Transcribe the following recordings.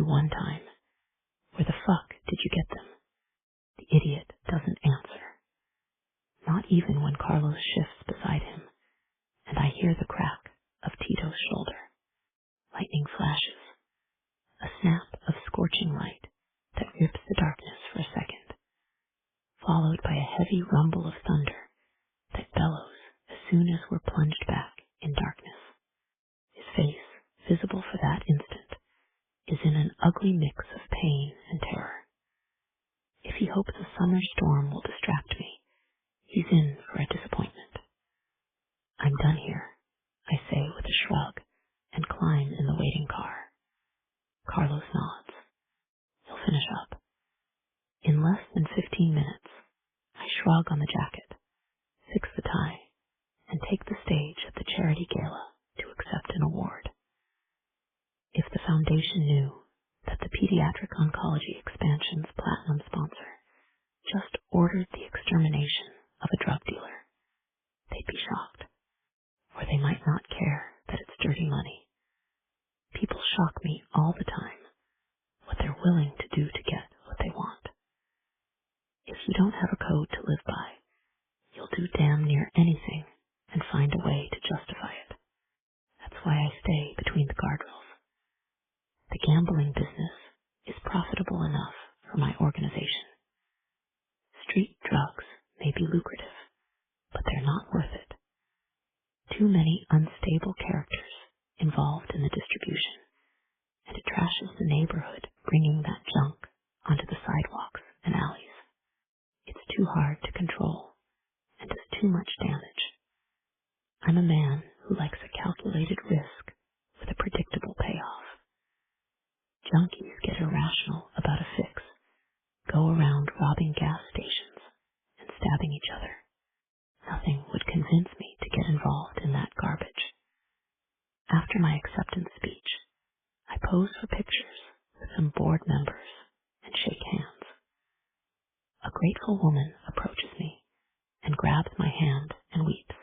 you one time. Where the fuck did you get them? The idiot doesn't answer. Not even when Carlos shifts beside him, and I hear the crack of Tito's shoulder. Lightning flashes, a snap of scorching light that rips the darkness for a second, followed by a heavy rumble of thunder that bellows as soon as we're plunged back in darkness. His face, visible for that instant, is in an ugly mix of pain and terror. If he hopes a summer storm will distract me, he's in for a disappointment. I'm done here, I say with a shrug, and climb in the waiting car. Carlos nods. He'll finish up. In less than 15 minutes, I shrug on the jacket, fix the tie, and take the stage at the charity gala to accept an award. If the foundation knew that the Pediatric Oncology Expansion's platinum sponsor just ordered the extermination of a drug dealer, they'd be shocked. Or they might not care that it's dirty money. People shock me all the time, what they're willing to do to get what they want. If you don't have a code to live by, you'll do damn near anything and find a way to justify it. That's why I stay between the guardrails. The gambling business is profitable enough for my organization. Street drugs may be lucrative, but they're not worth it. Too many unstable characters involved in the distribution, and it trashes the neighborhood bringing that junk onto the sidewalks and alleys. It's too hard to control and does too much damage. I'm a man who likes a calculated risk with a predictable payoff. Junkies get irrational about a fix, go around robbing gas stations and stabbing each other. Nothing would convince me to get involved in that garbage. After my acceptance speech, I pose for pictures with some board members and shake hands. A grateful woman approaches me and grabs my hand and weeps,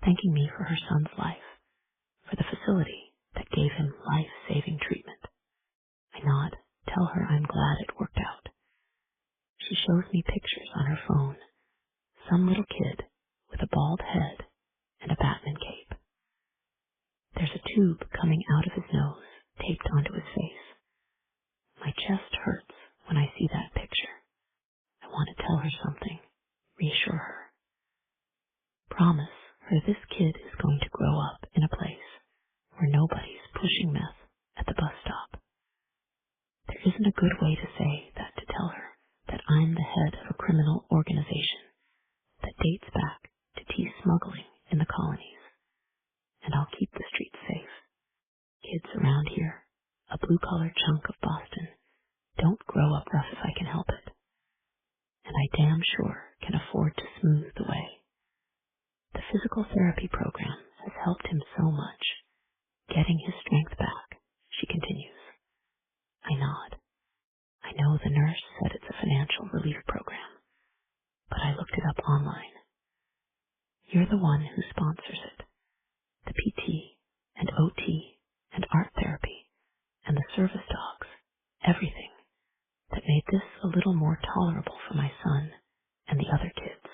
thanking me for her son's life, for the facility that gave him life-saving treatment. I nod, tell her I'm glad it worked out. She shows me pictures on her phone. Some little kid with a bald head and a Batman cape. There's a tube coming out of his nose, taped onto his face. My chest hurts when I see that picture. I want to tell her something, reassure her. Promise her this kid is going to grow up in a place where nobody's pushing meth at the bus stop. There isn't a good way to say that to tell her that I'm the head of a criminal organization that dates back to tea smuggling in the colonies, and I'll keep the streets safe. Kids around here, a blue-collar chunk of Boston, don't grow up rough if I can help it, and I damn sure can afford to smooth the way. The physical therapy program has helped him so much, getting his strength back, she continues. I nod. I know the nurse said it's a financial relief program, but I looked it up online. You're the one who sponsors it. The PT and OT and art therapy and the service dogs, everything that made this a little more tolerable for my son and the other kids.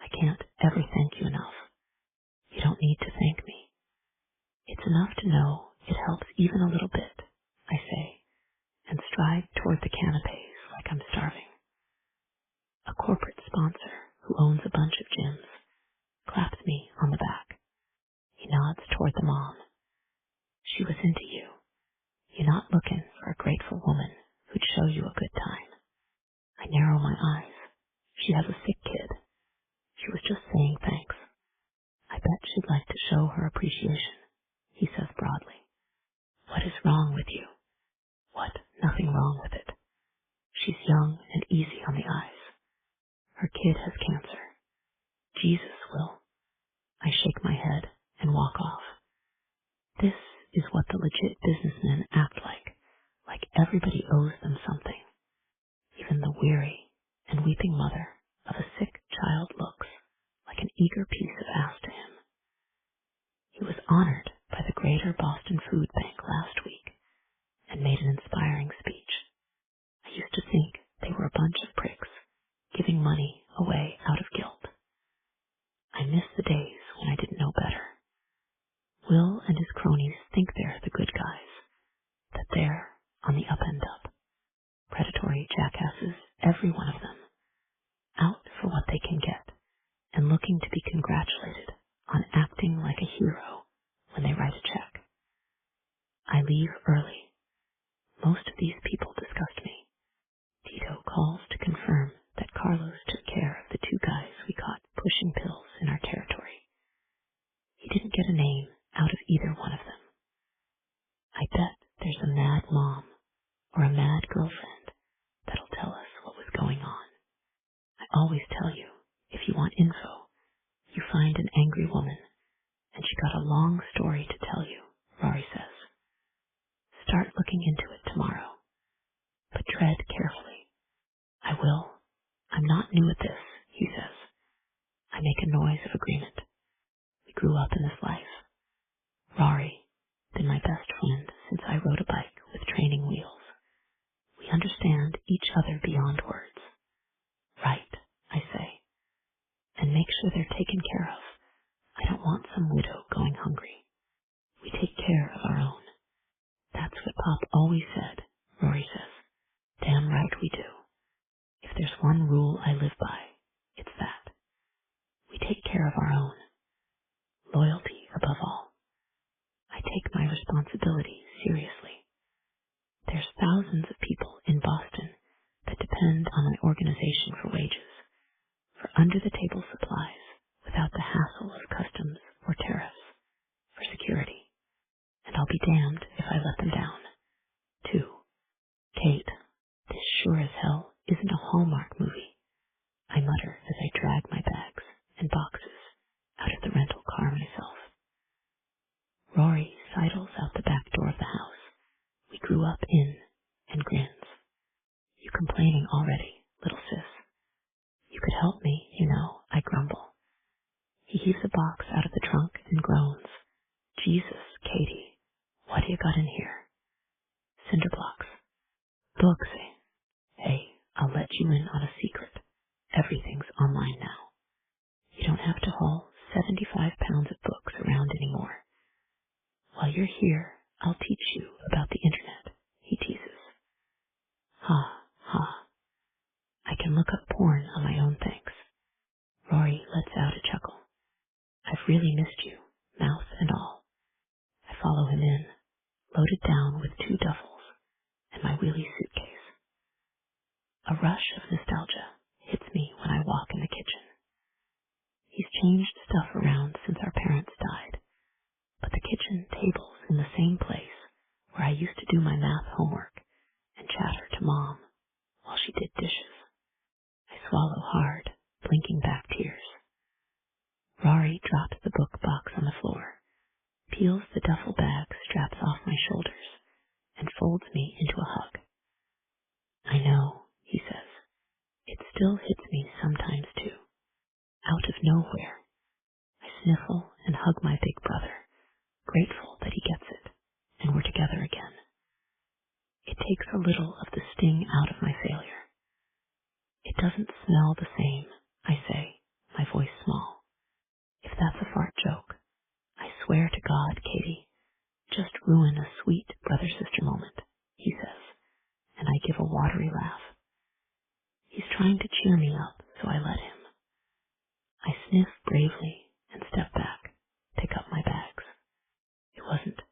I can't ever thank you enough. You don't need to thank me. It's enough to know it helps even a little bit, I say, and stride toward the canapes like I'm starving. A corporate sponsor who owns a bunch of gyms claps me on the back. He nods toward the mom. She was into you. You're not looking for a grateful woman who'd show you a good time. I narrow my eyes. She has a sick kid. She was just saying thanks. I bet she'd like to show her appreciation, he says broadly. What is wrong with you? What? Nothing wrong with it. She's young and easy on the eyes. Her kid has cancer. Jesus will. I shake my head and walk off. This is what the legit businessmen act like everybody owes them something. Even the weary and weeping mother of a sick child looks like an eager piece of ass to him. He was honored by the Greater Boston Food Bank last week, and made an inspiring speech. I used to think they were a bunch of pricks, giving money away out of guilt. I miss the days when I didn't know better. Will and his cronies think they're the good guys, that they're on the up and up. Predatory jackasses, every one of them, out for what they can get and looking to be congratulated on acting like a hero when they write a check. I leave early. Most of these people disgust me. Tito calls to confirm that Carlos took care of the two guys we caught pushing pills in our territory. He didn't get a name out of either one of them. I bet there's a mad mom or a mad girlfriend that'll tell us what was going on. I always tell you, if you want info, you find an angry woman, and she got a long story to tell you, Rory says. Start looking into it tomorrow, but tread carefully. I will. I'm not new at this, he says. I make a noise of agreement. We grew up in this life. Rory, been my best friend since I rode a bike with training wheels. We understand each other beyond words. Right, I say, and make sure they're taken care of. I don't want some widow going hungry. We take care of our own. That's what Pop always said, Rory says. Damn right we do. If there's one rule I live by, it's that. We take care of our own. Loyalty above all. I take my responsibility seriously. There's thousands of people in Boston that depend on my organization for wages, for under-the-table supplies without the hassle of customs or tariffs, for security. And I'll be damned if I let them down. 2. Kate, this sure as hell isn't a Hallmark movie, I mutter as I drag my bags and boxes out of the rental car myself. Rory sidles out the back door of the house we grew up in and grins. You complaining already, little sis? You could help me, you know, I grumble. He heaves a box out of the trunk and groans. Jesus, Katie, what do you got in here? Cinder blocks. Books, eh? Hey, I'll let you in on a secret. Everything's online now. You don't have to haul 75 pounds of books around anymore. While you're here, I'll teach you about the internet, he teases. Ha, ha. I can look up porn on my own thanks. Rory lets out a chuckle. I've really missed you, mouth and all. I follow him in, loaded down with 2 duffels and my wheelie suitcase. A rush of nostalgia hits me when I walk in the kitchen. He's changed stuff around since our parents died, but the kitchen table's in the same place where I used to do my math homework and chatter to Mom while she did dishes. I swallow hard, blinking back tears. Rory drops the book box on the floor, peels the duffel bag straps off my shoulders, and folds me into a hug. I know, he says. It still hits me sometimes too. Out of nowhere. I sniffle and hug my big brother, grateful that he gets it, and we're together again. It takes a little of the sting out of my failure. It doesn't smell the same, I say, my voice small. If that's a fart joke, I swear to God, Katie, just ruin a sweet brother-sister moment, he says, and I give a watery laugh. He's trying to cheer me up, so I let him. I sniff bravely and step back, pick up my bags. It wasn't,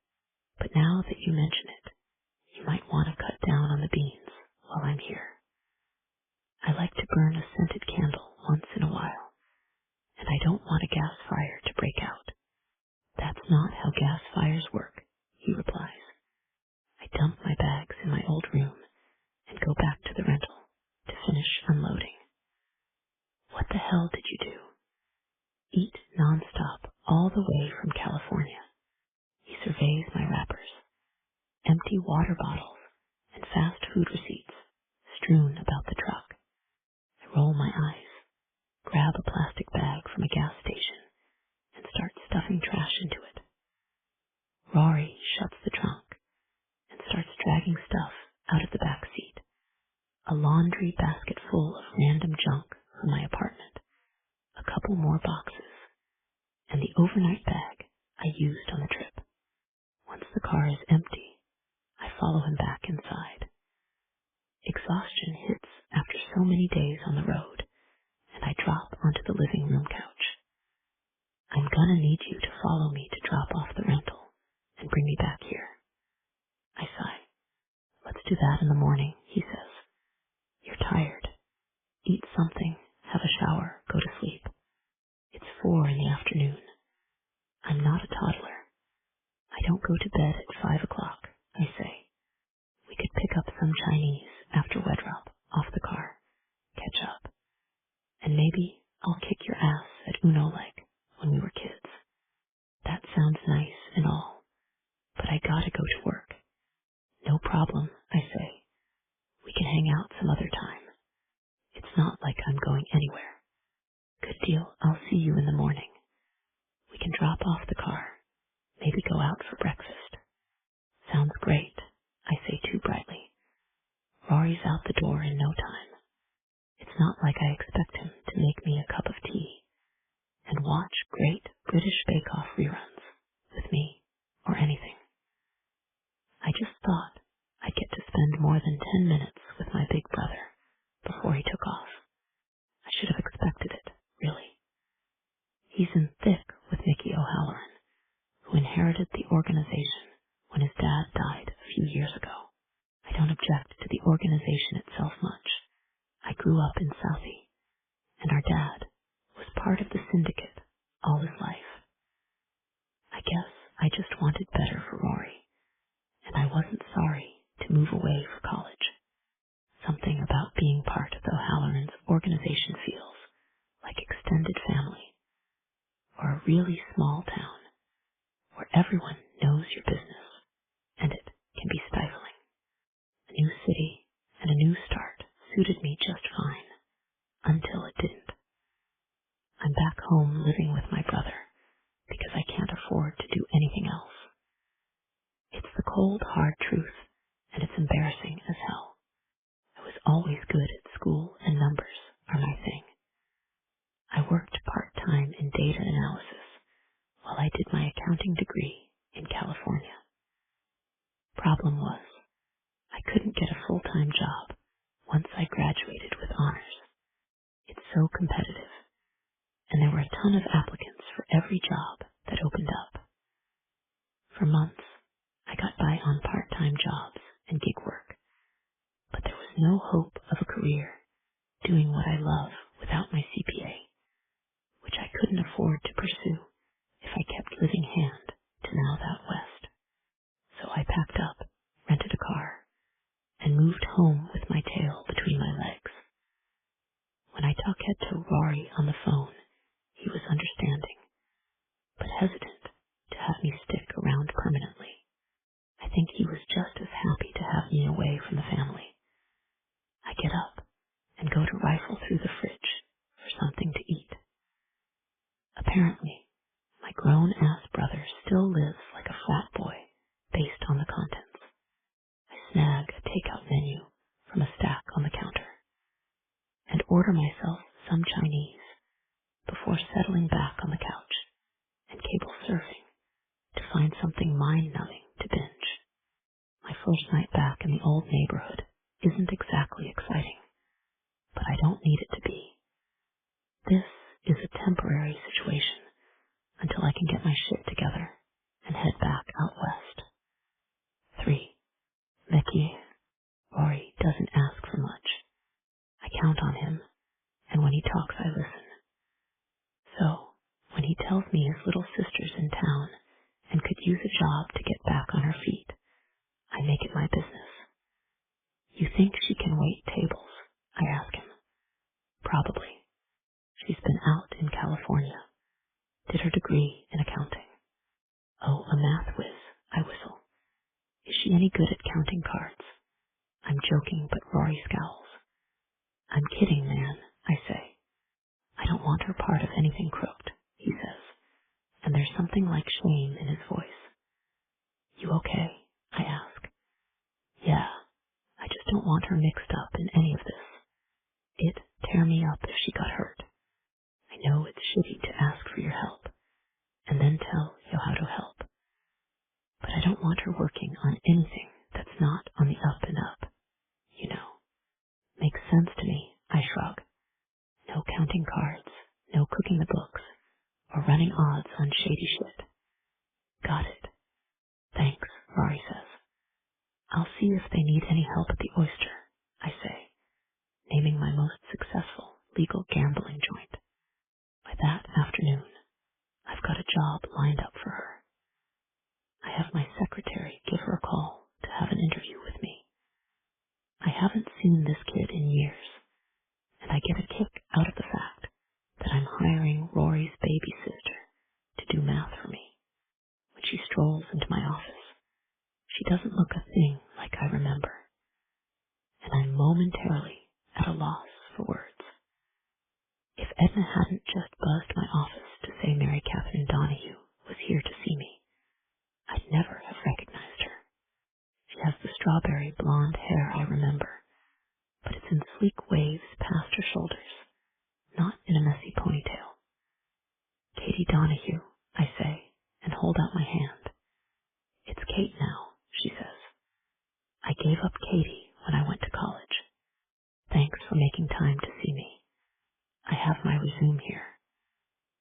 but now that you mention it, you might want to cut down on the beans while I'm here. I like to burn a scented candle once in a while, and I don't want a gas fire to break out. That's not how gas fires work, he replies. I dump my bags in my old room and go back to the rental to finish unloading. What the hell did you do? Eat nonstop all the way from California. He surveys my wrappers. Empty water bottles and fast food receipts strewn about the truck. I roll my eyes, grab a plastic bag from a gas station, and start stuffing trash into it. Rory shuts the trunk and starts dragging car is empty, I follow him back inside. Exhaustion hits after so many days on the road, and I drop onto the living room couch. I'm gonna need you to follow me to drop off the rental and bring me back here. I sigh. Let's do that in the morning, he says. You're tired. Eat something, have a shower, go to sleep. It's 4 in the afternoon. I'm not a toddler. I don't go to bed at 5 o'clock, I say. We could pick up some Chinese after Wedrop off the car, catch up, and maybe I'll kick your ass at Uno like when we were kids. That sounds nice and all, but I gotta go to work. No problem, I say. We can hang out some other time. It's not like I'm going anywhere. Good deal, I'll see you in the morning. We can drop off the car, maybe go out for breakfast. Sounds great, I say too brightly. Rory's out the door in no time. It's not like I expect him to make me a cup of tea and watch great British Bake Off reruns with me or anything. I just thought I'd get to spend more than 10 minutes with my big brother before he took off. I should have expected it, really. He's in thick with Mickey O'Halloran, who inherited the organization when his dad died a few years ago. I don't object to the organization itself much. I grew up in Southie, and our dad was part of the syndicate all his life. I guess I just wanted better for Rory, and I wasn't sorry to move away for college. Something about being part of the O'Halloran's organization feels like extended family, or a really small town where everyone knows your business, and it can be stifling. A new city and a new start suited me just fine, until it didn't. I'm back home living with my brother because I can't afford to do anything else. It's the cold, hard truth, and it's embarrassing as hell. I was always good at school, and numbers are my thing. I worked part-time in data analysis while I did my accounting degree in California. Problem was, I couldn't get a full-time job once I graduated with honors. It's so competitive, and there were a ton of applicants for every job that opened up. For months, I got by on part-time jobs and gig work, but there was no hope of a career doing what I love without my CPA, which I couldn't afford to pursue if I kept living hand to mouth out west. So I packed up, rented a car, and moved home with my tail between my legs. When I talked to Rory on the phone, he was understanding, but hesitant to have me stick around permanently. I think he was just as happy to have me away from the family. I get up and go to rifle through the fridge for something to eat. Apparently, my grown-ass brother still lives like a frat boy based on the contents. I snag a takeout menu from a stack on the counter and order myself some Chinese before settling back on the couch and cable surfing to find something mind-numbing to binge. My first night back in the old neighborhood isn't exactly exciting, but I don't need it to be. This is a temporary situation until I can get my shit together and head back out west. 3. Mickey. Rory doesn't ask for much. I count on him, and when he talks I listen. So, when he tells me his little sister's in town and could use a job to get back on her feet, I make it my business. You think she can wait tables? I ask him. Probably. She's been out in California. Did her degree in accounting. Oh, a math whiz, I whistle. Is she any good at counting cards? I'm joking, but Rory scowls. I'm kidding, man, I say. I don't want her part of anything crooked, he says, and there's something like shame in his voice. You okay? I ask. Yeah, I just don't want her mixed up in any of this. It'd tear me up if she got hurt. I know it's shitty to ask for your help, and then tell you how to help. But but I don't want her working on anything that's not on the up and up, you know. Makes sense to me, I shrug. No counting cards, no cooking the books, or running odds on shady shit. Got it. Thanks, Rory says. I'll see if they need any help at the Oyster, I say, naming my most successful legal gambling joint. By that afternoon, I've got a job lined up for her. I have my secretary give her a call to have an interview with me. I haven't seen this kid in years, and I get a kick out of the fact that I'm hiring Rory's baby sister to do math for me. When she strolls into my office, she doesn't look a thing like I remember, and I'm momentarily at a loss for words. If Edna hadn't just buzzed my office to say Mary Catherine Donahue was here to see me, I'd never have recognized her. She has the strawberry blonde hair I remember, but it's in sleek waves past her shoulders, not in a messy ponytail. Katie Donahue, I say, and hold out my hand. It's Kate now, she says. I gave up Katie when I went to college. Thanks for making time to see me. I have my resume here.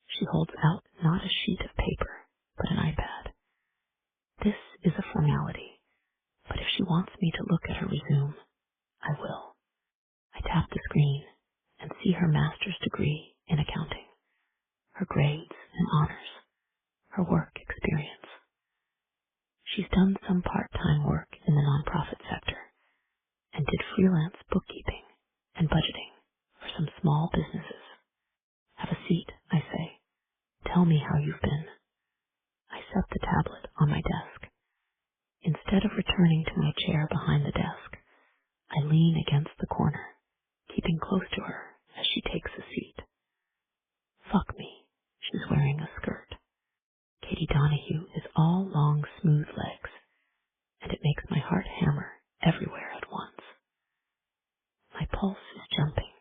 She holds out not a sheet of paper, but an iPad. This is a formality, but if she wants me to look at her resume, I will. I tap the screen and see her master's degree in accounting, her grades and honors, her work experience. She's done some part-time work in the nonprofit sector and did freelance bookkeeping and budgeting for some small businesses. Have a seat, I say. Tell me how you've been. I set the tablet on my desk. Instead of returning to my chair behind the desk, I lean against the corner, keeping close to her as she takes a seat. Fuck me, she's wearing a skirt. Katie Donahue is all long, smooth legs, and it makes my heart hammer everywhere at once. My pulse is jumping,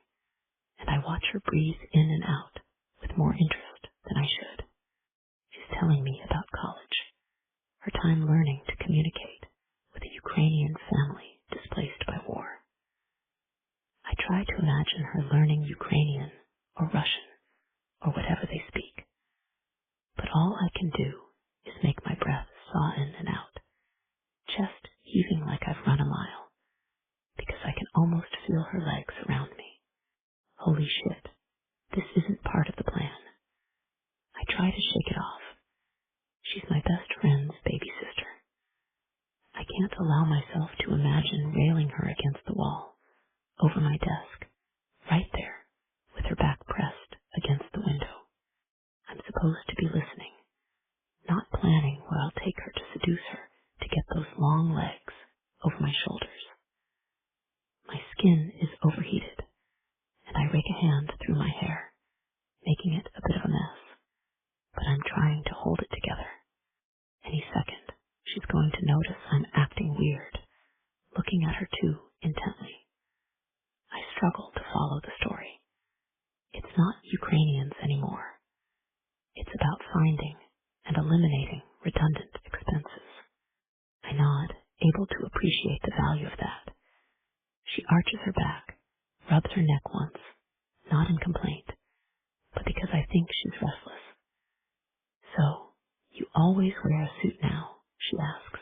and I watch her breathe in and out with more interest than I should. She's telling me about college, her time learning to communicate with a Ukrainian family displaced by war. I try to imagine her learning Ukrainian or Russian or whatever they speak, but all I can do is make my breath saw in and out, chest heaving like I've run a mile, because I can almost feel her legs around me. Holy shit, this isn't part of the plan. I try to shake it off. She's my best friend's baby sister. I can't allow myself to imagine railing her against the wall, over my desk, right there, with her back pressed against the window. I'm supposed to be listening, not planning where I'll take her to seduce her to get those long legs over my shoulders. My skin is overheated, and I rake a hand through my hair, making it a bit of a mess, but I'm trying to hold it together. Any second, she's going to notice I'm acting weird, looking at her too intently. I struggle to follow the story. It's not Ukrainians anymore. It's about finding and eliminating redundant expenses. I nod, able to appreciate the value of that. She arches her back, rubs her neck once, not in complaint, but because I think she's restless. So, you always wear a suit now, she asks.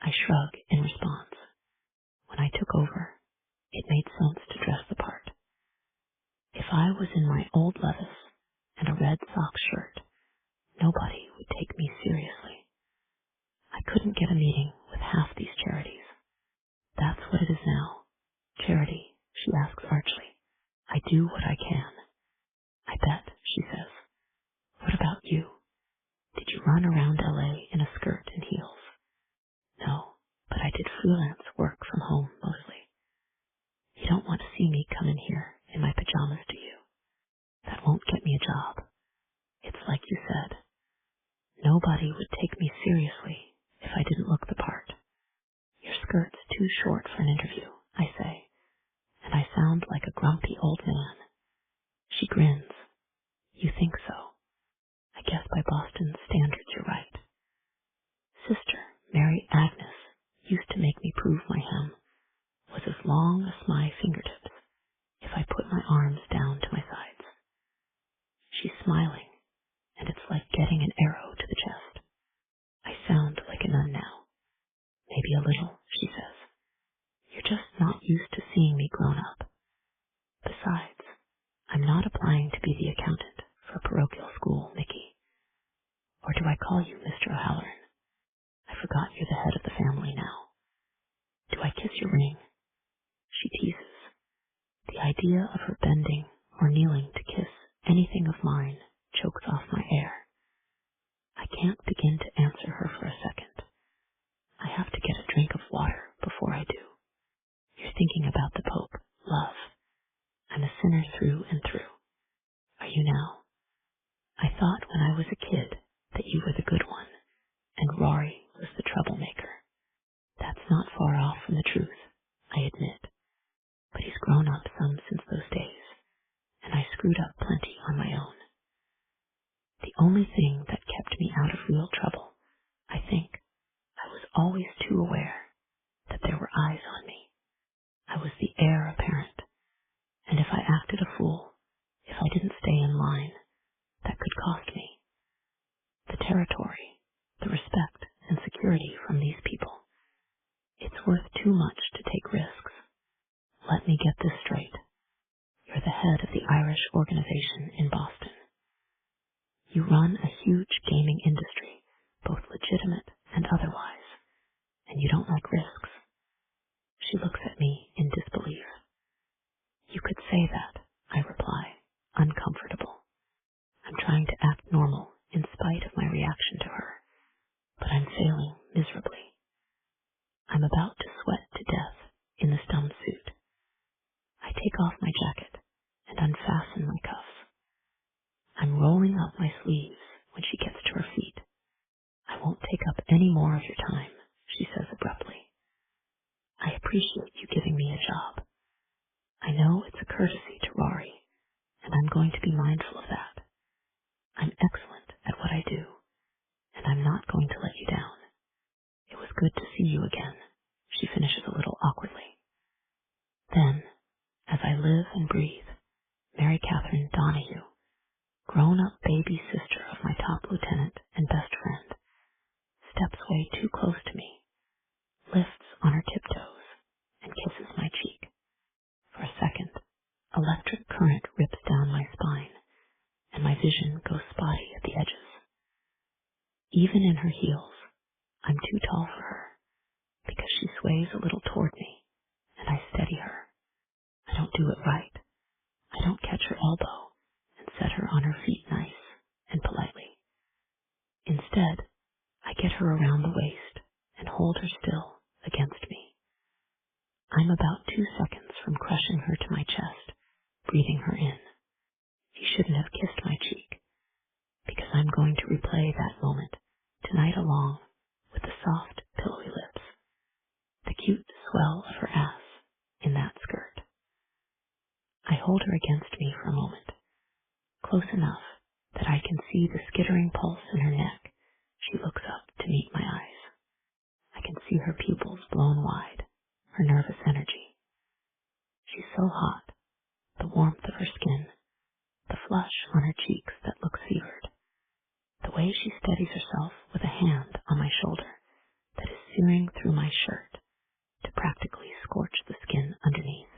I shrug in response. When I took over, it made sense to dress the part. If I was in my old levis and a red sock shirt, nobody would take me seriously. I couldn't get a meeting with half these charities. That's what it is now. Charity, she asks archly. I do what I can. I bet, she says. What about you? Did you run around LA in a skirt and heels? No, but I did freelance work from home mostly. You don't want to see me come in here in my pajamas, do you? That won't get me a job. It's like you said. Nobody would take me seriously if I didn't look the part. Your skirt's too short for an interview, I say, and I sound like a grumpy old man. She grins. You think so? I guess by Boston standards you're right. Sister, Mary Agnes used to make me prove my hem was as long as my fingertips if I put my arms down to my sides. She's smiling, and it's like getting an arrow to the chest. I sound like a nun now. Maybe a little, she says. You're just not used to seeing me grown up. Besides, I'm not applying to be the accountant for parochial school, Mickey. Or do I call you Mr. O'Halloran? I forgot you're the head of the family now. Do I kiss your ring? She teases. The idea of her bending or kneeling to kiss anything of mine chokes off my air. I can't begin to answer her for a second. I have to get a drink of water before I do. You're thinking about the Pope, love. I'm a sinner through and through. Are you now? I thought when I was a kid that you were the good one, and Rory was the troublemaker. That's not far off from the truth, I admit. But he's grown up some since those days, and I screwed up plenty on my own. The only thing that kept me out of real trouble, I think, I was always too aware that there were eyes on me. I was the heir apparent, and if I acted a fool, if I didn't stay in line, that could cost me. The territory, the respect and security from these people. It's worth too much to take risks. Let me get this straight. You're the head of the Irish organization in Boston. You run a huge gaming industry, both legitimate and otherwise, and you don't like risks. She looks at me in disbelief. You could say that, I reply, uncomfortable. I'm trying to act normal in spite of my reaction to her, but I'm failing miserably. I'm about to sweat to death in this dumb suit. I take off my jacket and unfasten my cuffs. I'm rolling up my sleeves when she gets to her feet. I won't take up any more of your time, she says abruptly. I appreciate you giving me a job. I know it's a courtesy to Rory, and I'm going to be mindful of that. I'm excellent at what I do, and I'm not going to let you down. It was good to see you again, she finishes a little awkwardly. Then, as I live and breathe, Mary Catherine Donahue, grown-up baby sister of my top lieutenant and best friend, steps way too close to me, lifts on her tiptoes, and kisses my cheek. For a second, electric current rips down my spine, and my vision goes spotty at the edges. Even in her heels, I'm too tall for her, because she sways a little toward me, and I steady her. I don't do it right. I don't catch her elbow and set her on her feet nice and politely. Instead, I get her around the waist and hold her still against me. I'm about 2 seconds from crushing her to my chest, breathing her in. She shouldn't have kissed my cheek, because I'm going to replay that moment tonight along with the soft, pillowy lips, the cute swell of her ass in that skirt. I hold her against me for a moment, close enough that I can see the skittering pulse in her neck. She looks up to meet my eyes. I can see her pupils blown wide, her nervous energy. She's so hot, the warmth of her skin, the flush on her cheeks that looks fevered, the way she steadies herself with a hand on my shoulder that is searing through my shirt to practically scorch the skin underneath.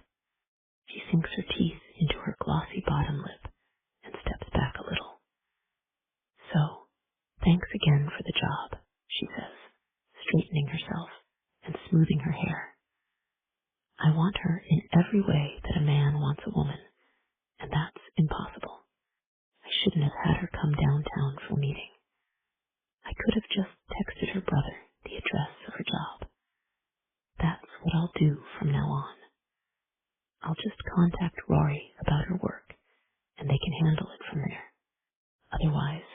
She sinks her teeth into her glossy bottom lip and steps back a little. So, thanks again for the job, she says, straightening herself and smoothing her hair. I want her in every way that a man wants a woman, and that's impossible. I shouldn't have had her come downtown for a meeting. I could have just texted her brother the address of her job. That's what I'll do from now on. I'll just contact Rory about her work, and they can handle it from there. Otherwise,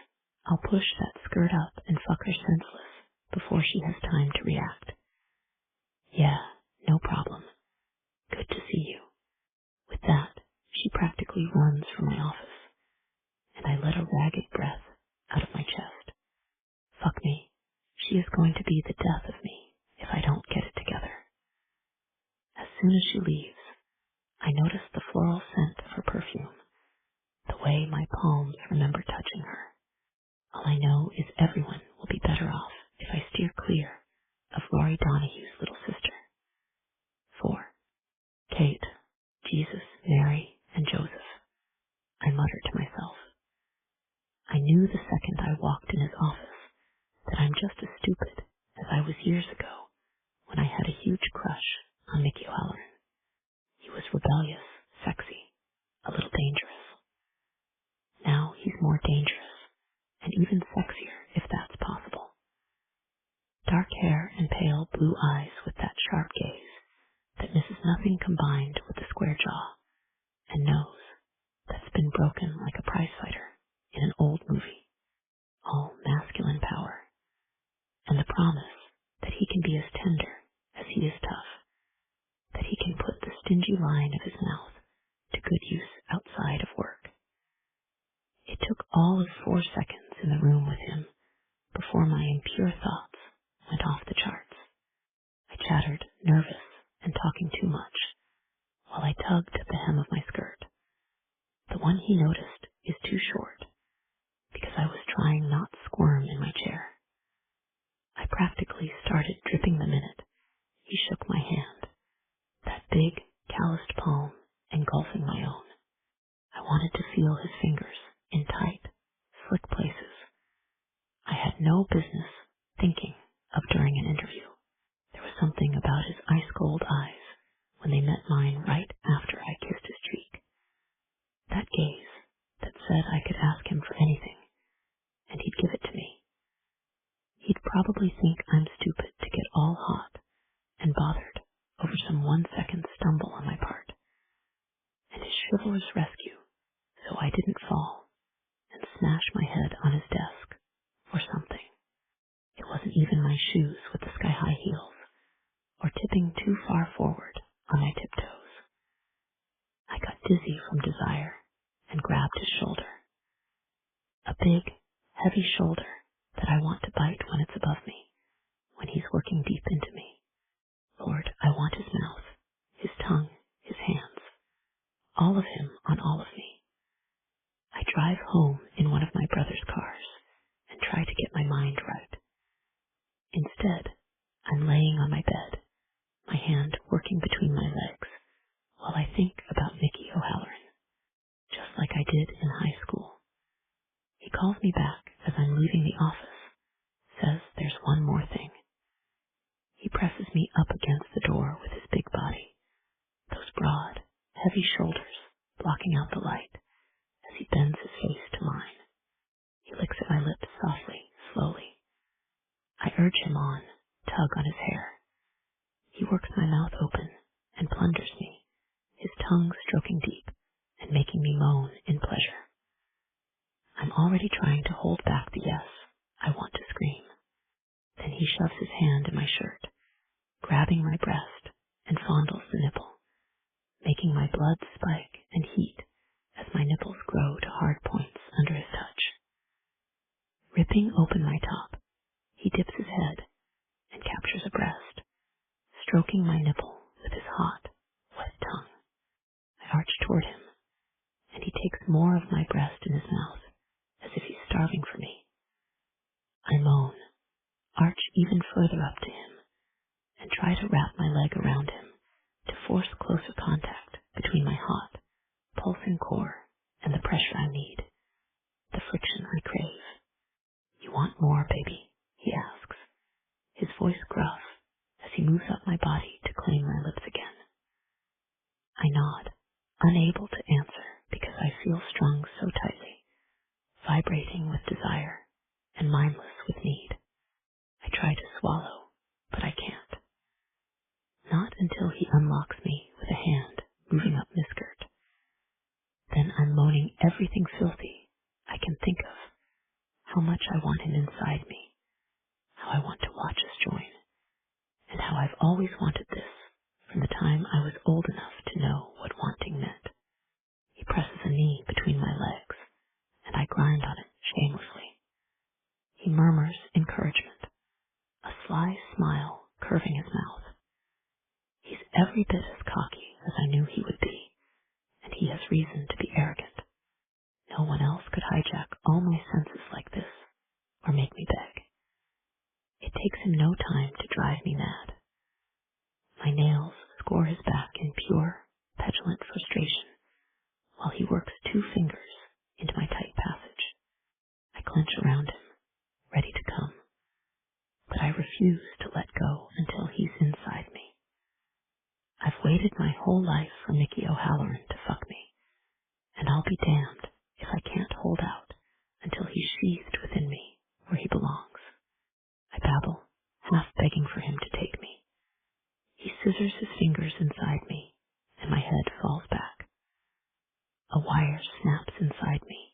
I'll push that skirt up and fuck her senseless before she has time to react. Yeah, no problem. Good to see you. With that, she practically runs from my office, and I let a ragged breath out of my chest. Fuck me. She is going to be the death death of me if I don't get it together. As soon as she leaves, I notice the floral scent of her perfume, the way my palms remember touching her. All I know is everyone will be better off if I steer clear of Rory Donahue's little sister. 4. Kate, Jesus, Mary, and Joseph, I muttered to myself. I knew the second I walked in his office that I'm just as stupid as I was years ago when I had a huge crush on Mickey O'Halloran. He was rebellious, sexy, a little dangerous. Now he's more dangerous, and even sexier if that's possible. Dark hair and pale blue eyes with that sharp gaze that misses nothing combined with the square jaw, and nose that's been broken like a prizefighter in an old movie. All masculine power, and the promise that he can be as tender as he is tough, that he can put the stingy line of his mouth to good use outside of work. It took all of 4 seconds in the room with him before my impure thoughts went off the charts. I chattered, nervous and talking too much, while I tugged at the hem of my skirt. The one he noticed is too short, because I was trying not to squirm in my chair. I practically started dripping the minute he shook my hand, that big, calloused palm engulfing my own. I wanted to feel his fingers in tight, slick places I had no business thinking of during an interview. There was something about his ice-cold eyes when they met mine right after I kissed his cheek. That gaze that said I could ask him for anything, and he'd give it to me. He'd probably think I'm stupid to get all hot and bothered over some 1-second stumble on my part, and his chivalrous rescue so I didn't fall and smash my head on his desk or something. It wasn't even my shoes with the sky-high heels, or tipping too far forward on my tiptoes. I got dizzy from desire and grabbed his shoulder. A big, heavy shoulder that I want to bite when it's above me, when he's working deep into me. Lord, I want his mouth, his tongue, his hands, all of him on all of me. I drive home in one of my brother's cars and try to get my mind right. Instead, I'm laying on my bed, my hand working between my legs, while I think about Mickey O'Halloran, just like I did in high school. He calls me back as I'm leaving the office, says there's one more thing. He presses me up against the door with his big body, those broad, heavy shoulders blocking out the light as he bends his face to mine. He licks at my lips softly, slowly. I urge him on, tug on his hair. He works my mouth open and plungers me, his tongue stroking deep and making me moan in pleasure. I'm already trying to hold back the yes I want to scream. Then he shoves his hand in my shirt, grabbing my breast, and fondles the nipple, making my blood spike and heat as my nipples grow to hard points under his touch. Ripping open my top, he dips his head and captures a breast, stroking my nipple with his hot, wet tongue. I arch toward him, and he takes more of my breast in his mouth, as if he's starving for me. I moan, arch even further up to him, and try to wrap my leg around him to force closer contact between my hot, pulsing core and the pressure I need, the friction I crave. You want more, baby? He asks, his voice gruff as he moves up my body to claim my lips again. I nod, unable to answer because I feel strung so tightly, vibrating with desire and mindless with need. I try to swallow, but I can't. Not until he unlocks me with a hand moving up my skirt. Then I'm moaning everything filthy I can think of, how much I want him inside me, how I want to watch us join, and how I've always wanted this from the time I was old enough to know what wanting meant. He presses a knee between my legs, and I grind on it shamelessly. He murmurs encouragement, a sly smile curving his mouth. He's every bit as cocky as I knew he would be, and he has reason to be arrogant. No one else could hijack all my senses like this, or make me beg. It takes him no time to drive me mad. My nails score his back in pure, petulant frustration, while he works 2 fingers into my tight passage. I clench around him, ready to come, but I refuse to let go until he's inside me. I've waited my whole life for Mickey O'Halloran to fuck me, and I'll be damned if I can't hold out until he's sheathed within me where he belongs. I babble, half begging for him to take me. He scissors his fingers inside me, and my head falls back. A wire snaps inside me,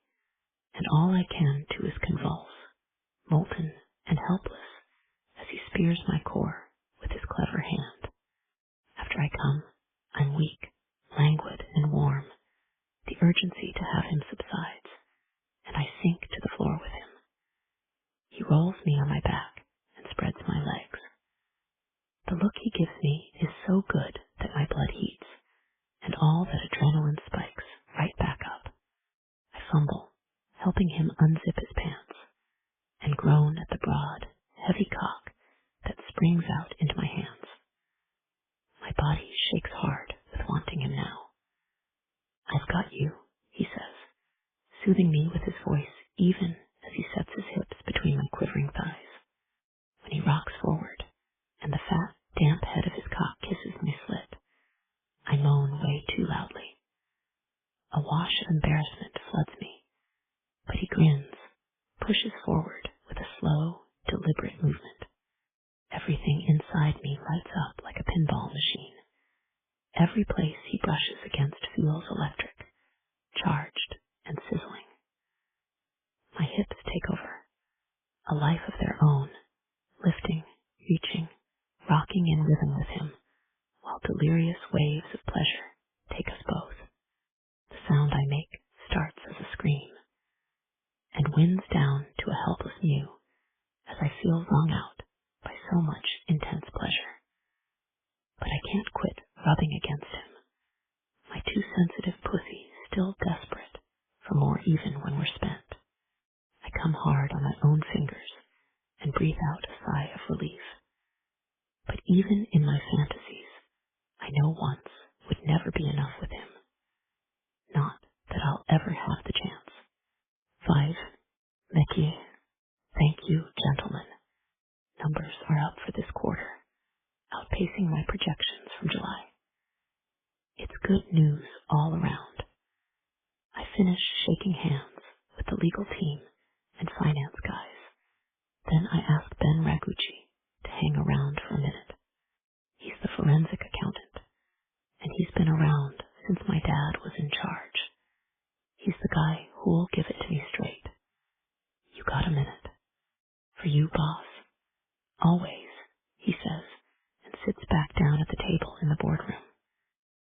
and all I can do is convulse, molten and helpless, as he spears my core with his clever hand. After I come, I'm weak, languid, and warm. The urgency to have him subsides, and I sink to the floor with him. He rolls me on my back and spreads my legs. The look he gives me is so good that my blood heats, and all that adrenaline spikes right back up. I fumble, helping him unzip his pants, and groan at the broad, heavy cock that springs out into my hands. My body shakes hard with wanting him now. I've got you, he says, soothing me with his voice even as he sets his hips between my quivering thighs. When he rocks forward, and the fat, damp head of his cock kisses my slit, I moan way too loudly. A wash of embarrassment floods me, but he grins, pushes forward with a slow, deliberate movement. Everything inside me lights up like a pinball machine. Every place he brushes against feels electric, charged and sizzling. My hips take over, a life of their own, lifting, reaching, rocking in rhythm with him, while delirious waves of pleasure take us both. The sound I make starts as a scream, and winds down to a helpless mew as I feel wrung out by so much intense pleasure. But I can't quit rubbing against him, my too sensitive pussy still desperate for more even when we're spent. I come hard on my own fingers and breathe out a sigh of relief. But even in my fantasies, I know once would never be enough with him. Not that I'll ever have the chance. 5. Messieurs. Thank you, gentlemen. Numbers are up for this quarter, outpacing my projections from July. It's good news all around. I finish shaking hands with the legal team and finance guys. Then I ask Ben Ragucci to hang around for a minute. He's the forensic accountant, and he's been around since my dad was in charge. He's the guy who'll give it to me straight. You got a minute? For you, boss. Always, he says, and sits back down at the table in the boardroom.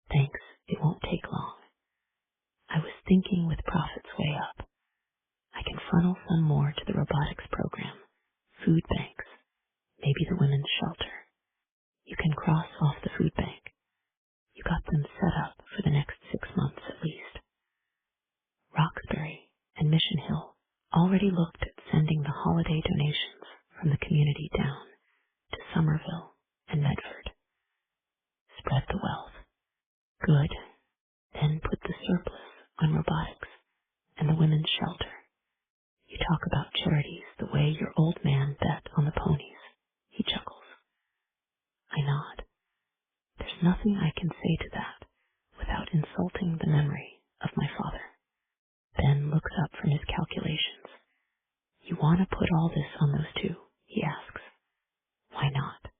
Thanks, it won't take long. I was thinking with profits way up, I can funnel some more to the robotics program, food banks, maybe the women's shelter. You can cross off the food bank. You got them set up for the next 6 months at least. Roxbury and Mission Hill already looked at sending the holiday donations from the community down to Somerville and Medford. Spread the wealth. Good. Then put the surplus on robotics and the women's shelter. You talk about charities the way your old man bet on the ponies. He chuckles. I nod. There's nothing I can say to that without insulting the memory of my father. Ben looks up from his calculations. You want to put all this on those 2? He asks. Why not?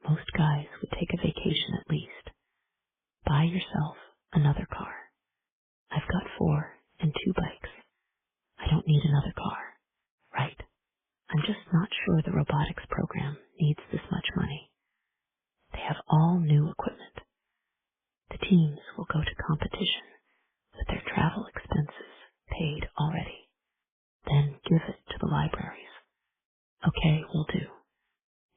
Most guys would take a vacation at least. Buy yourself another car. I've got 4 and 2 bikes. I don't need another car. Right. I'm just not sure the robotics program needs this much money. They have all new equipment. The teams will go to competition with their travel expenses paid already. Then give it to the libraries. Okay, will do.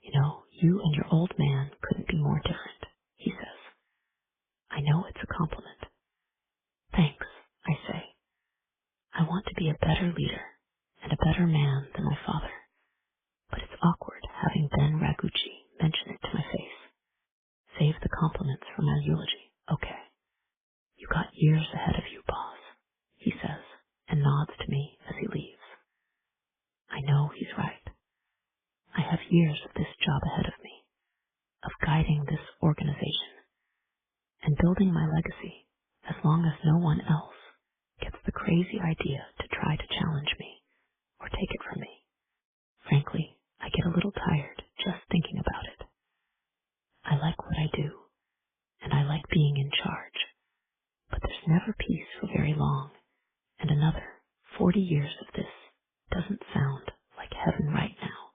You know, you and your old man couldn't be more different, he says. I know it's a compliment. Thanks, I say. I want to be a better leader and a better man than my father, but it's awkward having Ben Ragucci mention it to my face. Save the compliments for my eulogy, okay? You got years ahead of you, boss, he says, and nods to me as he leaves. I know he's right. I have years of this job ahead of me, of guiding this organization and building my legacy as long as no one else gets the crazy idea to try to challenge me or take it from me. Frankly, I get a little tired just thinking about it. I like what I do, and I like being in charge, but there's never peace for very long, and another 40 years of this doesn't sound like heaven right now.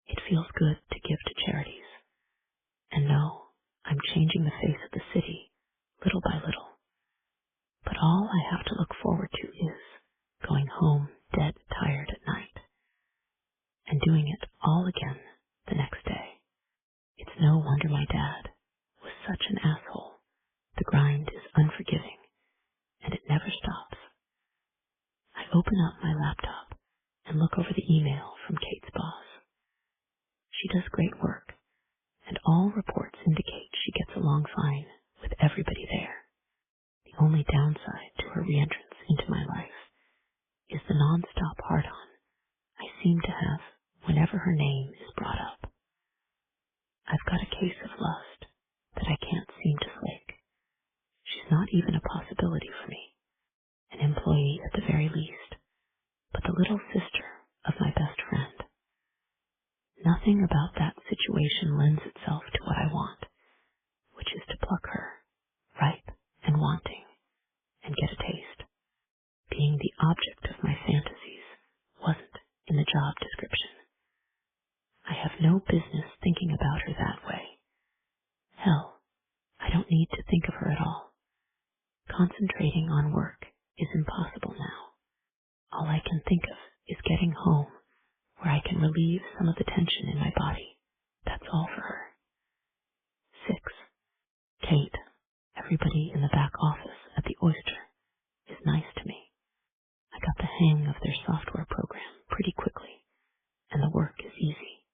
It feels good to give to charities, and no, I'm changing the face of the city little by little. But all I have to look forward to is going home dead tired at night and doing it all again the next day. It's no wonder my dad was such an asshole. The grind is unforgiving, and it never stops. I open up my laptop and look over the email from Kate's boss. She does great work, and all reports indicate she gets along fine with everybody there. The only downside to her reentrance into my life is the non-stop hard-on I seem to have whenever her name is brought up. I've got a case of lust that I can't seem to slake. She's not even a possibility for me, an employee at the very least, but the little sister of my best friend. Nothing about that situation lends itself to what I want, which is to pluck her, ripe and wanting, and get a taste. Being the object of my fantasies wasn't in the job description. I have no business thinking about her that way. Hell, I don't need to think of her at all. Concentrating on work is impossible now. All I can think of is getting home where I can relieve some of the tension in my body. That's all for her. 6. Kate, everybody in the back office at the Oyster, is nice to me. I got the hang of their software program pretty quickly, and the work is easy.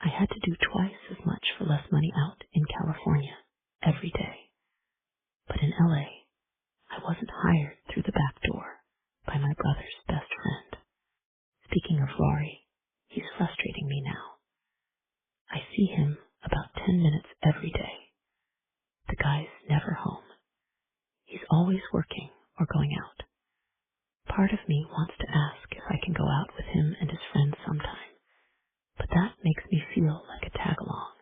I had to do twice as much for less money out in California every day. But in LA, I wasn't hired through the back door by my brother's best friend. Speaking of Rory, he's frustrating me now. I see him about 10 minutes every day. The guy's never home. He's always working or going out. Part of me wants to ask if I can go out with him and his friends sometime, but that makes me feel like a tag-along,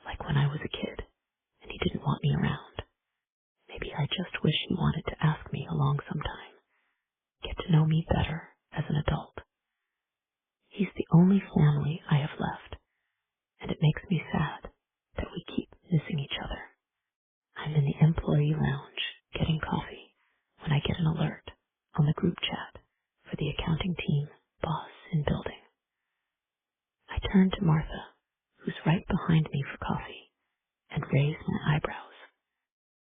like when I was a kid and he didn't want me around. Maybe I just wish he wanted to ask me along sometime, get to know me better as an adult. He's the only family I have left, and it makes me sad that we keep missing each other. I'm in the employee lounge getting coffee when I get an alert on the group chat for the accounting team boss in building. I turn to Martha, who's right behind me for coffee, and raise my eyebrows.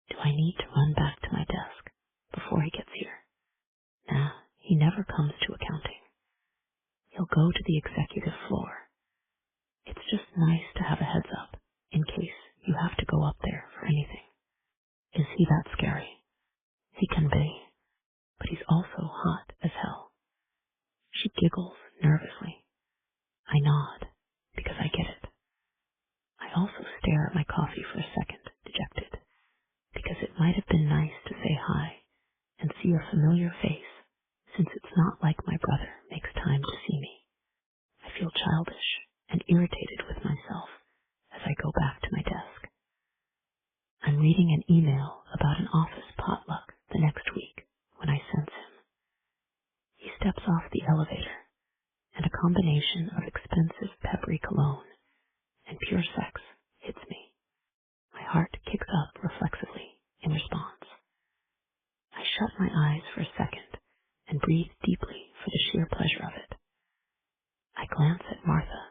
Do I need to run back to my desk before he gets here? Nah, he never comes to accounting. He'll go to the executive floor. It's just nice to have a heads up in case you have to go up there for anything. Is he that scary? He can be, but he's also hot as hell. She giggles nervously. I nod, because I get it. I also stare at my coffee for a second, dejected, because it might have been nice to say hi and see a familiar face, since it's not like my brother makes time to see me. I feel childish and irritated with myself as I go back to my desk. I'm reading an email about an office potluck the next week when I sense him. He steps off the elevator, and a combination of expensive peppery cologne and pure sex hits me. My heart kicks up reflexively in response. I shut my eyes for a second and breathe deeply for the sheer pleasure of it. I glance at Martha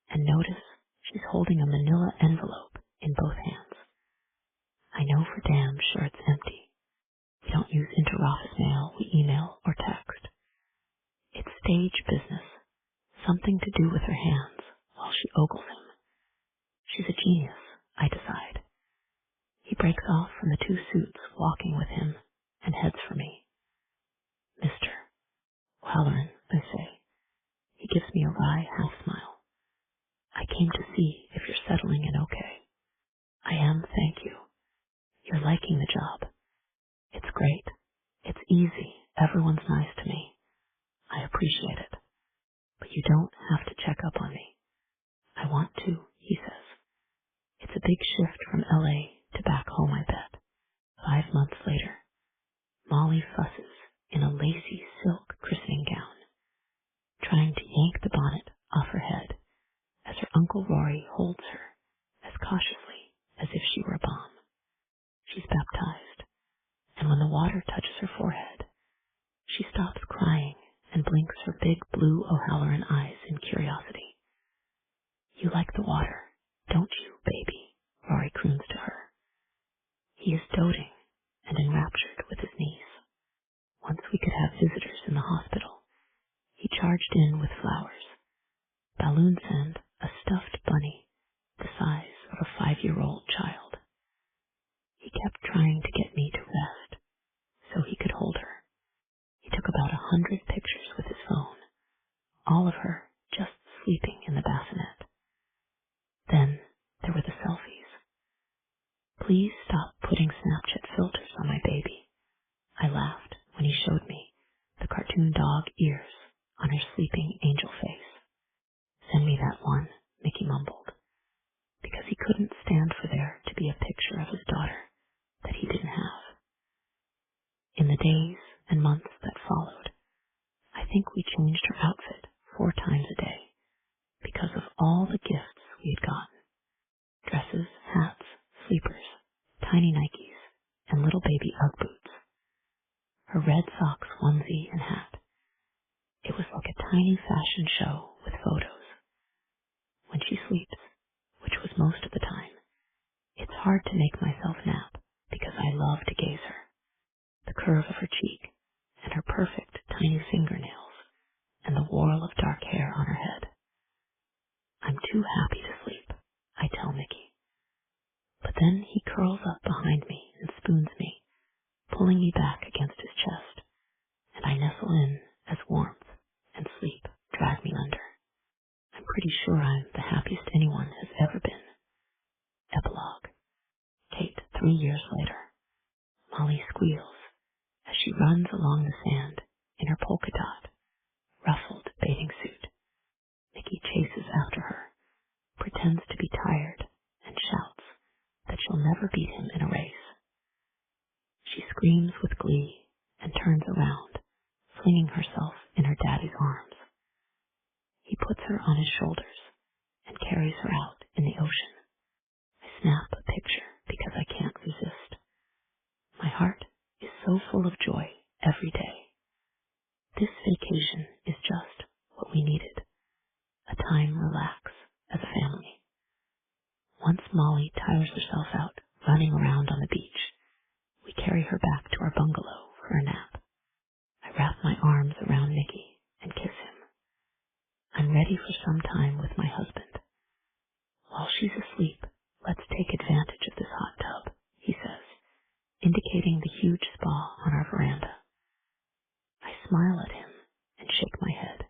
and notice she's holding holding a manila envelope in both hands. I know for damn sure it's empty. We don't use interoffice mail, we email or text. It's stage business, something to do with her hands while she ogles him. She's a genius, I decide. He breaks off from the two suits walking with him and heads for me. Mr. O'Halloran, I say. He gives me a wry half-smile. I came to see if you're settling in okay. I am, thank you. You're liking the job. It's great. It's easy. Everyone's nice to me. I appreciate it. But you don't have to check up on me. I want to, he says. It's a big shift from L.A. to back home, I bet. 5 months later, Molly fusses in a lacy silk christening gown, trying to yank the bonnet off her head as her Uncle Rory holds her as cautiously as if she were a bomb. She's baptized, and when the water touches her forehead, she stops crying and blinks her big blue O'Halloran eyes in curiosity. You like the water, don't you, baby? Rory croons to her. He is doting and enraptured with his niece. Once we could have visitors in the hospital, he charged in with flowers, balloons and a stuffed bunny the size of a 5-year-old child. He kept trying to get me to rest so he could hold her. He took about 100 pictures with his phone, all of her just sleeping in the bassinet. Then there were the selfies. Please stop putting Snapchat filters on my baby. I laughed when he showed me the cartoon dog ears on her sleeping angel face. Send me that one, Mickey mumbled, because he couldn't stand for there to be a picture of his daughter that he didn't have. In the days and months that followed, I think we changed her outfit 4 times a day because of all the gifts we had gotten. Dresses, hats, sleepers, tiny Nikes, and little baby Ugg boots. Her red socks, onesie, and hat. It was like a tiny fashion show with photos. When she sleeps, which was most of the time, it's hard to make myself nap because I love to gaze her. The curve of her cheek, and her perfect tiny fingernails, and the whorl of dark hair on her head. I'm too happy to sleep, I tell Mickey. But then he curls up behind me and spoons me, pulling me back against his chest, and I nestle in as warmth and sleep drag me under. I'm pretty sure I'm the happiest anyone has ever been. Epilogue. Kate, 3 years later. Molly squeals as she runs along the sand in her polka dot, ruffled bathing suit. Mickey chases after her, pretends to be tired, and shouts that she'll never beat him in a race. She screams with glee and turns around, flinging herself in her daddy's arms. He puts her on his shoulders and carries her out in the ocean. I snap a picture because I can't resist. My heart is so full of joy every day. This vacation is just what we needed, a time to relax as a family. Once Molly tires herself out running around on the beach, we carry her back to our bungalow for a nap. I wrap my arms around Mickey and kiss him. I'm ready for some time with my husband. While she's asleep, let's take advantage of this hot tub, he says, indicating the huge spa on our veranda. I smile at him and shake my head.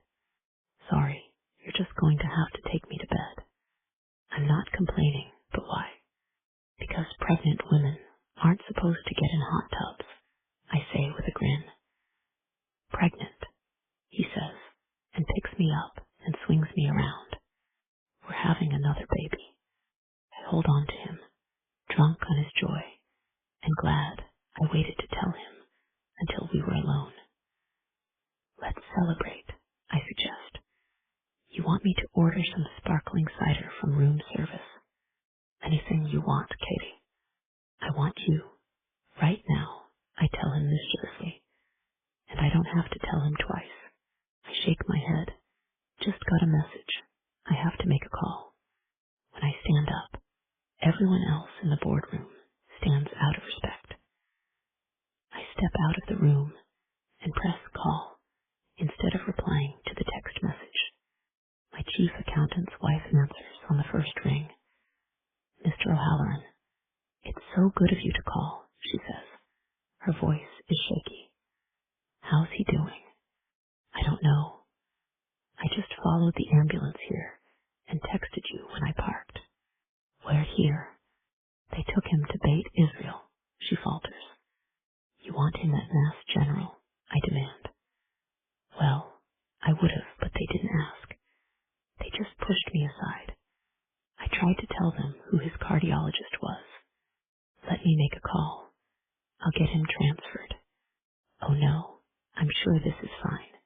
Sorry, you're just going to have to take me to bed. I'm not complaining, but why? Because pregnant women aren't supposed to get in hot tubs, I say with a grin. Pregnant, he says, and picks me up and swings me around. We're having another baby. I hold on to him, drunk on his joy, and glad I waited to tell him until we were alone. Let's celebrate, I suggest. You want me to order some sparkling cider from room service? Anything you want, Katie. I want you, right now, I tell him mischievously, and I don't have to tell him twice. I shake my head. Just got a message. I have to make a call. When I stand stand up. Everyone else in the boardroom stands out of respect. I step out of the room and press call instead of replying to the text message. My chief accountant's wife answers on the first ring. "Mr. O'Halloran, it's so good of you to call," she says. Her voice is shaky. "How's he doing?" "I don't know. I just followed the ambulance here and texted you when I parked." "Where here?" "They took him to Beit Israel," she falters. "You want him at Mass General?" I demand. "Well, I would have, but they didn't ask. They just pushed me aside. I tried to tell them who his cardiologist was. Let me make a call. I'll get him transferred." "Oh no, I'm sure this is fine.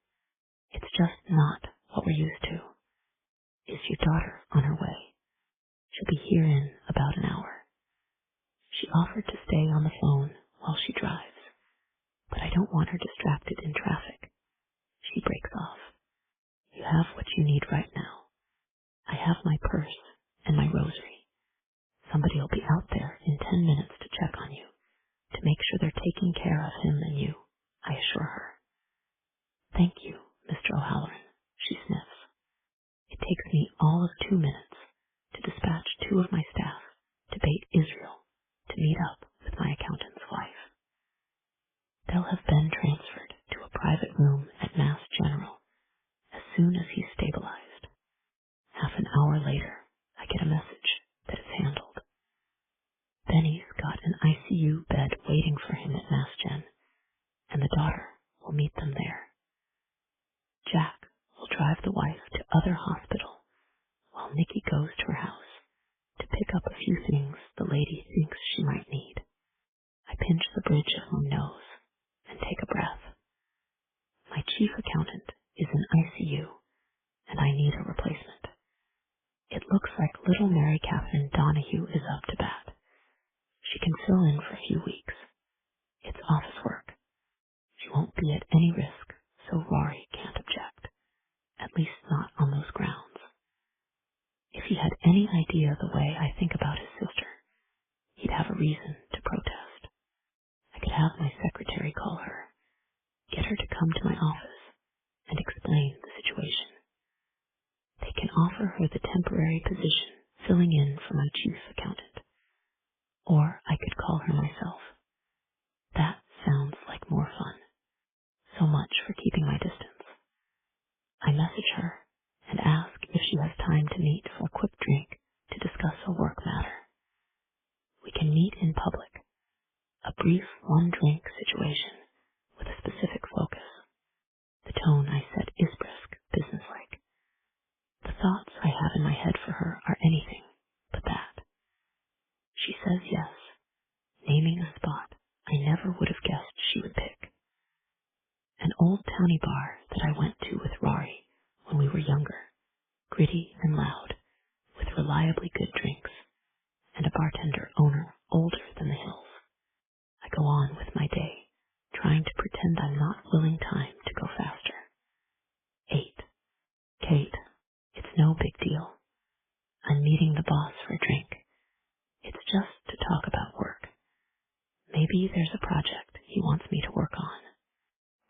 It's just not what we're used to." "Is your daughter on her way?" "She'll be here in about an hour." She offered to stay on the phone while she drives, but I don't want her distracted in traffic. She breaks off. "You have what you need right now. I have my purse and my rosary. Somebody will be out there in 10 minutes to check on you, to make sure they're taking care of him and you," I assure her. "Thank you, Mr. O'Halloran," she sniffs. It takes me all of 2 minutes to dispatch 2 of my staff to Beit Israel to meet up with my accountant's wife. They'll have been transferred to a private room at Mass General as soon as he's stabilized. Half an hour later, I get a message that it's handled. Benny's got an ICU bed waiting for him at Mass Gen, and the daughter will meet them there. Jack will drive the wife to other hospital while Nikki goes to her house to pick up a few things the lady thinks she might need. I pinch the bridge of my nose and take a breath. My chief accountant is in ICU, and I need a replacement. It looks like little Mary Catherine Donahue is up to bat. She can fill in for a few weeks. It's office work. She won't be at any risk, so Rory can't object, at least not on those grounds. If he had any idea the way I think about his sister, he'd have a reason to protest. I could have my secretary call her, get her to come to my office, and explain the situation. They can offer her the temporary position filling in for my chief accountant. Or I could call her myself. That sounds like more fun. So much for keeping my distance. I message her and ask if she has time to meet for a quick drink to discuss a work matter. We can meet in public, a brief one-drink situation with a specific focus. The tone I set is brisk, businesslike. The thoughts I have in my head for her are anything but that. She says yes, naming a spot I never would have guessed she would pick. An old towny bar that I went to with Rory when we were younger, gritty and loud, with reliably good drinks, and a bartender owner older than the hills. I go on with my day, trying to pretend I'm not willing time to go faster. 8. Kate, it's no big deal. I'm meeting the boss for a drink. It's just to talk about work. Maybe there's a project he wants me to work on.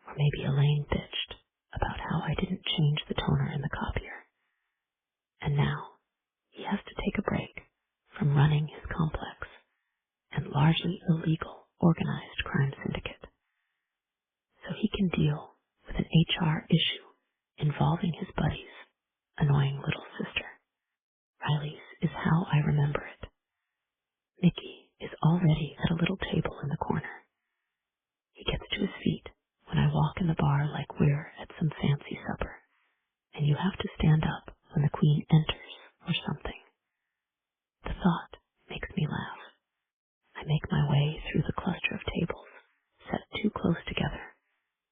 Or maybe Elaine bitched about how I didn't change the toner in the copier. And now he has to take a break from running his complex and largely illegal organized crime syndicate, so he can deal with an HR issue involving his buddy's annoying little sister. Riley's is how I remember it. Mickey is already at a little table in the corner. He gets to his feet when I walk in the bar like we're at some fancy supper, and you have to stand up when the queen enters or something. The thought makes me laugh. I make my way through the cluster of tables set too close together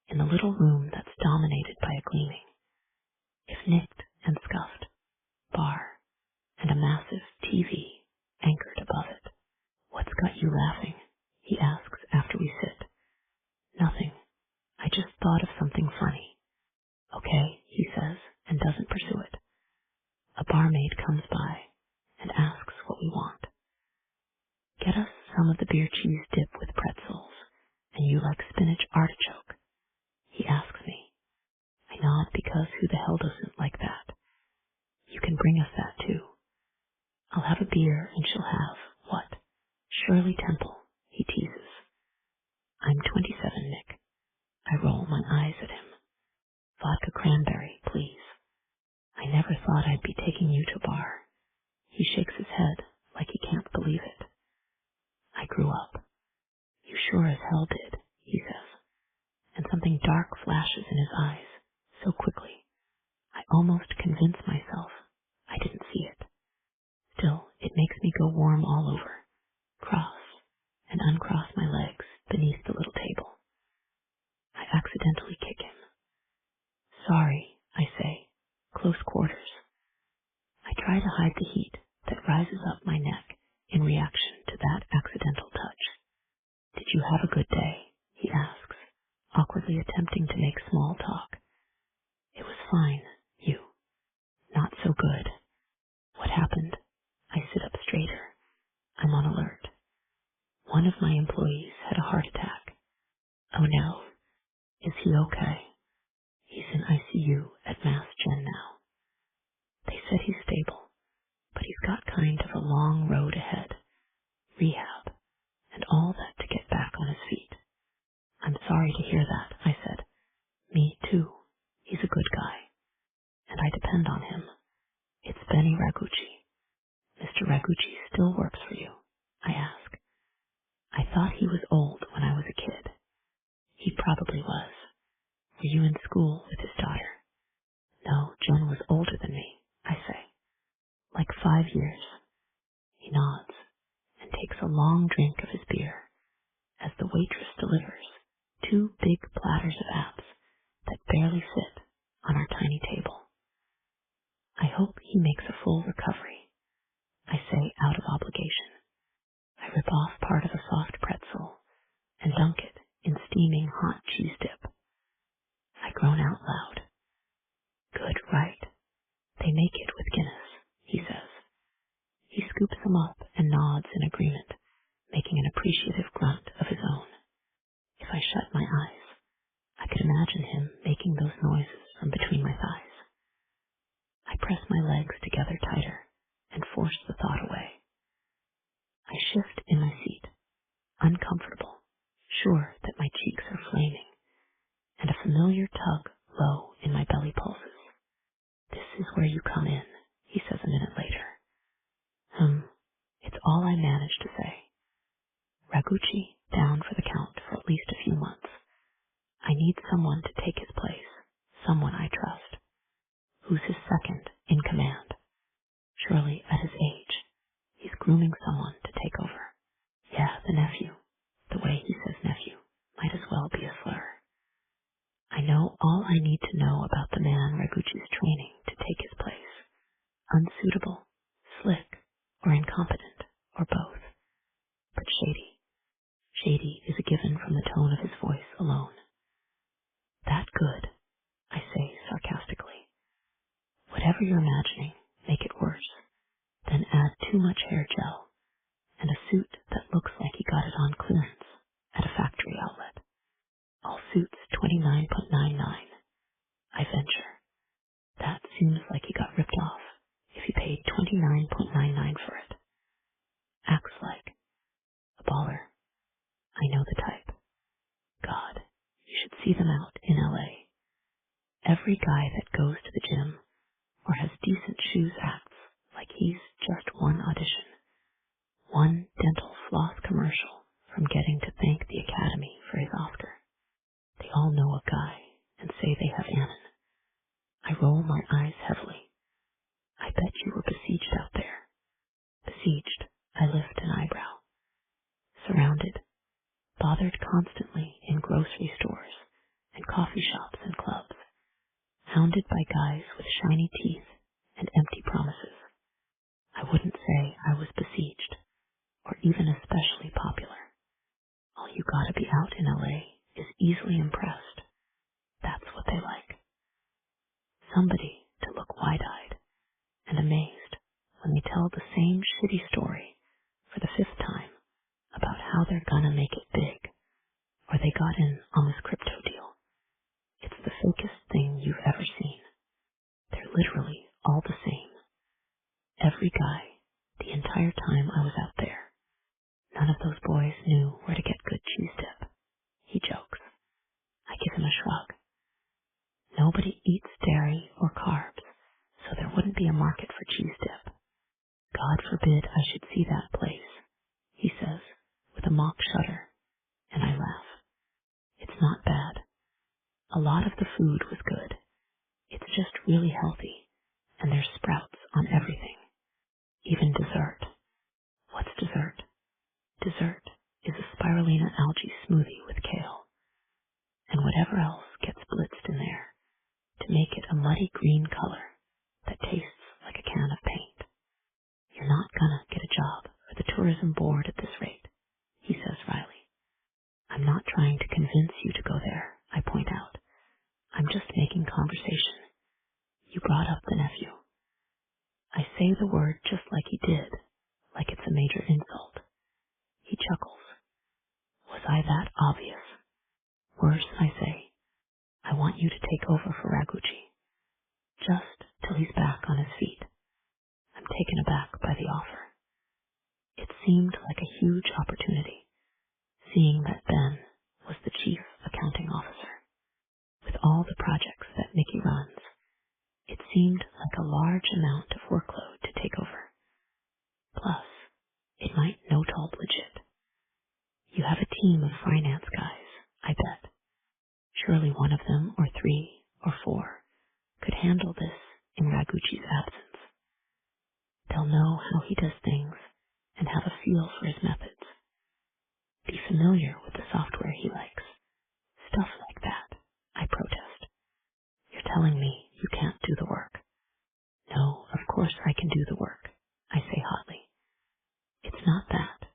in the little room that's dominated by a gleaming, if nicked and scuffed, bar and a massive TV anchored above it. "What's got you laughing?" he asks after we sit. "Nothing. I just thought of something funny." "Okay," he says, and doesn't pursue it. A barmaid comes by and asks some of the beer cheese dip with pretzels, and you like spinach artichoke? He asks me. I nod because who the hell doesn't like that? You can bring us that too. I'll have a beer and she'll have, what? Shirley Temple, he teases. I'm 27, Nick. I roll my eyes at him. Vodka cranberry, please. I never thought I'd be taking you to a bar. He shakes his head like he can't believe it. I grew up. You sure as hell did, he says, and something dark flashes in his eyes so quickly. I almost convince myself I didn't see it. Still, it makes me go warm all over, cross and uncross my legs beneath the little table. I accidentally kick him. Sorry, I say, close quarters. I try to hide the heat that rises up my neck in reaction to that accidental touch. Did you have a good day? He asks, awkwardly attempting to make small talk. It was fine, you. Not so good. What happened? I sit up straighter. I'm on alert. One of my employees had a heart attack. Oh no. Is he okay? He's in ICU at Mass Gen now. They said he's stable, but he's got kind of a long road ahead. Rehab, and all that to get back on his feet. I'm sorry to hear that, I said. Me too. He's a good guy, and I depend on him. It's Benny Ragucci. Mr. Ragucci still works for you, I ask. I thought he was old when I was a kid. He probably was. Were you in school with his daughter? No, Jen was older than me, I say. Like 5 years. He nods and takes a long drink of his beer as the waitress delivers 2 big platters of apps that barely fit on our tiny table. I hope he makes a full recovery, I say out of obligation. I rip off part of a soft pretzel and dunk it in steaming hot cheese dip. I groan out loud. Good, right. They make it with Guinness, he says. He scoops them up and nods in agreement, making an appreciative grunt of his own. If I shut my eyes, I could imagine him making those noises from between my thighs. I press my legs together tighter and force the thought away. I shift in my seat, uncomfortable, sure that my cheeks are flaming, and a familiar tug low in my belly pulses. This is where you come in, he says a minute later. It's all I managed to say. Ragucci down for the count for at least a few months. I need someone to take his place, someone I trust. Who's his second in command? Surely at his age, he's grooming someone to take over. Yeah, the nephew. The way he says nephew might as well be a slur. I know all I need to know about the man Ragucci's training to take his place. Unsuitable, slick, or incompetent, or both. But shady. Shady is a given from the tone of his voice alone. That good, I say sarcastically. Whatever you're imagining, make it worse. Then add too much hair gel and a suit that looks like he got it on clearance at a factory outlet. All suits $29.99. I venture. That seems like he got ripped off if he paid $29.99 for it. Acts like a baller. I know the type. God, you should see them out in LA. Every guy that goes to the gym or has decent shoes acts like he's just one audition, one dental floss commercial from getting to thank the Academy for his Oscar. They all know a guy and say they have Annan. I roll my eyes heavily. I bet you were besieged out there. Besieged, I lift an eyebrow. Surrounded, bothered constantly in grocery stores and coffee shops and clubs, hounded by guys with shiny teeth and empty promises. I wouldn't say I was besieged, or even especially popular. All you gotta be out in LA is easily impressed. That's what they like. Somebody to look wide-eyed and amazed when they tell the same shitty story for the 5th time about gonna make it big, or they got in on this crypto deal. It's the fakest thing you've ever seen. They're literally all the same. Every guy, the entire time I was out there. None of those boys knew where to get good cheese dip. He jokes. I give him a shrug. Nobody eats dairy or carbs, so there wouldn't be a market for cheese dip. God forbid I should see that place, he says, with a mock shudder, and I laugh. It's not bad. A lot of the food was good. It's just really healthy, and there's sprouts on everything, even dessert. What's dessert? Dessert is a spirulina algae smoothie with kale, and whatever else gets blitzed in there to make it a muddy green color that tastes like a can of paint. You're not gonna get a job for the tourism board at this rate, he says wryly. I'm not trying to convince you to go there, I point out. I'm just making conversation. You brought up the nephew. I say the word just like he did, like it's a major insult. He chuckles. Was I that obvious? Worse, I say. I want you to take over for Raguchi. Just till he's back on his feet. I'm taken aback by the offer. It seemed like a huge opportunity, seeing that Ben was the chief accounting officer. With all the projects that Mickey runs, it seemed like a large amount of workload to take over. Plus, it might no-toll legit. You have a team of finance guys, I bet. Surely one of them, or 3, or 4, could handle this in Raguchi's absence. They'll know how he does things and have a feel for his methods. Be familiar with the software he likes. Stuff like that, I protest. You're telling me you can't do the work. No, of course I can do the work, I say hotly. It's not that.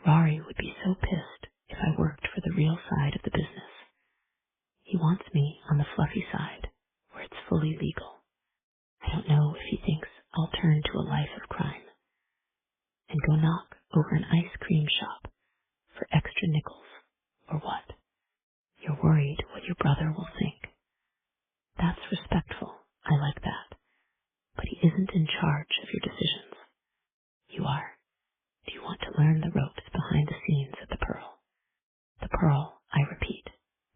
Rory would be so pissed if I worked for the real side of the business. He wants me on the fluffy side, where it's fully legal. I don't know if he thinks I'll turn to a life of crime and go knock over an ice cream shop for extra nickels, or what. You're worried what your brother will think. That's respectful, I like that, but he isn't in charge of your decisions. You are. Do you want to learn the ropes behind the scenes at the Pearl? The Pearl, I repeat,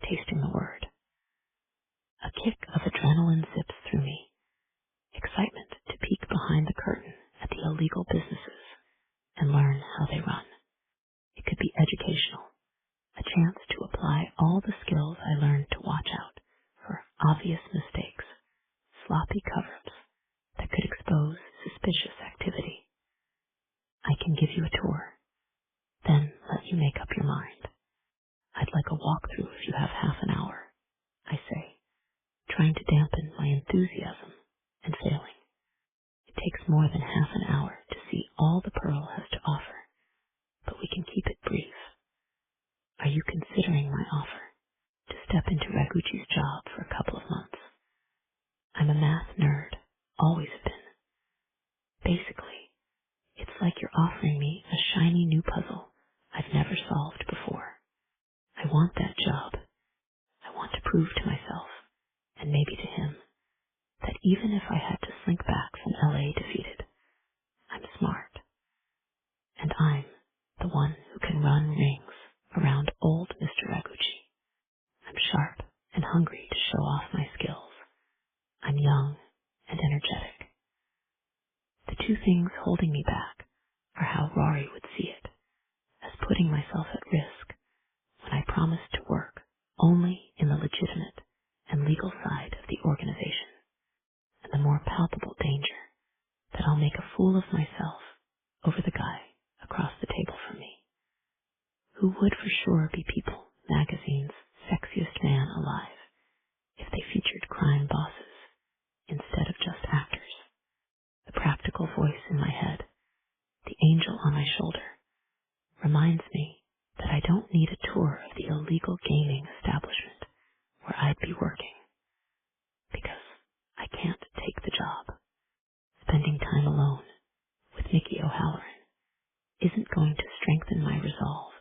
tasting the word. A kick of adrenaline zips through me. Excitement to peek behind the curtain at the illegal businesses and learn how they run. It could be educational, a chance to apply all the skills I learned to watch out for obvious mistakes, sloppy cover-ups that could expose suspicious activity. I can give you a tour, then let you make up your mind. I'd like a walkthrough if you have half an hour, I say, trying to dampen my enthusiasm and failing. It takes more than half an hour to see all the Pearl has to offer, but we can keep it brief. Are you considering my offer to step into Raguchi's job for a couple of months? I'm a math nerd, always have been. Basically, it's like you're offering me a shiny new puzzle I've never solved before. I want that job. I want to prove to myself, and maybe to him, that even if I had to slink back from LA defeated, I'm smart. And I'm the one who can run rings around old Mr. Raguchi. I'm sharp and hungry to show off my skills. I'm young and energetic. The two things holding me back are how Rory would see it, as putting myself at risk when I promise to work only in the legitimate and legal side of the organization, and the more palpable danger that I'll make a fool of myself over the guy across the table from me, who would for sure be People magazine's sexiest man alive if they featured crime bosses instead of just actors. The practical voice in my head, the angel on my shoulder, reminds me that I don't need a tour of the illegal gaming establishment where I'd be working, because I can't take the job. Spending time alone with Mickey O'Halloran isn't going to strengthen my resolve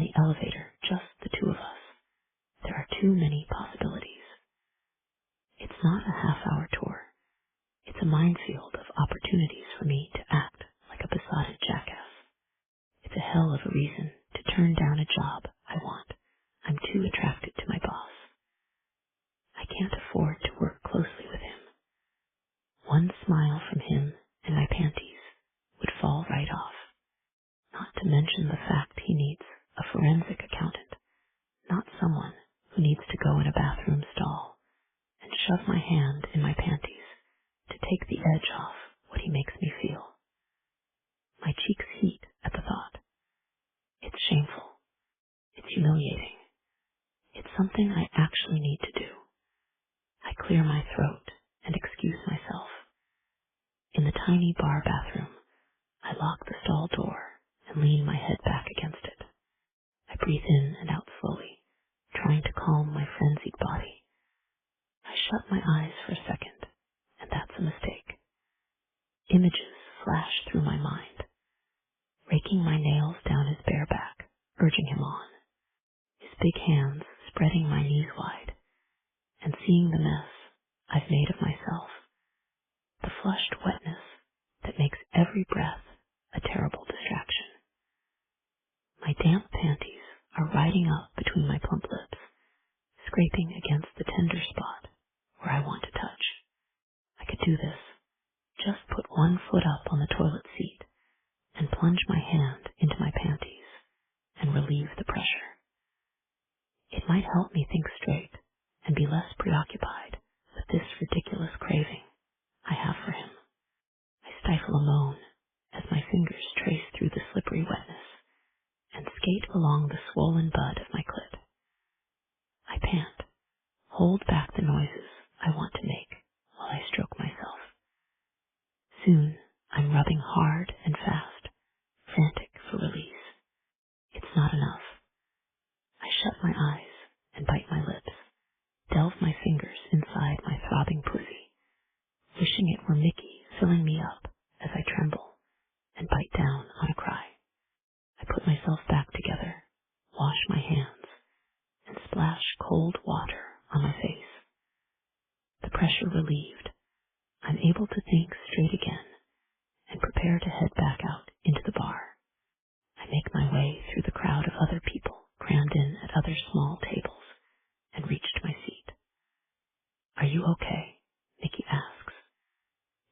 the elevator, just the two of us. There are too many possibilities. It's not a half-hour tour. It's a minefield of opportunities for me to act like a besotted jackass. It's a hell of a reason to turn down a job I want. I'm too attracted to my boss. I can't afford to work closely with him. One smile from him and my panties would fall right off. Not to mention the fact he needs a forensic accountant, not someone who needs to go in a bathroom stall and shove my hand in my panties to take the edge off what he makes me feel. My cheeks heat at the thought. It's shameful. It's humiliating. It's something I actually need to do. I clear my throat and excuse myself. In the tiny bar bathroom, I lock the stall door and lean my head back against it. I breathe in and out slowly, trying to calm my frenzied body. I shut my eyes for a second, and that's a mistake. Images flash through my mind, raking my nails down his bare back, urging him on, his big hands spreading my knees wide, and seeing the mess I've made of myself, the flushed wetness that makes every breath a terrible distraction. My damp panties are riding up between my plump lips, scraping against the tender spot where I want to touch. I could do this. Just put one foot up on the toilet seat and plunge my hand into my panties and relieve the pressure. It might help me think straight and be less preoccupied with this ridiculous craving I have for him. I stifle a moan as my fingers trace through the slippery wetness and skate along the swollen bud of my clit. I pant, hold back the noises I want to make while I stroke myself. Soon, I'm rubbing hard and fast, frantic for release. It's not enough. I shut my eyes and bite my lips, delve my fingers inside my throbbing pussy, wishing it were Mickey filling me up as I tremble and bite down on a cry. I put myself back together, wash my hands, and splash cold water on my face. The pressure relieved, I'm able to think straight again and prepare to head back out into the bar. I make my way through the crowd of other people crammed in at other small tables and reach to my seat. Are you okay? Mickey asks.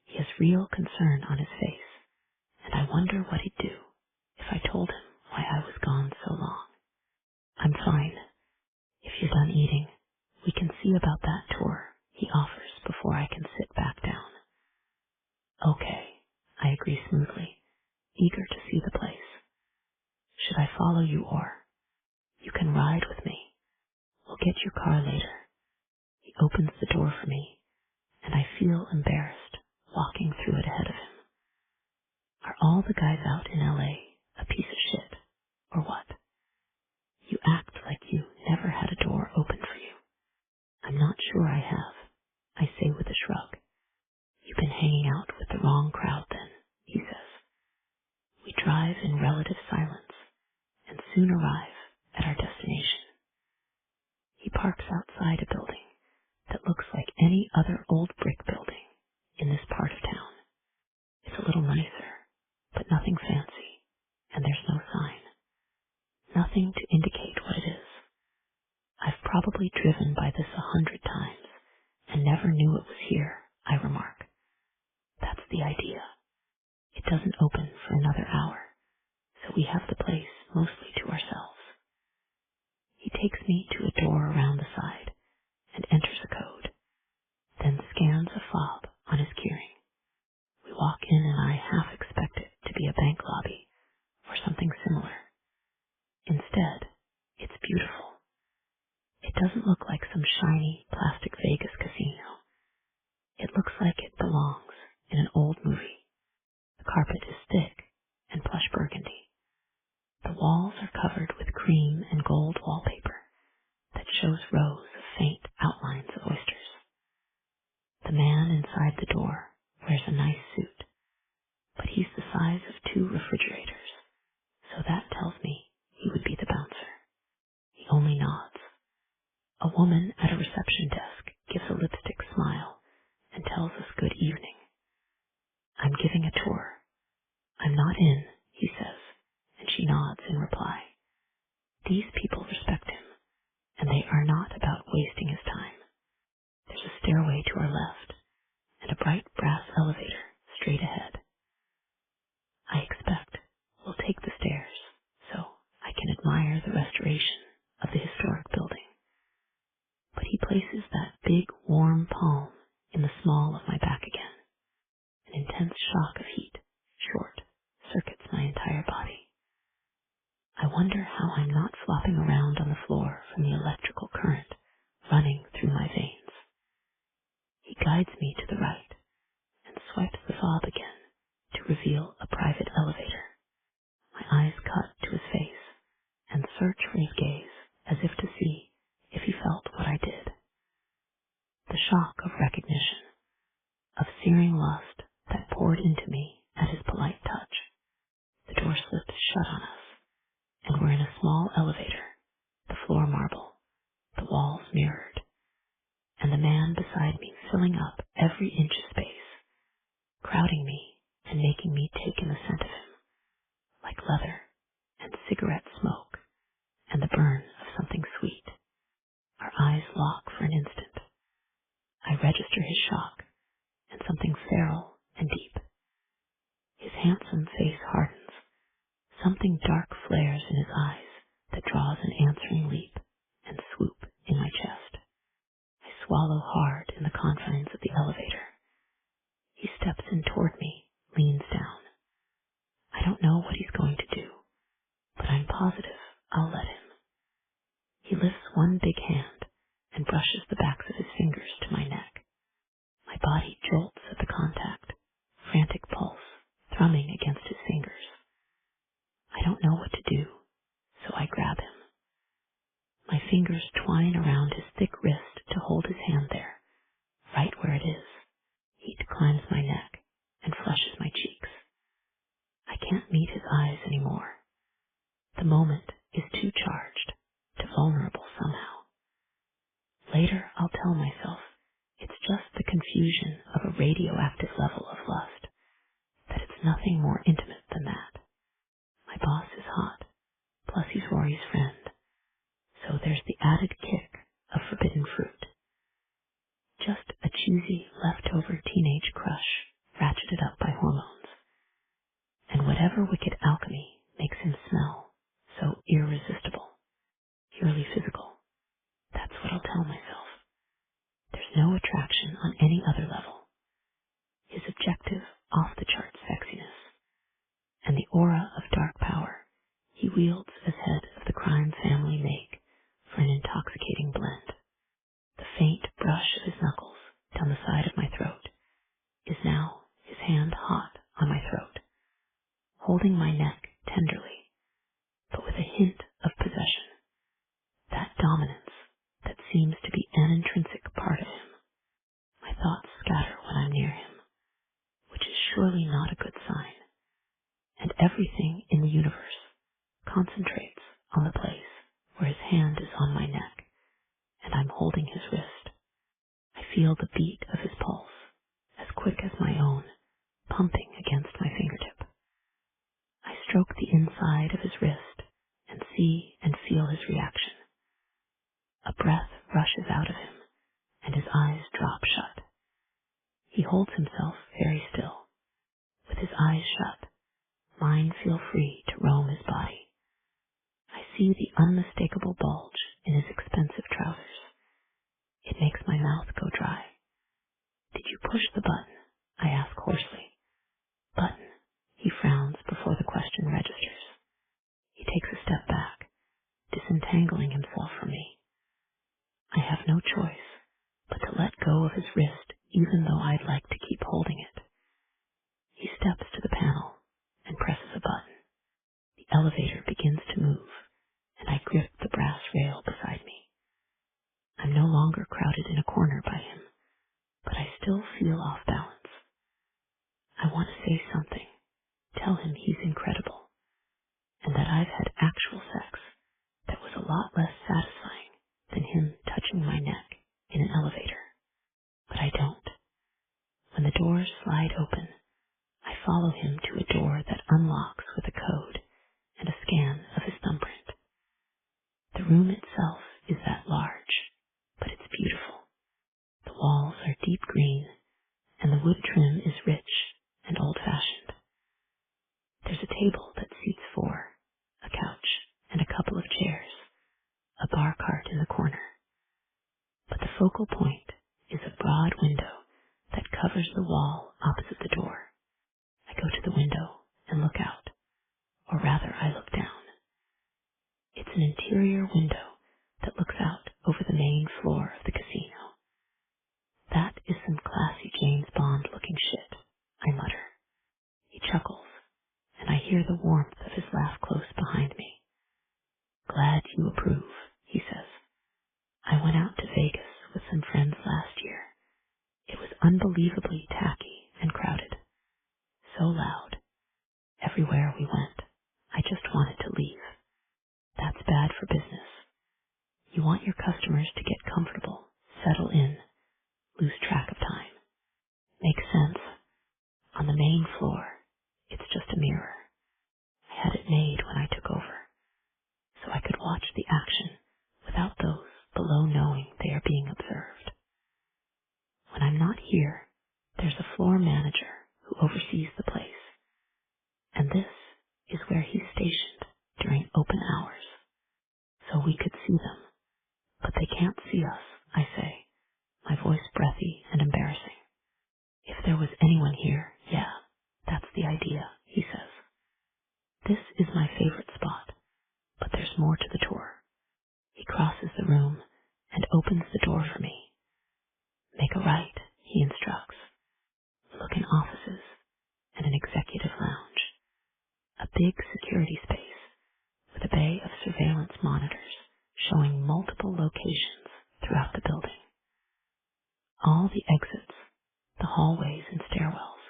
He has real concern on his face, and I wonder what he'd do if I told him why I was gone so long. I'm fine. If you're done eating, we can see about that tour, he offers before I can sit back down. Okay, I agree smoothly, eager to see the place. Should I follow you or? You can ride with me. We'll get your car later. He opens the door for me, and I feel embarrassed walking through it ahead of him. Are all the guys out in LA a piece of shit, or what? You act like you never had a door open for you. I'm not sure I have, I say with a shrug. You've been hanging out with the wrong crowd then, he says. We drive in relative silence and soon arrive at our destination. He parks outside a building that looks like any other old brick building in this part of town. It's a little nicer, but nothing fancy, and there's no sign. Nothing to indicate what it is. I've probably driven by this 100 times and never knew it was here, I remark. That's the idea. It doesn't open for another hour, so we have the place mostly to ourselves. He takes me to a door around the side and enters a code, then scans a fob on his keyring. We walk in and I half expect it to be a bank lobby or something similar. Instead, it's beautiful. It doesn't look like some shiny plastic Vegas casino. It looks like it belongs in an old movie. The carpet is thick and plush burgundy. The walls are covered with cream and gold wallpaper that shows rows of faint outlines of oysters. The man inside the door wears a nice suit, but he's the size of 2 refrigerators, so that tells me he would be the bouncer. A woman at a reception desk gives a lipstick smile and tells us good evening. I'm giving a tour. I'm not in, he says, and she nods in reply. These people respect him, and they are not about wasting his time. There's a stairway to our left, and a bright brass elevator straight ahead. I expect we'll take the stairs so I can admire the restoration of the historic building. But he places that big, warm palm in the small of my back again. An intense shock of heat, short, circuits my entire body. I wonder how I'm not flopping around on the floor from the electrical current running through my veins. He guides me to the right and swipes the fob again to reveal a private elevator. My eyes cut to his face and search for his gaze as if to see if he felt what I did. The shock of recognition, of searing lust that poured into me at his polite touch. The door slipped shut on us, and we're in a small elevator, the floor marble, the walls mirrored, and the man beside me filling up every inch of space, crowding me and making me take in the scent of him, like leather and cigarette smoke and the burn of something sweet. Our eyes lock for an instant. I register his shock and something feral and deep. His handsome face hardens. Something dark flares in his eyes that draws an answering leap and swoop in my chest. I swallow hard in the confines of the elevator. He steps in toward me, leans down. I don't know what he's going to do, but I'm positive I'll let him. He lifts one big hand and brushes the backs of his fingers to my neck. My body jolts at the contact, frantic pulse thrumming against his fingers. I don't know what to do, so I grab him. My fingers twine around his thick wrist to hold his hand there, right where it is. Heat climbs my neck and flushes my cheeks. I can't meet his eyes anymore. The moment is too charged, too vulnerable somehow. Later I'll tell myself it's just the confusion of a radioactive level of lust, that it's nothing more intimate than that. My boss is hot, plus he's Rory's friend, so there's the added kick of forbidden fruit. Just a cheesy, leftover teenage crush ratcheted up by hormones. And whatever wicked alchemy makes him smell so irresistible, purely physical, that's what I'll tell myself. There's no attraction on any other level. His objective, off-the-charts sexiness, and the aura of dark power he wields as head of the crime family make for an intoxicating blend. The faint brush of his knuckles down the side of my throat is now his hand hot on my throat, holding my neck tenderly, but with a hint of possession, that dominance that seems to be an intrinsic part of him. My thoughts scatter when I'm near him, which is surely not a good sign, and everything in the universe concentrates on the place where his hand is on my neck, and I'm holding his wrist. I feel the beat of his pulse, as quick as my own, pumping against my fingertip. I stroke the inside of his wrist and see and feel his reaction. A breath rushes out of him, and his eyes drop shut. He holds himself very still. With his eyes shut, mine feel free to roam his body. I see the unmistakable bulge in his expensive trousers. It makes my mouth go dry. Did you push the button? I ask hoarsely. Button. He frowns before the question registers. He takes a step back, disentangling himself from me. I have no choice but to let go of his wrist, even though I'd like to keep holding it. He steps to the panel and presses a button. The elevator begins to move, and I grip the brass rail beside me. I'm no longer crowded in a corner by him, but I still feel off balance. I want to say something, tell him he's incredible, and that I've had actual sex that was a lot less satisfying than him touching my room itself is that large, but it's beautiful. The walls are deep green, and the wood trim is rich and old-fashioned. There's a table that seats four, a couch, and a couple of chairs, a bar cart in the corner. But the focal point is a broad window that covers the wall opposite the door. I go to the window and look out, or rather I look down. It's an interior window that looks out over the main floor of the casino. That is some classy James Bond looking shit, I mutter. He chuckles, and I hear the warmth of his laugh close behind me. Glad you approve, he says. I went out to Vegas with some friends last year. It was unbelievably tacky and crowded. So loud. Everywhere we went, I just wanted to leave. That's bad for business. You want your customers to get comfortable, settle in, lose track of time. Makes sense. On the main floor, it's just a mirror. I had it made when I took over, so I could watch the action without those below knowing they are being observed. When I'm not here, there's a floor manager who oversees the place, and this is where he's stationed during open hours, so we could see them, but they can't see us, I say, my voice breathy and embarrassing. If there was anyone here, yeah, that's the idea, he says. This is my favorite spot, but there's more to the tour. He crosses the room and opens the door for me. Make a right, he instructs. Look in offices and an executive lounge. A big security space with a bay of surveillance monitors showing multiple locations throughout the building. All the exits, the hallways and stairwells,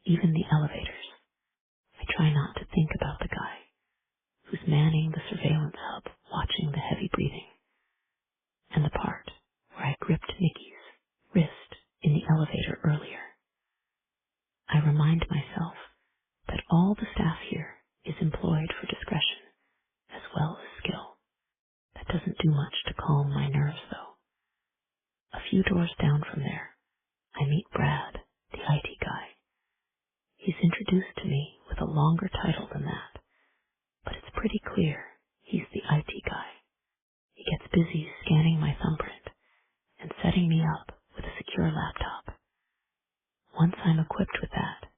even the elevators. I try not to think about the guy who's manning the surveillance hub, watching the heavy breathing, and the part where I gripped Nikki's wrist in the elevator earlier. I remind myself that all the staff here is employed for discretion as well as skill. That doesn't do much to calm my nerves, though. A few doors down from there, I meet Brad, the IT guy. He's introduced to me with a longer title than that, but it's pretty clear he's the IT guy. He gets busy scanning my thumbprint and setting me up with a secure laptop. Once I'm equipped with that,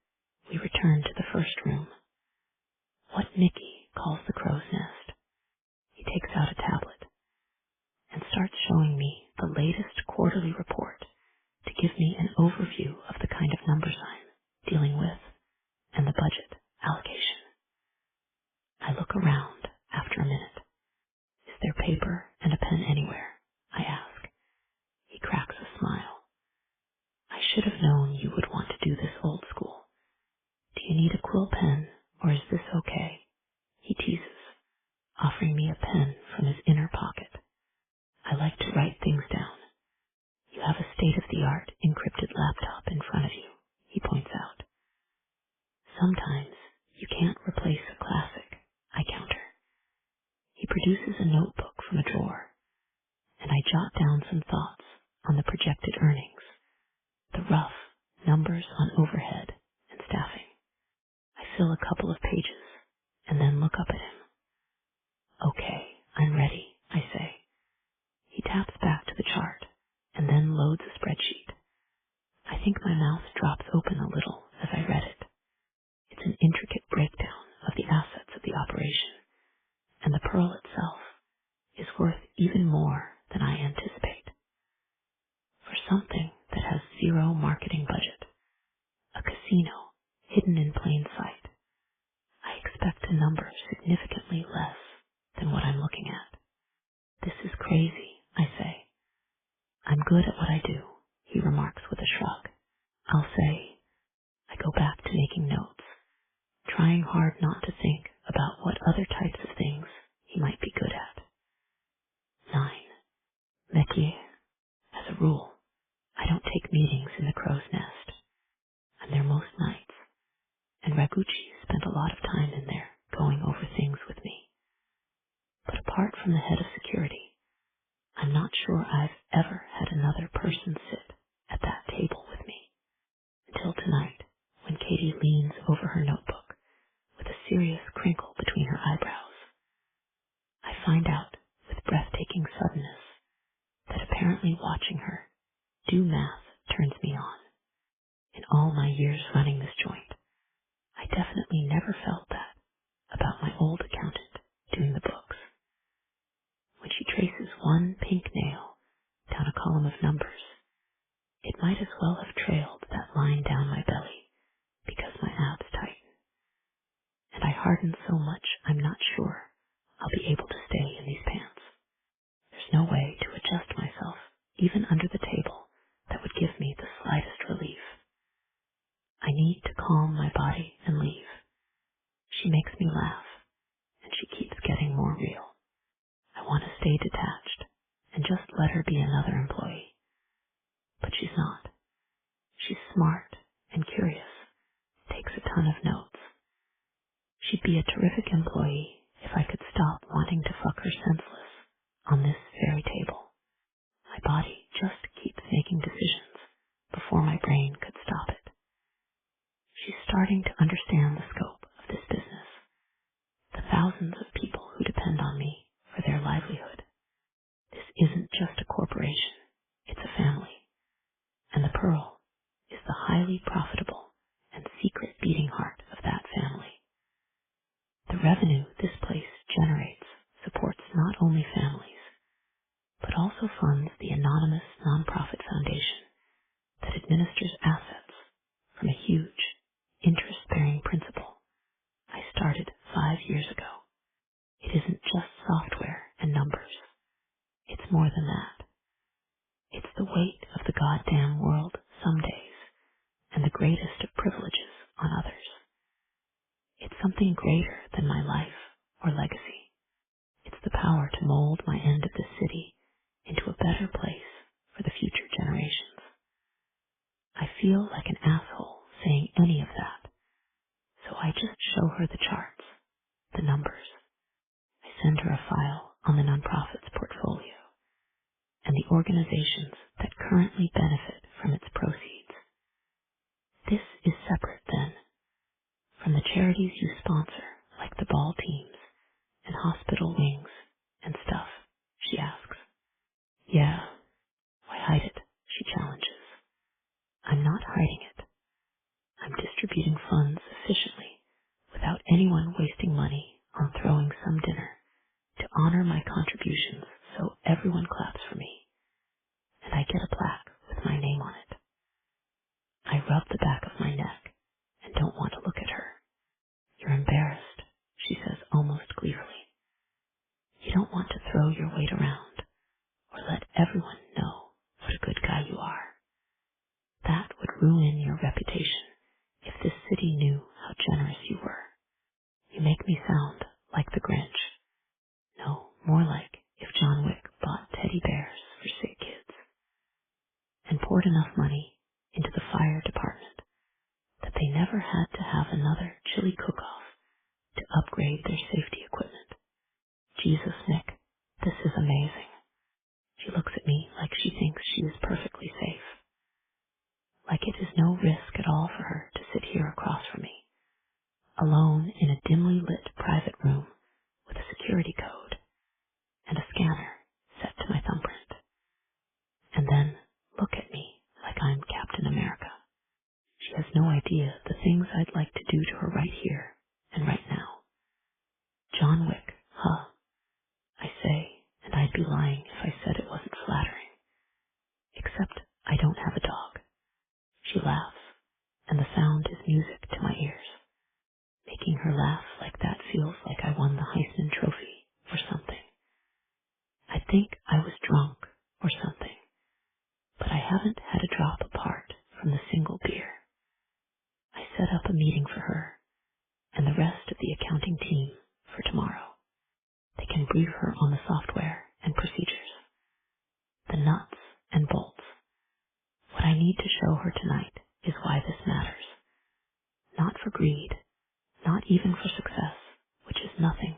we return to the first room, what Mickey calls the crow's nest. He takes out a tablet and starts showing me the latest quarterly report to give me an overview of the kind of numbers I'm dealing with and the budget allocation. I look around after a minute. Is there paper and a pen anywhere? I ask. He cracks a smile. I should have known you would want to do this old school. Do you need a quill pen, or is this okay? He teases, offering me a pen from his inner pocket. I like to write things down. You have a state-of-the-art encrypted laptop in front of you, he points out. Sometimes you can't replace a classic, I counter. He produces a notebook from a drawer, and I jot down some thoughts on the projected earnings, the rough numbers on overhead and staffing. I fill a couple of pages and then look up at him. Okay, I'm ready, I say. He taps back to the chart and then loads a spreadsheet. I think my mouth drops open a little as I read it. It's an intricate breakdown of the assets of the operation, and the pearl itself is worth even more than I anticipate. For something that has zero marketing budget, a casino hidden in plain sight, I expect a number significantly less than what I'm looking at. This is crazy, I say. I'm good at what I do, he remarks with a shrug. I'll say. I go back to making notes, trying hard not to think about what other types of things he might be good at. 9. Métier. As a rule, I don't take meetings in the crow's nest. I'm there most nights, and Raguchi spent a lot of time in there going over things with me. But apart from the head of security, I'm not sure I've ever had another person sit at that table with me until tonight when Katie leans over her notebook with a serious crinkle between her eyebrows. I find out with breathtaking suddenness that apparently watching her do math turns me on. In all my years running this joint, I definitely never felt that about my old accountant doing the books. When she traces one pink nail down a column of numbers, it might as well have trailed that line down my belly because my abs tighten, and I harden so much I'm not sure I'll be able to stay in these pants. There's no way to adjust myself, even under the table, that would give me the slightest relief. I need to calm my body and leave. She makes me laugh, and she keeps getting more real. I want to stay detached and just let her be another employee. But she's not. She's smart and curious, takes a ton of notes. She'd be a terrific employee if I could stop wanting to fuck her senseless on this very table. My body just keeps making decisions before my brain could stop it. She's starting to understand the scope of this business, the thousands of people who depend on me for their livelihood. This isn't just a corporation, it's a family. And the Pearl is the highly profitable and secret beating heart of that family. The revenue this place generates supports not only families, but also funds the anonymous nonprofit foundation that administers assets from a huge, interest-bearing principal I started 5 years ago. It isn't just software and numbers. It's more than that. It's the weight of the goddamn world some days, and the greatest of privileges on others. It's something greater than my life or legacy. It's the power to mold my end of the city into a better place for the future generations. I feel like an asshole saying any of that, so I just show her the charts, the numbers. I send her a file on the nonprofit's portfolio and the organizations that currently benefit from its proceeds. This is separate, then, from the charities you sponsor, like the ball teams and hospital wings and stuff, she asks. Yeah, why hide it, she challenges. I'm not hiding it. I'm distributing funds efficiently without anyone wasting money on throwing some dinner to honor my contributions so everyone claps for me, and I get a plaque with my name on it. I rub the back of my neck and don't want to look at her. You're embarrassed, she says almost gleefully. You don't want to throw your weight around or let everyone know what a good guy you are. That would ruin your reputation if this city knew how generous you were. You make me sound like the Grinch. No, more like if John Wick bought teddy bears for sick kids and poured enough money into the fire department that they never had to have another chili cook-off to upgrade their safety equipment. Jesus, Nick, this is amazing. She looks at me like she thinks she is perfectly safe, like it is no risk at all for her to sit here across from me, alone in a dimly lit private room with a security code and a scanner set to my thumbprint, and then look at me like I'm Captain America. She has no idea the things I'd like to do to her right here and right now. John Wick, huh? I say, and I'd be lying if I said it wasn't flattering. Except I don't have a dog. She laughs, and the sound is music to my ears. Making her laugh like that feels like I won the Heisman Trophy or something. I think I was drunk or something, but I haven't had a drop apart from the single beer. I set up a meeting for her and the rest of the accounting team for tomorrow. They can brief her on the software and procedures, the nuts and bolts. What I need to show her tonight is why this matters. Not for greed, not even for success, which is nothing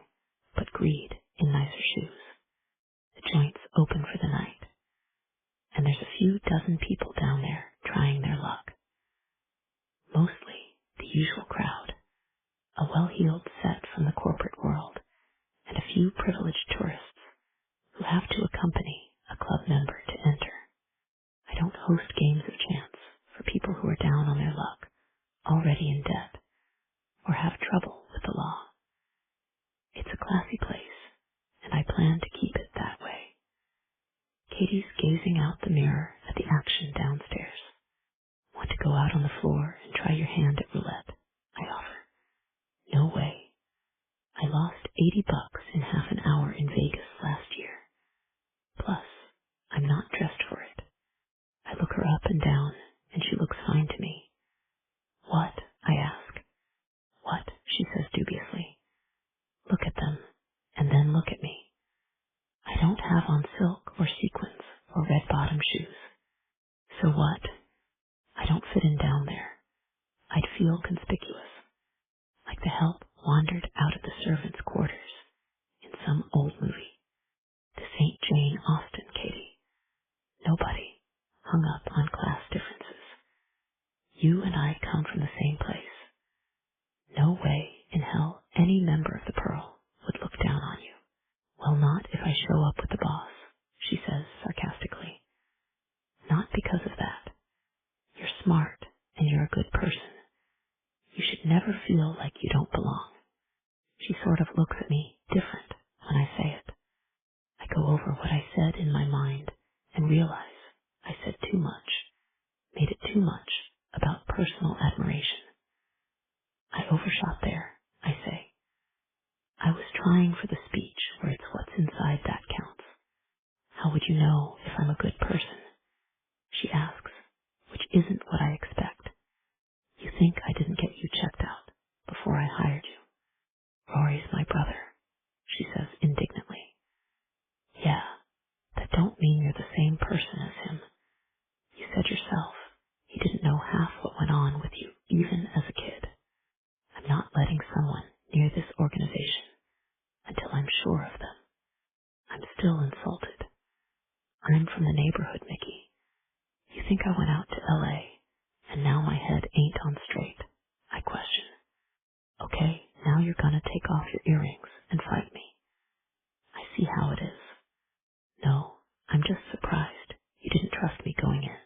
but greed in nicer shoes. The joints open for the night, and there's a few dozen people down there trying their luck. Mostly the usual crowd, a well-heeled set from the corporate world, and a few privileged tourists who have to accompany a club member to enter. I don't host games of chance for people who are down on their luck, already in debt, or have trouble with the law. It's a classy place, and I plan to keep it that way. Katie's gazing out the mirror at the action downstairs. Want to go out on the floor and try your hand at roulette? I offer. No way. I lost $80 in half an hour in Vegas last year. Plus, I'm not dressed for it. I look her up and down, and she looks fine to me. What? I ask. What? She says dubiously. Look at them, and then look at me. I don't have on silk or sequins or red-bottom shoes. So what? I don't fit in down there. I'd feel conspicuous, like the help wandered out of the servants' quarters in some old movie. This ain't Jane Austen, Katie. Nobody hung up on class differences. You and I come from the same place. No way in hell any member of the Pearl would look down on you. Well, not if I show up with the boss, she says sarcastically. Not because of that. You're smart and you're a good person. You should never feel like you don't belong. She sort of looks at me different when I say it. I go over what I said in my mind and realize I said too much, made it too much about personal admiration. I overshot there, I say. I was trying for the speech where it's what's inside that counts. How would you know if I'm a good person? She asks, which isn't what I expect. You think I didn't get you checked out before I hired you? Rory's my brother, she says indignantly. Yeah, that don't mean you're the same person as him. You said yourself he didn't know half what went on with you even as a kid. I'm not letting someone near this organization until I'm sure of them. I'm still insulted. I'm from the neighborhood, Mickey. You think I went out to L.A. and now my head ain't on straight? I question. Okay, now you're gonna take off your earrings and fight me. I see how it is. No, I'm just surprised you didn't trust me going in.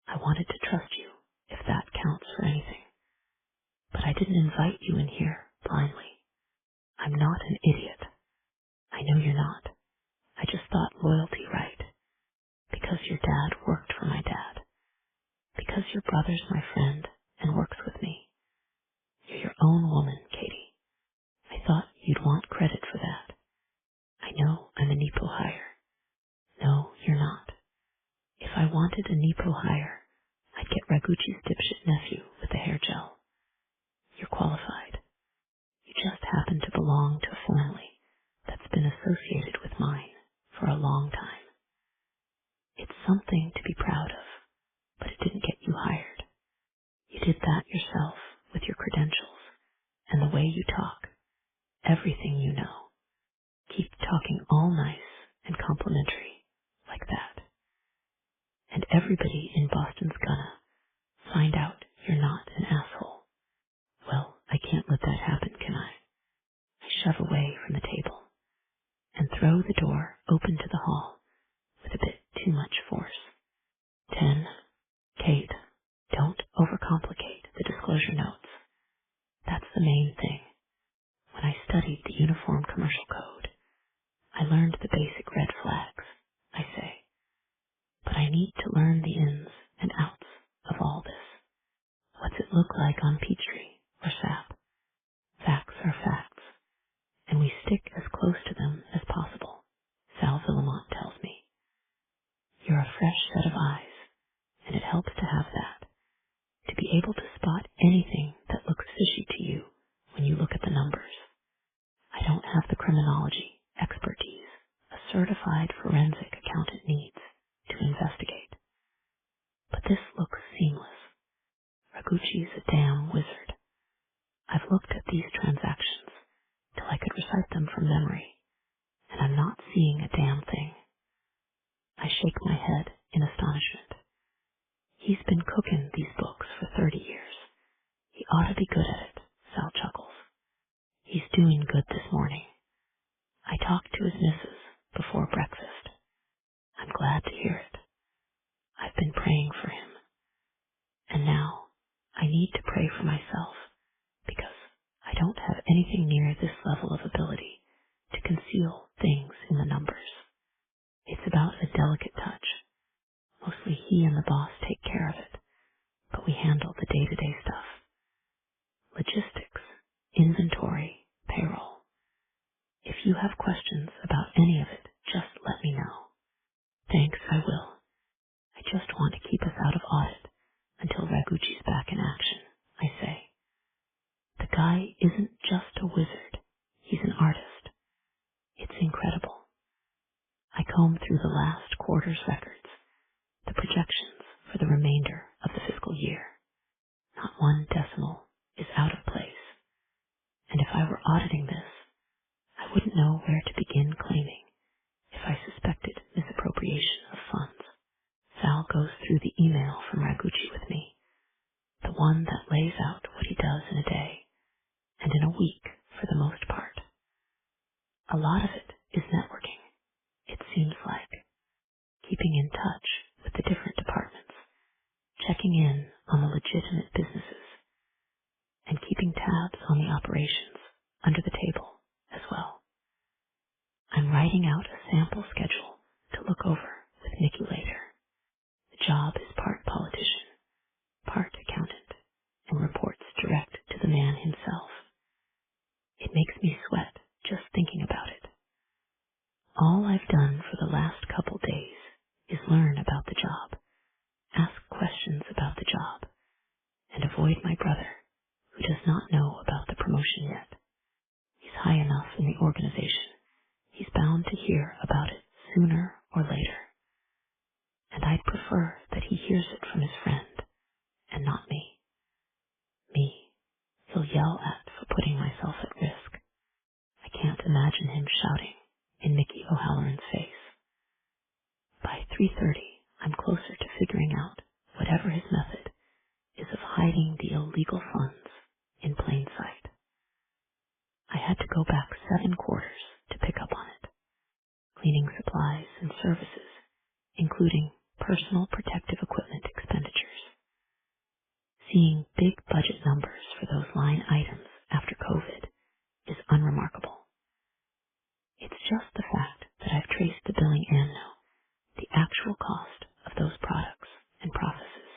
I wanted to trust you, if that counts for anything. But I didn't invite you in here blindly. I'm not an idiot. I know you're not. I just thought loyalty right. Because your dad worked for my dad. Because your brother's my friend and works with me. You're your own woman, Katie. I thought you'd want credit for that. I know I'm a Nepo hire. No, you're not. If I wanted a Nepo hire, I'd get Raguchi's dipshit nephew with the hair gel. You're qualified. You just happen to belong to a family that's been associated with mine for a long time. It's something to be proud of, but it didn't get you hired. You did that yourself with your credentials and the way you talk, everything you know. Keep talking all nice and complimentary like that. And everybody in Boston's gonna find out you're not an asshole. Well, I can't let that happen, can I? I shove away from the table and throw the door open to the hall with a bit too much force. 10. Kate, don't overcomplicate the disclosure notes. That's the main thing. When I studied the Uniform Commercial Code, I learned the basic red flags, I say. But I need to learn the ins and outs of all this. What's it look like on Peachtree or Sap? Facts are facts, and we stick as close to them as possible, Sal Villamont tells me. You're a fresh set of eyes, and it helps to have that, to be able to spot anything that looks fishy to you when you look at the numbers. I don't have the criminology expertise a certified forensic accountant needs to investigate. But this looks seamless. Raguchi's a damn wizard. I've looked at these transactions till I could recite them from memory, and I'm not seeing a damn thing. shake my head in astonishment. He's been cooking these books for 30 years. He ought to be good at it, Sal chuckles. He's doing good this morning. I talked to his missus before breakfast. I'm glad to hear it. I've been praying for him. And now I need to pray for myself because I don't have anything near this level of ability to conceal things in the numbers. It's about a delicate touch. Mostly he and the boss take care of it, but we handle the day-to-day stuff. Logistics, inventory, payroll. If you have questions about any of it, just let me know. Thanks, I will. I just want to keep us out of audit until Raguchi's back in action, I say. The guy isn't just a wizard. He's an artist. It's incredible. I comb through the last quarter's records, the projections for the remainder of the fiscal year. Not one decimal is out of place. And if I were auditing this, I wouldn't know where to begin claiming if I suspected misappropriation of funds. Sal goes through the email from Raguchi with me, the one that lays out what he does in a day and in a week for the most part. A lot of it is networking, it seems like, keeping in touch with the different departments, checking in on the legitimate businesses, and keeping tabs on the operations under the table as well. I'm writing out a sample schedule to look over with Nikki later. The job is part politician, part accountant, and reports direct to the man himself. It makes me sweat just thinking about it. All I've done for the last couple days is learn about the job, ask questions about the job, and avoid my brother, who does not know about the promotion yet. He's high enough in the organization. He's bound to hear about it sooner or later. And I'd prefer that he hears it from his friend, and not me. Me, he'll yell at for putting myself at risk. I can't imagine him shouting in Mickey O'Halloran's face. By 3:30, I'm closer to figuring out whatever his method is of hiding the illegal funds in plain sight. I had to go back 7 quarters to pick up on it. Cleaning supplies and services, including personal protective equipment expenditures. Seeing big budget numbers for those line items after COVID is unremarkable. It's just the fact that I've traced the billing and know the actual cost of those products and processes.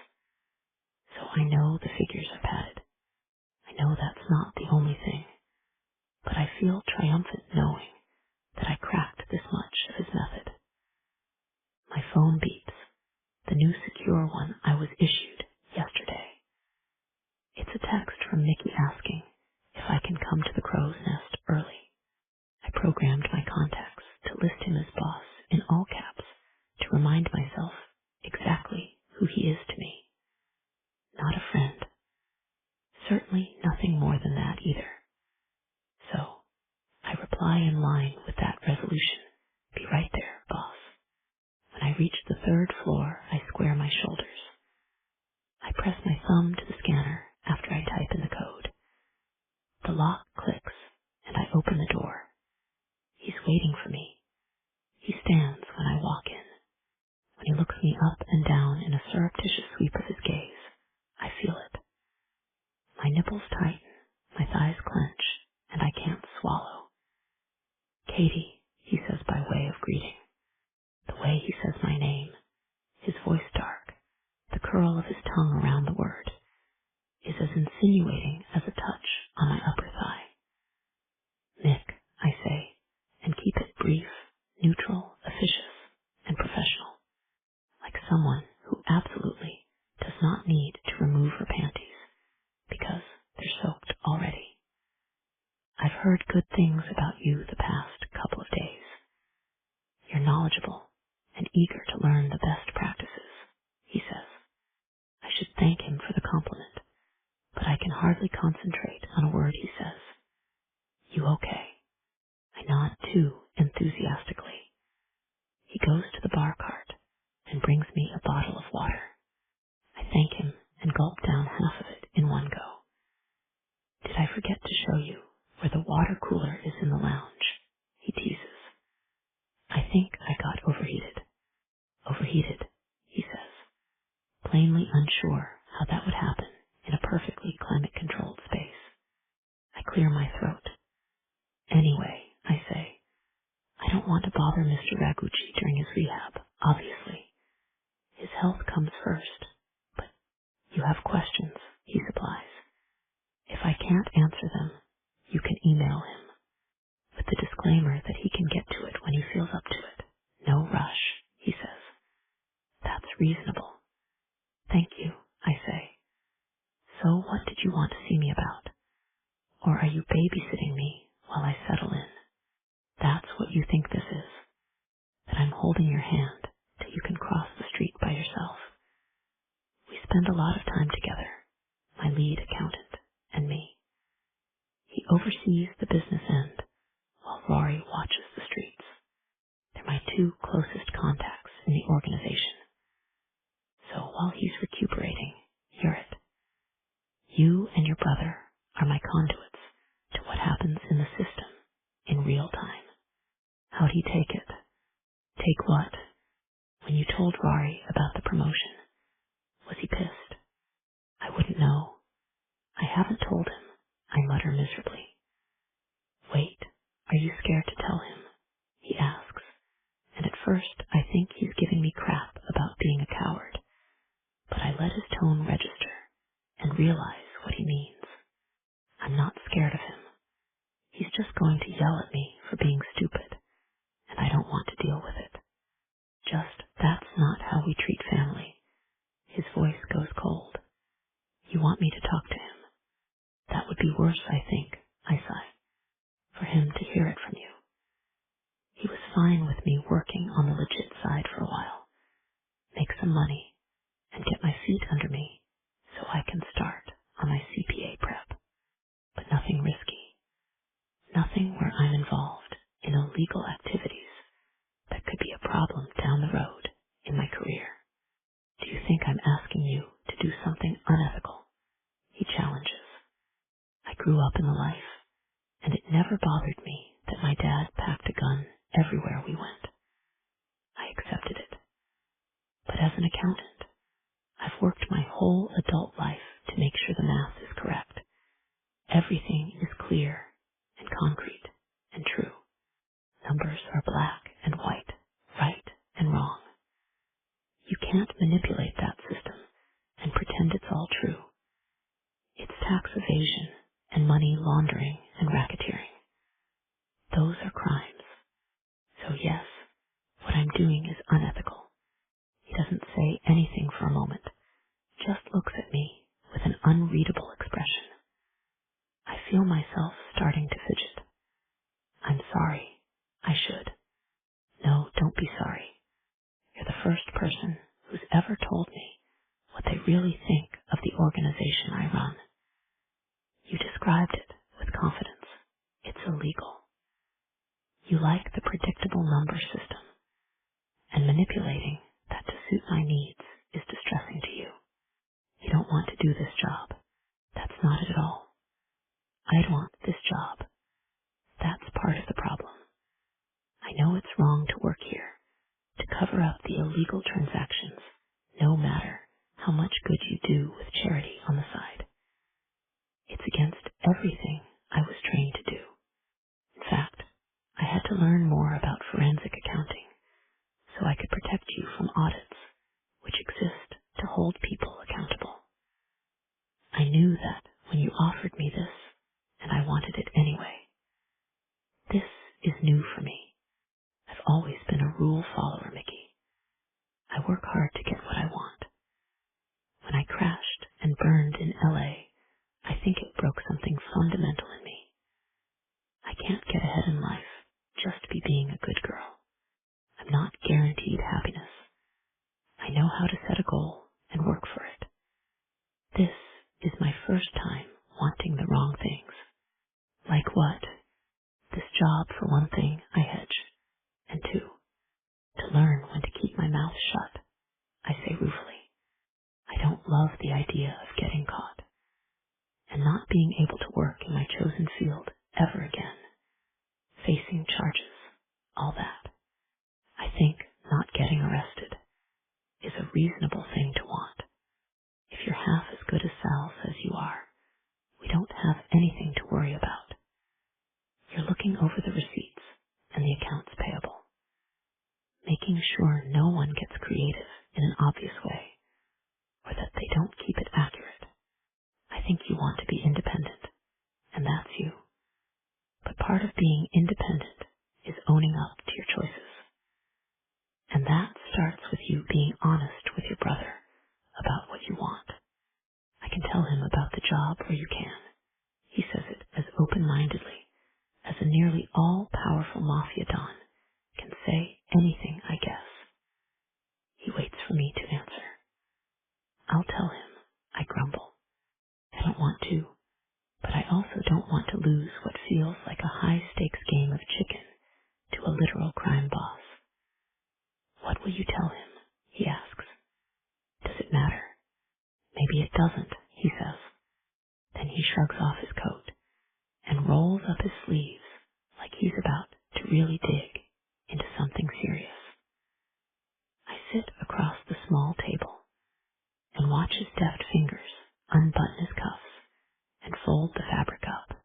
So I know the figures are padded. I know that's not the only thing, but I feel triumphant knowing that I cracked this much of his method. My phone beeps, the new secure one I was issued yesterday. It's a text from Nikki asking if I can come to the crow's nest early. I programmed my contacts to list him as boss in all caps to remind myself exactly who he is to me. Not a friend. Certainly nothing more than that either. So, I reply in line with that resolution. Be right there, boss. When I reach the 3rd floor, I square my shoulders. I press my thumb to the scanner after I type in the code. The lock clicks, and I open the door. He's waiting for me. He stands when I walk in. When he looks me up and down in a surreptitious sweep of his gaze, I feel it. My nipples tighten, my thighs clench, and I can't swallow. Katie, he says by way of greeting. The way he says my name, his voice dark, the curl of his tongue around the word, is as insinuating as a touch on my upper thigh. Nick, I say, and keep it brief, neutral, officious, and professional, like someone who absolutely does not need to remove her panties because they're soaked already. I've heard good things about you the past couple of days. You're knowledgeable and eager to learn the best practices, he says. I should thank him for the compliment, but I can hardly concentrate on a word he says. You okay? I nod too enthusiastically. He goes to the bar cart, and brings me a bottle of water. I thank him and gulp down half of it in one go. Did I forget to show you where the water cooler is in the lounge? He teases. I think I got overheated. Overheated, he says, plainly unsure how that would happen in a perfectly climate-controlled space. I clear my throat. Anyway, I say, I don't want to bother Mr. Raguchi during his rehab, obviously. His health comes first, but you have questions, he supplies. If I can't answer them, you can email him, with the disclaimer that he can get to it when he feels up to it. No rush, he says. That's reasonable. Thank you, I say. So what did you want to see me about? Or are you babysitting me while I settle in? That's what you think this is, that I'm holding your hand till you can cross the street by yourself. We spend a lot of time together, my lead accountant and me. He oversees the business end, while Rory watches the streets. They're my two closest contacts in the organization. So while he's recuperating, you're it. You and your brother are my conduits to what happens in the system in real time. How'd he take it? Take what? When you told Rory about the promotion, was he pissed? I wouldn't know. I haven't told him, I mutter miserably. Wait, are you scared to tell him? He asks, and at first I think he's giving me crap about being a coward, but I let his tone register and realize what he means. I'm not scared of him. He's just going to yell at me for being stupid, and I don't want to deal with it. Just, that's not how we treat family. His voice goes cold. You want me to talk to him? That would be worse, I think, I sigh, for him to hear it from you. He was fine with me working on the legit side for a while, make some money, and get my feet under me so I can start on my CPA prep. But nothing risky. Nothing where I'm involved in illegal activities that could be a problem down the road in my career. Do you think I'm asking you to do something unethical? He challenges. I grew up in the life, and it never bothered me that my dad packed a gun everywhere we went. I accepted it. But as an accountant, I've worked my whole adult life to make sure the math is correct. Everything is clear and concrete and true. Numbers are black and white, right and wrong. You can't manipulate that system and pretend it's all true. It's tax evasion and money laundering and racketeering. Those are crimes. So yes, what I'm doing is unethical. He doesn't say anything for a moment, just looks at me with an unreadable expression. I feel myself starting to fidget. I'm sorry. I should. No, don't be sorry. You're the first person who's ever told me what they really think of the organization I run. You described it with confidence. It's illegal. You like the predictable number system, and manipulating that to suit my needs is distressing to you. You don't want to do this job. That's not it at all. I'd want this job. That's part of the problem. I know it's wrong to work here, to cover up the illegal transactions, no matter how much good you do with charity on the side. It's against everything I was trained to do. In fact, I had to learn more about forensic accounting so I could protect you from audits, which exist to hold people accountable. I knew that when you offered me this, and I wanted it anyway. This is new for me. I've always been a rule follower, Mickey. I work hard to get what I want. When I crashed and burned in LA, I think it broke something fundamental in me. I can't get ahead in life just by being a good girl. I'm not guaranteed happiness. I know how to set a goal and work for it. This is my first time wanting the wrong things. Like what? This job, for one thing, I hedge. And two, to learn when to keep my mouth shut. idea of getting caught and not being able to work in my chosen field ever again, facing charges, all that. I think not getting arrested is a reasonable thing to want. If you're half as good as Sal says you are, we don't have anything to worry about. You're looking over the receipts and the accounts payable, making sure no one gets creative in an obvious way, or that they don't keep it accurate. I think you want to be independent, and that's you. But part of being independent is owning up to your choices. And that starts with you being honest with your brother about what you want. I can tell him about the job where you can. He says it as open-mindedly as a nearly all-powerful Mafia Don can say anything, I guess. He waits for me to answer. I'll tell him, I grumble. I don't want to, but I also don't want to lose what feels like a high-stakes game of chicken to a literal crime boss. What will you tell him? He asks. Does it matter? Maybe it doesn't, he says. Then he shrugs off his coat and rolls up his sleeves like he's about to really dig into something serious. I sit across the small table and watch his deft fingers unbutton his cuffs and fold the fabric up.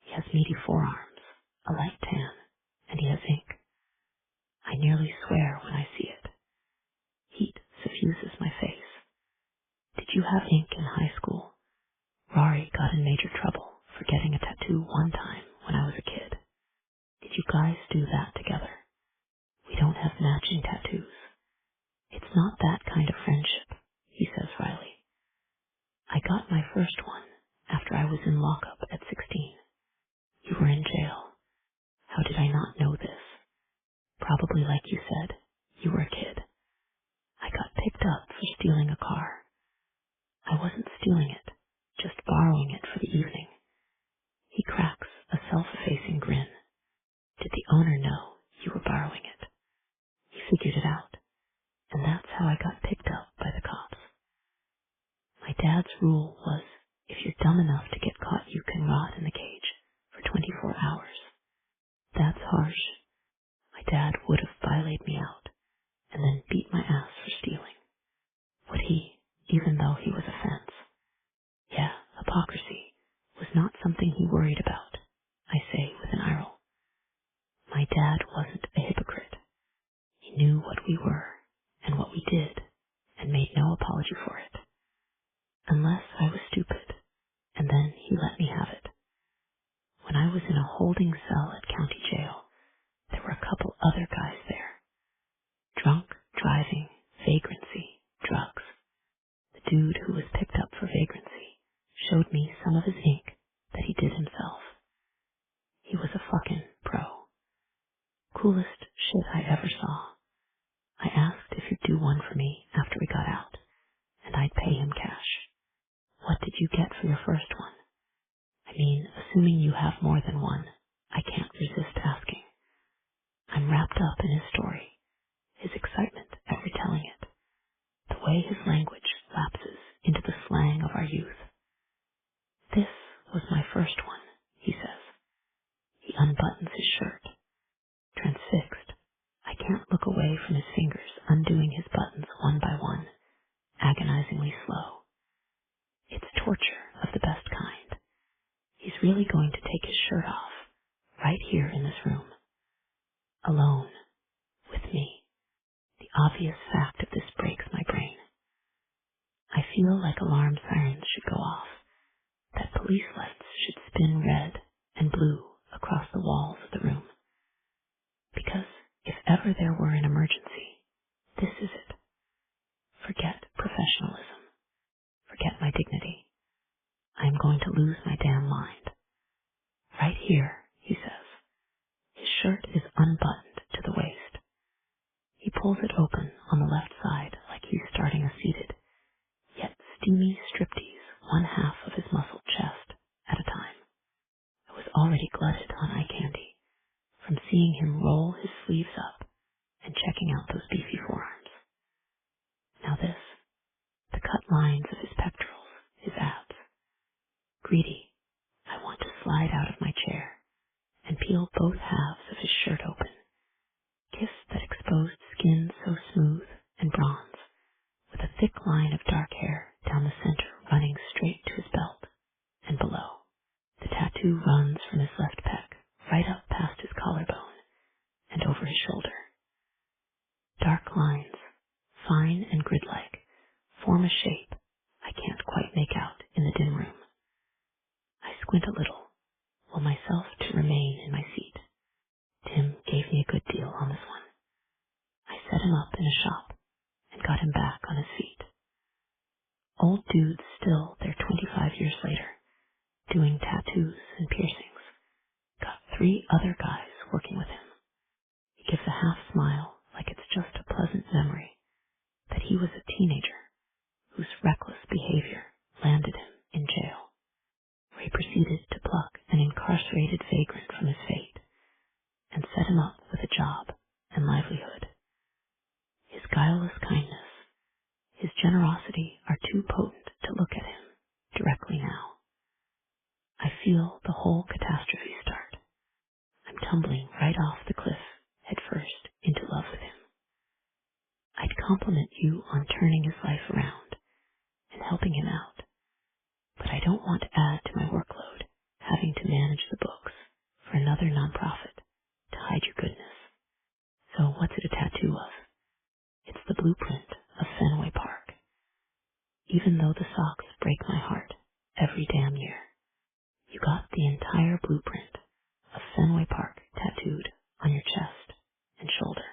He has meaty forearms, a light tan, and he has ink. I nearly swear when I see it. Heat suffuses my face. Did you have ink in high school? Rory got in major trouble for getting a tattoo one time when I was a kid. Did you guys do that together? We don't have matching tattoos. It's not that kind of friendship, he says wryly. I got my first one after I was in lockup at 16. You were in jail. How did I not know this? Probably like you said, you were a kid. I got picked up for stealing a car. I wasn't stealing it, just borrowing it for the evening. He cracks a self-effacing grin. Did the owner know you were borrowing it? He figured it out, and that's how I got picked up by the cops. My dad's rule was, if you're dumb enough to get caught, you can rot in the cage for 24 hours. That's harsh. My dad would have violated me out and then beat my ass for stealing. Would he, even though he was a fence? Yeah, hypocrisy was not something he worried about, I say with an eye roll. My dad wasn't a hypocrite. He knew what we were and what we did and made no apology for it. Unless I was stupid, and then he let me have it. When I was in a holding cell at county jail, there were a couple other guys there. Drunk, driving, vagrancy, drugs. The dude who was picked up for vagrancy showed me some of his ink that he did himself. He was a fucking pro. Coolest shit I ever saw. I asked if he'd do one for me after we got out, and I'd pay him cash. What did you get for your first one? I mean, assuming you have more than one, I can't resist asking. I'm wrapped up in his story, his excitement at retelling it, the way his language lapses into the slang of our youth. This was my first one, he says. He unbuttons his shirt. Transfixed, I can't look away from his fingers undoing his buttons one by one, agonizingly slow. It's torture of the best kind. He's really going to take his shirt off, right here in this room. Alone, with me. The obvious fact of this breaks my brain. I feel like alarm sirens should go off, that police lights should spin red and blue across the walls of the room. Because if ever there were an emergency, this is it. Forget professionalism. Forget my dignity. I'm going to lose my damn mind. Right here, he says. His shirt is unbuttoned to the waist. He pulls it open on the left side like he's starting a seated, yet steamy striptease one half of his muscled chest at a time. I was already glutted on eye candy from seeing him roll his sleeves up and checking out those beefy forearms. Now this, the cut lines of his pectorals, dark lines, fine and grid-like, form a shape I can't quite make out in the dim room. I squint a little, will myself to remain in my seat. Tim gave me a good deal on this one. I set him up in a shop and got him back on his feet. Old dude still there 25 years later, doing tattoos and piercings. Got 3 other guys working with him. He gives a half smile like it's just a pleasant memory that he was a teenager whose reckless behavior landed him in jail, where he proceeded to pluck an incarcerated vagrant from his fate and set him up with a job and livelihood. His guileless kindness, his generosity are too potent to look at him directly now. I feel the whole catastrophe start. I'm tumbling right off the cliff head first into love with him. I'd compliment you on turning his life around and helping him out, but I don't want to add to my workload having to manage the books for another nonprofit to hide your goodness. So what's it a tattoo of? It's the blueprint of Fenway Park. Even though the socks break my heart every damn year, you got the entire blueprint of Fenway Park tattooed on your chest and shoulder.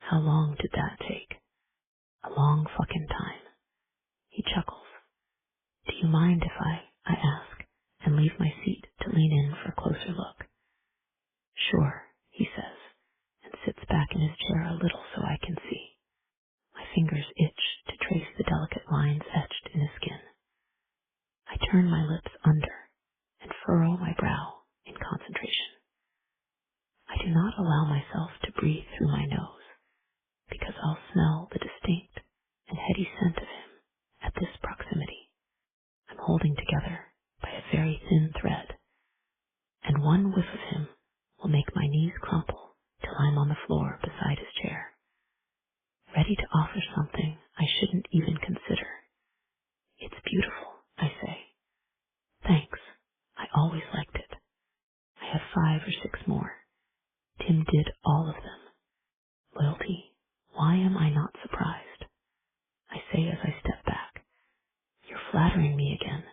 How long did that take? A long fucking time. He chuckles. Do you mind if I ask, and leave my seat to lean in for a closer look? Sure, he says, and sits back in his chair a little so I can see. My fingers itch to trace the delicate lines etched in his skin. I turn my lips under and furrow my brow in concentration. I do not allow myself to breathe through my nose, because I'll smell the distinct and heady scent of him at this proximity. I'm holding together by a very thin thread, and one whiff of him will make my knees crumple till I'm on the floor beside his chair, ready to offer something I shouldn't even consider. It's beautiful, I say. Thanks. I always liked it. I have 5 or 6 more. Tim did all of them. Loyalty, why am I not surprised? I say as I step back. You're flattering me again.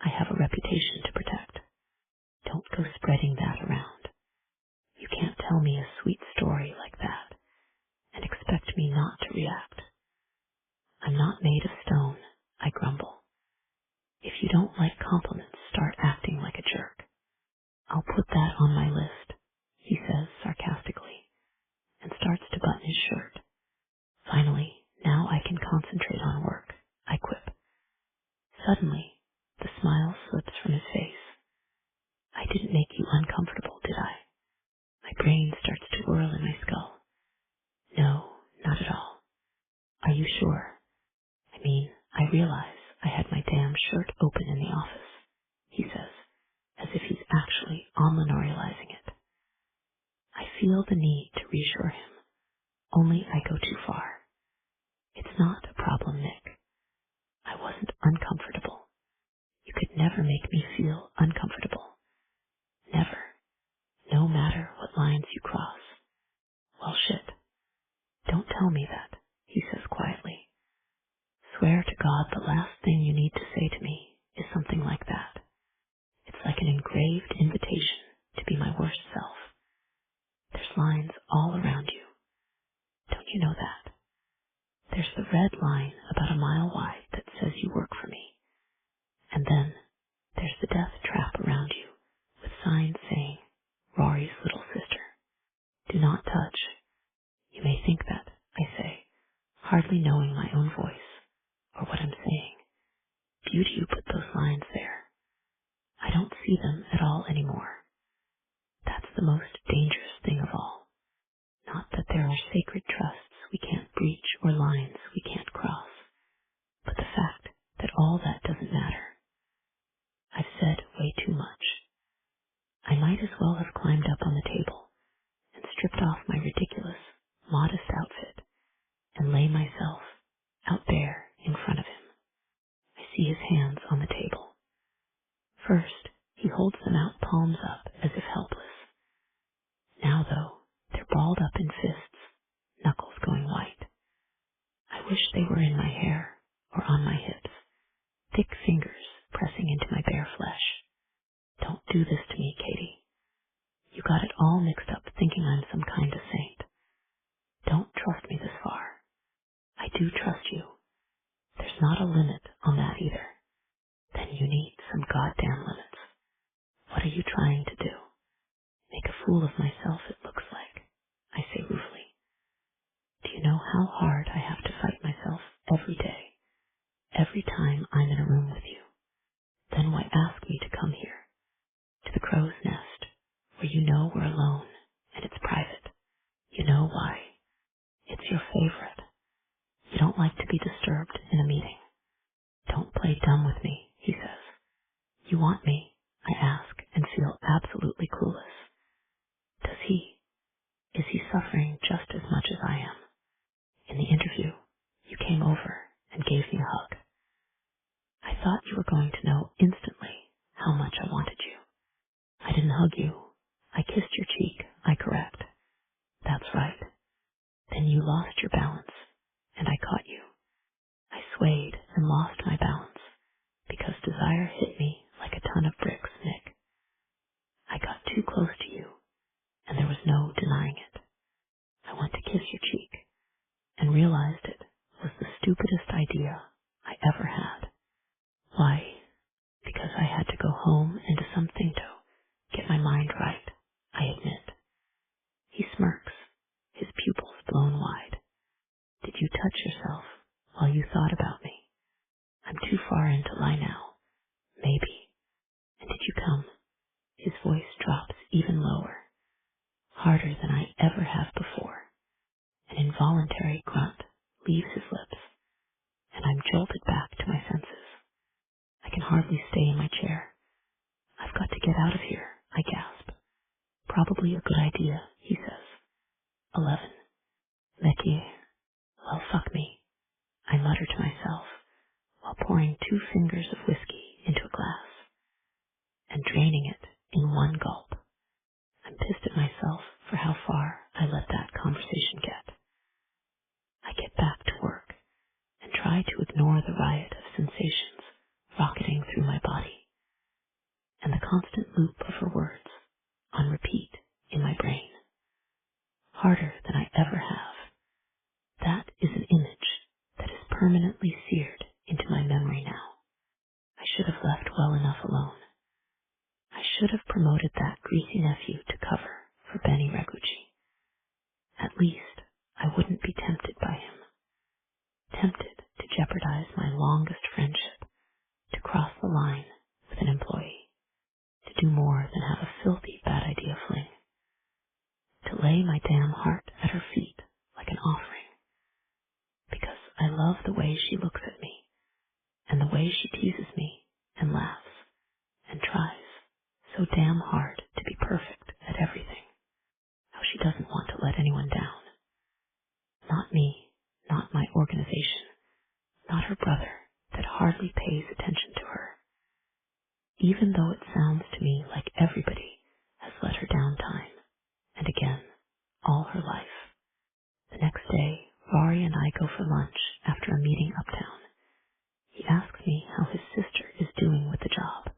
I have a reputation to protect. Don't go spreading that around. You can't tell me a sweet story like that and expect me not to react. I'm not made of stone, I grumble. If you don't like compliments, start acting like a jerk. I'll put that on my list, he says sarcastically, and starts to button his shirt. Finally, now I can concentrate on work, I quip. Suddenly, the smile slips from his face. I didn't make you uncomfortable, did I? My brain starts to whirl in my skull. No, not at all. Are you sure? I mean, I realize I had my damn shirt open in the office, he says, as if he's actually unmenorializing it. I feel the need to reassure him, only I go too far. It's not a problem, Nick. I wasn't uncomfortable. You could never make me feel uncomfortable. Never. No matter what lines you cross. Well, shit. Don't tell me that, he says quietly. Swear to God the last thing you need to say to me is something like that. It's like an engraved invitation to be my worst self. There's lines all around you. Don't you know that? There's the red line about a mile wide that says you work for me. And then there's the death trap around you with signs saying, Rory's little sister. Do not touch. You may think that, I say, hardly knowing my own voice or what I'm saying. Beauty you put those lines there. I don't see them at all anymore. That's the most dangerous thing of all. Not that there are sacred trusts we can't breach or lines we can't cross, but the fact that all that doesn't matter. I've said way too much. I might as well have climbed up on the table and stripped off my ridiculous, modest outfit and lay myself out there in front of him. I see his hands on the table. First, he holds them out palms up as if helpless. Now, though, they're balled up in fists, knuckles going wish they were in my hair or on my hips, thick fingers pressing into my bare flesh. Don't do this to me, Katie. You got it all mixed up thinking I'm some kind of saint. Don't trust me this far. I do trust you. There's not a limit on that either. Then you need some goddamn limits. What are you trying to do? Make a fool of myself, it looks like, I say ruefully. Do you know how hard I have to fight myself every day, every time I'm in a room with you? Then why ask me to come here, to the crow's nest, where you know we're alone and it's private? You know why. It's your favorite. You don't like to be disturbed in a meeting. Don't play dumb with me, he says. You want me, I ask, and feel absolutely clueless. Does he? Is he suffering just as much as I am? In the interview, you came over and gave me a hug. I thought you were going to know instantly how much I wanted you. I didn't hug you. I kissed your cheek, I correct. That's right. Then you lost your balance, and I caught you. I swayed and lost my balance because desire hit me like a ton of bricks, Nick. I got too close to you, and there was no denying it. I went to kiss your cheek and realized it was the stupidest idea I ever had. Why? Because I had to go home and do something to get my mind right, I admit. He smirks, his pupils blown wide. Did you touch yourself while you thought about me? I'm too far in to lie now. Maybe. And did you come? His voice drops even lower, harder than I ever have before. An involuntary grunt leaves his lips, and I'm jolted back to my senses. I can hardly stay in my chair. I've got to get out of here, I gasp. Probably a good idea, he says. 11. Mickey. Well, fuck me, I mutter to myself while pouring 2 fingers of whiskey into a glass and draining it in one gulp. I'm pissed at myself for how far I let that conversation get. I get back to work and try to ignore the riot of sensations rocketing through my body and the constant loop of her words on repeat in my brain. Harder than I ever have. That is an image that is permanently seared into my memory now. I should have left well enough alone. I should have promoted that greasy nephew to cover for Benny Regucci. At least I wouldn't be tempted by him. Tempted to jeopardize my longest friendship, to cross the line with an employee, to do more than have a filthy bad idea fling, to lay my damn heart at her feet like an offering, because I love the way she looks at me, and the way she teases me and laughs and tries so damn hard to be perfect at everything. How she doesn't want to let anyone down. Not me, not my organization, not her brother that hardly pays attention to her. Even though it sounds to me like everybody has let her down time and again, all her life. The next day, Rory and I go for lunch after a meeting uptown. He asks me how his sister is doing with the job.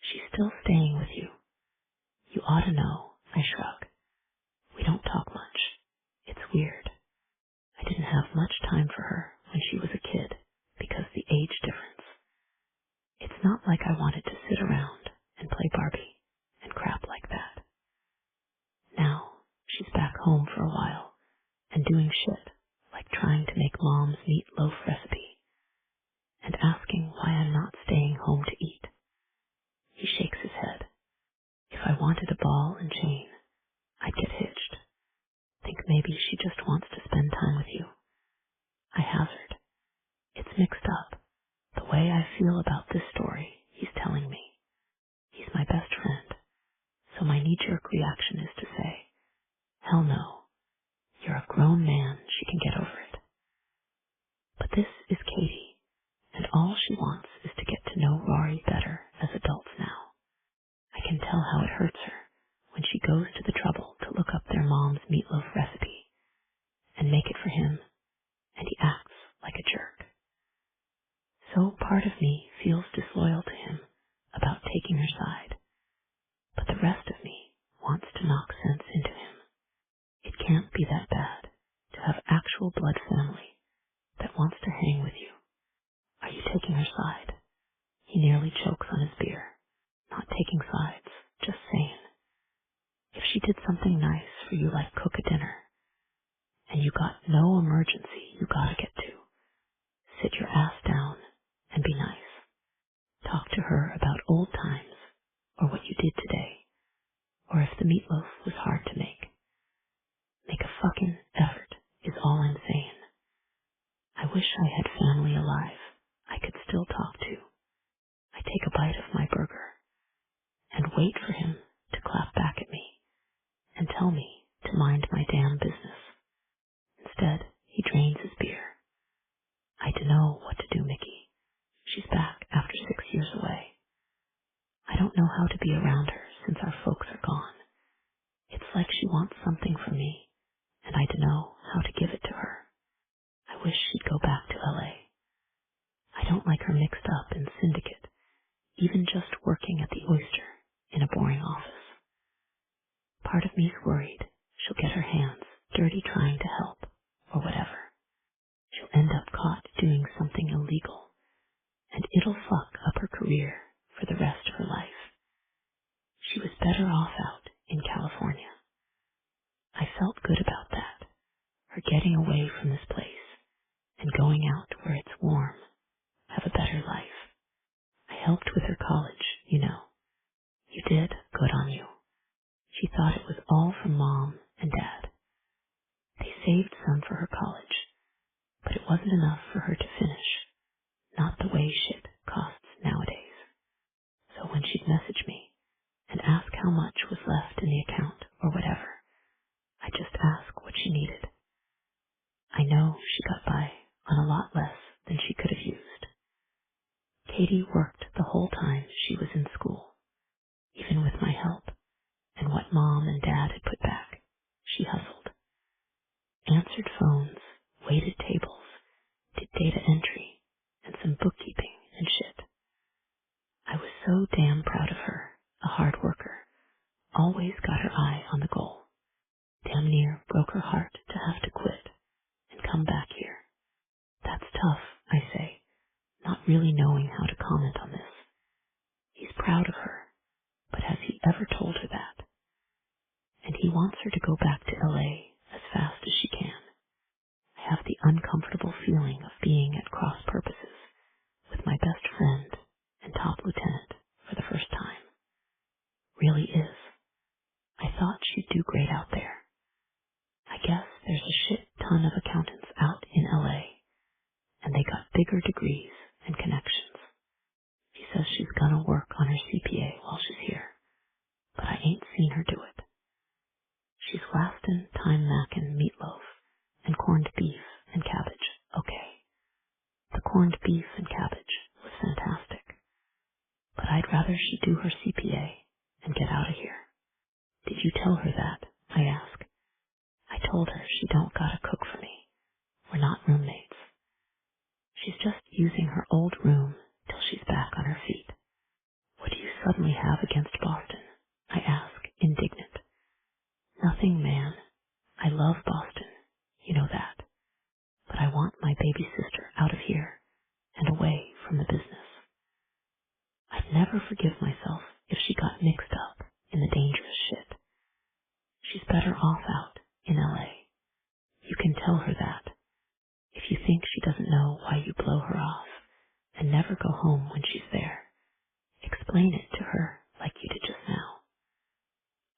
She's still staying with you. You ought to know, I shrug. We don't talk much. It's weird. I didn't have much time for her when she was a kid because the age difference. It's not like I wanted to sit around and play Barbie and crap like that. Now, she's back home for a while and doing shit like trying to make Mom's meatloaf recipe and asking why I'm not staying home to eat. He shakes his head. If I wanted a ball and chain, I'd get hitched. Think maybe she just wants to spend time with you. I hazard. It's mixed up. The way I feel about this story he's telling me. He's my best friend, so my knee-jerk reaction is to say, hell no, you're a grown man, she can get over it. But this is Katie, and all she wants is to get to know Rory better as adults now. I can tell how it hurts her when she goes to the trouble to look up their mom's meatloaf recipe and make it for him, and he acts like a jerk. So part of me feels disloyal to him about taking her side, but the rest of me wants to knock sense into him. It can't be that bad to have actual blood family that wants to hang with you. Are you taking her side? He nearly chokes on his beer. Not taking sides, just saying. If she did something nice for you like cook a dinner, and you got no emergency you gotta get to, sit your ass down and be nice. Talk to her about old times, or what you did today, or if the meatloaf was hard to make. Make a fucking effort is all I'm saying. I wish I had family alive I could still talk to. I take a bite of my burger and wait for him to clap back at me and tell me to mind my damn business. Instead, he drains his beer. I dunno what to do, Mickey. She's back after 6 years away. I don't know how to be around her since our folks are gone. It's like she wants something from me, and I dunno how to give it to her. I wish she'd go back to LA. I don't like her mixed up in syndicate, even just working at the Oyster in a boring office. Part of me's worried she'll get her hands dirty trying to help, or whatever. She'll end up caught doing something illegal, and it'll fuck up her career for the rest of her life. She was better off out in California. I felt good about that, her getting away from this place and going out where it's warm, have a better life. I helped with her college, you know. You did, good on you. She thought it was all from Mom and Dad. They saved some for her college, but it wasn't enough for her to finish, not the way shit costs nowadays. So when she'd message me and ask how much was left in the account or whatever, I just ask what she needed. I know she got by on a lot less than she could have used. Katie worked the whole time she was in school, even with my help and what Mom and Dad had put back. She hustled, answered phones, waited tables, did data entry, and some bookkeeping and shit. I was so damn proud of her, a hard worker, always got her eye on the goal. Damn near broke her heart to have to quit and come back here. That's tough, I say, not really knowing how to comment on this. He's proud of her, but has he ever told her that? And he wants her to go back to LA as fast as she can. I have the uncomfortable feeling of being at cross purposes with my best friend and top lieutenant for the first time. Really is. I thought she'd do great out there. I guess there's a shit ton of accountants out in LA, and they got bigger degrees and connections. She says she's gonna work on her CPA while she's here, but I ain't seen her do it. She's lastin' time mackin' meatloaf and corned beef and cabbage. Okay. The corned beef and cabbage was fantastic, but I'd rather she do her CPA and get out of here. Did you tell her that? I ask. I told her she don't gotta cook for me. We're not roommates. She's just using her old room till she's back on her feet. What do you suddenly have against Boston? I ask, indignant. Nothing, man. I love Boston. You know that. But I want my baby sister out of here and away from the business. I'd never forgive myself if she got mixed up in the dangerous shit. She's better off out in LA. You can tell her that. If you think she doesn't know why you blow her off and never go home when she's there, explain it to her like you did just now.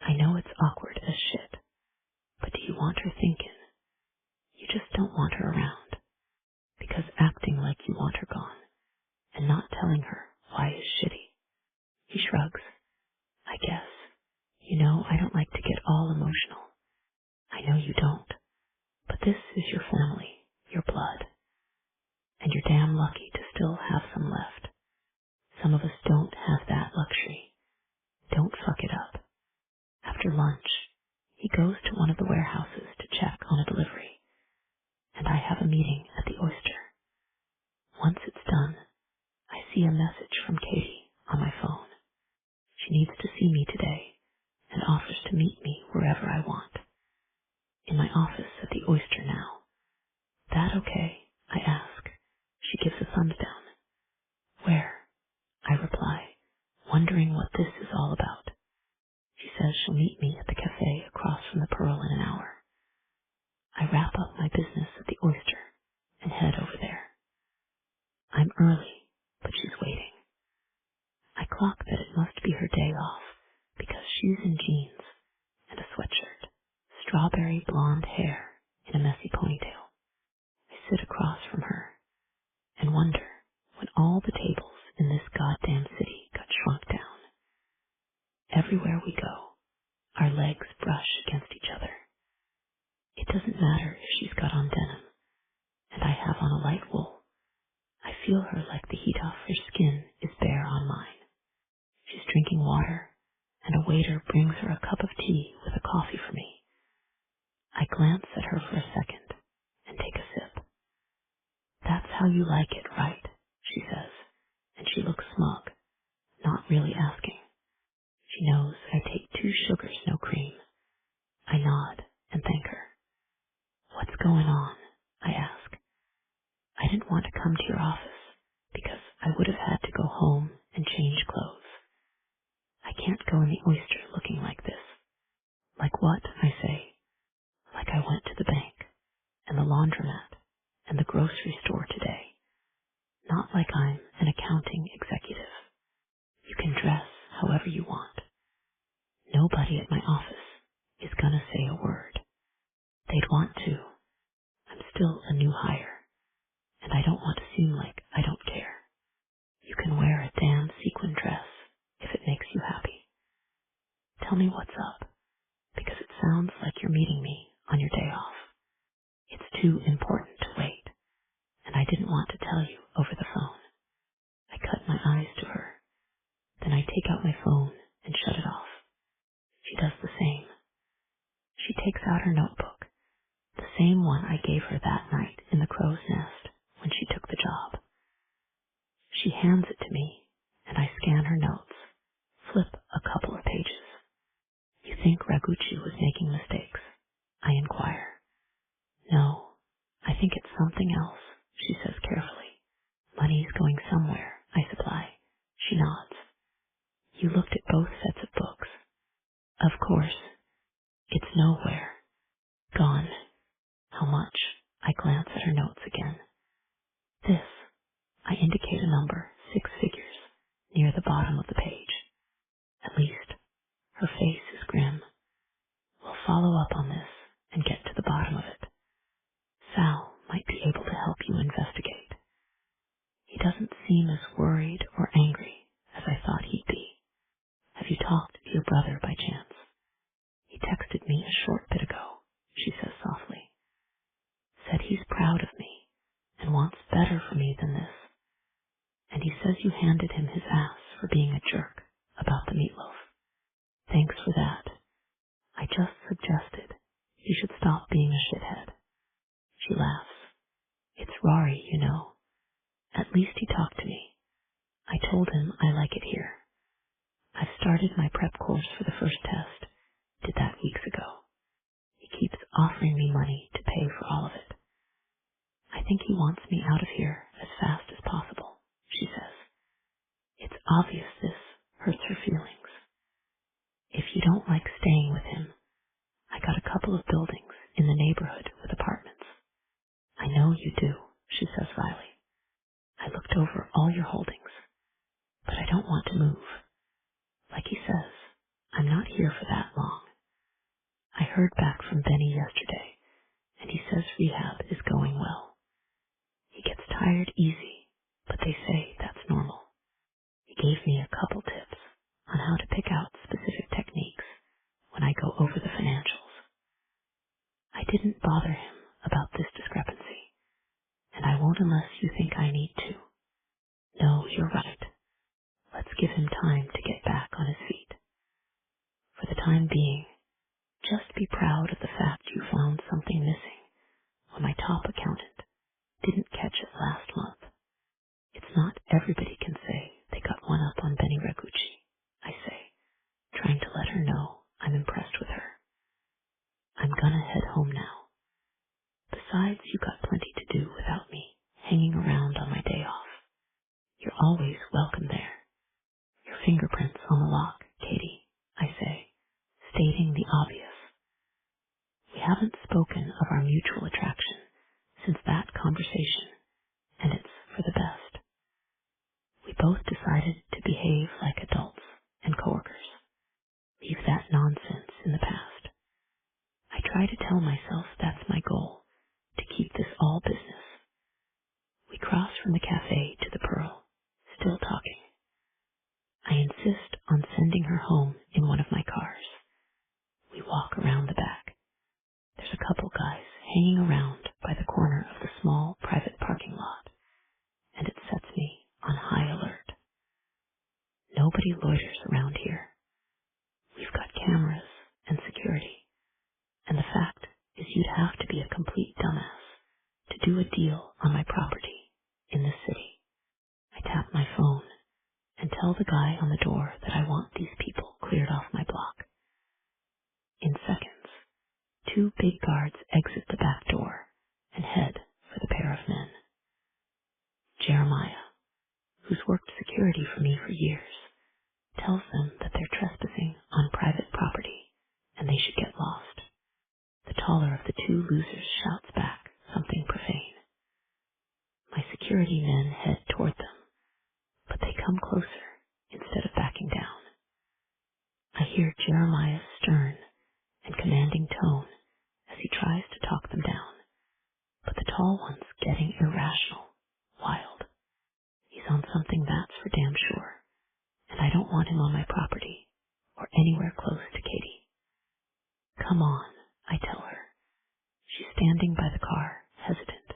I know it's awkward as shit, but do you want her thinking? You just don't want her around, because acting like you want her gone and not telling her why is shitty. He shrugs. I guess. You know, I don't like to get all emotional. I know you don't, but this is your family, your blood, and you're damn lucky to still have some left. Some of us don't have that luxury. Don't fuck it up. After lunch, he goes to one of the warehouses to check on a delivery, and I have a meeting at the Oyster. see a message from Katie on my phone. She needs to see me today and offers to meet me wherever I want. In my office at the Oyster now. That okay? I ask. She gives a thumbs down. Where? I reply, wondering what this is all about. She says she'll meet me at the cafe across from the Pearl in an hour. I wrap up my business at the Oyster and head over there. I'm early, but she's waiting. I clock that it must be her day off because she's in jeans and a sweatshirt, strawberry blonde hair in a messy ponytail. I sit across from her and wonder when all the tables in this goddamn city got shrunk down. Everywhere we go, our legs brush against each other. It doesn't matter if she's got on denim and I have on a light wool. I feel her like the heat off her skin is bare on mine. She's drinking water, and a waiter brings her a cup of tea with a coffee for me. I glance at her for a second and take a sip. That's how you like it, right? She says, and she looks smug, not really asking. She knows I take 2 sugars, no cream. I nod and thank her. What's going on? I ask. I didn't want to come to your office because I would have had to go home and change clothes. I can't go in the Oyster looking like this. Like what? I say. Like I went to the bank and the laundromat and the grocery store today. Not like I'm an accounting executive. You can dress however you want. Nobody at my office is gonna say a word. They'd want to. I'm still a new hire, and I don't want to seem like I don't care. You can wear a damn sequin dress if it makes you happy. Tell me what's up, because it sounds like you're meeting me on your day off. It's too important to wait, and I didn't want to tell you over the phone. I cut my eyes to her. Then I take out my phone and shut it off. She does the same. She takes out her notebook, the same one I gave her that night in the crow's nest when she took the job. She hands it to me, and I scan her notes, flip a couple of pages. You think Ragucci was making mistakes? I inquire. No, I think it's something else, she says carefully. Money's going somewhere, I supply. She nods. You looked at both sets of books. Of course. It's nowhere. Gone. How much? I glance at her notes again. This. I indicate a number, 6 figures, near the bottom of the page. At least, her face is grim. We'll follow up on this and get to the bottom of it. Sal might be able to help you investigate. He doesn't seem as worried or angry as I thought he'd be. Have you talked to your brother by chance? He texted me a short bit ago, she says softly. Said he's proud of me and wants better for me than this. And he says you handed him his ass for being a jerk about the meatloaf. Thanks for that. I just suggested he should stop being a shithead. She laughs. It's Rory, you know. At least he talked to me. I told him I like it here. I've started my prep course for the first test. Did that weeks ago. He keeps offering me money to pay for all of it. I think he wants me out of here as fast as possible, she says. It's obvious this hurts her feelings. If you don't like staying with him, I got a couple of buildings in the neighborhood with apartments. I know you do, she says wryly. I looked over all your holdings, but I don't want to move. Like he says, I'm not here for that long. I heard back from Benny yesterday, and he says rehab is going well. He gets tired easy, but they say that's normal. He gave me a couple tips on how to pick out specific techniques when I go over the financials. I didn't bother him about this discrepancy, and I won't unless you think I need to. No, you're right. Let's give him time to get back on his feet. For the time being, just be proud of the fact you found something missing when my top accountant didn't catch it last month. It's not everybody can say got plenty to do without me hanging around on my day off. You're always welcome there. Your fingerprints on the lock, Katie, I say, stating the obvious. We haven't spoken of our mutual attraction since that conversation, and it's for the best. We both decided to behave like adults and coworkers. Leave that nonsense in the past. I try to tell myself that's my goal, to keep this all business. We cross from the cafe to the Pearl, still talking. I insist on sending her home in one of my cars. We walk around the back. There's a couple guys hanging around by the corner of the small private parking lot, and it sets me on high alert. Nobody loiters around here. We've got cameras and security, and the fact is you'd have to be a complete dumbass to do a deal on my property in this city. I tap my phone and tell the guy on the door that I want these people cleared off my block. In seconds, 2 big guards exit the back door and head for the pair of men. Jeremiah, who's worked security for me for years, tells them that they're trespassing on private property and they should get lost. The taller of the 2 losers shouts back something profane. My security men head toward them, but they come closer instead of backing down. I hear Jeremiah's stern and commanding tone as he tries to talk them down, but the tall one's getting irrational, wild. He's on something that's for damn sure, and I don't want him on my property or anywhere close to Katie. Come on, I tell her. She's standing by the car, hesitant.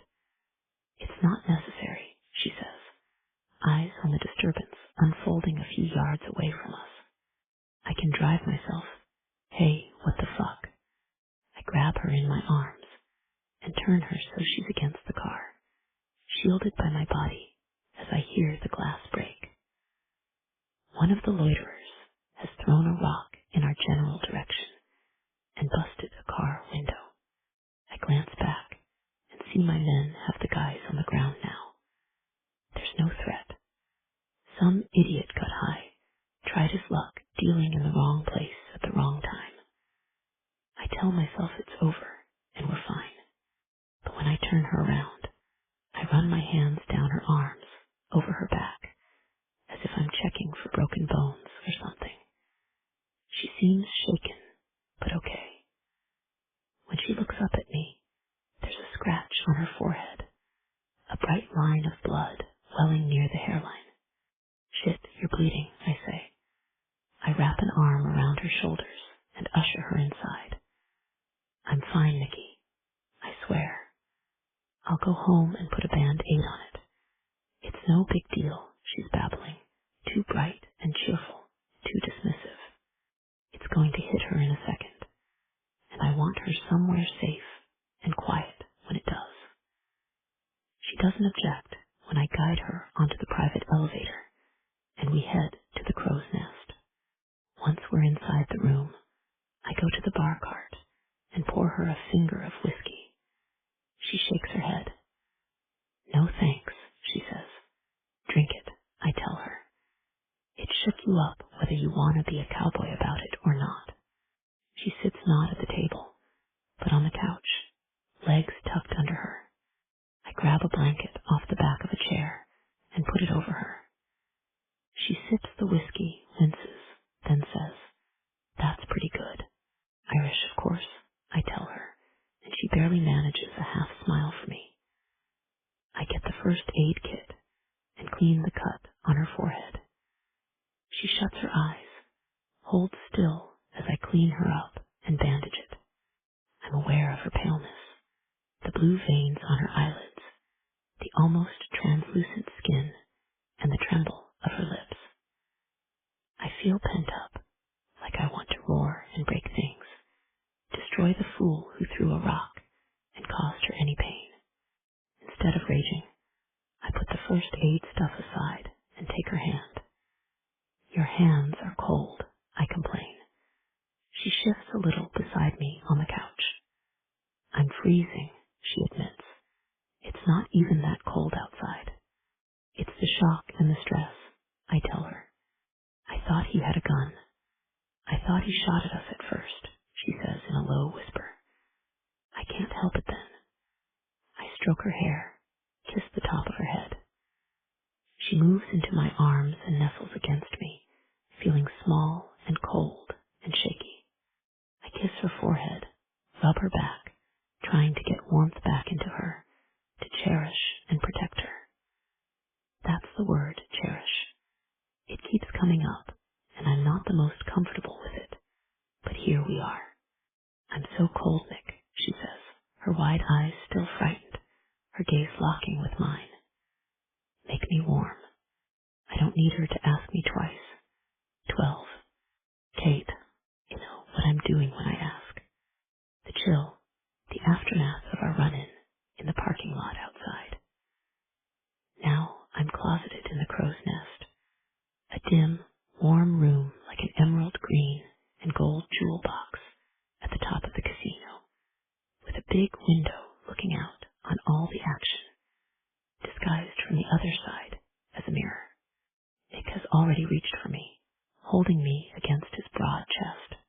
It's not necessary, she says, eyes on the disturbance unfolding a few yards away from us. I can drive myself. Hey, what the fuck? I grab her in my arms and turn her so she's against the car, shielded by my body as I hear the glass break. One of the loiterers has thrown a rock in our general direction and busted a car window. I glance back and see my men have the guys on the ground now. There's no threat. Some idiot got high, tried his luck dealing in the wrong place at the wrong time. I tell myself it's over and we're fine. But when I turn her around, I run my hands down her arms, over her back, as if I'm checking for broken bones or something. She seems shaken, but okay. When she looks up at me, there's a scratch on her forehead, a bright line of blood welling near the hairline. Shit, you're bleeding, I say. I wrap an arm around her shoulders and usher her inside. I'm fine, Nikki. I swear. I'll go home and put a Band-Aid on it. It's no big deal, she's babbling, too bright and cheerful, too dismissive. It's going to hit her in a second, and I want her somewhere safe and quiet when it does. She doesn't object when I guide her onto the private elevator, and we head to the crow's nest. Once we're inside the room, I go to the bar cart and pour her a finger of whiskey. She shakes her head. No thanks, she says. Drink it, I tell her. It shook you up whether you want to be a cowboy about it or not. She sits not at the table, but on the couch, legs tucked under her. I grab a blanket off the back of a chair and put it over her. She sips the whiskey, winces, then says, "That's pretty good." Irish, of course, I tell her, and she barely manages a half smile for me. I get the first aid kit and clean the cut on her forehead. She shuts her eyes, holds still as I clean her up and bandage it. I'm aware of her paleness, the blue veins on her eyelids, the almost translucent skin, and the tremble of her lips. I feel pent up, like I want to roar and break things, destroy the fool who threw a rock and caused her any pain. Instead of raging, I put the first aid stuff aside and take her hand. Your hands are cold, I complain. She shifts a little beside me on the couch. I'm freezing, she admits, not even that cold outside. It's the shock and the stress, I tell her. I thought he had a gun. I thought he shot at us at first, she says in a low whisper. I can't help it then. I stroke her hair, kiss the top of her head. She moves into my arms and nestles against me, feeling small and cold and shaky. I kiss her forehead, rub her back, trying to get warmth back into her, to cherish and protect her. That's the word, cherish. It keeps coming up, and I'm not the most comfortable with it. But here we are. I'm so cold, Nick, she says, her wide eyes still frightened, her gaze locking with mine. Make me warm. I don't need her to ask me twice. 12. Kate, you know what I'm doing when I ask. The chill, the aftermath of our run-in in the parking lot outside. Now I'm closeted in the crow's nest, a dim, warm room like an emerald green and gold jewel box at the top of the casino, with a big window looking out on all the action, disguised from the other side as a mirror. Nick has already reached for me, holding me against his broad chest.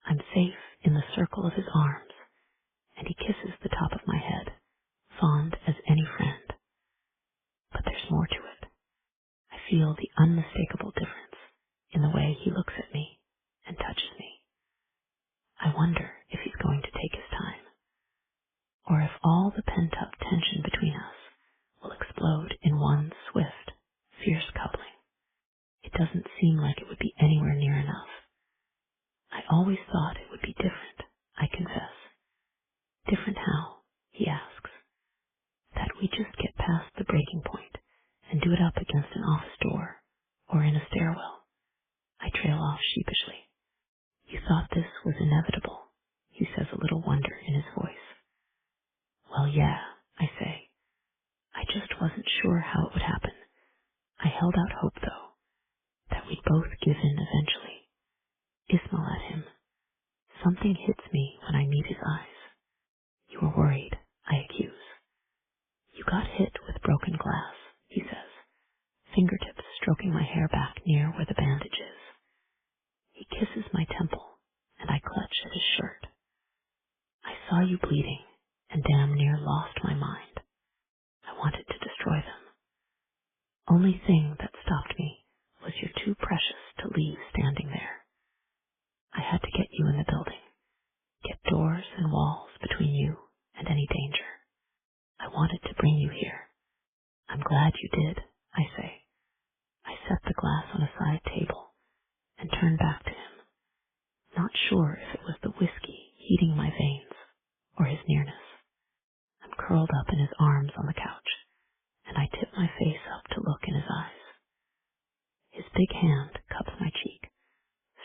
I'm safe in the circle of his arms, and he kisses the top of my head, fond as any friend. But there's more to it. I feel the unmistakable difference in the way he looks at me and touches me. I wonder if he's going to take his time, or if all the pent-up tension between us will explode in one swift, fierce coupling. It doesn't seem like it would be anywhere near enough. I always thought it would be different, I confess. Different how, he asks. That we just get past the breaking point and do it up against an office door or in a stairwell. I trail off sheepishly. You thought this was inevitable, he says, a little wonder in his voice. Well, yeah, I say. I just wasn't sure how it would happen. I held out hope, though, that we'd both give in eventually. Ismail at him. Something hits me when I meet his eyes. You were worried, I accuse. You got hit with broken glass, he says, fingertips stroking my hair back near where the bandage is. He kisses my temple, and I clutch at his shirt. I saw you bleeding, and damn near lost my mind. I wanted to destroy them. Only thing that stopped me was you're too precious to leave standing there. I had to get you in the building, get doors and walls between you and any danger. I wanted to bring you here. I'm glad you did, I say. I set the glass on a side table and turn back to him, not sure if it was the whiskey heating my veins or his nearness. I'm curled up in his arms on the couch, and I tip my face up to look in his eyes. His big hand cups my cheek,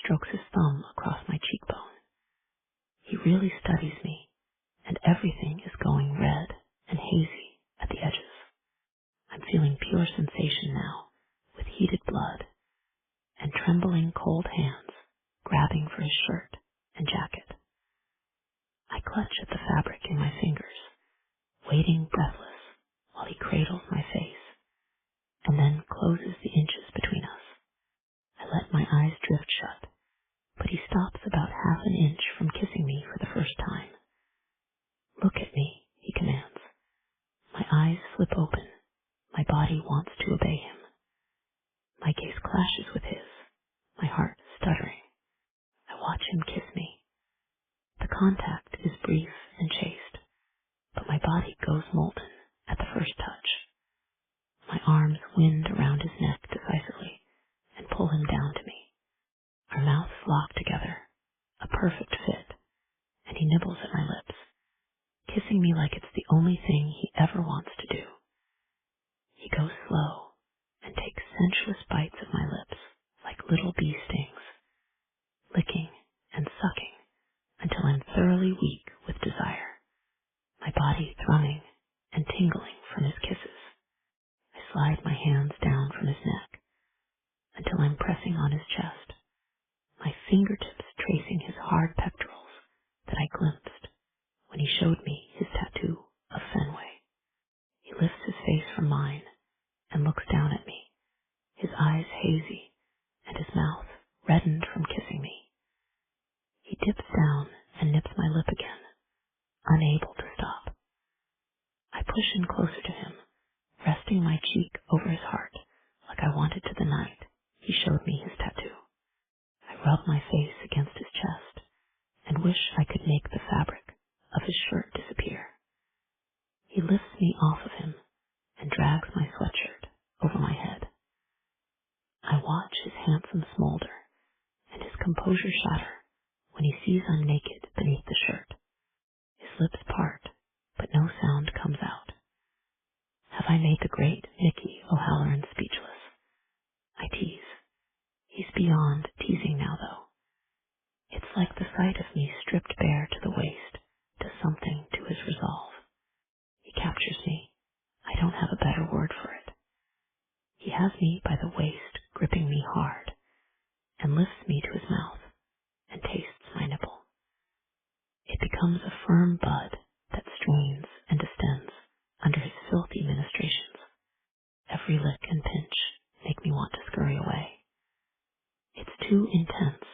strokes his thumb across my cheekbone. He really studies me, and everything is going red and hazy at the edges. I'm feeling pure sensation now, with heated blood, and trembling cold hands grabbing for his shirt and jacket. I clutch at the fabric in my fingers, waiting breathless while he cradles my face, and then closes the inches between us. I let my eyes drift shut, but he stops about half an inch from kissing me for the first time. Look at me, he commands. My eyes flip open. My body wants to obey him. My gaze clashes with his, my heart stuttering. I watch him kiss me. The contact is brief and chaste, but my body goes molten at the first touch. My arms wind around his neck decisively and pull him down to me. Our mouths lock together, a perfect fit, and he nibbles at my lips, kissing me like it's the only thing he ever wants to do. He goes slow and takes sensuous bites of my lips like little bee stings, licking and sucking until I'm thoroughly weak with desire, my body thrumming and tingling from his kisses. I slide my hands down from his neck until I'm pressing on his chest, my fingertips tracing his hard pectorals that I glimpsed when he showed me his tattoo of Fenway. face from mine and looks down at me, his eyes hazy and his mouth reddened from kissing me. He dips down and nips my lip again, unable to stop. I push in closer to him, resting my cheek over his heart like I wanted to the night he showed me his tattoo. I rub my face against his chest and wish I could make the fabric of his shirt disappear. He lifts me off of him and drags my sweatshirt over my head. I watch his handsome smolder and his composure shatter when he sees I'm naked beneath the shirt. His lips part, but no sound comes out. Have I made the great Mickey O'Halloran speechless? I tease. He's beyond teasing now, though. It's like the sight of me stripped bare to the waist does something to his resolve. He captures me. I don't have a better word for it. He has me by the waist, gripping me hard, and lifts me to his mouth and tastes my nipple. It becomes a firm bud that strains and distends under his filthy ministrations. Every lick and pinch make me want to scurry away. It's too intense,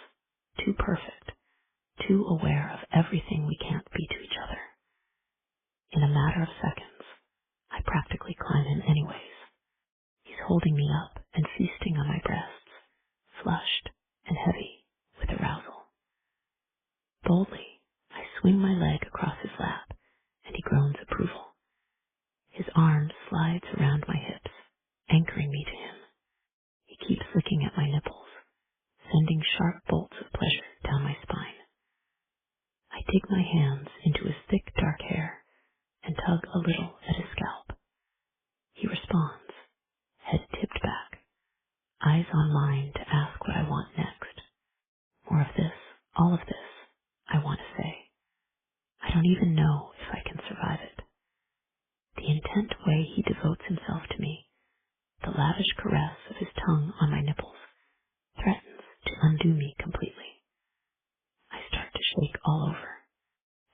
too perfect, too aware of everything we can't be to each other. In a matter of seconds, I practically climb him anyways. He's holding me up and feasting on my breasts, flushed and heavy with arousal. Boldly, I swing my leg across his lap, and he groans approval. His arm slides around my hips, anchoring me to him. He keeps licking at my nipples, sending sharp bolts of pleasure down my spine. I dig my hands into his thick dark hair and tug a little at his scalp. He responds, head tipped back, eyes on mine to ask what I want next. More of this, all of this, I want to say. I don't even know if I can survive it. The intent way he devotes himself to me, the lavish caress of his tongue on my nipples, threatens to undo me completely. I start to shake all over.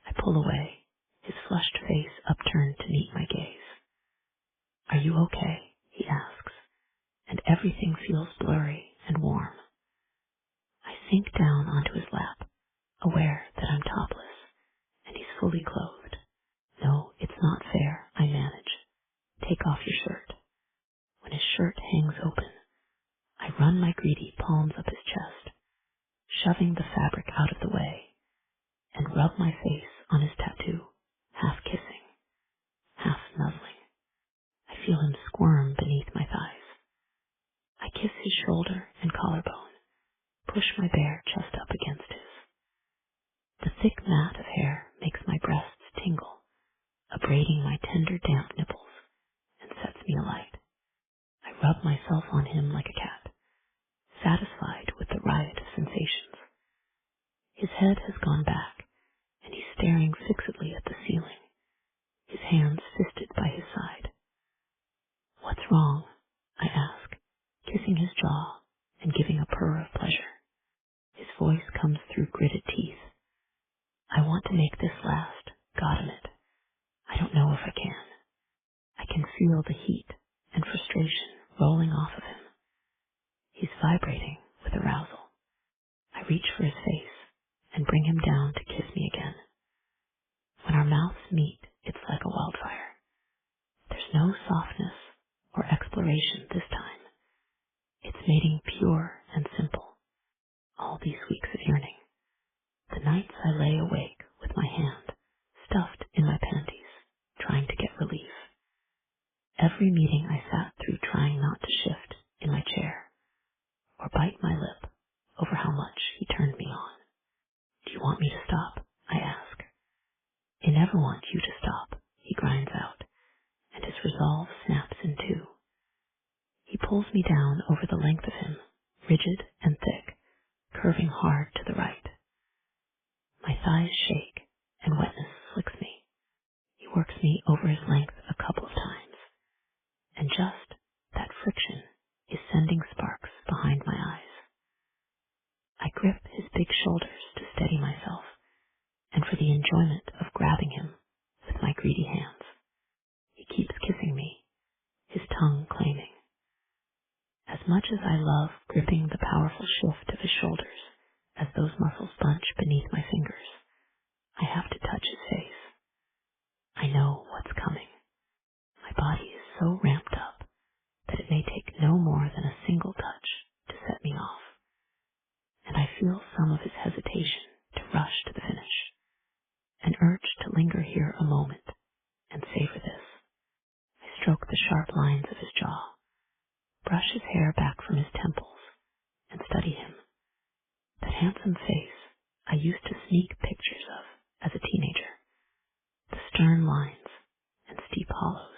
I pull away, his flushed face upturned to meet my gaze. Are you okay? He asks, and everything feels blurry and warm. I sink down onto his lap, aware that I'm topless, and he's fully clothed. No, it's not fair, I manage. Take off your shirt. When his shirt hangs open, I run my greedy palms up his chest, shoving the fabric out of the way, and rub my face on his tattoo, half kissing, half nuzzling. I feel him squirm beneath my thighs. I kiss his shoulder and collarbone, push my bare chest up against his. The thick mat of hair makes my breasts tingle, abrading my tender damp nipples, and sets me alight. I rub myself on him like a cat, satisfied with the riot of sensations. His head has gone back, and he's staring fixedly at the ceiling, his hands fisted by his side. What's wrong? I ask, kissing his jaw and giving a purr of pleasure. His voice comes through gritted teeth. I want to make this last, God in it. I don't know if I can. I can feel the heat and frustration rolling off of him. He's vibrating with arousal. I reach for his face and bring him down to kiss me again. When our mouths meet, it's like a wildfire. There's no softness or exploration this time. It's mating pure and simple. All these weeks of yearning. The nights I lay awake with my hand stuffed in my panties, trying to get relief. Every meeting I sat through trying not to shift in my chair or bite my lip over how much he turned me on. Do you want me to stop? I ask. I never want you to stop, he grinds out, and his resolve snaps in two. He pulls me down over the length of him, rigid and thick, curving hard to the right. My thighs shake, and wetness slicks me. He works me over his length a couple of times, and just that friction is sending sparks behind my eyes. I grip his big shoulders to steady myself, and for the enjoyment of grabbing him with my greedy hands. He keeps kissing me, claiming. As much as I love gripping the powerful shift of his shoulders as those muscles bunch beneath my fingers, I have to touch his face. I know what's coming. My body is so ramped up that it may take no more than a single touch to set me off, and I feel some of his hesitation to rush to the finish, an urge to linger here a moment and savor this. I stroke the sharp lines of his jaw, brush his hair back from his temples, and study him. That handsome face I used to sneak pictures of as a teenager, the stern lines and steep hollows,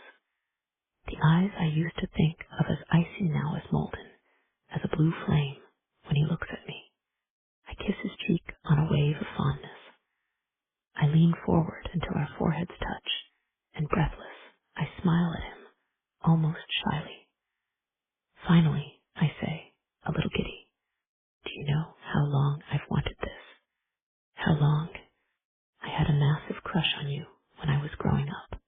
the eyes I used to think of as icy now as molten, as a blue flame when he looks at me. I kiss his cheek on a wave of fondness. I lean forward until our foreheads touch, and breathless, I smile at him, almost shyly. Finally, I say, a little giddy, "Do you know how long I've wanted this? How long? I had a massive crush on you when I was growing up.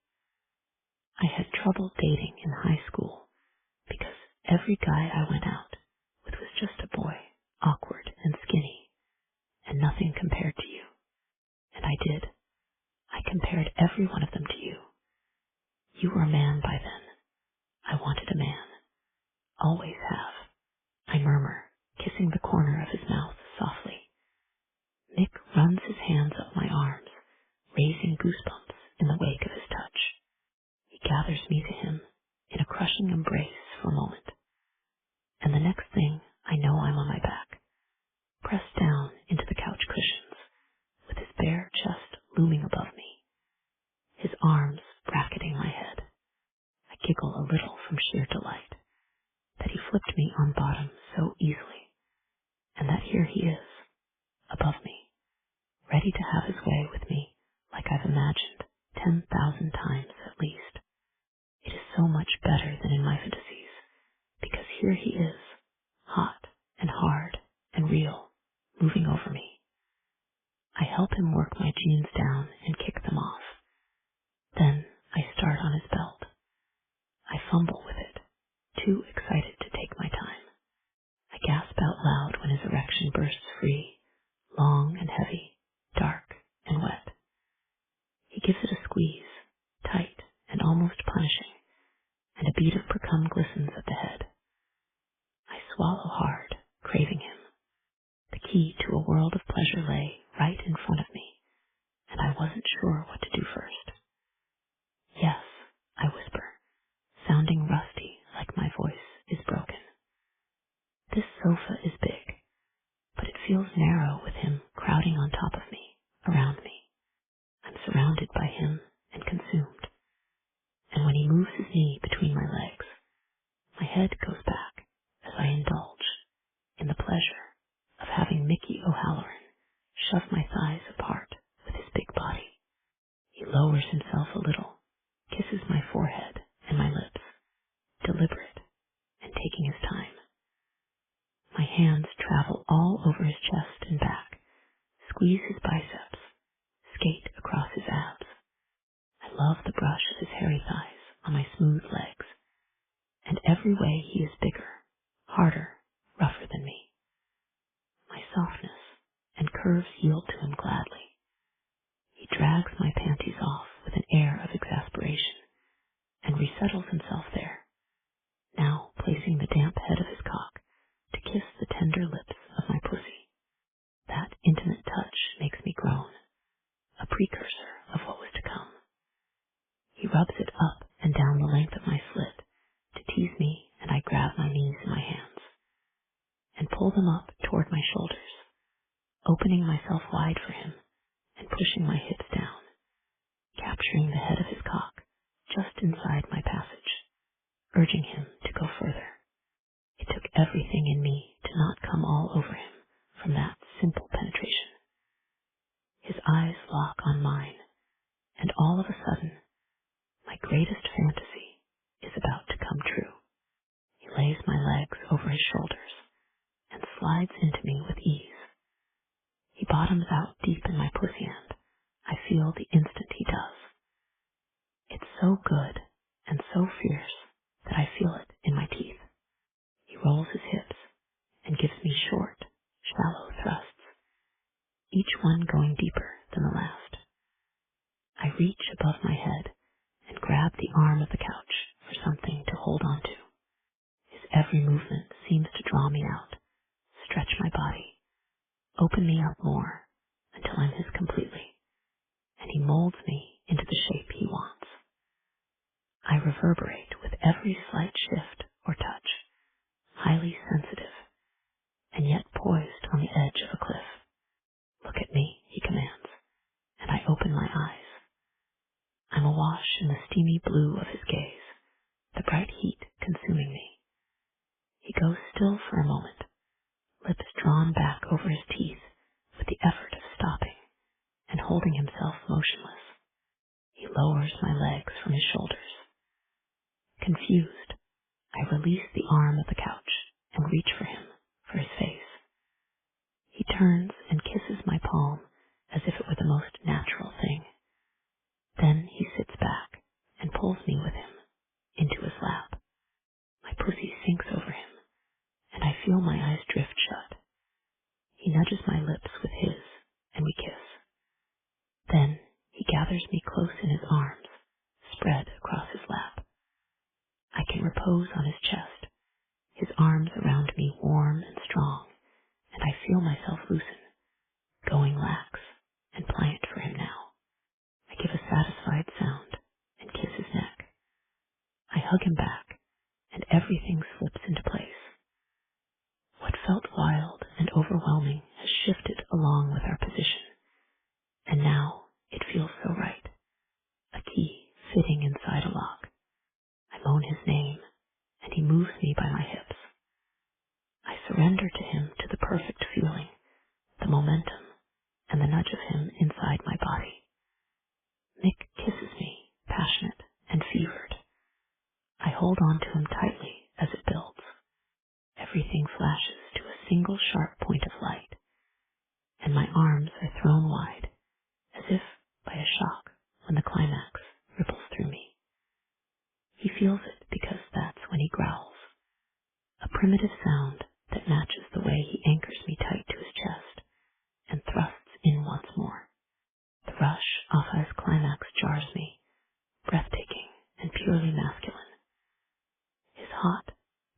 I had trouble dating in high school because every guy I went out with was just a boy, awkward and skinny, and nothing compared to you. And I did. I compared every one of them to you. You were a man by then. I wanted a man. Always have." I murmur, kissing the corner of his mouth softly. Mick runs his hands up my arms, raising goosebumps in the wake of his touch. He gathers me to him in a crushing embrace for a moment, and the next thing I know I'm on my back, pressed down into the couch cushions, with his bare chest looming above me, his arms bracketing my head. I giggle a little from sheer delight that he flipped me on bottom so easily, and that here he is, above me, ready to have his way with me like I've imagined 10,000 times at least. It is so much better than in my fantasies, because here he is, hot and hard and real, moving over me. I help him work my jeans down and kick them off. Then I start on his belt. I fumble with it, too excited to take my time. I gasp out loud when his erection bursts free, long and heavy, dark and wet. He gives it a squeeze, tight and almost punishing, and a bead of precum glistens at the head. I swallow hard, craving him. The key to a world of pleasure lay right in front of me, and I wasn't sure what to do first. "Yes," I whisper, sounding rusty like my voice is broken. This sofa is big, but it feels narrow with him crowding on top of me, around me. I'm surrounded by him and consumed, and when he moves his knee between my legs, my head goes back as I indulge in the pleasure of having Mickey O'Halloran shove my thighs apart with his big body. He lowers himself a little, kisses my forehead and my lips, deliberate and taking his time. My hands travel all over his chest and back, squeeze his biceps, skate across his abs. I love the brush of his hairy thighs on my smooth legs, and every way he is bigger, harder, rougher than me. My softness and curves yield to him gladly. He drags my panties off with an air of exasperation and resettles himself there, now placing the damp head of his cock to kiss the tender lips of my pussy. That intimate touch makes me groan, a precursor of what was to come. He rubs it up and down the length of my slit to tease me, and I grab my knees in my hands and pull them up toward my shoulders, opening myself wide for him and pushing my hips down, capturing the head of his cock just inside my passage, urging him to go further. It took everything in me to not come all over him from that simple penetration. His eyes lock on mine, and all of a sudden, my greatest fantasy is about to come true. He lays my legs over his shoulders and slides into me with ease. He bottoms out deep in my pussy end. I feel the instant he does. It's so good and so fierce that I feel it in my teeth. He rolls his hips and gives me short, shallow thrusts, each one going deeper than the last. I reach above my head and grab the arm of the couch for something to hold on to. His every movement seems to draw me out, stretch my body, open me up more until I'm his completely, and he molds me into the shape he wants. I reverberate with every slight shift or touch, highly sensitive, and yet poised on the edge of a cliff. Look at me, he commands, and I open my eyes. I'm awash in the steamy blue of his gaze, the bright heat consuming me. He goes still for a moment, lips drawn back over his teeth with the effort of stopping and holding himself motionless. He lowers my legs from his shoulders. Confused, I release the arm of the couch and reach for him, for his face. He turns and kisses my palm as if it were the most natural thing. Then he sits back and pulls me with him into his lap. My pussy sinks over him, and I feel my eyes drift shut. He nudges my lips with his, and we kiss. Then he gathers me close in his arms, spread across his lap. I can repose on his chest, his arms around me warm and strong, and I feel myself loosen, going lax and pliant for him now. I give a satisfied sound and kiss his neck. I hug him back, and everything slips into place. What felt wild and overwhelming has shifted along with our position, and now it feels so right, a key fitting inside a lock. I moan his name, and he moves me by my hips. I surrender to him, to the perfect feeling, the momentum, and the nudge of him inside my body. Mick kisses me, passionate and fevered. I hold on to him tightly as it builds. Everything flashes to a single sharp point of light, and my arms are thrown wide, as if by a shock when the climax ripples through me. He feels it because that's when he growls, a primitive sound that matches the way he anchors me tight to his chest and thrusts in once more. The rush off his climax jars me, breathtaking and purely masculine. His hot,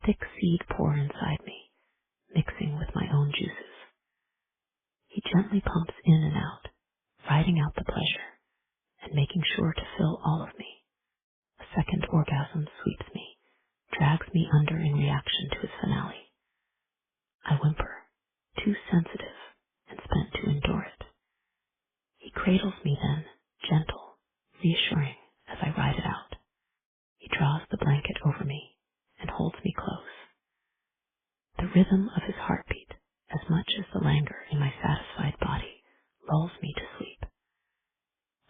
thick seed pour inside me, mixing with my own juices. He gently pumps in and out, riding out the pleasure and making sure to fill all of me. A second orgasm sweeps me, drags me under in reaction to his finale. I whimper, too sensitive and spent to endure it. He cradles me then, gentle, reassuring as I ride it out. He draws the blanket over me and holds me close. The rhythm of his heartbeat, as much as the languor in my satisfied body, lulls me to sleep.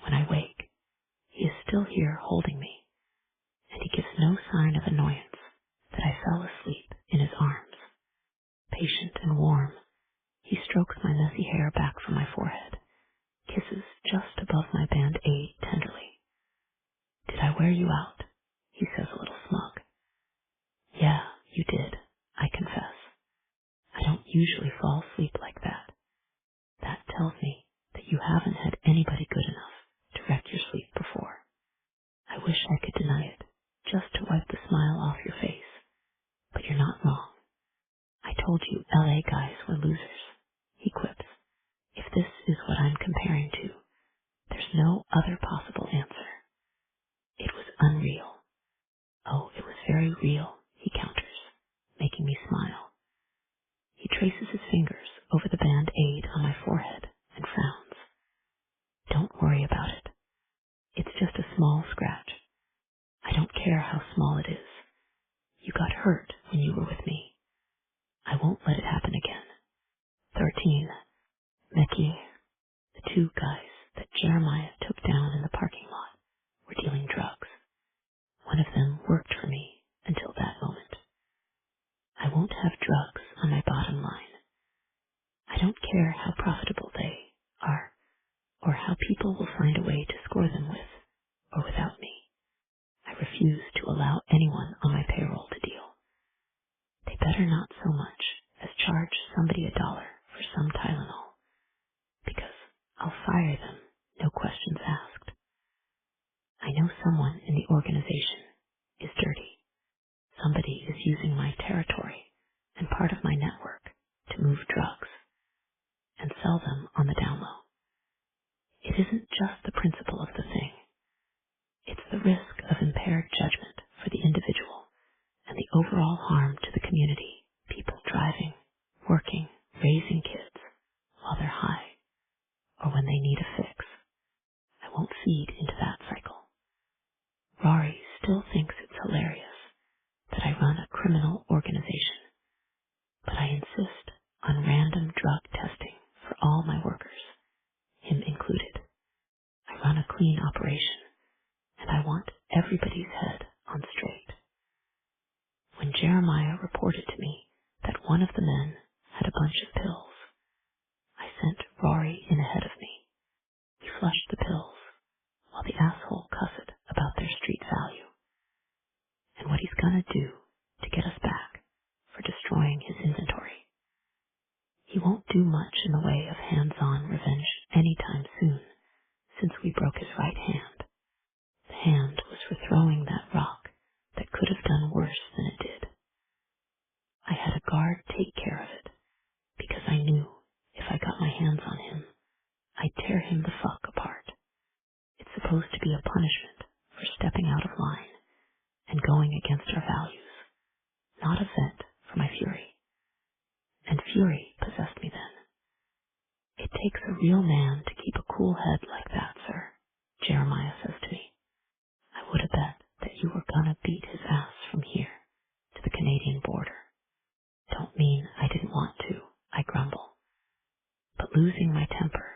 When I wake, he is still here holding me, and he gives no sign of annoyance that I fell asleep in his arms. Patient and warm, he strokes my messy hair back from my forehead, kisses just above my band-aid tenderly. "Did I wear you out?" he says a little smug. "Yeah, you did," I confess. "I don't usually fall asleep like that. That tells me that you haven't had anybody good enough to wreck your sleep before. I wish I could deny it, just to wipe the smile off your face. But you're not wrong. I told you LA guys were losers," he quips. "If this is what I'm comparing to, there's no other possible answer. It was unreal." "Oh, it was very real," he counters, making me smile. He traces his fingers over the band-aid on my forehead and frowns. "Don't worry about it. It's just a small scratch. I don't care how small it is. You got hurt when you were with me. I won't let it happen again." 13. Mickey, the two guys that Jeremiah took down in the parking lot, were dealing drugs. One of them worked for me until that moment. I won't have drugs on my bottom line. I don't care how profitable they are, or how people will find a way to score them with or without me. I refuse to allow anyone on my payroll to deal. they better not so much as charge somebody $1 for some Tylenol, because I'll fire them, no questions asked. I know someone in the organization is dirty. Somebody is using my territory and part of my network to move drugs and sell them on the down low. It isn't just the principle of the thing. It's the risk of impaired judgment for the individual and the overall harm to the community, people driving, working, raising kids while they're high or when they need a fix. I won't feed into that cycle. Rory still thinks it's hilarious that I run a criminal organization, but I insist on random drug testing for all my workers, him included. I run a clean operation, and I want everybody's head on straight. When Jeremiah reported to me that one of the men had a bunch of pills, I sent Rory in ahead of me. He flushed the pills while the asshole cussed about their street value and what he's gonna do to get us back for destroying his inventory. He won't do much in the way of hands-on revenge anytime soon, since we broke his right hand. The hand was for throwing that rock that could have done worse than it did. I had a guard take care of it, because I knew if I got my hands on him, I'd tear him the fuck apart. It's supposed to be a punishment for stepping out of line and going against our values, not a vent for my fury. And fury possessed me then. It takes a real man to keep a cool head like that, sir, Jeremiah says to me. I would have bet that you were gonna beat his ass from here to the Canadian border. Don't mean I didn't want to, I grumble. But losing my temper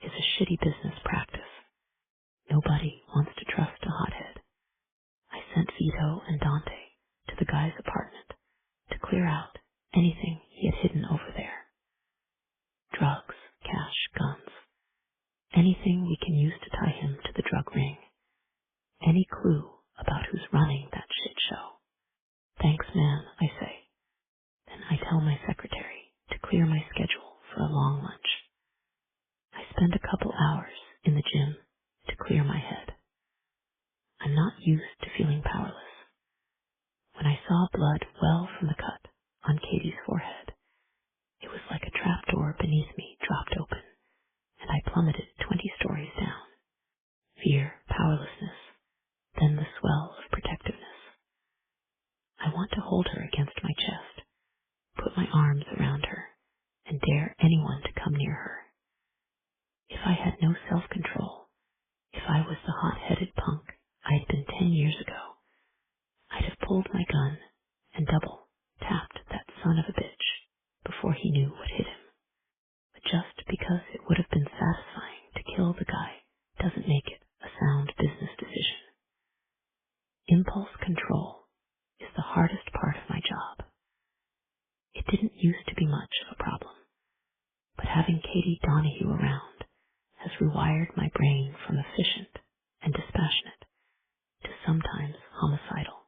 is a shitty business practice. Nobody wants to trust a hothead. I sent Vito and Dante to the guy's apartment to clear out anything he had hidden over there. Drugs, cash, guns, anything we can use to tie him to the drug ring. Any clue about who's running that shit show. Thanks, man, I say. Then I tell my secretary to clear my schedule for a long lunch. I spend a couple hours in the gym to clear my head. I'm not used to feeling powerless. When I saw blood well from the cut on Katie's forehead, it was like a trapdoor beneath me dropped open, and I plummeted 20 stories down. Fear, powerlessness, then the swell of protectiveness. I want to hold her against my chest, put my arms around her, and dare anyone to come near her. If I had no self-control, if I was the hot-headed punk I had been 10 years ago, I'd have pulled my gun and double tapped that son of a bitch before he knew what hit him. But just because it would have been satisfying to kill the guy doesn't make it a sound business decision. Impulse control is the hardest part of my job. It didn't used to be much of a problem, but having Katie Donahue around has rewired my brain from efficient and dispassionate to sometimes homicidal.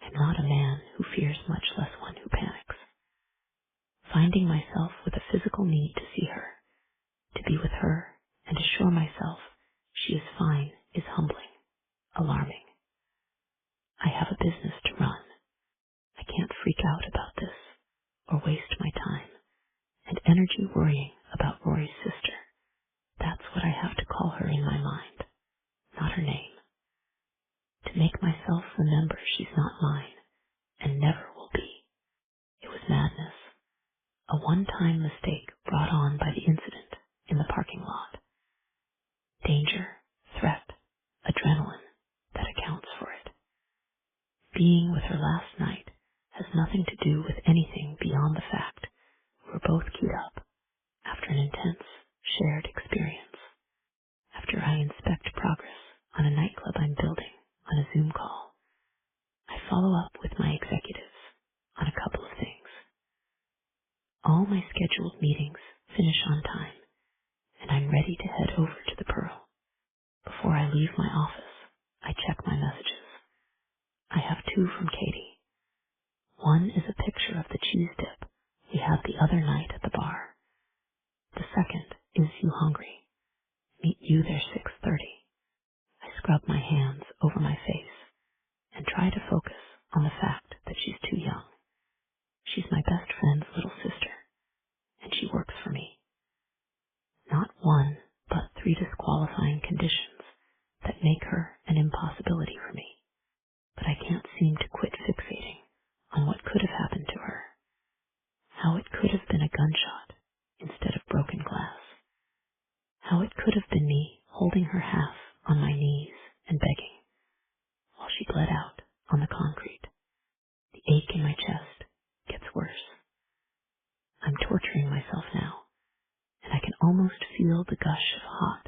I'm not a man who fears, much less one who panics. Finding myself with a physical need to see her, to be with her, and assure myself she is fine is humbling, alarming. I have a business to run. I can't freak out about this or waste my time and energy worrying about Rory's sister. That's what I have to call her in my mind, not her name. To make myself remember she's not mine and never will be. It was madness, a one-time mistake brought on by the incident in the parking lot. Danger, threat, adrenaline that accounts for it. Being with her last night has nothing to do with anything beyond the fact we were both keyed up after an intense, shared experience. After I inspect progress on a nightclub I'm building on a Zoom call, I follow up with my executives on a couple of things. All my scheduled meetings finish on time, and I'm ready to head over to the Pearl. Before I leave my office, I check my messages. I have 2 from Katie. One is a picture of the cheese dip we had the other night at the bar. The second is you hungry. Meet you there 6:30. I scrub my hands over my face and try to focus on the fact that she's too young. She's my best friend's little sister, and she works for me. Not one, but 3 disqualifying conditions that make her an impossibility for me. But I can't seem to quit fixating on what could have happened to her. How it could have been a gunshot instead of broken glass. How it could have been me holding her half on my knees and begging while she bled out on the concrete. The ache in my chest gets worse. I'm torturing myself now, and I can almost feel the gush of hot,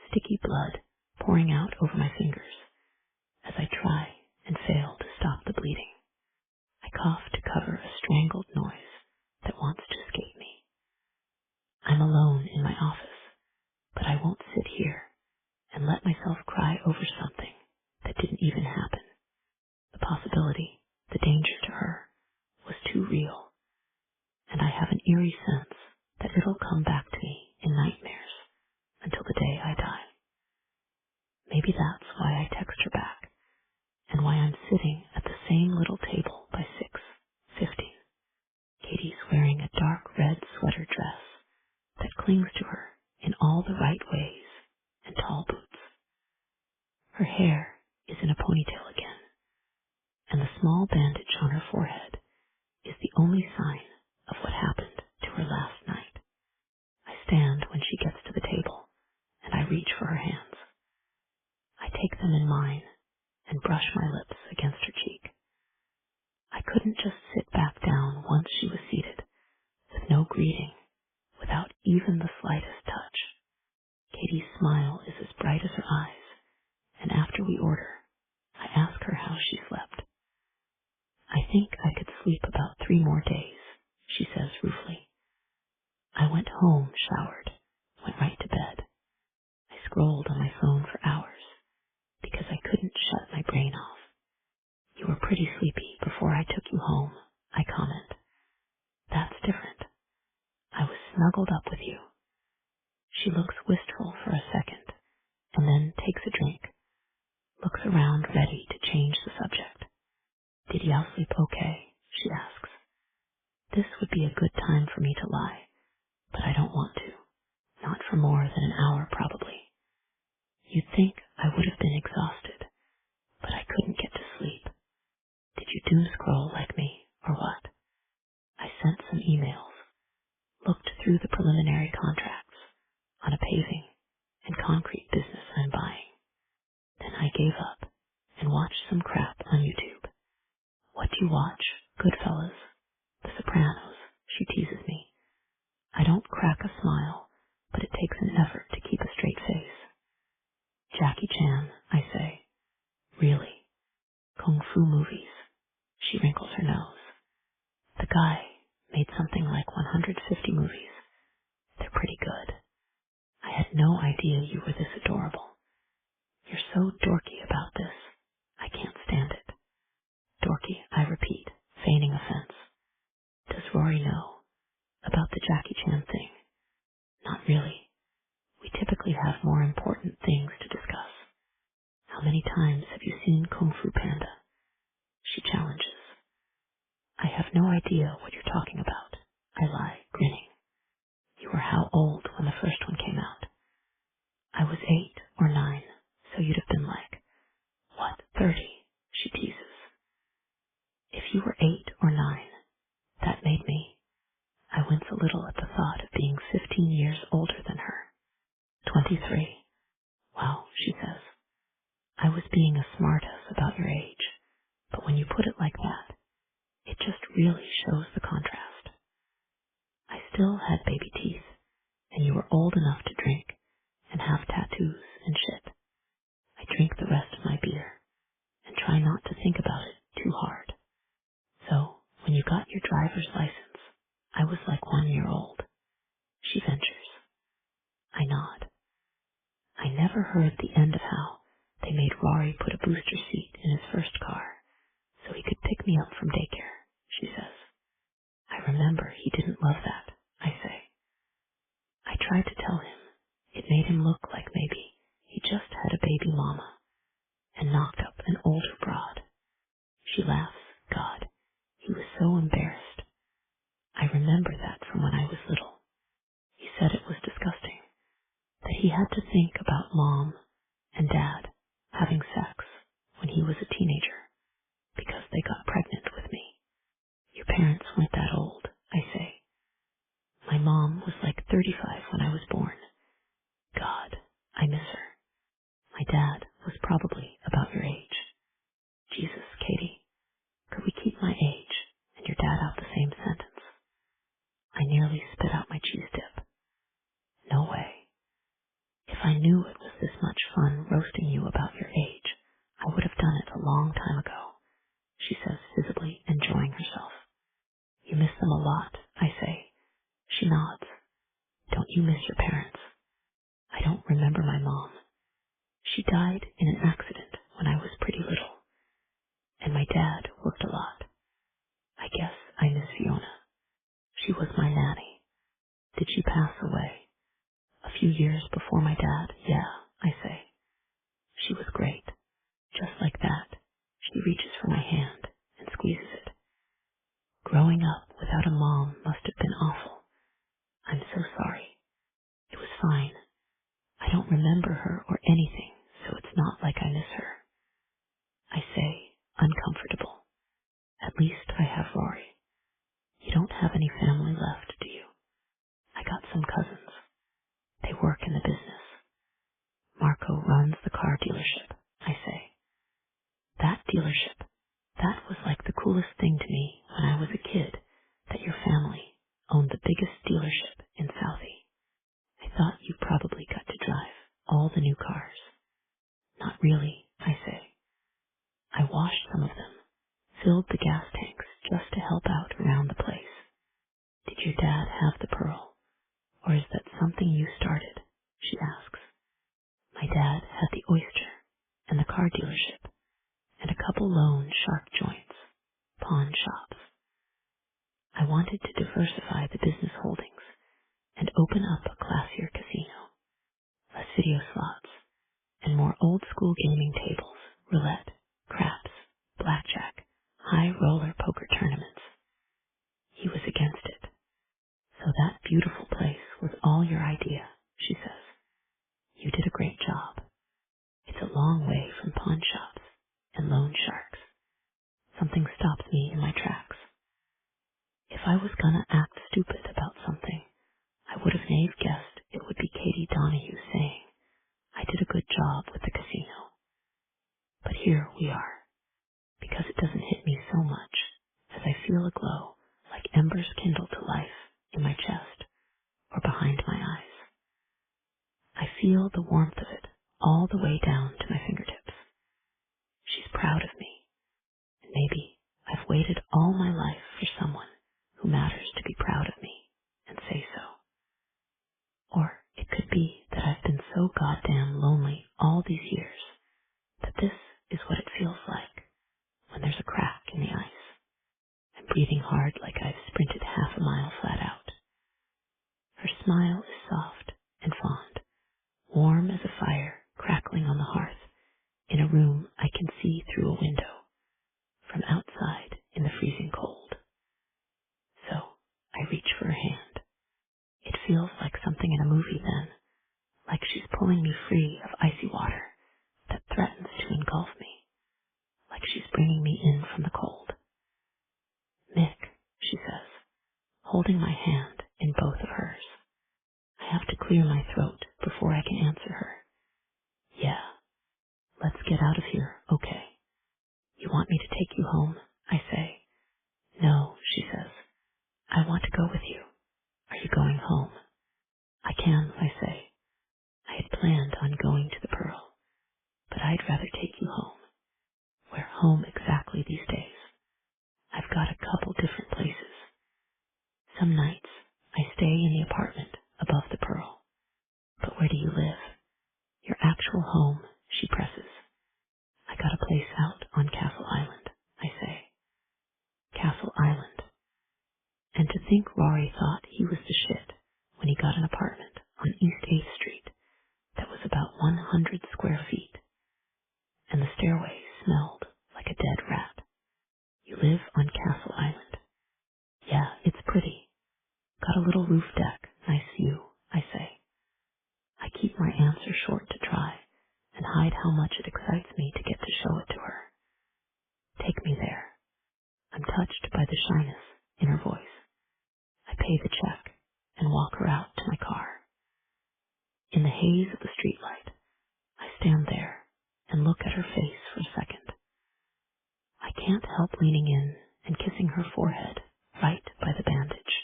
sticky blood pouring out over my fingers as I try and fail to stop the bleeding. I cough to cover a strangled noise that wants to escape me. I'm alone in my office, but I won't sit here and let myself cry over something that didn't even happen. The possibility, the danger to her, was too real, and I have an eerie sense that it'll come back to me in nightmares until the day I die. Maybe that's why I text her back, and why I'm sitting at the same little table by 6:15. Katie's wearing a dark red sweater dress that clings to her in all the right ways and tall boots. Her hair is in a ponytail again, and the small bandage on her forehead is the only sign of what happened to her last night. I stand when she gets to the table, and I reach for her hands. I take them in mine and brush my lips against her cheek. I couldn't just sit back down once she was seated, with no greeting, without even the slightest touch. Katie's smile is as bright as her eyes, and after we order, I ask her how she slept. I think I could sleep about 3 more days, she says ruefully. I went home, showered, went right to bed. I scrolled on my phone for hours because I couldn't shut my brain off. You were pretty sleepy before I took you home, I comment. That's different. I was snuggled up with you. She looks wistful for a second and then takes a drink, looks around ready to change the subject. Did y'all sleep okay? She asks. This would be a good time for me to lie, but I don't want to. Not for more than an hour, probably. You'd think I would have been exhausted, but I couldn't get to sleep. Did you doom scroll like me, or what? I sent some emails, looked through the preliminary contracts on a paving and concrete business I'm buying. Then I gave up and watched some crap on YouTube. What do you watch? Goodfellas, The Sopranos, she teases me. I don't crack a smile, but it takes an effort to keep a straight face. Jackie Chan, I say. Really? Kung Fu movies. She wrinkles her nose. The guy made something like 150 movies. They're pretty good. I had no idea you were this adorable. You're so dorky about this. I can't stand it. Dorky, I repeat, feigning offense. Does Rory know about the Jackie Chan thing? Not really. We typically have more important things to discuss. How many times have you seen Kung Fu Panda? She challenges. I have no idea what you're talking about. I lie, grinning. You were how old when the first one came out? I was 8 or 9, so you'd have been like, what, 30? She teases. If you were 8 or 9, that made me. I wince a little at the thought of being 15 years older than her. 23. Wow, she says. I was being a smartass about your age, but when you put it like that, it just really shows the contrast. I still had baby teeth, and you were old enough to drink and have tattoos and shit. I drink the rest of my beer and try not to think about it too hard. So, when you got your driver's license, I was like 1 year old. She ventures. I nod. I never heard the end of how they made Rory put a booster seat in his first car so he could pick me up from daycare, she says. didn't love that, I say. I tried to tell him. It made him look like maybe he just had a baby mama and knocked up an older broad. She laughs. God, he was so embarrassed. I remember that from when I was little. He said it was disgusting, that he had to think about Mom and Dad having sex when he was a teenager because they got pregnant with me. Your parents weren't that old, I say. My mom was like 35 when I was born. God, I miss her. My dad was probably about your age. Jesus, Katie, could we keep my age and your dad out the same sentence? I nearly spit out my cheese dip. No way. If I knew it was this much fun roasting you about your age, I would have done it a long time ago, she says, visibly enjoying herself. You miss them a lot, I say. She nods. Don't you miss your parents? I don't remember my mom. She died in an accident when I was pretty little, and my dad worked a lot. I guess I miss Fiona. She was my nanny. Did she pass away? A few years before my dad? Yeah, I say. She was great. Just like that, she reaches for my hand and squeezes it. Growing up without a mom must have been awful. I'm so sorry. It was fine. I don't remember her or anything, so it's not like I miss her. I say, uncomfortable. At least I have Rory. You don't have any family left, do you? I got some cousins. They work in the business. Marco runs the car dealership, I say. That dealership, that was like the coolest thing to me when I was a kid, that your family owned the biggest dealership in Southie. I thought you probably got to drive all the new cars. Not really, I say. I washed some of them, filled the gas tanks just to help out around the place. Did your dad have the Pearl, or is that something you started? She asks. My dad had the Oyster and the car dealership and a couple loan shark joints, pawn shops. I wanted to diversify the business holdings and open up a classier casino, less video slots, and more old-school gaming tables, roulette, craps, blackjack, high roller poker tournaments. He was against it. So that beautiful place was all your idea, she says. You did a great job. It's a long way from pawn shops and loan sharks. Something stops me in my tracks. If I was gonna act stupid about something, I would have naive guessed it would be Katie Donahue saying, I did a good job with the casino. But here we are, because it doesn't hit me so much as I feel a glow like embers kindled to life in my chest or behind my eyes. I feel the warmth of it all the way down to my fingertips. She's proud of me, and maybe I've waited all my life for someone who matters to be proud of me and say so. Or it could be that I've been so goddamn lonely all these years that this is what it feels like when there's a crack in the ice. I'm breathing hard like I've sprinted half a mile flat out. Her smile is soft and fond, warm as a fire crackling on the hearth in a room I can see through a window from outside in the freezing cold. So I reach for her hand. It feels like something in a movie then, like she's pulling me free of icy water that threatens to engulf me, like she's bringing me in from the cold. Mick, she says, holding my hand in both of hers. I have to clear my throat before I can answer her. Yeah, let's get out of here, okay? You want me to take you home? I say. No, she says. I want to go with you. Are you going home? I can, I say. I had planned on going to the Pearl, but I'd rather take you home. Where home exactly these days? I've got a couple different places. Some nights I stay in the apartment above the Pearl. But where do you live? Your actual home, she presses. I got a place out on Castle Island, I say. Castle Island. And to think Rory thought he was the shit when he got an apartment on East 8th Street that was about 100 square feet, and the stairway smelled like a dead rat. You live on Castle Island. Yeah, it's pretty. Got a little roof deck, nice view, I say. I keep my answer short to try and hide how much it excites me to get to show it to her. Take me there. I'm touched by the shyness in her voice. I pay the check and walk her out to my car. In the haze of the streetlight, I stand there and look at her face for a second. I can't help leaning in and kissing her forehead right by the bandage.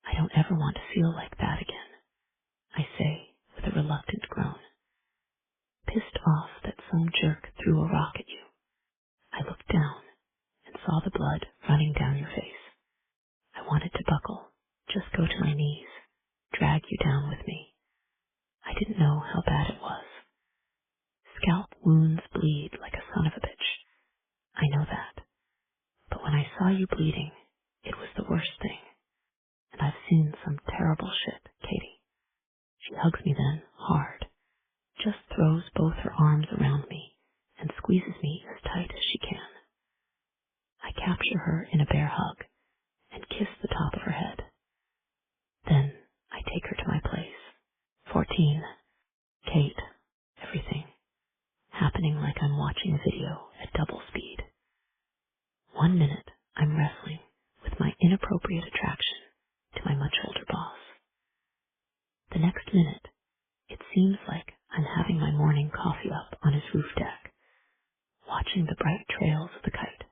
I don't ever want to feel like that again, I say with a reluctant groan. Pissed off that some jerk threw a rock at you. I looked down and saw the blood running down your face. I wanted to buckle, just go to my knees, drag you down with me. I didn't know how bad it was. Scalp wounds bleed like a son of a bitch. I know that. But when I saw you bleeding, it was the worst thing. And I've seen some terrible shit, Katie. She hugs me then, hard, just throws both her arms around me and squeezes me as tight as she can. I capture her in a bear hug and kiss the top of her head. Then I take her to my place. 14. Kate. Everything. Happening like I'm watching a video at double speed. 1 minute, I'm wrestling with my inappropriate attraction to my much older boss. The next minute, it seems like I'm having my morning coffee up on his roof deck, watching the bright trails of the kite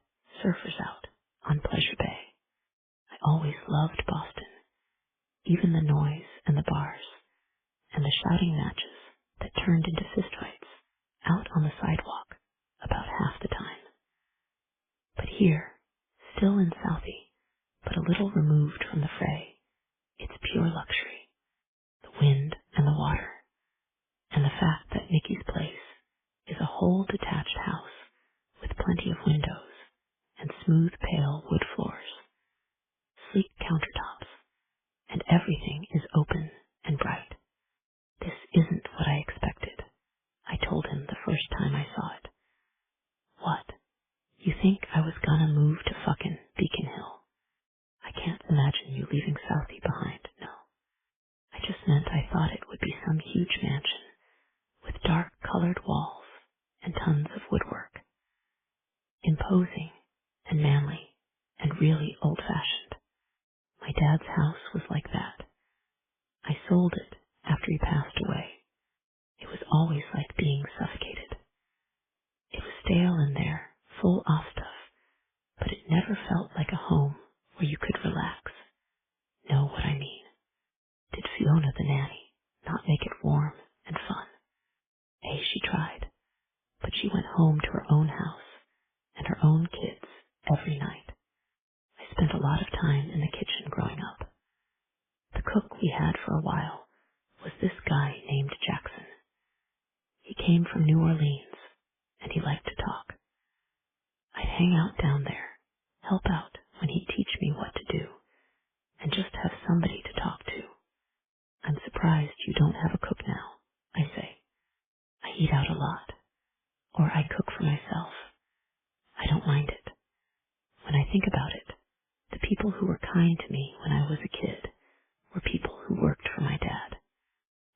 surfers out on Pleasure Bay. I always loved Boston, even the noise and the bars, and the shouting matches that turned into fistfights out on the sidewalk about half the time. But here, still in Southie, but a little removed from the fray, it's pure luxury. The wind and the water, and the fact that Nikki's place is a whole detached house with plenty of windows and smooth pale wood floors, sleek countertops, and everything is open and bright. This isn't what I expected, I told him the first time I saw it. What? You think I was gonna move to fucking Beacon Hill? I can't imagine you leaving Southie behind, no. I just meant I thought it would be some huge mansion with dark colored walls and tons of woodwork. Imposing and manly and really old-fashioned. My dad's house was like that. I sold it after he passed away. It was always like being suffocated. It was stale in there, full of stuff, but it never felt like a home where you could relax. Know what I mean? Did Fiona the nanny not make it warm and fun? She tried, but she went home to her own house and her own kids every night. I spent a lot of time in the kitchen growing up. The cook we had for a while was this guy named Jackson. He came from New Orleans, and he liked to talk. I'd hang out down there, help out when he'd teach me what to do, and just have somebody to talk to. I'm surprised you don't have a cook now, I say. I eat out a lot, or I cook for myself. I don't mind it. When I think about it, the people who were kind to me when I was a kid were people who worked for my dad.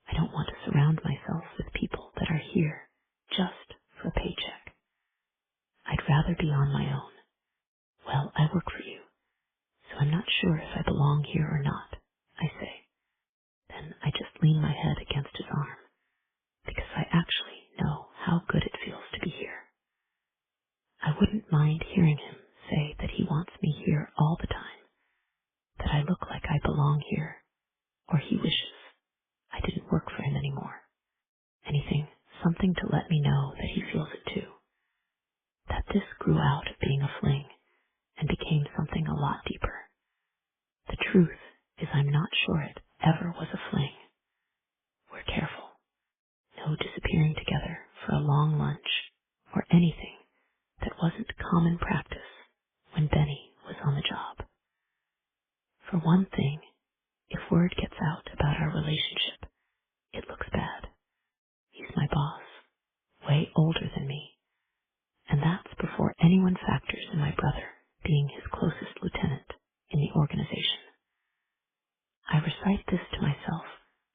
I don't want to surround myself with people that are here just for a paycheck. I'd rather be on my own. Well, I work for you, so I'm not sure if I belong here or not, I say. Then I just lean my head against his arm, because I actually know how good it feels to be here. I wouldn't mind hearing him say that he wants me here all the time, that I look like I belong here, or he wishes I didn't work for him anymore. Anything, something to let me know that he feels it too. That this grew out of being a fling and became something a lot deeper. The truth is I'm not sure it ever was a fling. We're careful. No disappearing together for a long lunch or anything that wasn't common practice when Benny was on the job. For one thing, if word gets out about our relationship, it looks bad. He's my boss, way older than me, and that's before anyone factors in my brother being his closest lieutenant in the organization. I recite this to myself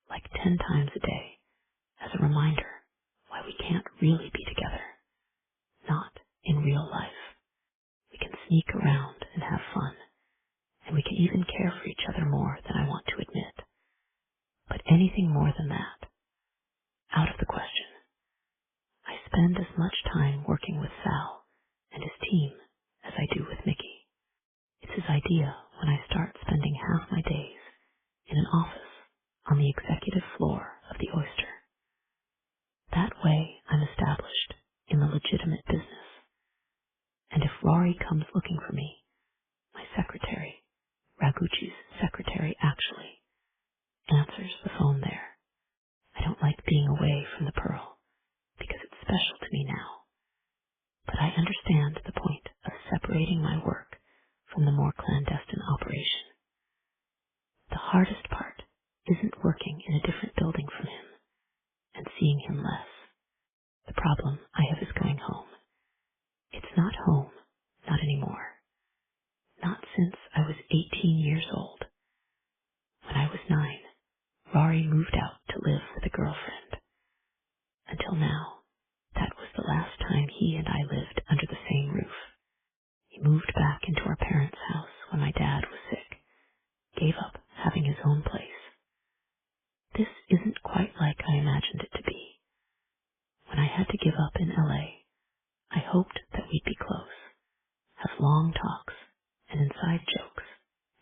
like 10 times a day as a reminder why we can't really be together, not in real life. We can sneak around and have fun, and we can even care for each other more than I want to admit. But anything more than that, out of the question. I spend as much time working with Sal and his team as I do with Mickey. It's his idea when I start spending half my days in an office on the executive floor of the Oyster. That way I'm established in the legitimate business. And if Rory comes looking for me, my secretary, Raguchi's secretary actually, answers the phone there. I don't like being away from the Pearl because it's special to me now. But I understand the point of separating my work from the more clandestine operation. The hardest part isn't working in a different building from him and seeing him less. The problem I have is going home. It's not home, not anymore. Not since I was 18 years old. When I was 9, Rory moved out to live with a girlfriend. Until now, that was the last time he and I lived under the same roof. He moved back into our parents' house when my dad was sick, gave up having his own place. This isn't quite like I imagined it to be. When I had to give up in LA, I hoped that we'd be close, have long talks and inside jokes,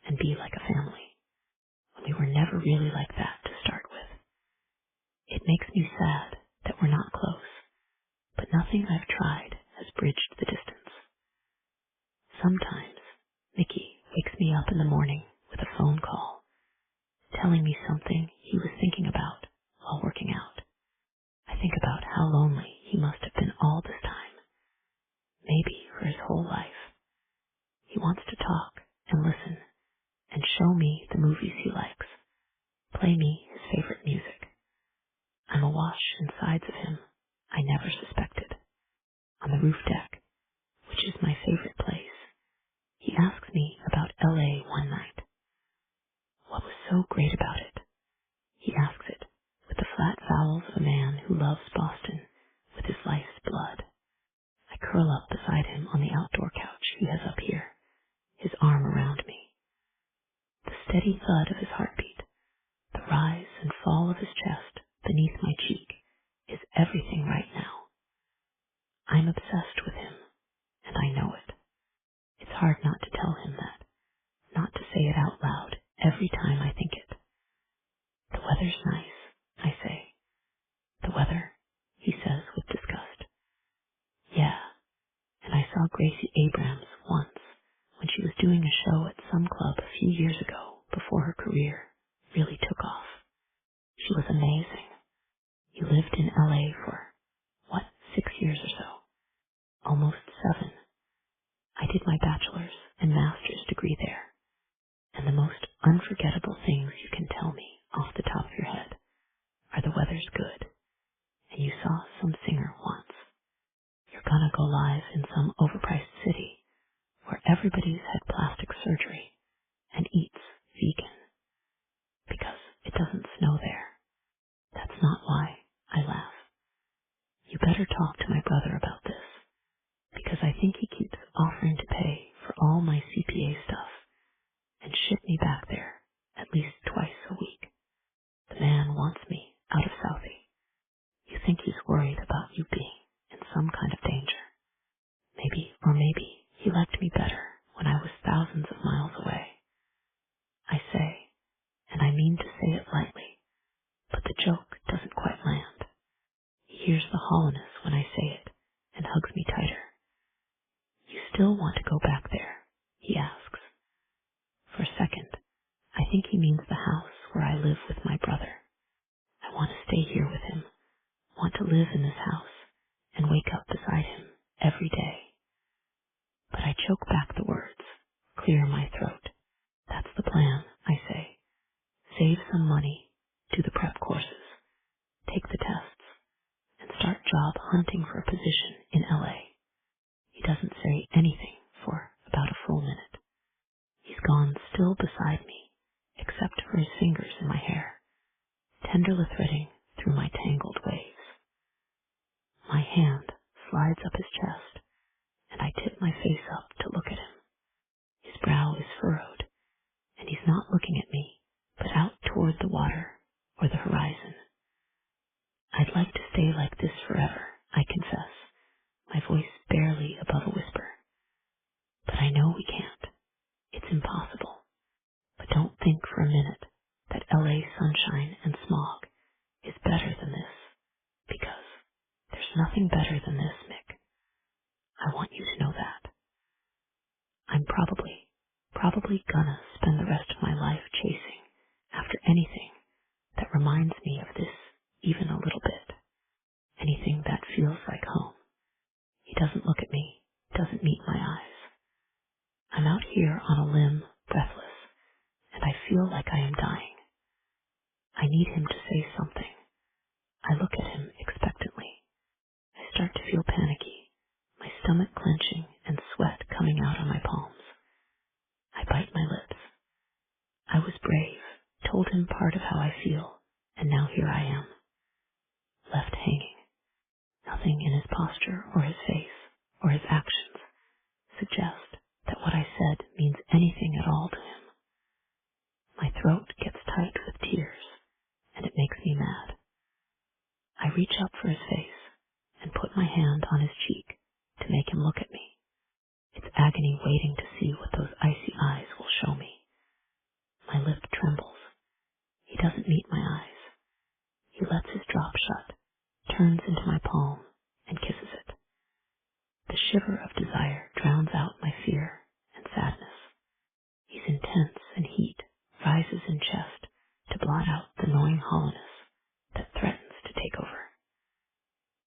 and be like a family. We were never really like that to start with. It makes me sad that we're not close, but nothing I've tried has bridged the distance. Sometimes Mickey wakes me up in the morning with a phone call, telling me something he was thinking about while working out. I think about how lonely he must have been all this time, maybe for his whole life. He wants to talk and listen and show me the movies he likes, play me his favorite music. I'm awash in sides of him I never suspected. On the roof deck, which is my favorite place, he asks me about LA one night. What was so great about it? He asks it with the flat vowels of a man who loves Boston with his life's blood. I curl up beside him on the outdoor couch he has up here, his arm around me. The steady thud of his heartbeat, the rise and fall of his chest beneath my cheek is everything right now. I'm obsessed with him, and I know it. It's hard not to tell him that, not to say it out loud every time I think it. The weather's nice, I say. The weather, he says with disgust. Yeah, and I saw Gracie Abrams once when she was doing a show at some club a few years ago before her career really took off. She was amazing. You lived in LA for, 6 years or so? Almost 7. I did my bachelor's and master's degree there, and the most unforgettable things you can tell me off the top of your head are the weather's good, and you saw some singer once. You're gonna go live in some overpriced city where everybody's had plastic surgery and eats vegan because it doesn't snow there. That's not why I laugh. You better talk to my brother about this, because I think he keeps offering to pay for all my CPA stuff and ship me back there at least twice a week. The man wants me out of Southie. You think he's worried about you being in some kind of danger. Maybe he liked me better when I was thousands of miles away. I say, and I mean to say it lightly, but the joke doesn't quite land. He hears the hollowness when I say it and hugs me tighter. You still want to go back there? He asks. For a second, I think he means the house where I live with my brother. I want to stay here with him, want to live in this house, and wake up beside him every day. But I choke back the words, clear my throat. That's the plan. save some money, do the prep courses, take the tests, and start job hunting for a position in LA. He doesn't say anything for about a full minute. He's gone still beside me, except for his fingers in my hair, tenderly threading through my tangled waves. My hand slides up his chest, and I tip my face up to look at him. His brow is furrowed, and he's not looking at me, but out toward the water or the horizon. I'd like to stay like this forever, I confess, my voice barely above a whisper. But I know we can't. It's impossible. But don't think for a minute that LA sunshine and smog is better than this, because there's nothing better than this, Mick. I want you to know that. I'm probably gonna spend the rest of my life chasing after anything that reminds me of this even a little bit. Anything that feels like home. He doesn't look at me, doesn't meet my eyes. I'm out here on a limb, breathless, and I feel like I am dying. I need him to say something. I look at him expectantly. I start to feel panicky, my stomach clenching and sweat coming out on my palms. I bite my lips. I was brave, told him part of how I feel, and now here I am, left hanging. Nothing in his posture or his face or his actions suggest that what I said means anything at all to him. My throat gets tight with tears, and it makes me mad. I reach up for his face and put my hand on his cheek to make him look at me. It's agony waiting to see what those icy eyes will show me. My lip trembles. He doesn't meet my eyes. He lets his drop shut, turns into my palm, and kisses it. The shiver of desire drowns out my fear and sadness. His intense and heat rises in chest to blot out the gnawing hollowness that threatens to take over.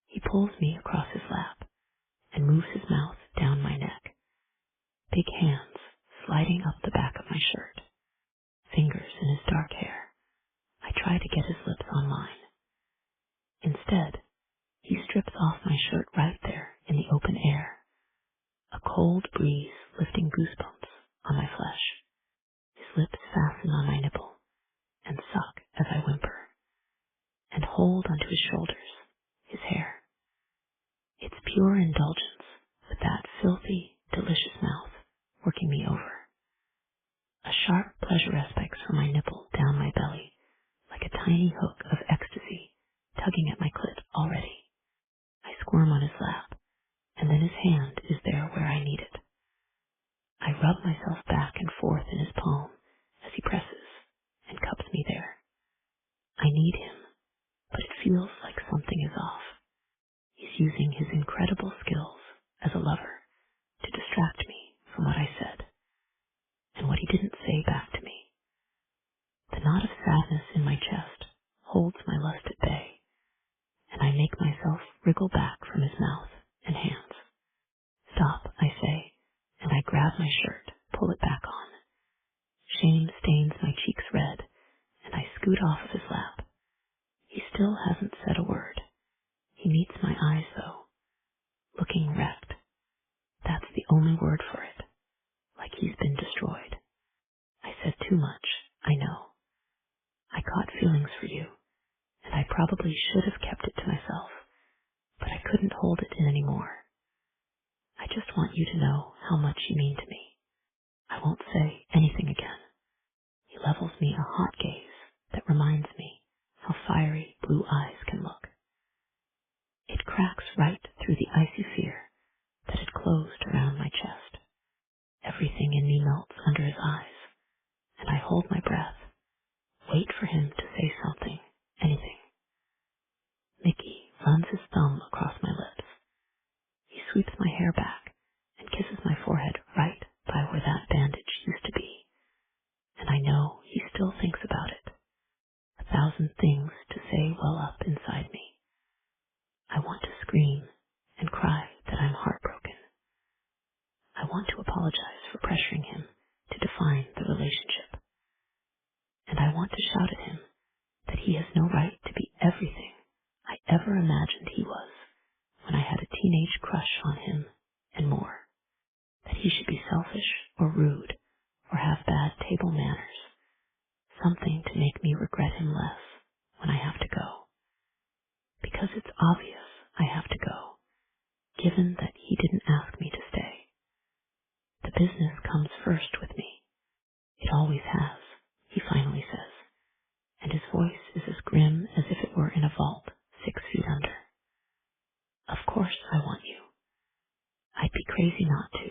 He pulls me across his lap and moves his mouth down my neck, big hands sliding up the back of my shirt, fingers in his dark hair. I try to get his lips on mine. Instead, he strips off my shirt right there in the open air, a cold breeze lifting goosebumps on my flesh. His lips fasten on my nipple and suck as I whimper, and hold onto his shoulders, his hair. It's pure indulgence with that filthy, delicious mouth working me over. A sharp pleasure aspects from my nipple down my belly, like a tiny hook of ecstasy tugging at my clit already. I squirm on his lap, and then his hand is there where I need it. I rub myself back and forth in his palm as he presses and cups me there. I need him, but it feels like something is off. He's using his incredible skills as a lover to distract me from what I said and what he didn't say back to me. The knot of sadness in my chest holds my lust at bay, and I make myself wriggle back from his mouth and hands. Stop, I say, and I grab my shirt, pull it back on. Shame stains my cheeks red, and I scoot off of his lap. He still hasn't said a word. He meets my eyes, though, looking wrecked. That's the only word for it, like he's been destroyed. I said too much, I know. I caught feelings for you, and I probably should have kept it to myself, but I couldn't hold it in anymore. I just want you to know how much you mean to me. I won't say anything again. He levels me a hot gaze that reminds me how fiery blue eyes can look. It cracks right through the icy fear that had closed around my chest. Everything in me melts under his eyes, and I hold my breath, wait for him to say something, anything. Mickey runs his thumb across my lips. He sweeps my hair back and kisses my forehead right by where that bandage used to be, and I know he still thinks about it. 1,000 things to say well up inside me. I want to scream and cry that I'm heartbroken. I want to apologize for pressuring him to define the relationship. And I want to shout comes first with me. It always has, he finally says, and his voice is as grim as if it were in a vault 6 feet under. Of course I want you. I'd be crazy not to,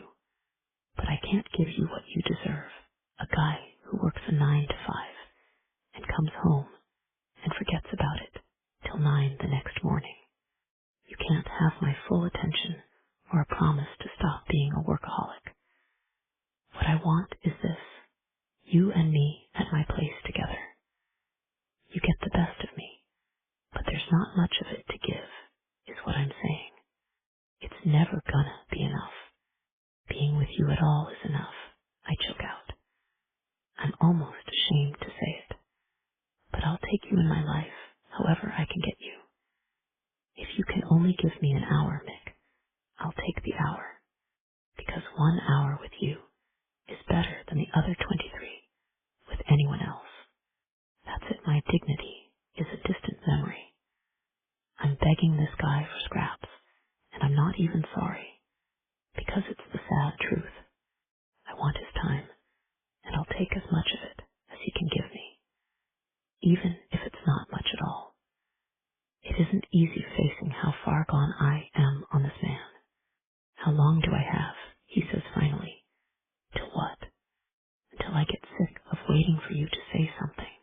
but I can't give you what you deserve, a guy who works a 9 to 5 and comes home and forgets about it till 9 the next morning. You can't have my full attention or a promise to stop being a workaholic. What I want is this, you and me at my place together. You get the best of me, but there's not much of it to give, is what I'm saying. It's never gonna be enough. Being with you at all is enough, I choke out. I'm almost ashamed to say it, but I'll take you in my life however I can get you. If you can only give me an hour, Mick, I'll take the hour, because 1 hour with you is better than the other 23 with anyone else. That's it, my dignity is a distant memory. I'm begging this guy for scraps, and I'm not even sorry, because it's the sad truth. I want his time, and I'll take as much of it as he can give me, even if it's not much at all. It isn't easy facing how far gone I am on this man. How long do I have, he says finally. Till what? Until I get sick of waiting for you to say something,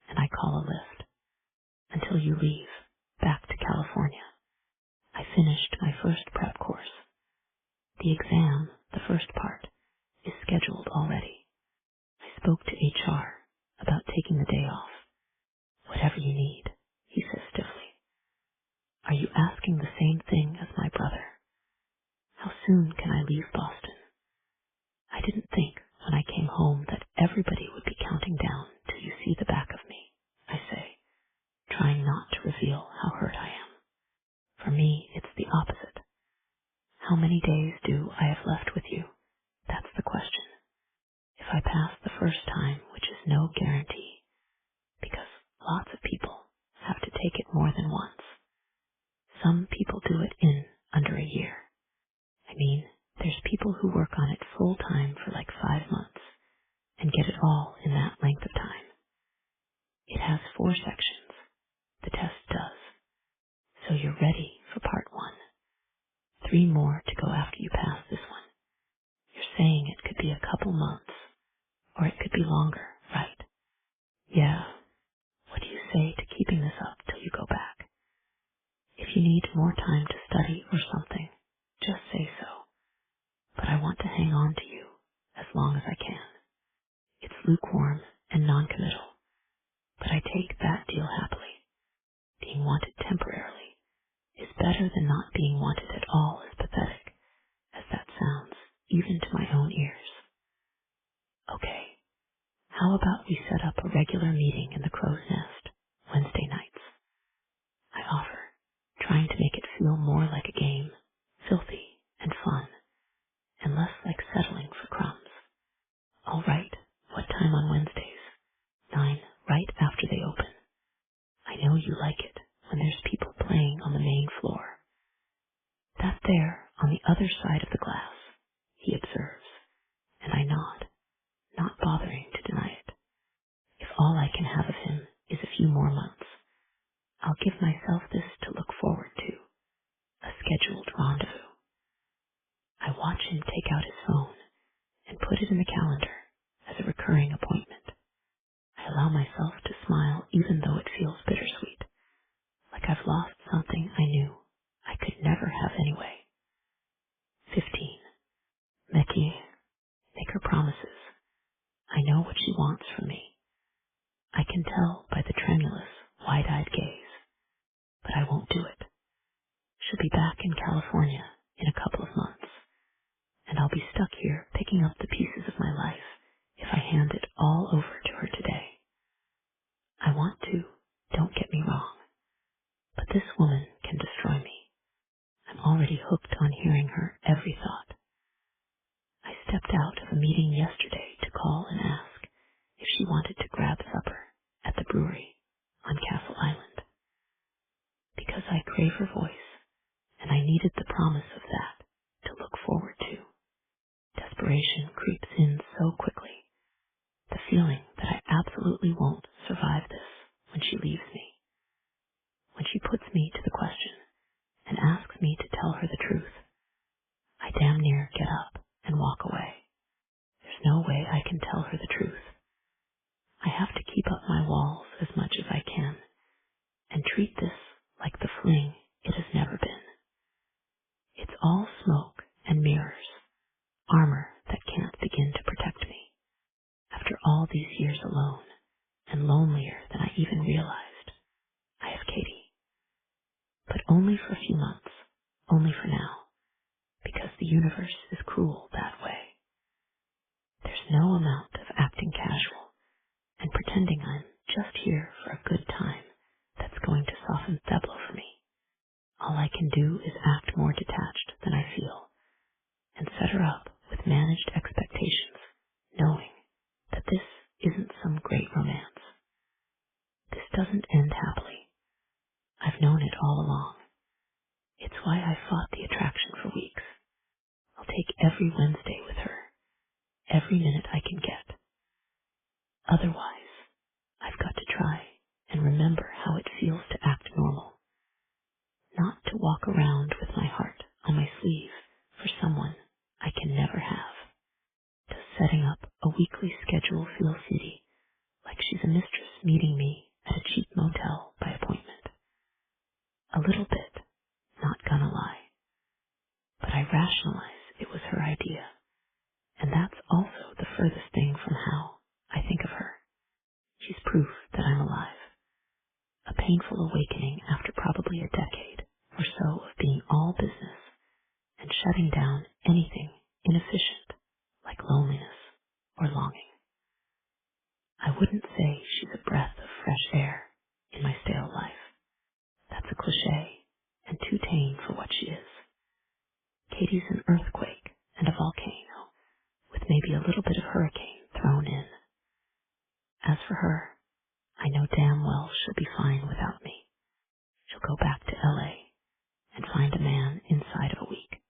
and I call a lift. Until you leave, back to California. I finished my first prep course. The exam, the first part, is scheduled already. I spoke to HR about taking the day off. Whatever you need, he says stiffly. Are you asking the same thing as my brother? How soon can I leave Boston? I didn't think when I came home that everybody would be counting down till you see the back of me, I say, trying not to reveal how hurt I am. For me, it's the opposite. How many days do I have left with you? That's the question. If I pass the first time, which is no guarantee, because lots of people have to take it more than once. Some people do it in under a year. I mean, there's people who work on it full time for like 5 months and get it all in that length of time. It has 4 sections. The test does. So you're ready for part 1. 3 more to go after you pass this one. You're saying it could be a couple months, or it could be longer, right? Yeah. What do you say to keeping this up till you go back? If you need more time to study or something, just say so. But I want to hang on to you as long as I can. It's lukewarm and non-committal, but I take that deal happily. Being wanted temporarily is better than not being wanted at all, as pathetic as that sounds, even to my own ears. Okay, how about we set up a regular meeting in the Crow's Nest, Wednesday nights? I offer, trying to make it feel more like a game, filthy and fun, and less like settling for crumbs. All right, what time on Wednesdays? 9, right after they open. I know you like it when there's people playing on the main floor. That there, on the other side of the glass, he observes, and I nod, not bothering to deny it. If all I can have of him is a few more months, I'll give myself this to look forward to, a scheduled rendezvous. I watch him take out his phone and put it in the calendar as a recurring appointment. I allow myself to smile even though it feels bittersweet, like I've lost something I knew I could never have anyway. 15. Mickey, make her promises. I know what she wants from me. I can tell by the tremulous, wide-eyed gaze, but I won't do it. She'll be back in California in a couple of months, and I'll be stuck here picking up the pieces of my life if I hand it all over to her today. I want to, don't get me wrong, but this woman can destroy me. I'm already hooked on hearing her every thought. I stepped out of a meeting yesterday to call and ask if she wanted to grab supper at the brewery on Castle Island, because I crave her voice, and I needed the promise of that to look forward to. Desperation creeps in I can tell her the truth. I have to keep up my walls as much as I can and treat this like the fling it has never been. It's all smoke and mirrors, armor that can't begin to protect me. After all these years alone, and lonelier than I even realized, I have Katie. But only for a few months, only for now, because the universe is cruel that way. There's no amount of acting casual and pretending I'm just here for a good time that's going to soften Theblo for me. All I can do is act more detached than I feel and set her up with managed expectations, knowing that this isn't some great romance. This doesn't end happily. I've known it all along. It's why I fought the attraction for weeks. I'll take every Wednesday with her, every minute I can get. Otherwise, I've got to try and remember how it feels to act normal, not to walk around with my heart on my sleeve for someone I can never have. Does setting up a weekly schedule feel seedy, like she's a mistress meeting me at a cheap motel by appointment? A little bit, not gonna lie. But I rationalize it was her idea, and that's also the furthest thing from how I think of her. She's proof that I'm alive. A painful awakening after probably a decade or so of being all business and shutting down anything inefficient like loneliness or longing. I wouldn't say she's a breath of fresh air in my stale life. That's a cliche and too tame for what she is. Katie's an earthquake and a volcano, with maybe a little bit of hurricane thrown in. As for her, I know damn well she'll be fine without me. She'll go back to LA and find a man inside of a week.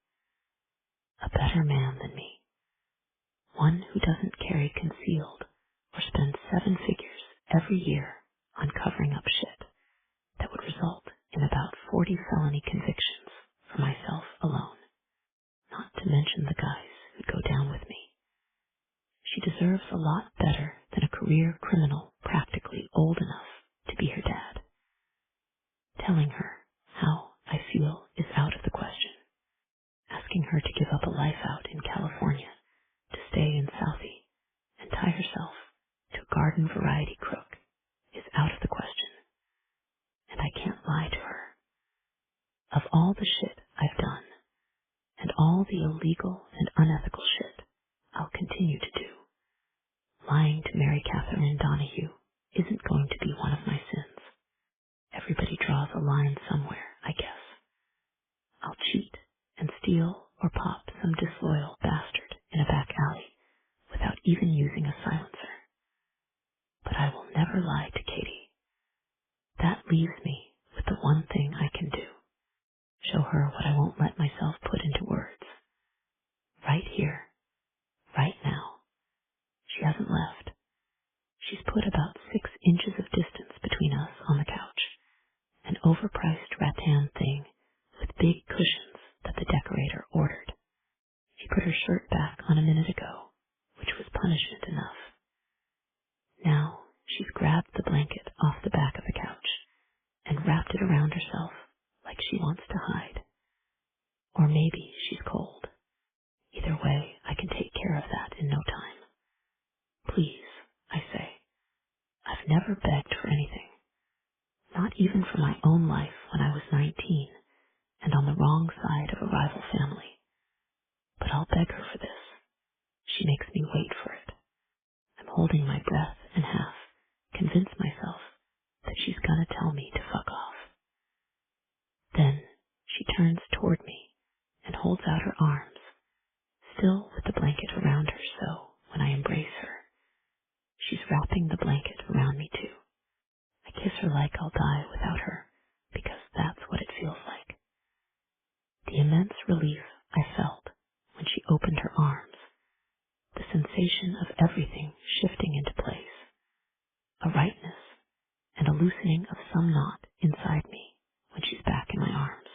A better man than me. One who doesn't carry concealed or spend 7 figures every year on covering up shit that would result in about 40 felony convictions for myself alone. Not to mention the guys who'd go down with me. She deserves a lot better than a career criminal practically old enough to be her dad. Telling her how I feel is out of the question. Asking her to give up a life out in California to stay in Southie and tie herself to a garden variety crook is out of the question. And I can't lie to her. Of all the shit I've done, and all the illegal and unethical shit I'll continue to do, lying to Mary Catherine Donahue isn't going to be one of my sins. Everybody draws a line somewhere, I guess. I'll cheat and steal or pop some disloyal bastard in a back alley without even using a silencer. But I will never lie to Katie. That leaves me with the one thing I can do. Show her what I won't let myself put into words. Right here, right now. She hasn't left. She's put about 6 inches of distance between us on the couch, an overpriced rattan thing with big cushions that the decorator ordered. She put her shirt back on a minute ago, which was punishment enough. Now she's grabbed the blanket off the back of the couch and wrapped it around herself like she wants to hide. Or maybe she's cold. Either way, I can take care of that in no time. Please, I say. I've never begged for anything. Not even for my own life when I was 19 and on the wrong side of a rival family. But I'll beg her for this. She makes me wait for it. I'm holding my breath and half convince myself that she's gonna tell me to fuck off. Then she turns toward me and holds out her arms, still with the blanket around her, so when I embrace her, she's wrapping the blanket around me too. I kiss her like I'll die without her, because that's what it feels like. The immense relief I felt when she opened her arms, the sensation of everything shifting into place, a rightness and a loosening of some knot inside me when she's back in my arms.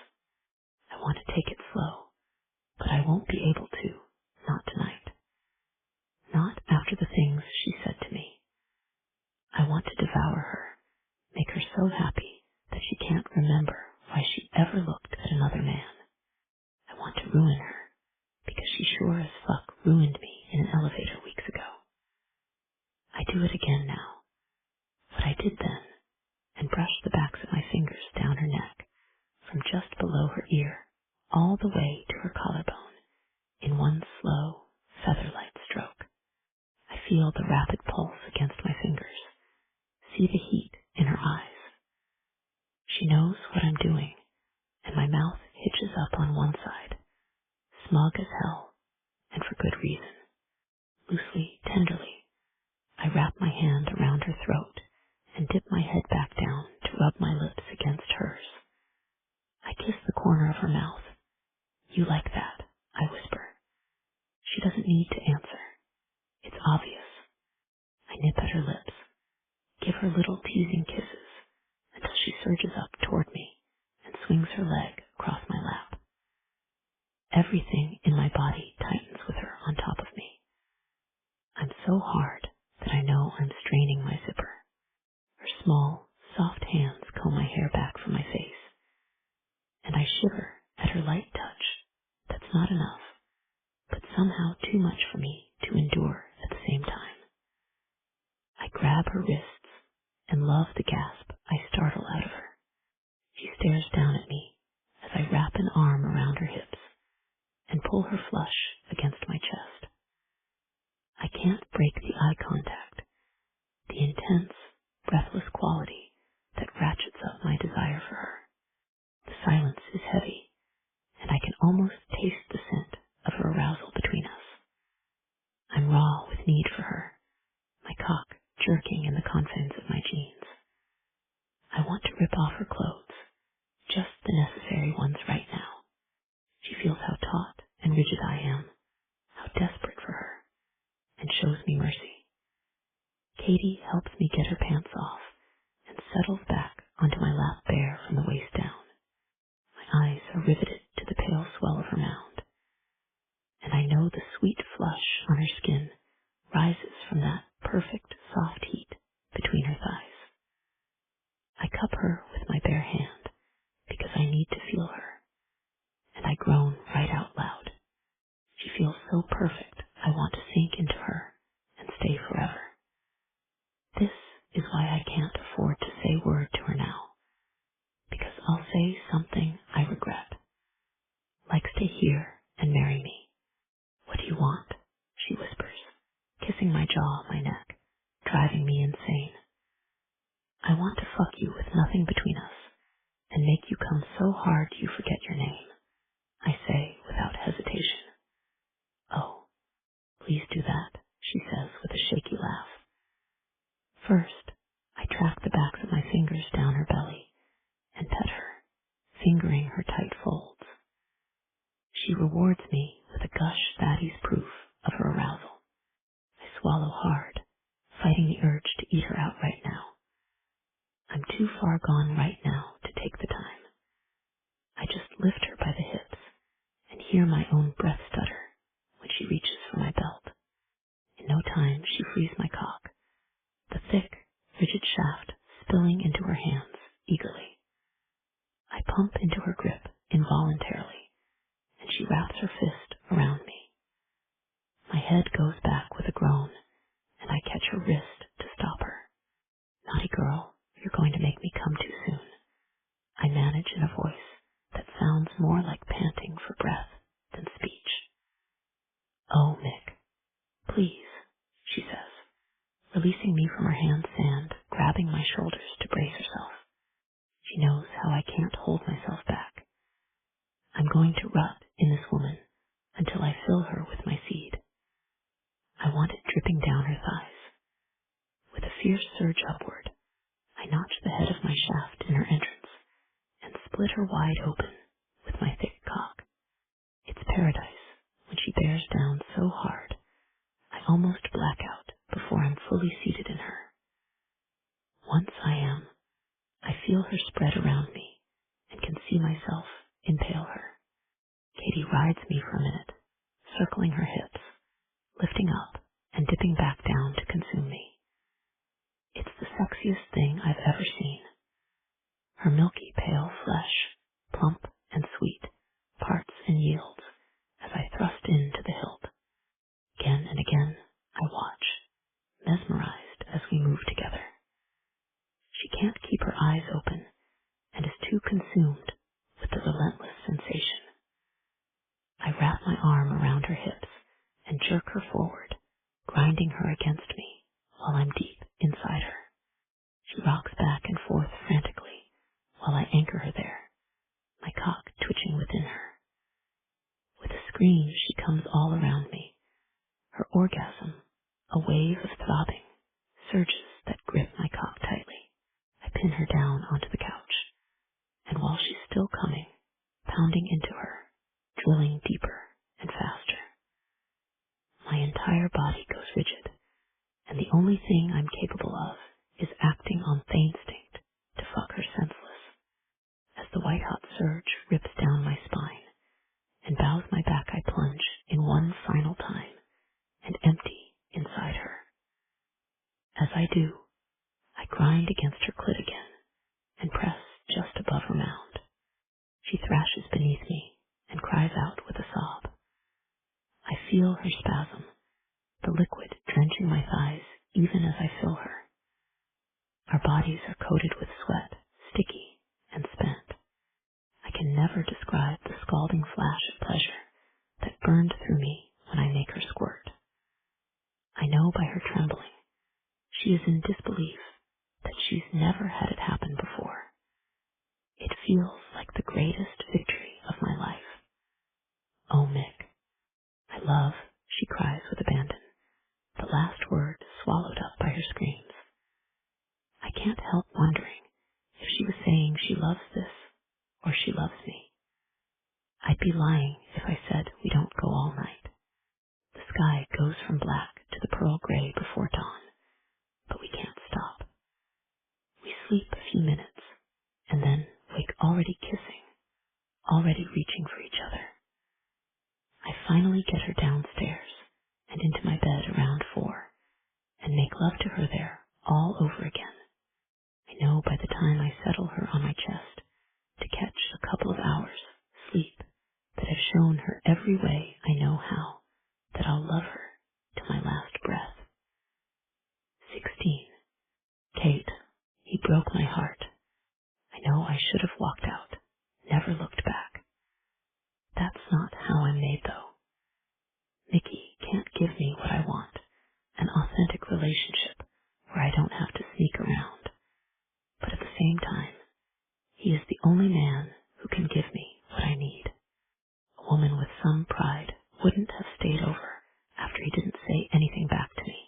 I want to take it slow, but I won't be able to, not tonight. Not after the do it again now, what I did then, and brushed the backs of my fingers down her neck, from just below her ear, all the way to her collarbone, in one slow, feather-light stroke. I feel the rapid pulse against my fingers, see the heat in her eyes. She knows what I'm doing, and my mouth hitches up on one side, smug as hell, and for good reason. Loosely, tenderly, I wrap my hand around her throat and dip my head back down to rub my lips against hers. I kiss the corner of her mouth. You like that, I whisper. She doesn't need to answer. It's obvious. I nip at her lips, give her little teasing kisses until she surges up toward me and swings her leg across my lap. Everything in my body tightens with her on top of me. I'm so hard that I know I'm straining my zipper. Her small, soft hands comb my hair back from my face, and I shiver at her light touch. That's not enough, but somehow too much for me to endure at the same time. I grab her wrists and love the gasp I startle out of her. She stares down at me as I wrap an arm around her hips and pull her flush against my chest. I can't break the eye contact, the intense, breathless quality that ratchets up my desire for her. The silence is heavy, and I can almost taste the scent of her arousal between us. I'm raw with need for her, my cock jerking in the confines of my jeans. I want to rip off her clothes, just the necessary ones right now. She feels how taut and rigid I am, how desperate for her, and shows me mercy. Katie helps me get her pants off and settles back onto my lap bare from the waist down. My eyes are riveted to the pale swell of her mound, and I know the sweet flush on her skin rises from that perfect soft heat between her thighs. I cup her with my bare hand because I need to feel her, and I groan right out loud. She feels so perfect I want to sink into her and stay forever. This is why I can't afford to say a word to her now, because I'll say something I regret. Like stay here and marry me. What do you want? She whispers, kissing my jaw, my neck, driving me insane. I want to fuck you with nothing between us and make you come so hard you forget your name, I say without hesitation. Oh, please do that, she says with a shaky laugh. First, I track the backs of my fingers down her belly and pet her, fingering her tight folds. She rewards me with a gush fatty's proof of her arousal. I swallow hard, fighting the urge to eat her out right now. I'm too far gone right now to take the time. I just lift her by the hips and hear my own breath stutter when she reaches for my belt. In no time, she frees my cock, the thick, rigid shaft spilling into her hands eagerly. I pump into her grip involuntarily, and she wraps her fist around me. My head goes back with a groan, and I catch her wrist to stop her. Naughty girl, you're going to make me come too soon, I manage in a voice that sounds more like panting for breath than speech. Oh, Mick, please, she says, releasing me from her hand's sand, grabbing my shoulders to brace herself. She knows how I can't hold myself back. I'm going to rut in this woman until I fill her with my seed. I want it dripping down her thighs. With a fierce surge upward, I notch the head of my shaft in her entrance and split her wide open with my thick cock. It's paradise when she bears down so hard I almost black out before I'm fully seated in her. Once I am, I feel her spread around me and can see myself impale her. Katie rides me for a minute, circling her hips, lifting up and dipping back down to consume me. It's the sexiest thing I've ever seen. Her milky pale flesh, plump and sweet, parts and yields as I thrust into the hilt. Again and again I watch, mesmerized grinding her against me while I'm deep inside her. She rocks back and forth frantically while I anchor her there, my cock twitching within her. With a scream, she comes all around me. Her orgasm, a wave of throbbing, surges that grip my cock tightly. I pin her down onto the couch, and while she's still coming, pounding into her, drilling deeper and faster, my entire body goes rigid, and the only thing I'm capable of is acting on the instinct to fuck her senseless, as the white-hot surge rips down my spine and bows my back. I plunge in one final time and empty inside her. As I do, I grind against her clit again and press just above her mound. She thrashes beneath me and cries out with a sob. I feel her spasm, the liquid drenching my thighs even as I fill her. Our bodies are coated with sweat, sticky and spent. I can never describe the scalding flash of pleasure that burned through me when I make her squirt. I know by her trembling, she is in disbelief that she's never had it happen before. It feels like the greatest victory of my life. Oh, Mick, I love, she cries with abandon, the last word swallowed up by her screams. I can't help wondering if she was saying she loves this or she loves me. I'd be lying if I said we don't go all night. The sky goes from black to the pearl gray before dawn, but we can't stop. We sleep a few minutes and then wake already kissing, already reaching for each other. I finally get her downstairs and into my bed around 4 and make love to her there all over again. I know by the time I settle her on my chest to catch a couple of hours sleep that have shown her every way I know how that I'll love her to my last breath. 16. Kate, he broke my heart. I know I should have walked out, never looked back. That's not how I'm made, though. Mickey can't give me what I want, an authentic relationship where I don't have to sneak around. But at the same time, he is the only man who can give me what I need. A woman with some pride wouldn't have stayed over after he didn't say anything back to me.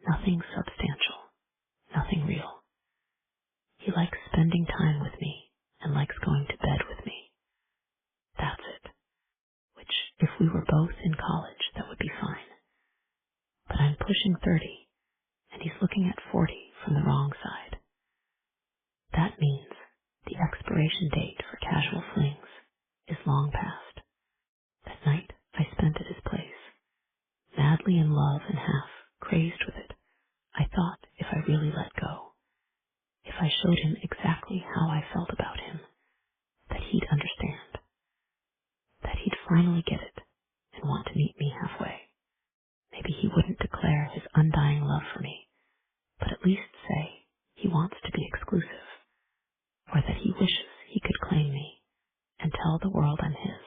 Nothing substantial, nothing real. He likes spending time with me and likes going to bed with me. That's it. Which, if we were both in college, that would be fine. But I'm pushing 30, and he's looking at 40 from the wrong side. That means the expiration date for casual flings is long past. That night I spent at his place, madly in love and half crazed with it. I thought if I really let go, if I showed him exactly how I felt about him, that he'd understand, that he'd finally get it and want to meet me halfway. Maybe he wouldn't declare his undying love for me, but at least say he wants to be exclusive, or that he wishes he could claim me and tell the world I'm his.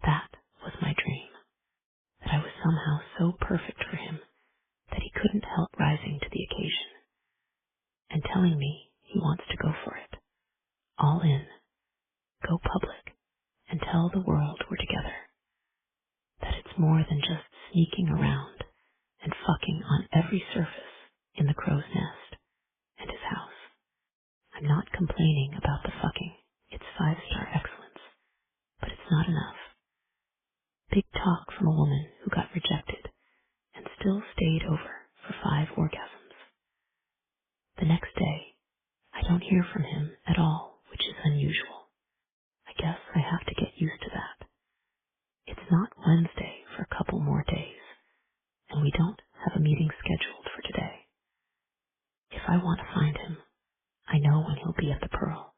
That was my dream, that I was somehow so perfect for him that he couldn't help rising to the occasion and telling me he wants to go for it, all in, go public, and tell the world we're together, that it's more than just sneaking around and fucking on every surface in the crow's nest and his house. I'm not complaining about the fucking, it's 5-star excellence, but it's not enough. Big talk from a woman who got rejected and still stayed over for 5 orgasms. The next day, I don't hear from him at all, which is unusual. I guess I have to get used to that. It's not Wednesday for a couple more days, and we don't have a meeting scheduled for today. If I want to find him, I know when he'll be at the Pearl,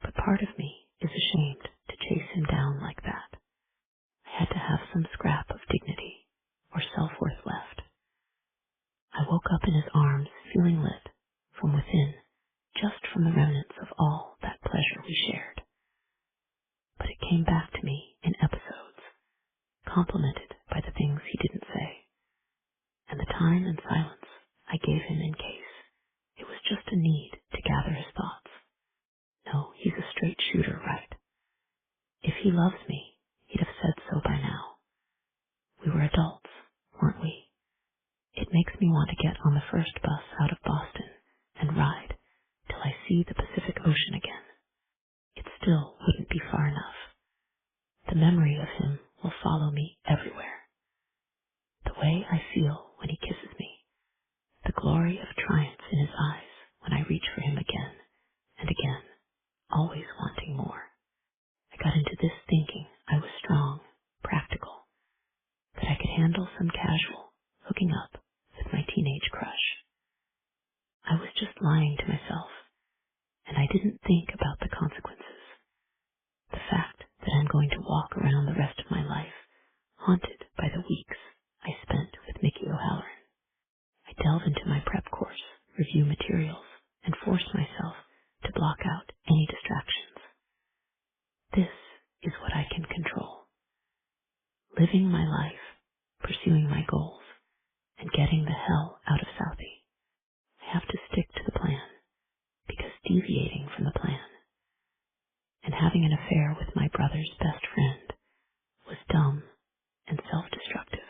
but part of me is ashamed to chase him down like that. I had to have some scrap of dignity or self-worth left. I woke up in his arms feeling lit from within, just from the remnants of all that pleasure we shared. But it came back to me in episodes, complemented by the things he didn't say. time and silence I gave him in case it was just a need to gather his thoughts. No, he's a straight shooter, right? If he loves me, he'd have said so by now. We were adults, weren't we? It makes me want to get on the first bus out of Boston and ride till I see the Pacific Ocean again. It still wouldn't be far enough. The memory of him will follow me everywhere. The way I feel when he kisses me, the glory of triumph in his eyes when I reach for him again and again, always wanting more. I got into this thinking I was strong, practical, that I could handle some casual hooking up with my teenage crush. I was just lying to myself, and I didn't think about the consequences. The fact that I'm going to walk around the rest of my life haunted by the weeks I spent with Mickey O'Halloran. I delve into my prep course, review materials, and force myself to block out any distractions. This is what I can control. Living my life, pursuing my goals, and getting the hell out of Southie. I have to stick to the plan, because deviating from the plan and having an affair with my brother's best friend was dumb and self-destructive.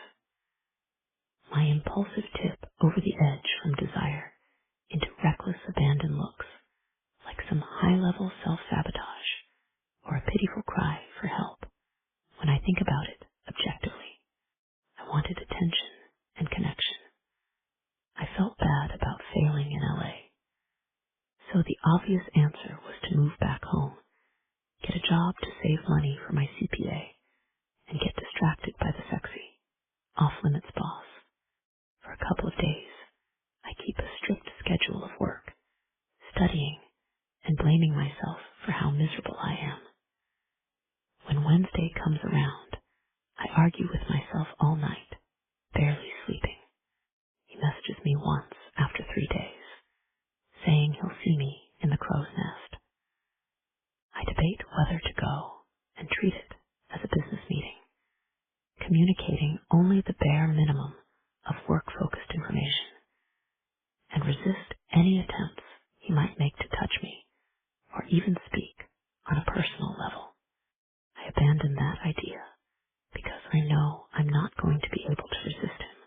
My impulsive tip over the edge from desire into reckless abandon looks like some high-level self-sabotage or a pitiful cry for help when I think about it objectively. I wanted attention and connection. I felt bad about failing in LA. So the obvious answer was to move back home, get a job to save money for my CPA, and get distracted by the sexy, off-limits boss. For a couple of days, I keep a strict schedule of work, studying, and blaming myself for how miserable I am. When Wednesday comes around, I argue with myself all night, barely sleeping. He messages me once after 3 days, saying he'll see me in the crow's nest. I debate whether to go and treat it as a business meeting, communicating only the bare minimum of work-focused information, and resist any attempts he might make to touch me or even speak on a personal level. I abandon that idea because I know I'm not going to be able to resist him.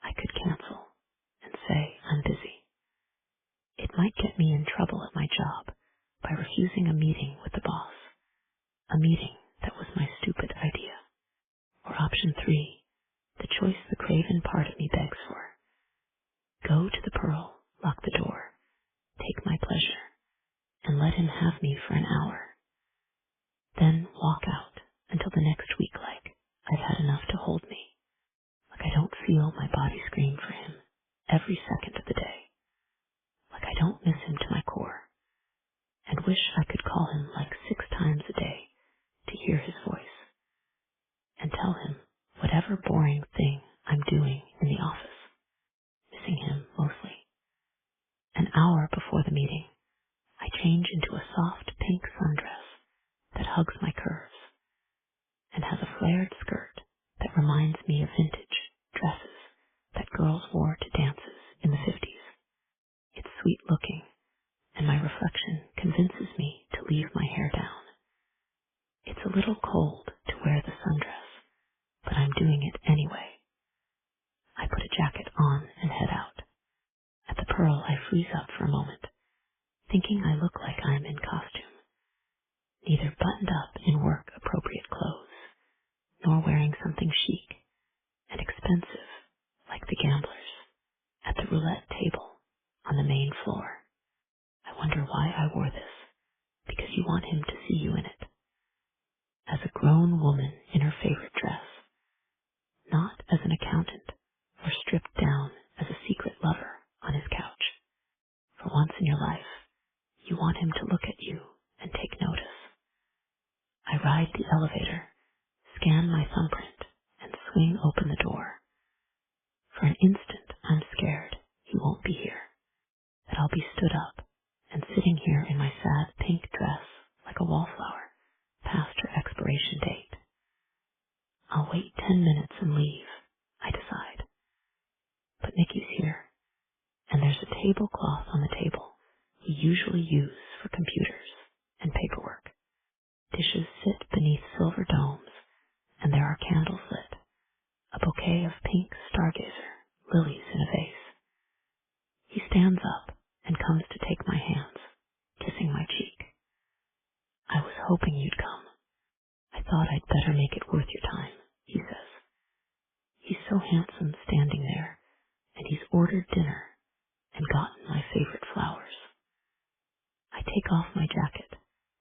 I could cancel and say I'm busy. It might get me in trouble at my job by refusing a meeting with the boss, a meeting that was my stupid idea. Or option 3, the choice the craven part of me begs for. Go to the Pearl, lock the door, take my pleasure, and let him have me for an hour. Then walk out until the next week like I've had enough to hold me, like I don't feel my body scream for him every second of the day, like I don't miss him to my core, and wish I could call him like 6 times a day to hear his voice, and tell him whatever boring thing I'm doing in the office, missing him mostly. An hour before the meeting, I change into a soft pink sundress that hugs my curves and has a flared skirt that reminds me of vintage dresses that girls wore to dances in the 50s. It's sweet looking, and my reflection convinces me to leave my hair down. It's a little cold to wear the sundress, but I'm doing it anyway. I put a jacket on and head out. At the Pearl, I freeze up for a moment, thinking I look like I'm in costume, neither buttoned up in work-appropriate clothes, nor wearing something chic and expensive like the gamblers at the roulette table on the main floor. I wonder why I wore this, because you want him to see you in it, as a grown woman in her favorite dress, not as an accountant or stripped down as a secret lover on his couch. For once in your life, you want him to look at you and take notice. I ride the elevator, scan my thumbprint, and swing open the door. For an instant, I'm scared he won't be here, that I'll be stood up and sitting here in my sad pink dress like a wallflower past her expiration date. I'll wait 10 minutes and leave, I decide. Mickey's here, and there's a tablecloth on the table we usually use for computers and paperwork. Dishes sit beneath silver domes, and there are candles lit, a bouquet of pink stargazer lilies in a vase. He stands up and comes to take my hands, kissing my cheek. I was hoping you'd come. I thought I'd better make it worth your time, he says. He's so handsome standing there, and he's ordered dinner and gotten my favorite flowers. I take off my jacket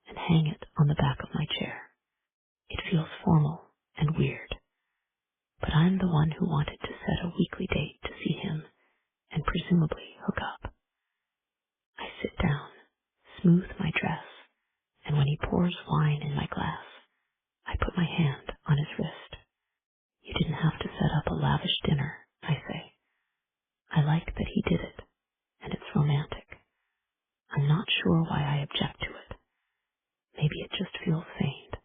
and hang it on the back of my chair. It feels formal and weird, but I'm the one who wanted to set a weekly date to see him and presumably hook up. I sit down, smooth my dress, and when he pours wine in my glass, I put my hand on his wrist. You didn't have to set up a lavish dinner, I say. I like that he did it, and it's romantic. I'm not sure why I object to it. Maybe it just feels feigned.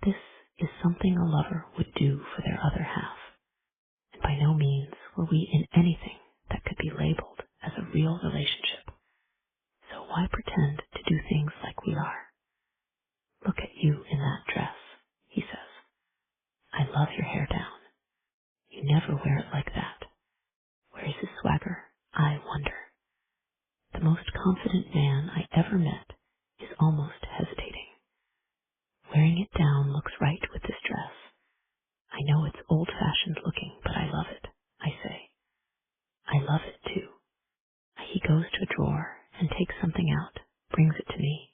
This is something a lover would do for their other half, and by no means were we in anything that could be labeled as a real relationship. So why pretend to do things like we are? Look at you in that dress, he says. I love your hair down. You never wear it like that. Where is his swagger? I wonder. The most confident man I ever met is almost hesitating. Wearing it down looks right with this dress. I know it's old-fashioned looking, but I love it, I say. I love it too. He goes to a drawer and takes something out, brings it to me.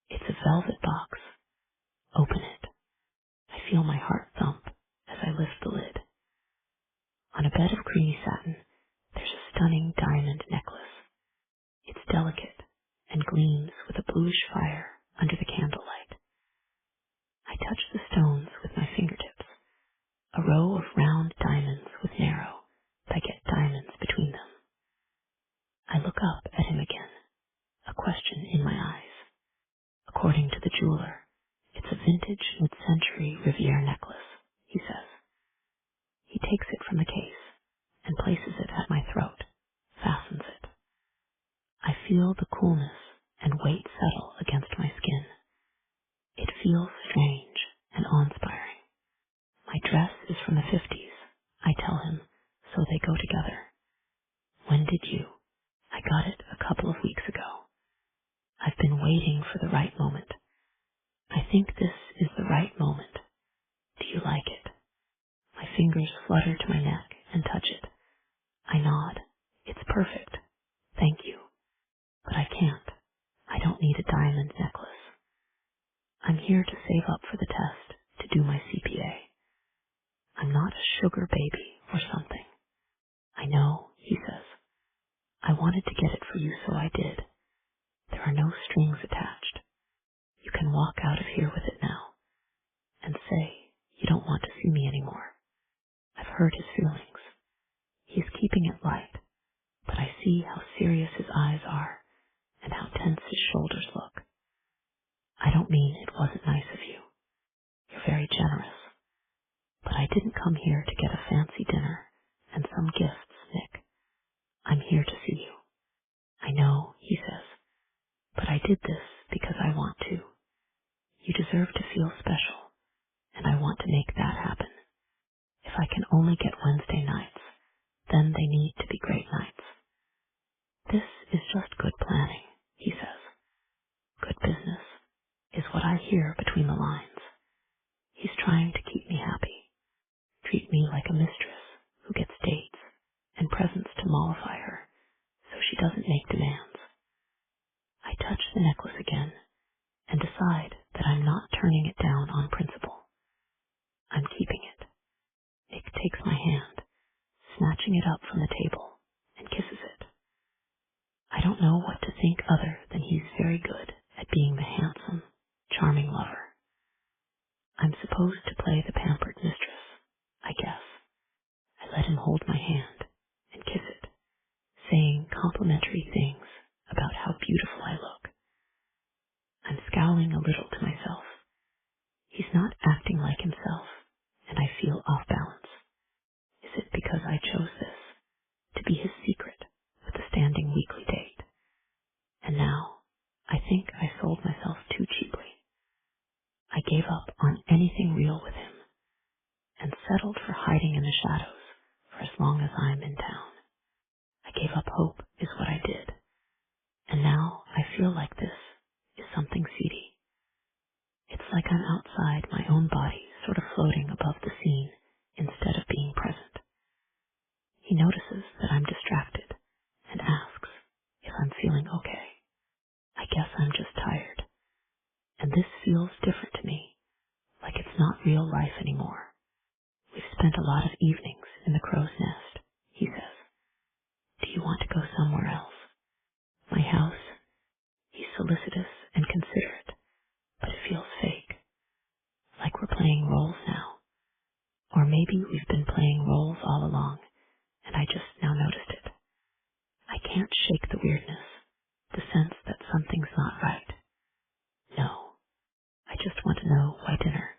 It's a velvet box. Open it. I feel my heart thump as I lift the lid. On a bed of creamy satin, there's a stunning diamond necklace. It's delicate and gleams with a bluish fire under the candlelight. I touch the stones with my fingertips, a row of round diamonds with narrow, baguette diamonds between them. I look up at him again, a question in my eyes. According to the jeweler, it's a vintage mid-century Riviera necklace, he says. He takes it from the case and places it at my throat, fastens it. I feel the coolness and weight settle against my skin. It feels strange and awe-inspiring. My dress is from the 50s, I tell him, so they go together. When did you? I got it a couple of weeks ago. I've been waiting for the right moment. I think this is the right moment. Do you like it? My fingers flutter to my neck and touch it. I nod. It's perfect. Thank you. But I can't. I don't need a diamond necklace. I'm here to save up for the test, to do my CPA. I'm not a sugar baby or something. I know, he says. I wanted to get it for you, so I did. There are no strings attached. You can walk out of here with it now and say you don't want to see me anymore. I've hurt his feelings. He's keeping it light, but I see how serious his eyes are and how tense his shoulders look. I don't mean it wasn't nice of you. You're very generous. But I didn't come here to get a fancy dinner and some gifts, Nick. I'm here to see you. I know, he says, but I did this because I want to. You deserve to feel special, and I want to make that happen. If I can only get Wednesday nights, then they need to be great nights. This is just good planning, he says. Good business is what I hear between the lines. He's trying to keep me happy, treat me like a mistress who gets dates and presents to mollify her so she doesn't make demands. I touch the necklace again and decide that I'm not turning it down on principle. I'm keeping it. Nick takes my hand, snatching it up from the table, and kisses it. I don't know what to think other than he's very good at being the handsome, charming lover. I'm supposed to play the pampered mistress, I guess. I let him hold my hand and kiss it, saying complimentary things about how beautiful I look. I'm scowling a little to myself. He's not acting like himself, and I feel off balance. Is it because I chose this? shadows for as long as I'm in town. I gave up hope is what I did. And now I feel like this is something seedy. It's like I'm outside my own body, sort of floating above the scene instead of being present. He notices that I'm distracted and asks if I'm feeling okay. I guess I'm just tired. And this feels different to me, like it's not real life anymore. We've spent a lot of evenings in the crow's nest, he says. Do you want to go somewhere else? My house? He's solicitous and considerate, but it feels fake. Like we're playing roles now. Or maybe we've been playing roles all along, and I just now noticed it. I can't shake the weirdness, the sense that something's not right. No, I just want to know why dinner,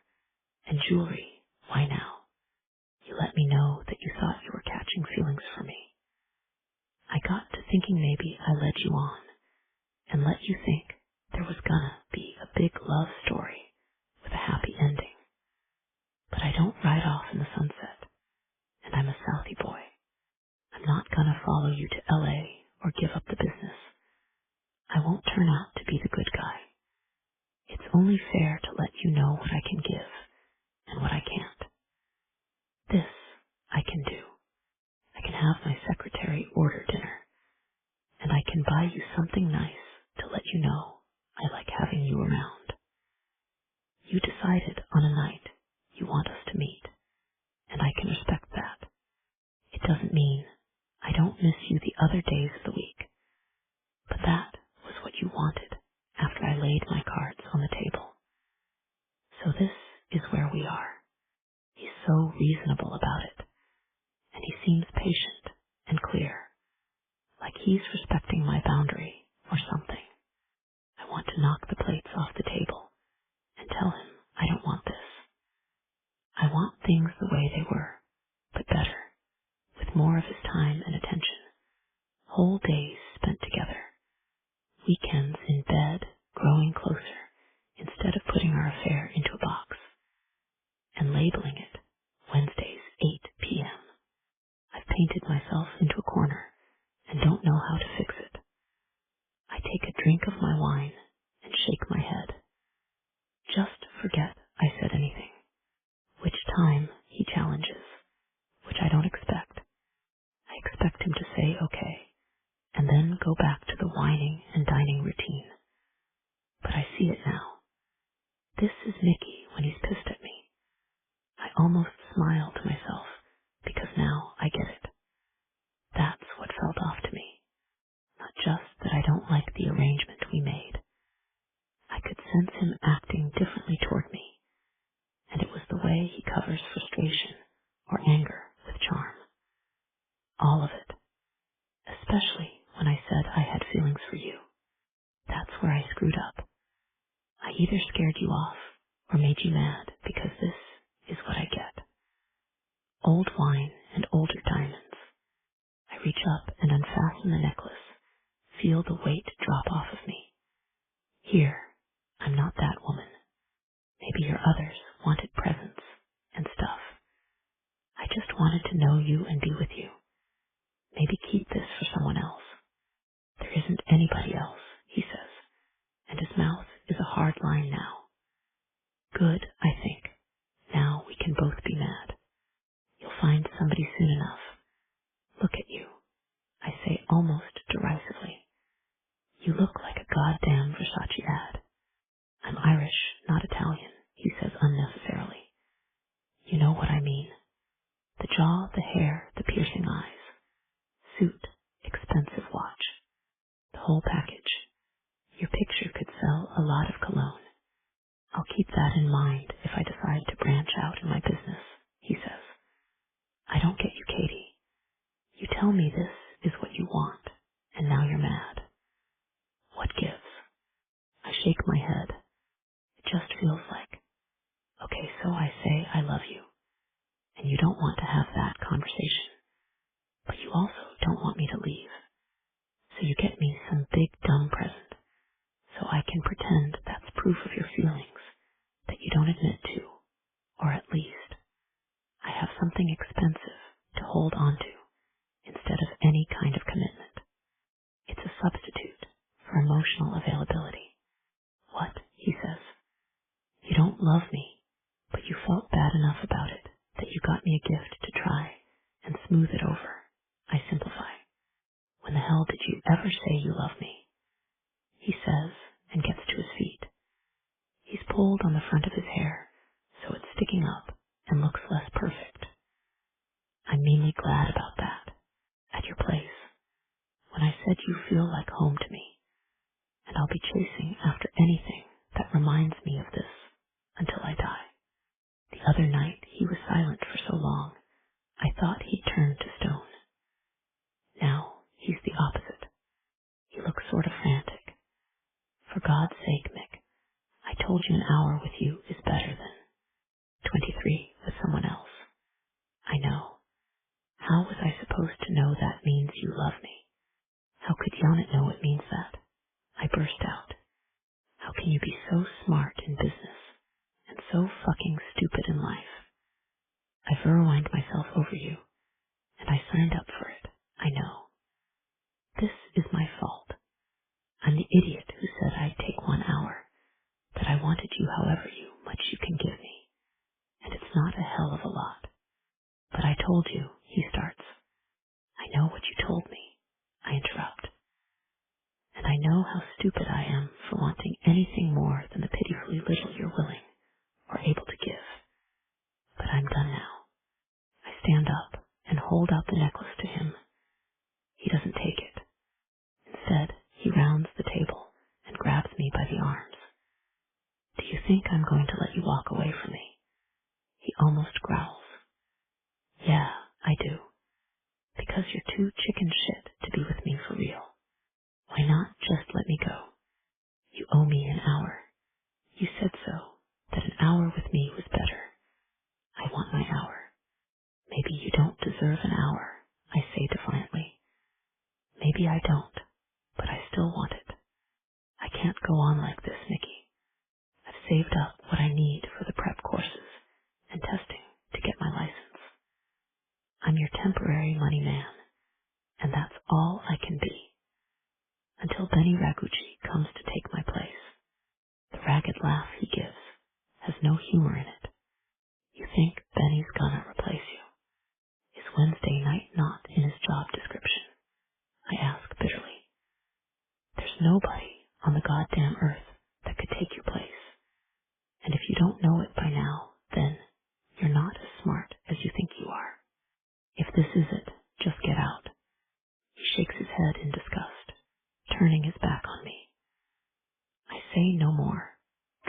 and jewelry, why now? You let me know that you thought you were catching feelings for me. I got to thinking maybe I led you on, and let you think there was gonna be a big love story with a happy ending. But I don't ride off in the sunset, and I'm a Southie boy. I'm not gonna follow you to LA or give up the business. I won't turn out to be the good guy. It's only fair to let you know what I can give and what I can't. This I can do. I can have my secretary order dinner, and I can buy you something nice to let you know I like having you around. You decided on a night you want us to meet, and I can respect that. It doesn't mean I don't miss you the other days of the week, but that was what you wanted after I laid my cards on the table. So this is where we are. He's so reasonable about it, and he seems patient and clear, like he's respecting my boundary or something. I want to knock the plates off the table and tell him I don't want this. I want things the way they were, but better, with more of his time and attention. Whole days spent together, weekends in bed, growing closer, instead of putting our affair into a box and labeling it Wednesdays 8 p.m. I've painted myself into a corner and don't know how to fix it. I take a drink of my wine and shake my head. Just forget I said anything. Which time he challenges, which I don't expect. I expect him to say okay, and then go back to the whining and dining routine. But I see it now. This is Mickey when he's pissed at me. I almost smile to myself, because now I get it. That's what felt off to me. Not just that I don't like the arrangement we made. I could sense him acting differently toward me, and it was the way he covers frustration or anger with charm. All of it, especially when I said I had feelings for you. That's where I screwed up. I either scared you off or made you mad, because this is what I get. Old wine and older diamonds. I reach up and unfasten the necklace, feel the weight drop off of me. Here, I'm not that woman. Maybe your others wanted presents and stuff. I just wanted to know you and be with you. Maybe keep this for someone else. There isn't anybody else, he says, and his mouth is a hard line now. Good, I think. Now we can both be mad. You'll find somebody soon enough. Look at you, I say almost derisively. You look like a goddamn Versace ad. I'm Irish, not Italian, he says unnecessarily. You know what I mean. The jaw, the hair, the piercing eyes. Suit, expensive watch. The whole package. Your picture could sell a lot of cologne. I'll keep that in mind if I decide to branch out in my business, he says. I don't get you, Katie. You tell me this is what you want, and now you're mad. What gives? I shake my head. It just feels like, okay, so I say I love you, and you don't want to have that conversation, but you also don't want me to leave. So you get me some big dumb present, so I can pretend that's proof of your feelings that you don't admit to, or at least I have something expensive any kind of commitment. It's a substitute for emotional availability. What? He says. You don't love me, but you felt bad enough about it that you got me a gift to try and smooth it over. I simplify. When the hell did you ever say you love me? He says and gets to his feet. He's pulled on the front of his hair so it's sticking up and looks less perfect. I'm meanly glad about that. At your place, when I said you feel like home to me, and I'll be chasing after anything that reminds me of this until I die. The other night he was silent for so long, I thought he'd turned to stone. Now he's the opposite. He looks sort of frantic. For God's sake, Mick, I told you an hour with you is better than 23 with someone else. I know. How was I supposed to know that means you love me? How could Janet know it means that? I burst out. How can you be so smart in business and so fucking stupid in life? I Verwined myself over you, and I signed up for it. I know. This is my fault. I'm the idiot who said I'd take 1 hour, that I wanted you however much you can give me, and it's not a hell of a lot. But I told you, he starts. I know what you told me, I interrupt. And I know how stupid I am for wanting anything more than the pitifully little you're willing or able to give. But I'm done now. I stand up and hold out the necklace to him. He doesn't take it. Instead, he rounds the table and grabs me by the arms. Do you think I'm going to let you walk away from me? He almost growls. Yeah, I do. Because you're too chicken shit to be with me for real. Why not just let me go? You owe me an hour. You said so, that an hour with me was better. I want my hour. Maybe you don't deserve an hour, I say defiantly. Maybe I don't, but I still want it. I can't go on like this, Mickey. I've saved up what I need for the prep courses and testing to get my license. I'm your temporary money man, and that's all I can be. Until Benny Ragucci comes to take my place. The ragged laugh he gives has no humor in it. You think Benny's gonna replace you? Is Wednesday night not in his job description? I ask bitterly. There's nobody on the goddamn earth that could take your place. And if you don't know it by now, then you're not as smart as you think you are. If this is it, just get out. He shakes his head in disgust, turning his back on me. I say no more,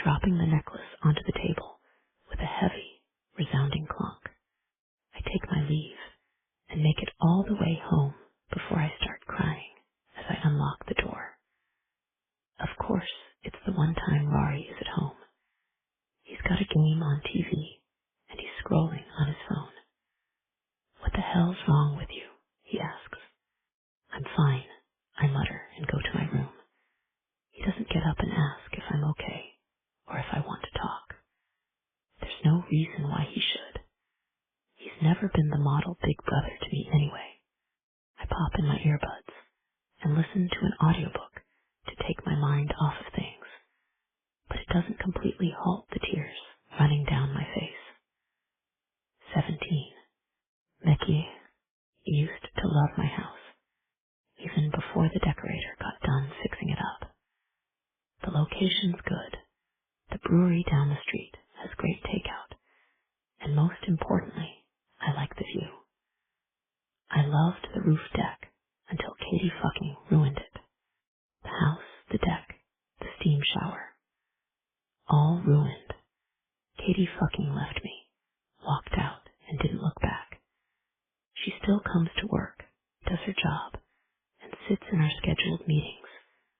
dropping the necklace onto the table with a heavy, resounding clunk. I take my leave and make it all the way home before I start crying as I unlock the door. Of course, it's the one time Rory is at home. He's got a game on TV, and he's scrolling on his phone. What the hell's wrong with you? He asks. I'm fine, I mutter and go to my room. He doesn't get up and ask if I'm okay, or if I want to talk. There's no reason why he should. He's never been the model big brother to me anyway. I pop in my earbuds and listen to an audiobook to take my mind off of things, but it doesn't completely halt the tears running down my face. 17. Mickey used to love my house, even before the decorator got done fixing it up. The location's good. The brewery down the street has great takeout, and most importantly, I like the view. I loved the roof deck until Katie fucking ruined it. The house, the deck, the steam shower. All ruined. Katie fucking left me, walked out, and didn't look back. She still comes to work, does her job, and sits in our scheduled meetings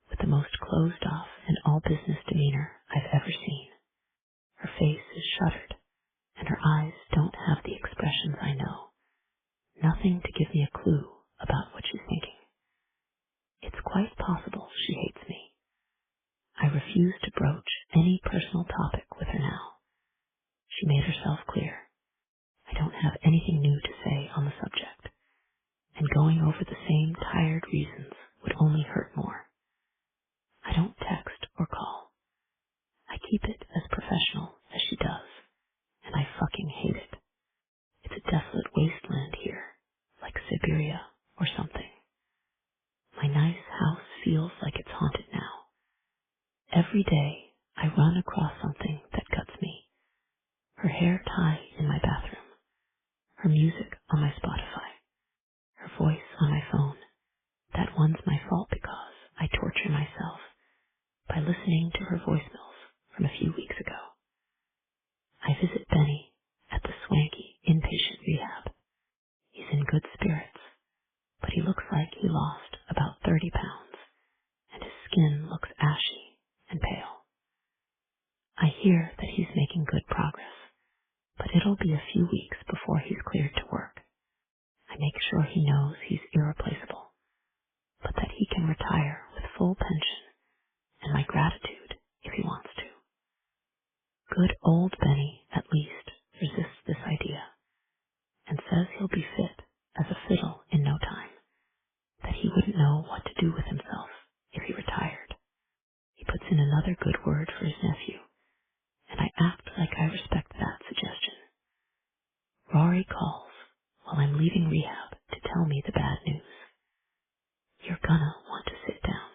with the most closed-off and all-business demeanor I've ever seen. Her face is shuttered, and her eyes don't have the expressions I know. Nothing to give me a clue about what she's thinking. It's quite possible she hates me. I refuse to broach any personal topic with her now. She made herself clear. I don't have anything new to say on the subject. And going over the same tired reasons would only hurt more. I don't text or call. I keep it as professional as she does, and I fucking hate it. It's a desolate wasteland here, like Siberia or something. My nice house feels like it's haunted now. Every day I run across something that guts me. Her hair tie in my bathroom, her music on my Spotify, her voice on my phone. That one's my fault because I torture myself by listening to her voicemails from a few weeks ago. I visit Benny at the swanky inpatient rehab. He's in good spirits, but he looks like he lost about 30 pounds, and his skin looks ashy and pale. I hear that he's making good progress, but it'll be a few weeks before he's cleared to work. I make sure he knows he's irreplaceable, but that he can retire with full pension and my gratitude if he wants to. Good old Benny at least resists this idea and says he'll be fit as a fiddle in no time, that he wouldn't know what to do with himself if he retired. He puts in another good word for his nephew, and I act like I respect that suggestion. Rory calls while I'm leaving rehab to tell me the bad news. You're gonna want to sit down.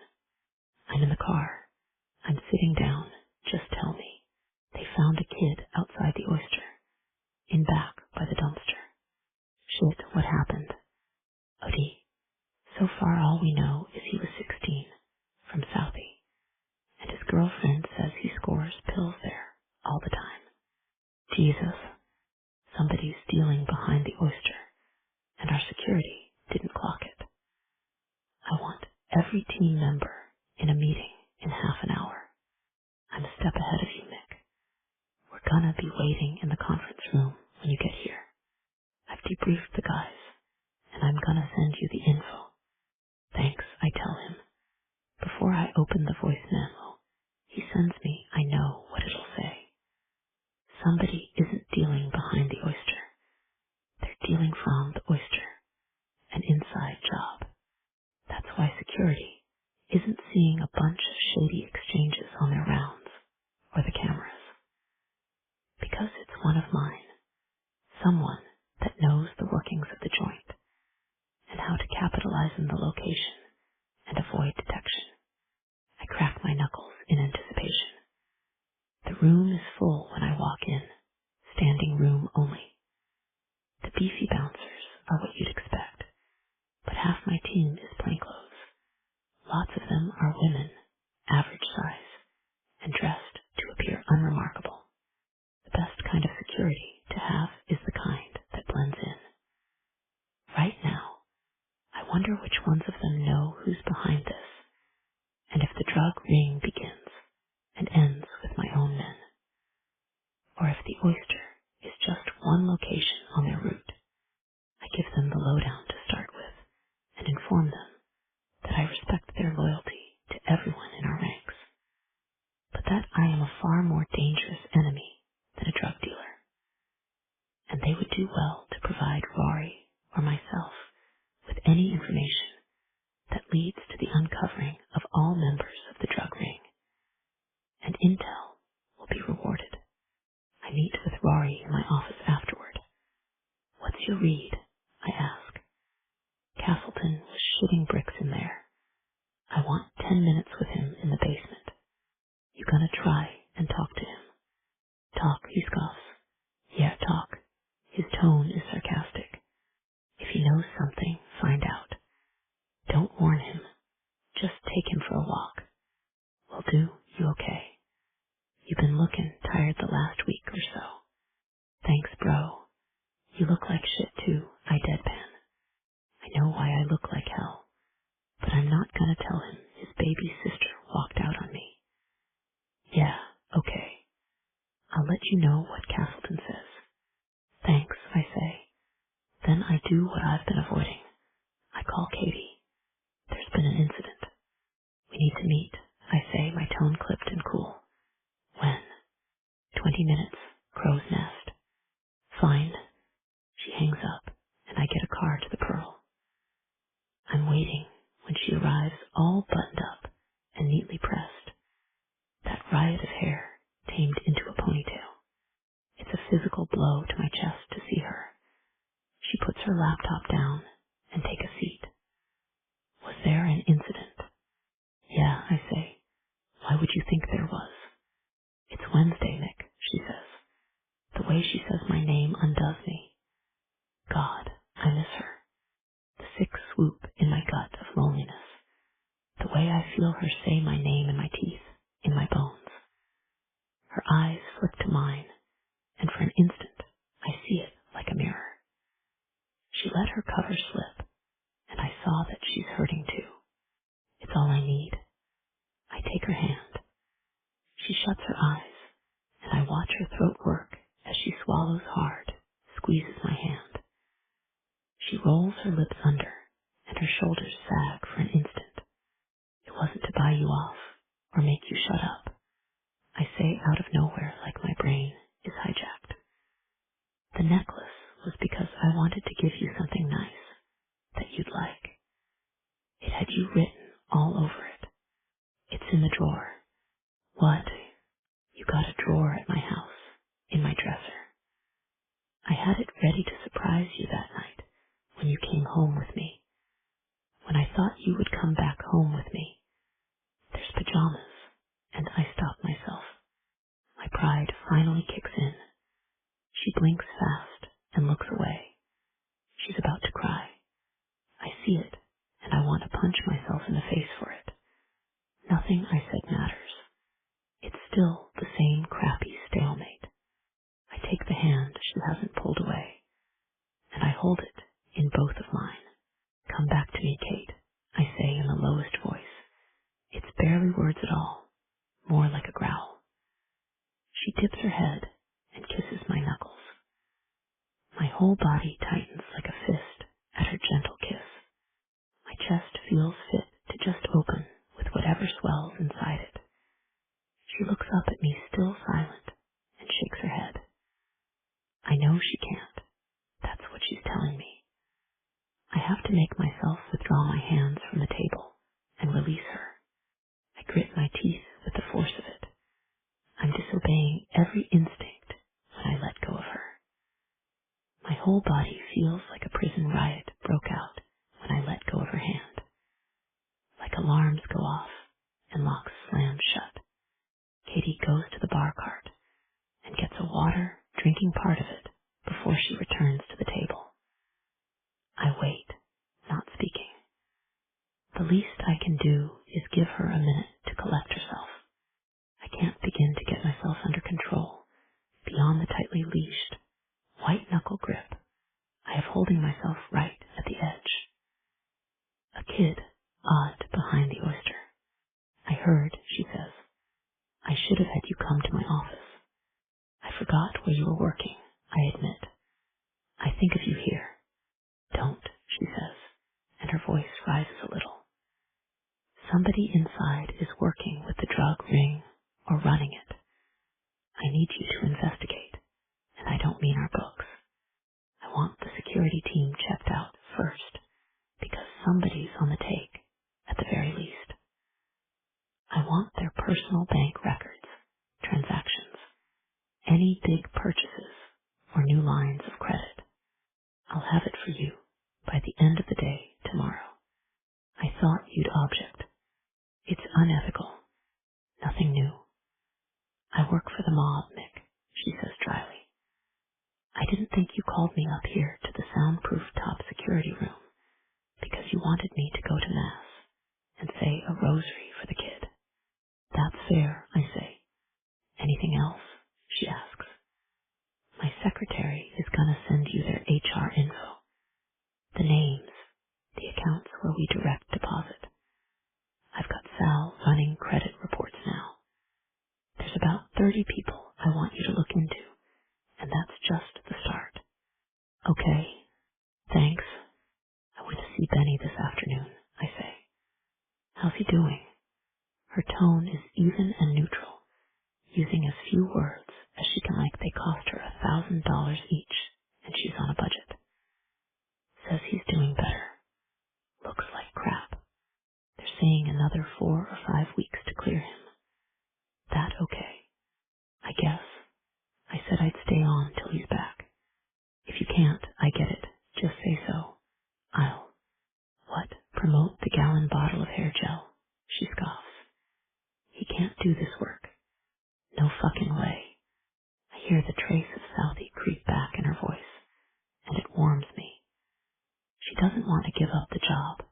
I'm in the car. I'm sitting down. Just tell me. They found a kid outside the oyster, in back by the dumpster. Shit, what happened? Odie. So far all we know is he was 16, from Southie, and his girlfriend says he scores pills there all the time. Jesus. Somebody's dealing behind the oyster, and our security didn't clock it. I want every team member in a meeting in half an hour. I'm a step ahead of you, Mick. We're gonna be waiting in the conference room when you get here. I've debriefed the guys, and I'm gonna send you the info. Thanks, I tell him. Before I open the voice memo he sends me, I know what it'll say. Somebody isn't dealing behind the oyster. They're dealing from the oyster, an inside job. That's why security isn't seeing a bunch of shady exchanges on their rounds or the cameras. Because it's one of mine, someone that knows the workings of the joint and how to capitalize on the location and avoid detection. I crack my knuckles in anticipation. The room is full when I walk in, standing room only. The beefy bouncers are what you'd expect, but half my team is plainclothes. Lots of them are women, average size, and dressed to appear unremarkable. The best kind of security to have is the kind that blends in. Right now, I wonder which ones of them know who's behind this, and if the drug ring begins and ends with my own men, or if the oyster is just one location on their route. I give them the lowdown to start with and inform them that I respect their loyalty to everyone in our ranks, but that I am a far more dangerous enemy than a drug dealer, and they would do well to provide Rory or myself with any information that leads to the uncovering of all members of the drug ring, and intel will be rewarded. I meet with Rory in my office afterward. What's your read? I ask. Castleton was shitting bricks in there. I want 10 minutes with him in the basement. You gonna try and talk to him? Talk, he scoffs. Yeah, talk. His tone is sarcastic. If he knows something, find out. Don't warn him. Just take him for a walk. Will do. You okay? You've been looking tired the last week or so. Thanks, bro. You look like shit too, I deadpan. I know why I look like hell, but I'm not gonna tell him his baby sister walked out on me. Yeah, okay. I'll let you know what Castleton says. Thanks, I say. Then I do what I've been avoiding. I call Katie. There's been an incident. We need to meet, I say, my tone clipped and cool. When? 20 minutes, crow's nest. Fine. She hangs up, and I get a car to the Pearl. waiting when she arrives all buttoned up and neatly pressed, that riot of hair tamed into a ponytail. It's a physical blow to my chest to see her. She puts her laptop down and takes a seat. Was there an incident? Yeah, I say. Why would you think there was? It's Wednesday, Nick, she says. The way she says my name undoes me. God, I miss her. The sick swoop in my gut of loneliness. The way I feel her say my name in my teeth, in my bones. Her eyes flick to mine, and for an instant, I see it like a mirror. She let her cover slip, and I saw that she's hurting too. It's all I need. I take her hand. She shuts her eyes, and I watch her throat work as she swallows hard, squeezes my hand. She rolls her lips under, and her shoulders sag for an instant. It wasn't to buy you off, or make you shut up. I say out of nowhere like my brain is hijacked. The necklace was because I wanted to give you something nice that you'd like. It had you written all over it. It's in the drawer. What? You got a drawer at my house, in my dresser. I had it ready to surprise you that night when you came home with me. When I thought you would come back home with me. There's pajamas, and I stop myself. My pride finally kicks in. She blinks fast and looks away. She's about to cry. I see it, and I want to punch myself in the face for it. Nothing I said matters. It's still the same crappy stalemate. I take the hand she hasn't pulled away, and I hold it in both of mine. Come back to me, Kate, I say in the lowest voice. It's barely words at all, more like a growl. She dips her head and kisses my knuckles. My whole body tightens like a fist at her gentle kiss. My chest feels fit to just open with whatever swells inside it. She looks up at me still silent and shakes her head. I know she can't. That's what she's telling me. I have to make myself withdraw my hands from the table and release her. I grit my teeth with the force of it. I'm disobeying every instinct when I let go of her. My whole body feels like a prison riot broke out when I let go of her hand. Like alarms go off and locks slam shut. Katie goes to the bar cart and gets a water drinking part of it before she returns to the table. I wait, not speaking. The least I can do is give her a minute to collect herself. I can't begin to get myself under control beyond the tightly leashed, white-knuckle grip I have holding myself right at the edge. A kid, odd behind the oyster. I heard, she says. I should have had you come to my office. I forgot where you were working, I admit. I think of you here. Don't, she says, and her voice rises a little. Somebody inside is working with the drug ring or running it. I need you to investigate, and I don't mean our books. I want the security team checked out first, because somebody's on the take, at the very least. I want their personal bank records, transactions, any big purchases, or new lines of credit. I'll have it for you by the end of the day tomorrow. I thought you'd object. It's unethical. Nothing new. I work for the mob, Nick, she says dryly. I didn't think you called me up here to the soundproof top security room because you wanted me to go to Mass and say a rosary for the kid. That's fair, I say. Anything else? She asks. My secretary is gonna send you their HR info. The names, the accounts where we direct deposit. I've got Sal running credit reports now. There's about 30 people I want you to look into, and that's just the start. Okay, thanks. I went to see Benny this afternoon, I say. How's he doing? Her tone is even and neutral, using as few words as she can like they cost her $1,000 each, and she's on a budget. Says he's doing better. Looks like crap. staying another 4 or 5 weeks to clear him. That okay? I guess. I said I'd stay on till he's back. If you can't, I get it. Just say so. I'll, what, promote the gallon bottle of hair gel? She scoffs. He can't do this work. No fucking way. I hear the trace of Southie creep back in her voice, and it warms me. She doesn't want to give up the job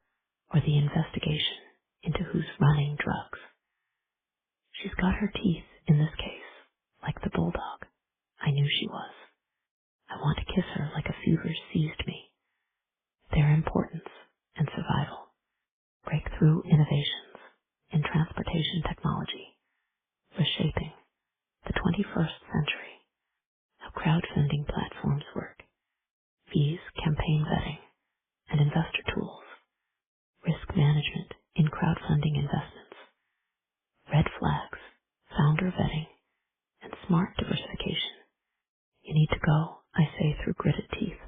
or the investigation into who's running drugs. She's got her teeth in this case, like the bulldog. I knew she was. I want to kiss her like a fever seized me. Their importance and survival. Breakthrough innovations in transportation technology. Reshaping the 21st century. How crowdfunding platforms work. Fees, campaign vetting, and investor tools. Risk management in crowdfunding investments. Red flags, founder vetting, and smart diversification. You need to go, I say through gritted teeth.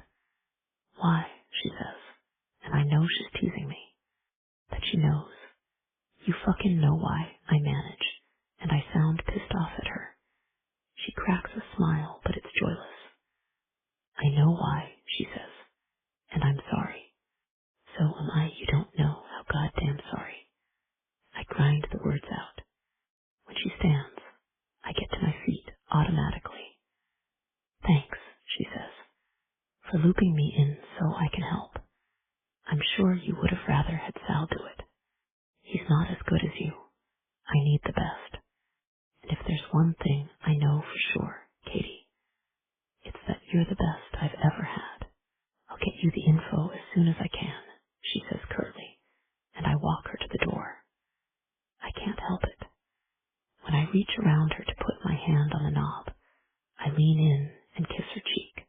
Why, she says, and I know she's teasing me. That she knows. You fucking know why, I manage, and I sound pissed off at her. She cracks a smile, but it's joyless. I know why, she says, and I'm sorry. So am I. You don't know how goddamn sorry. I grind the words out. When she stands, I get to my feet automatically. Thanks, she says, for looping me in so I can help. I'm sure you would have rather had Sal do it. He's not as good as you. I need the best. And if there's one thing I know for sure, Katie, it's that you're the best I've ever had. I'll get you the info as soon as I can, she says curtly, and I walk her to the door. I can't help it. When I reach around her to put my hand on the knob, I lean in and kiss her cheek.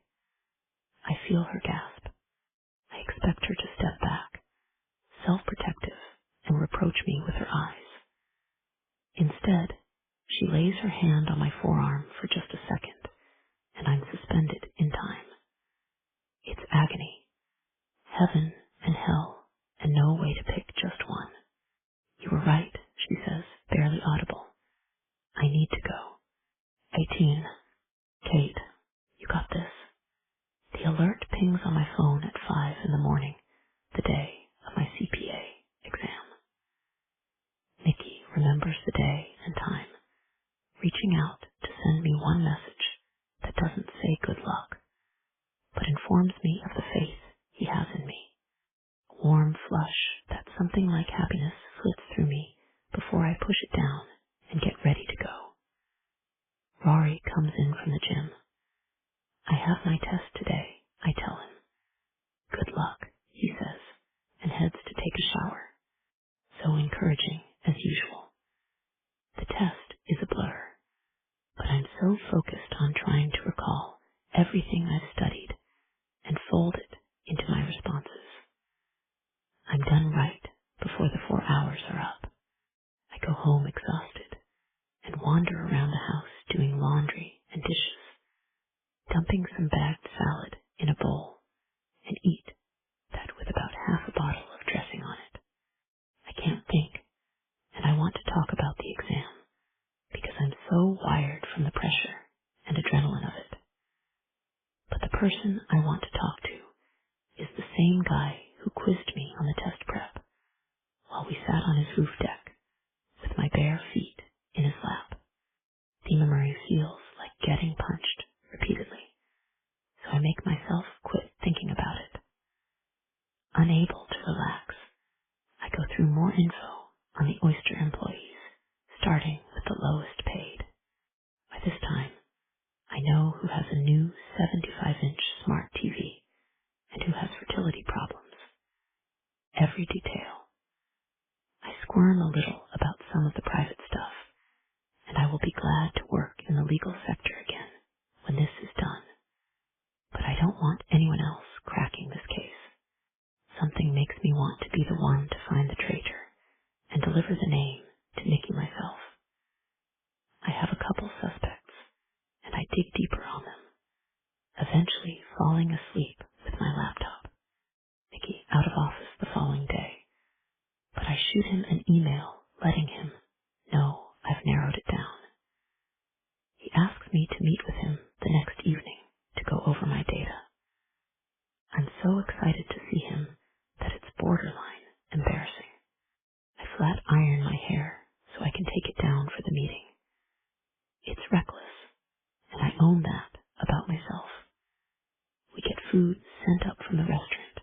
I feel her gasp. I expect her to step back, self-protective, and reproach me with her eyes. Instead, she lays her hand on my forearm for just a second, and I'm suspended in time. It's agony, heaven and hell, and no way to pick just one. You were right, she says, barely audible. I need to go. 18. Kate, you got this. The alert pings on my phone at 5 in the morning, the day of my CPA exam. Nikki remembers the day and time, reaching out to send me one message that doesn't say good luck, but informs me of the faith he has in me. A warm flush that something like happiness flits through me before I push it down and get ready to go. Rory comes in from the gym. I have my test today, I tell him. Good luck, he says, and heads to take a shower. So encouraging as usual. The test is a blur, but I'm so focused on trying to recall everything I've studied and fold it into my responses. I'm done right before the 4 hours are up. I go home exhausted and wander around the house doing laundry and dishes, dumping some bagged salad in a bowl, and eat that with about half a bottle of dressing on it. I can't think, and I want to talk about the exam, because I'm so wired from the pressure and adrenaline of it. But the person I want to talk to is the same guy who quizzed me on the test prep while we sat on his roof deck with my bare feet in his lap. The memory feels like getting punched repeatedly, so I make myself quit thinking about it. Unable to relax, I go through more info on the Oyster employees, starting with the lowest paid. By this time, I know who has a new 75-inch smart TV and who has fertility problems. Every detail. I squirm a little about some of the private stuff, and I will be glad to work in the legal sector again when this is done. But I don't want anyone else cracking this case. Something makes me want to be the one to find the traitor and deliver the name to Nikki myself. I have a couple suspects, and I dig deeper on them, eventually falling asleep with my laptop. Nikki out of office the following day, but I shoot him an email letting him know I've narrowed it down. He asks me to meet with him the next evening to go over my data. I'm so excited to see him that it's borderline embarrassing. I flat iron my hair so I can take it down for the meeting. It's reckless, and I own that about myself. We get food sent up from the restaurant,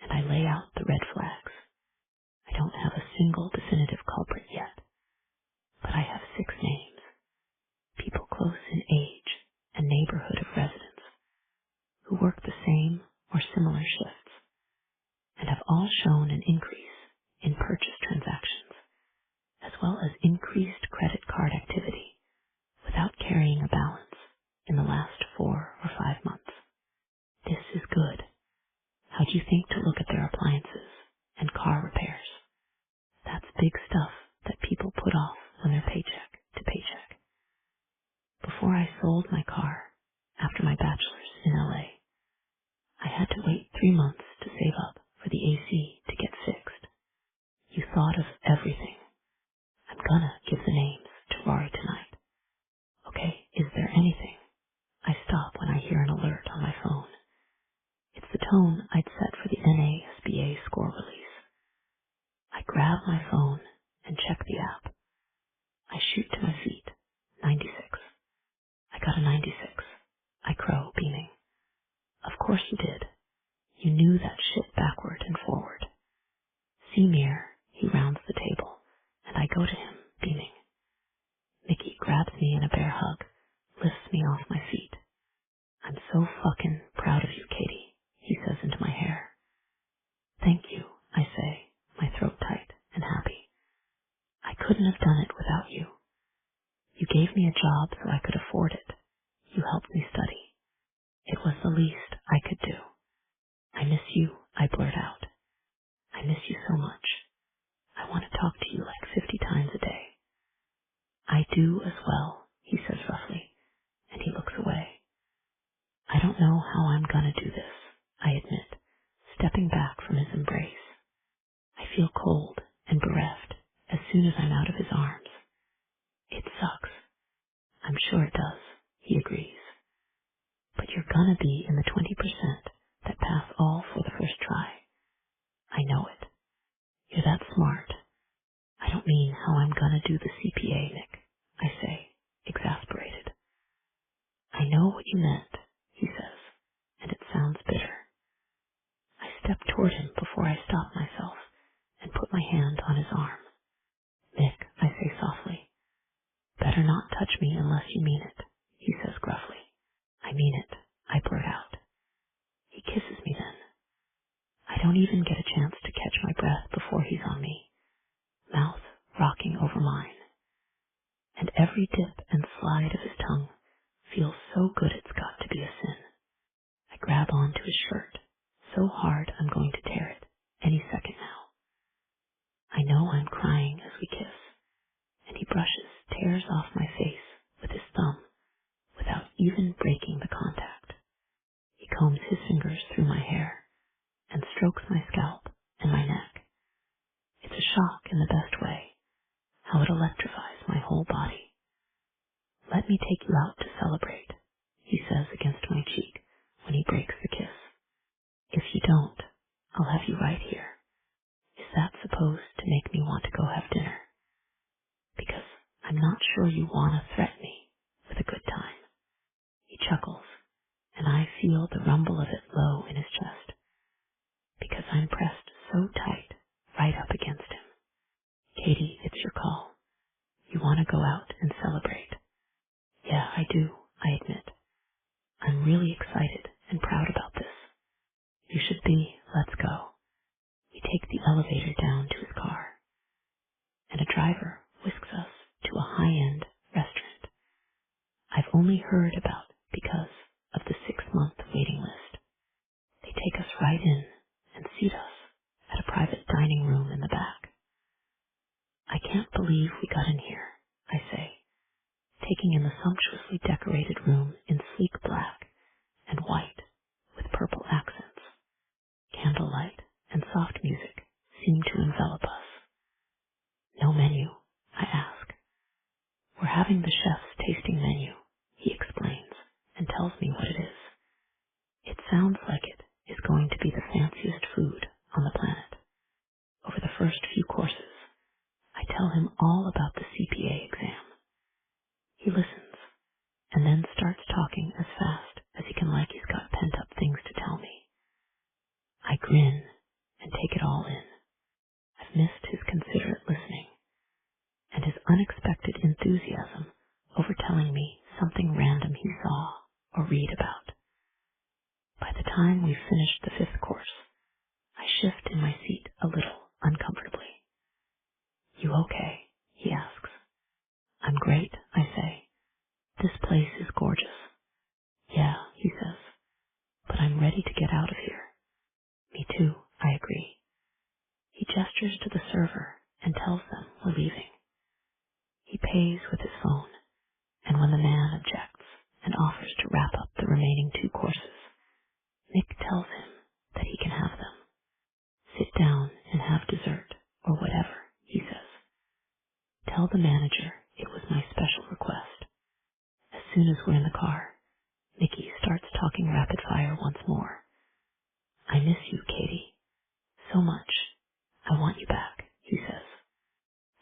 and I lay out the red flags. I don't have a single definitive culprit yet, but I have 6 names, people close in age and neighborhood of residence, who work the same or similar shifts, and have all shown an increase in purchase transactions, as well as increased credit card activity without carrying a balance in the last 4 or 5 months. This is good. How do you think to look at their appliances and car repairs? That's big stuff that people put off when they're paycheck to paycheck. Before I sold my car, after my bachelor's in LA, I had to wait 3 months to save up for the AC to get fixed. You thought of everything. I'm gonna give the names to Rory tonight. Okay, is there anything? I stop when I hear an alert on my phone. It's the tone I'd set for the NASBA score release. I grab my phone and check the app. I shoot to my feet. 96. I got a 96. I crow, beaming. Of course you did. You knew that shit backward and forward. Semir, he rounds the table, and I go to him, beaming. Mickey grabs me in a bear hug, lifts me off my feet. I'm so fucking proud of you, Katie, he says into my hair. Thank you, I say, my throat tight and happy. I couldn't have done it without you. You gave me a job so I could afford it. You helped me study. It was the least I could do. I miss you, I blurt out. I miss you so much. I want to talk to you like 50 times a day. I do as well, he says roughly, and he looks away. I don't know how I'm gonna do this, I admit, stepping back from his embrace. I feel cold and bereft as soon as I'm out of his arms. It sucks. I'm sure it does, he agrees. But you're gonna be in the 20% that pass all for the first try. I know it. You're that smart. I don't mean how I'm gonna do the CPA, Nick, I say, exasperated. I know what you meant, he says, and it sounds bitter. I step toward him before I stop myself and put my hand on his arm. Nick, I say softly, better not touch me unless you mean it, he says gruffly. I mean it, I blurt out. He kisses me then. I don't even get a chance to catch my breath before he's on me, mouth rocking over mine. And every dip and slide of his tongue feels so good it's got to be a sin. I grab onto his shirt, so hard I'm going to tear it any second now. I know I'm crying as we kiss, and he brushes tears off my face with his thumb without even breaking the contact. He combs his fingers through my hair and strokes my scalp and my neck. It's a shock in the best way, how it electrifies my whole body. Let me take you out to celebrate, he says against my cheek when he breaks the kiss. If you don't, I'll have you right here. Is that supposed to make me want to go have dinner? Because I'm not sure you want to threaten me with a good time. He chuckles, and I feel the rumble of it low in his chest, because I'm pressed so tight right up against him. Katie, it's your call. You want to go out and celebrate? Yeah, I do, I admit. I'm really excited and proud about this. You should be. Let's go. We take the elevator down to his car, and a driver whisks us to a high-end restaurant I've only heard about because of the 6-month waiting list. They take us right in and seat us at a private dining room in the back. I can't believe we got in here, I say, taking in the sumptuously decorated room in sleek black and white with purple accents. Candlelight and soft music seem to envelop us. having the chef's tasting menu, he explains and tells me what it is. It sounds like it is going to be the fanciest food on the planet. Over the first few courses, I tell him all about the CPA exam. He listens and then starts talking as fast as he can, like he's got pent-up things to tell me. I grin and take it all in. I've missed his considerate listening and his unexpected enthusiasm over telling me something random he saw or read about. By the time we've finished the 5th course, I shift in my seat a little uncomfortably. You okay? He asks. I'm great, I say. This place is gorgeous. Yeah, he says, but I'm ready to get out of here. Me too, I agree. He gestures to the server and tells them we're leaving. He pays with his phone, and when the man objects and offers to wrap up the remaining 2 courses, Nick tells him that he can have them. Sit down and have dessert, or whatever, he says. Tell the manager it was my special request. As soon as we're in the car, Nicky starts talking rapid fire once more. I miss you, Katie, so much. I want you back, he says.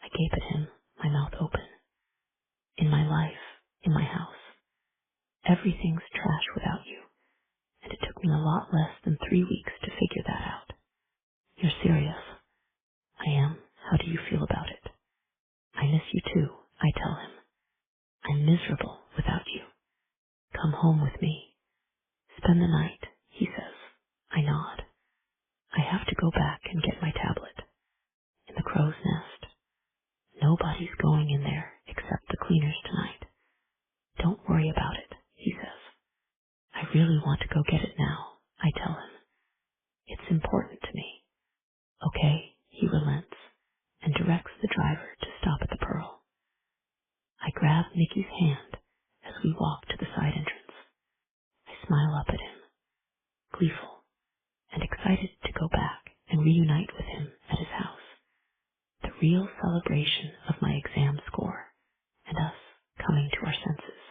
I gape at him, my mouth open. In my life, in my house, everything's trash without you, and it took me a lot less than 3 weeks to figure that out. You're serious? I am. How do you feel about it? I miss you too, I tell him. I'm miserable without you. Come home with me. Spend the night, he says. I nod. I have to go back and get my tablet. In the crow's nest. Nobody's going in there except the cleaners tonight. Don't worry about it, he says. I really want to go get it now, I tell him. It's important to me. Okay, he relents and directs the driver to stop at the Pearl. I grab Nicky's hand as we walk to the side entrance. I smile up at him, gleeful and excited to go back and reunite with him at his house. The real celebration of my exam score and us coming to our senses.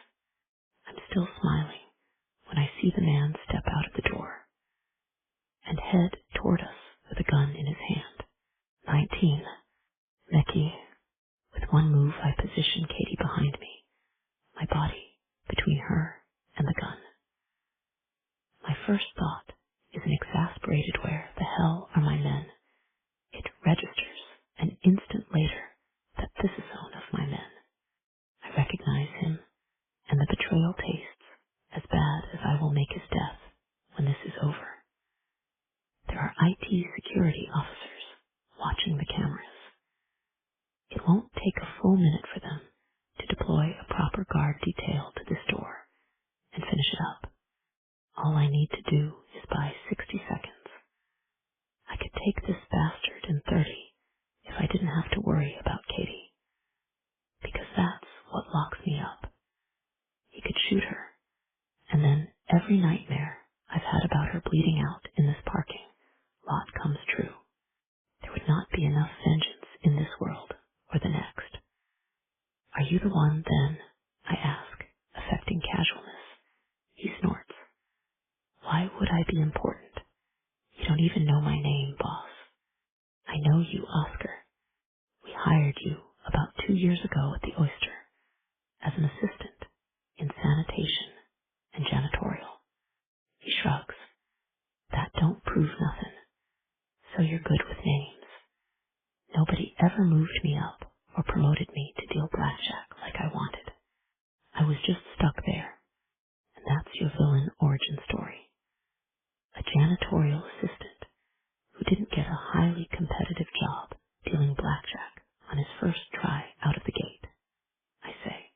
I'm still smiling when I see the man step out of the door and head toward us with a gun in his hand. 19. Nicky. With one move, I position Katie behind me, my body between her and the gun. My first thought is an exasperated where the hell are my men? It registers an instant later that this is one of my men. I recognize him, and the betrayal tastes as bad as I will make his death when this is over. There are IT security officers watching the cameras. It won't take a full minute for them to deploy a proper guard detail to this door and finish it up. All I need to do is buy 60 seconds. I could take this bastard in 30 if I didn't have to worry about Katie. Because that's what locks me up. He could shoot her, and then every nightmare I've had about her bleeding out in this parking lot comes true. There would not be enough vengeance in this world or the next. Are you the one, then? I ask, affecting casualness. He snorts. Why would I be important? You don't even know my name, boss. I know you, Oscar. We hired you about 2 years ago at the Oyster as an assistant in sanitation and janitorial. He shrugs. That don't prove nothing. So you're good with names. Nobody ever moved me up or promoted me to deal blackjack like I wanted. I was just stuck there, and that's your villain origin story. A janitorial assistant who didn't get a highly competitive job dealing blackjack on his first try out of the gate. I say.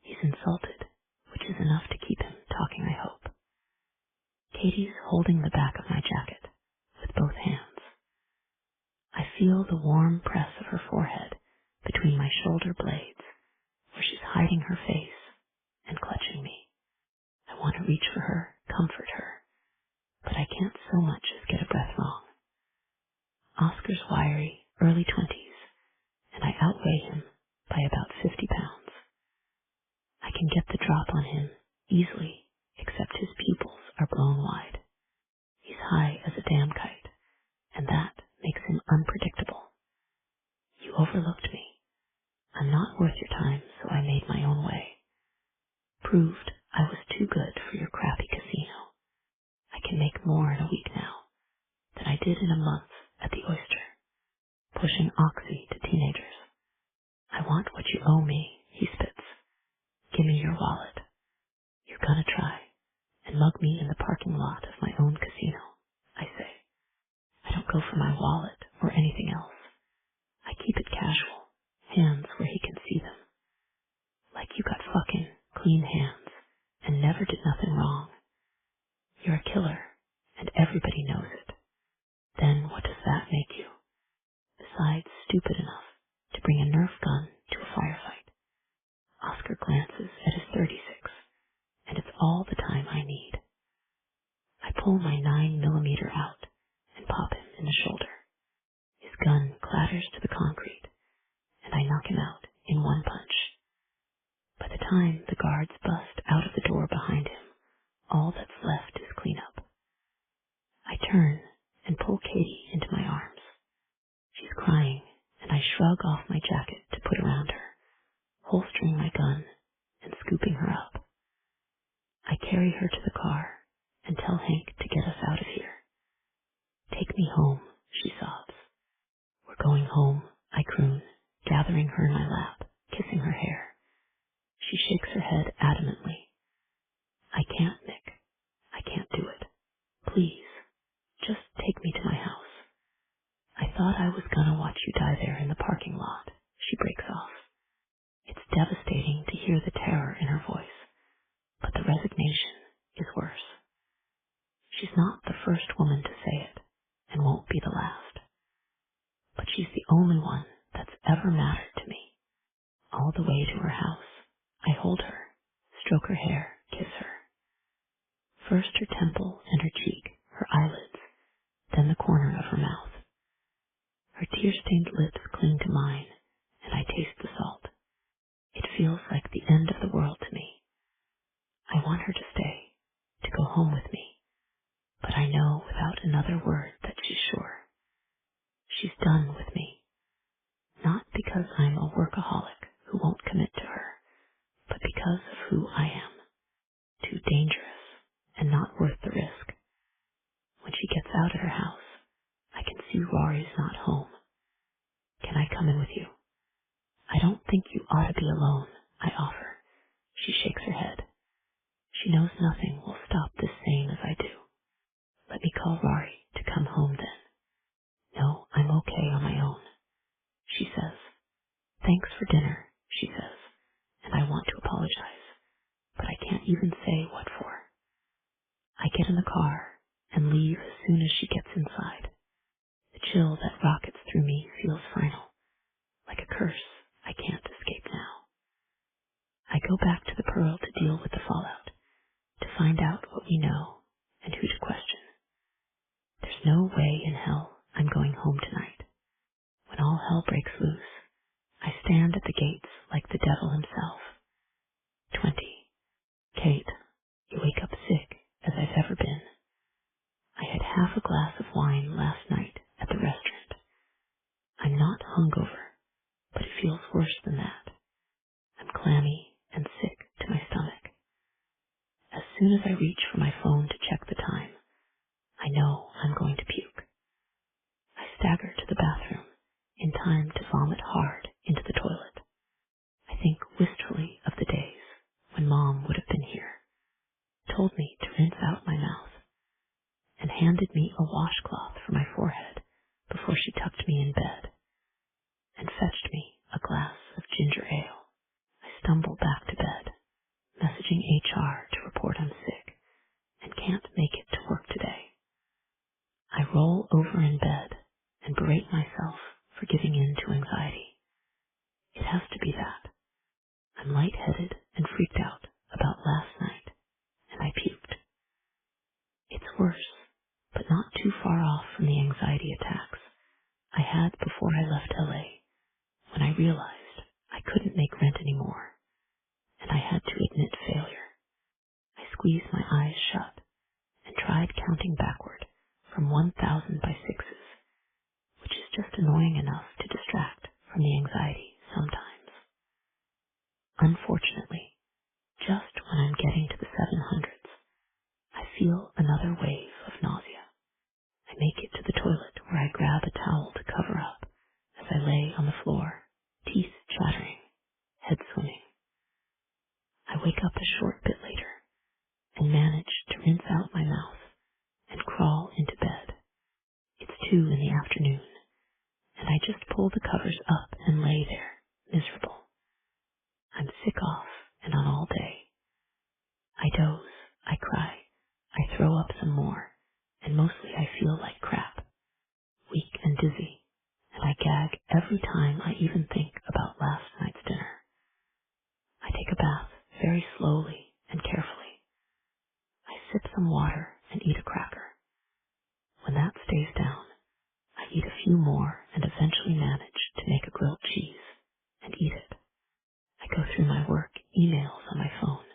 He's insulted, which is enough to keep him talking, I hope. Katie's holding the back of my jacket with both hands. I feel the warm press of her forehead between my shoulder blades, where she's hiding her face and clutching me. I want to reach for her, comfort her, but I can't so much as get a breath wrong. Oscar's wiry, early 20s, and I outweigh him by about 50 pounds. I can get the drop on him easily, except his pupils are blown wide. He's high as a damn kite, and that makes him unpredictable. You overlooked me. I'm not worth your time, so I made my own way. Proved I was too good for your crappy casino. I can make more in a week now than I did in a month at the Oyster, pushing oxy to teenagers. I want what you owe me, he spits. Give me your wallet. You're gonna try and mug me in the parking lot of my own casino, I say. I don't go for my wallet or anything else. I keep it casual, hands where he can see them. Like you got fucking clean hands and never did nothing wrong. You're a killer, and everybody knows it. Then what does that make you? Besides stupid enough to bring a Nerf gun to a firefight. Oscar glances at his 36, and it's all the time I need. I pull my 9mm out and pop him in the shoulder. His gun clatters to the concrete, and I knock him out in one punch. By the time the guards bust out of the door behind him, all that's left is cleanup. I turn and pull Katie into my arms. She's crying, and I shrug off my jacket to put around her, holstering my gun and scooping her up. I carry her to the car and tell Hank to get us out of here. Take me home, she sobs. We're going home, I croon, gathering her in my lap, kissing her hair. She shakes her head adamantly. I can't, Nick. I can't do it. Please, just take me to my house. I thought I was gonna watch you die there in the parking lot, she breaks off. It's devastating to hear the terror in her voice, but the resignation is worse. She's not the first woman to say it, and won't be the last. But she's the only one that's ever mattered to me. All the way to her house, I hold her, stroke her hair, kiss her. First her temple and her cheek, her eyelids, then the corner of her mouth. Her tear-stained lips cling to mine, and I taste the salt. It feels like the end of the world to me. I want her to stay, to go home with me, but I know without another word that she's sure. She's done with me. Not because I'm a workaholic who won't commit to her, but because of who I am. Too dangerous and not worth the risk. When she gets out at her house, I can see Rory's not home. Can I come in with you? I don't think you ought to be alone, I offer. She shakes her head. She knows nothing will stop this same as I do. Let me call Rory to come home then. No, I'm okay on my own, she says. Thanks for dinner, she says, and I want to apologize, but I can't even say what for. I get in the car and leave as soon as she gets inside. The chill that rockets through me feels final, like a curse I can't escape now. I go back to the Pearl to deal with the fallout, to find out what we know and who to question. There's no way in hell I'm going home tonight. When all hell breaks loose, I stand at the gates like the devil himself. 20. Kate, you wake up sick as I've ever been. I had half a glass of wine last night at the restaurant. I'm not hungover, but it feels worse than that. I'm clammy and sick to my stomach. As soon as I reach for my phone to check the time, I know I'm going to puke. I stagger to the bathroom in time to vomit hard into the toilet. I think wistfully of the days when Mom would have been here, told me to rinse out my mouth, and handed me a washcloth for my forehead before she tucked me in bed, and fetched me a glass of ginger ale. I stumble back to bed, messaging HR to report I'm sick and can't make it to work today. I roll over in bed and berate myself for giving in to anxiety. It has to be that. I'm lightheaded and freaked out about last night, and I puked. It's worse, but not too far off from the anxiety attacks I had before I left LA, when I realized I couldn't make rent anymore, and and I had to admit failure. I squeezed my eyes shut and tried counting backward from 1,000 by sixes, which is just annoying enough to distract from the anxiety sometimes. Unfortunately, just when I'm getting to the 700s, I feel another wave of nausea. I make it to the toilet where I grab a towel to cover up as I lay on the floor, teeth chattering, head swimming. I wake up a short bit later and manage to rinse out my mouth and crawl into bed. It's 2 in the afternoon, and I just pull the covers up and lay there, miserable. I'm sick off and on all day. I doze, I cry, I throw up some more, and mostly I feel like crap, weak and dizzy, and I gag every time I even think about last night's dinner. I take a bath very slowly and carefully. I sip some water and eat a cracker. When that stays down, I eat a few more and eventually manage to make a grilled cheese and eat it. I go through my work emails on my phone,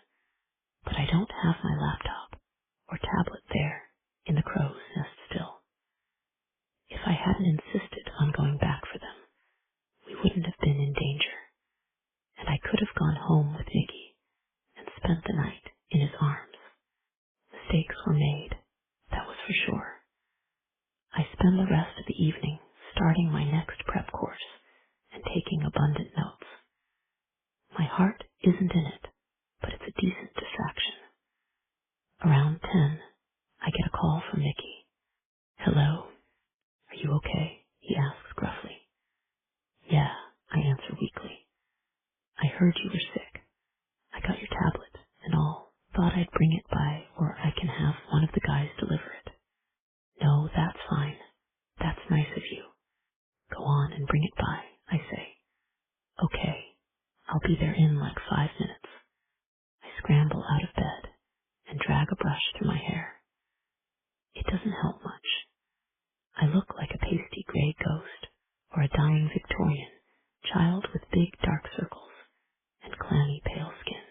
but I don't have my laptop or tablet there in the crow's nest still. If I hadn't insisted on going back for them, we wouldn't have been in danger, and I could have gone home with Nicky and spent the night in his arms. Mistakes were made, that was for sure. I spend the rest of the evening starting my next prep course and taking abundant notes. My heart isn't in it, but it's a decent distraction. Around 10, I get a call from Nicky. "Hello? Are you okay?" he asks gruffly. "Yeah," I answer weakly. "I heard you were sick. I got your tablet and all. Thought I'd bring it by, or I can have one of the guys deliver it." "No, that's fine. That's nice of you. Go on and bring it by," I say. "Okay, I'll be there in like 5 minutes." I scramble out of bed and drag a brush through my hair. It doesn't help much. I look like a pasty gray ghost or a dying Victorian child with big dark circles and clammy pale skin.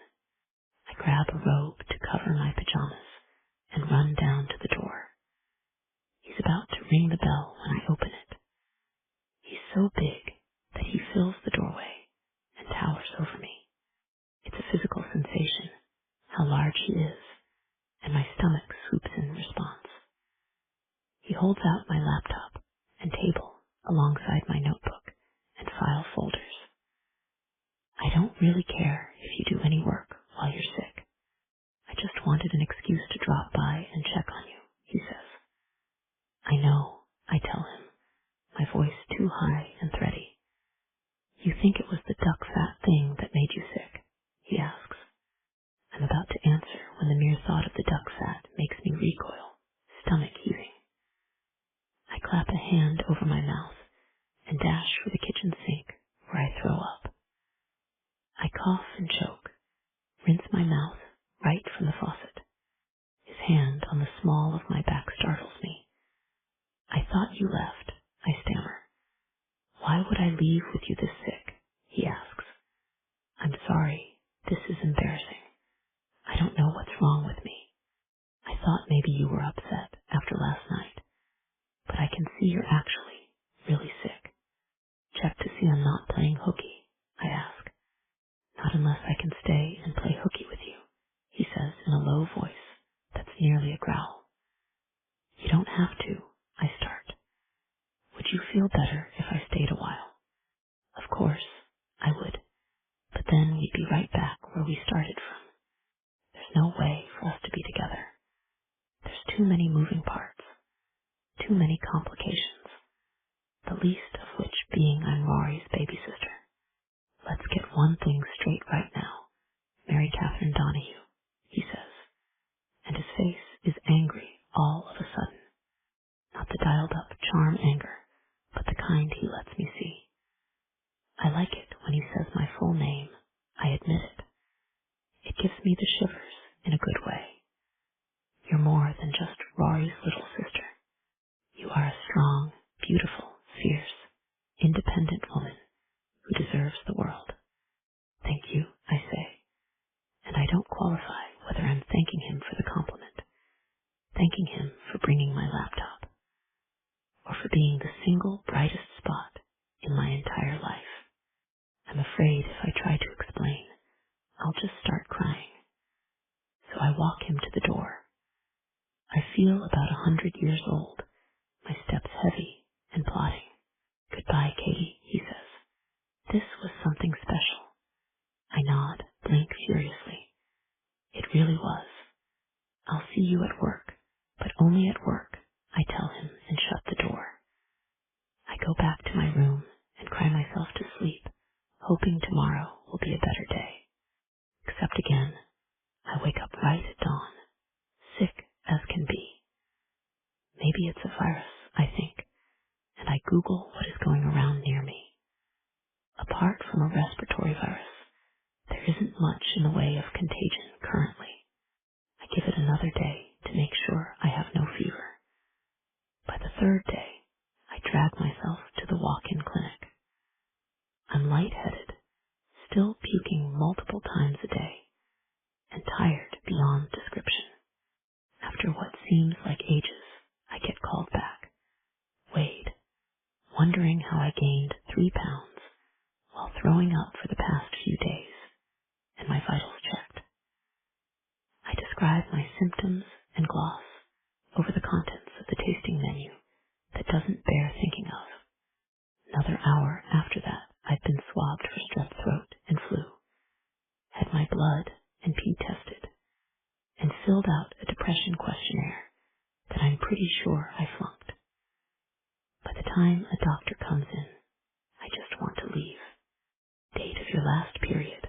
I grab a robe to cover my pajamas and run down to the door. He's about to ring the bell when I open it. He's so big that he fills the doorway and towers over me. It's a physical sensation, how large he is, and my stomach swoops in response. He holds out my laptop and table alongside my notebook and file folders. "I don't really care if you do any work while you're sick. I just wanted an excuse to drop by and check on you," he says. "I know," I tell him, my voice too high and thready. "You think it was the duck fat thing that made you sick?" he asks. I'm about to answer when the mere thought of the duck fat makes me recoil, stomach heaving. I clap a hand over my mouth and dash for the kitchen sink, where I throw up. I cough and choke, rinse my mouth right from the faucet. His hand on the small of my back startles me. "I thought you left," I stammer. "Why would I leave with you this sick?" he asks. "I'm sorry. This is embarrassing. I don't know what's wrong with me. I thought maybe you were upset after last night, but I can see you're actually really sick. Check to see I'm not playing hooky," I ask. "Not unless I can stay and play hooky with you," he says in a low voice that's nearly a growl. "You don't have to," I start. "Would you feel better if I stayed a while?" Of course, I would, but then we'd be right back where we started from. There's no way for us to be together. There's too many moving parts, too many complications, the least of which being I'm Rory's baby sister. "Let's get one thing straight right now, Mary Catherine Donahue," he says, and his face is angry all of a sudden. Not the dialed-up charm anger, but the kind he lets me see. I like it when he says my full name, I admit it. It gives me the shivers in a good way. "You're more than just Rory's little sister. You are a strong, beautiful, fierce, independent woman who deserves the world." "Thank you," I say. Goodbye, Katie, he says. This was something special. I nod, blink furiously. It really was. I'll see you at work, but only at work, I tell him and shut the door. I go back to my room and cry myself to sleep, hoping tomorrow will be a better day. Except again, I wake up right at dawn, sick as can be. Maybe it's a virus, I think, and I Google what is going around near me. Apart from a respiratory virus, there isn't much in the way of contagion currently. I give it another day to make sure I have no fever. By the third day, I drag myself to the walk-in clinic. I'm lightheaded, still puking multiple times a day, and tired beyond description. After what seems like ages, I get called back, weighed, wondering how I gained 3 pounds while throwing up for the past few days, and my vitals checked. I describe my symptoms and gloss over the contents of the tasting menu that doesn't bear thinking of. Another hour after that, I've been swabbed for strep throat and flu, had my blood and pee tested, and filled out a depression questionnaire that I'm pretty sure I flunked. By the time a doctor comes in, I just want to leave. Date of your last period,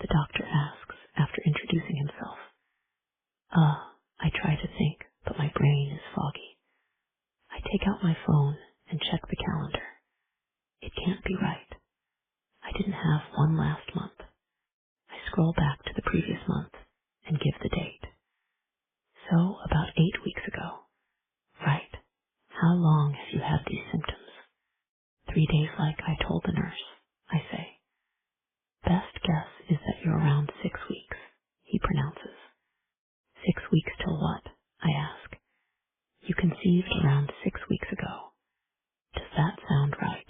the doctor asks after introducing himself. I try to think, but my brain is foggy. I take out my phone and check the calendar. It can't be right. I didn't have one last month. I scroll back to the previous month and give the date. So, about 8 weeks ago. Right. How long have you had these symptoms? 3 days like I told the nurse, I say. Best guess is that you're around 6 weeks, he pronounces. 6 weeks till what? I ask. You conceived around 6 weeks ago. Does that sound right?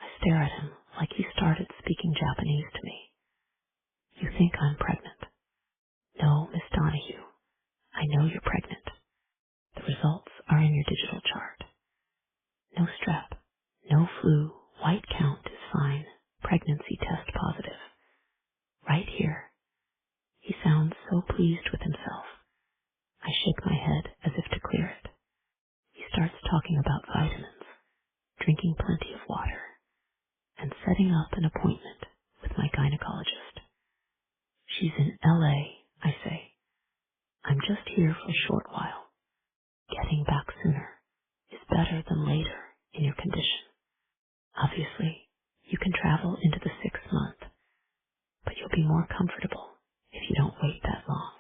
I stare at him like he started speaking Japanese to me. You think I'm pregnant? No, Miss Donahue. I know you're pregnant. The results are in your digital chart. No strep, no flu, white count is fine, pregnancy test positive. Right here. He sounds so pleased with himself. I shake my head as if to clear it. He starts talking about vitamins, drinking plenty of water, and setting up an appointment with my gynecologist. She's in LA, I say. I'm just here for a short while. Getting back sooner is better than later in your condition. Obviously, you can travel into the 6th month, but you'll be more comfortable if you don't wait that long.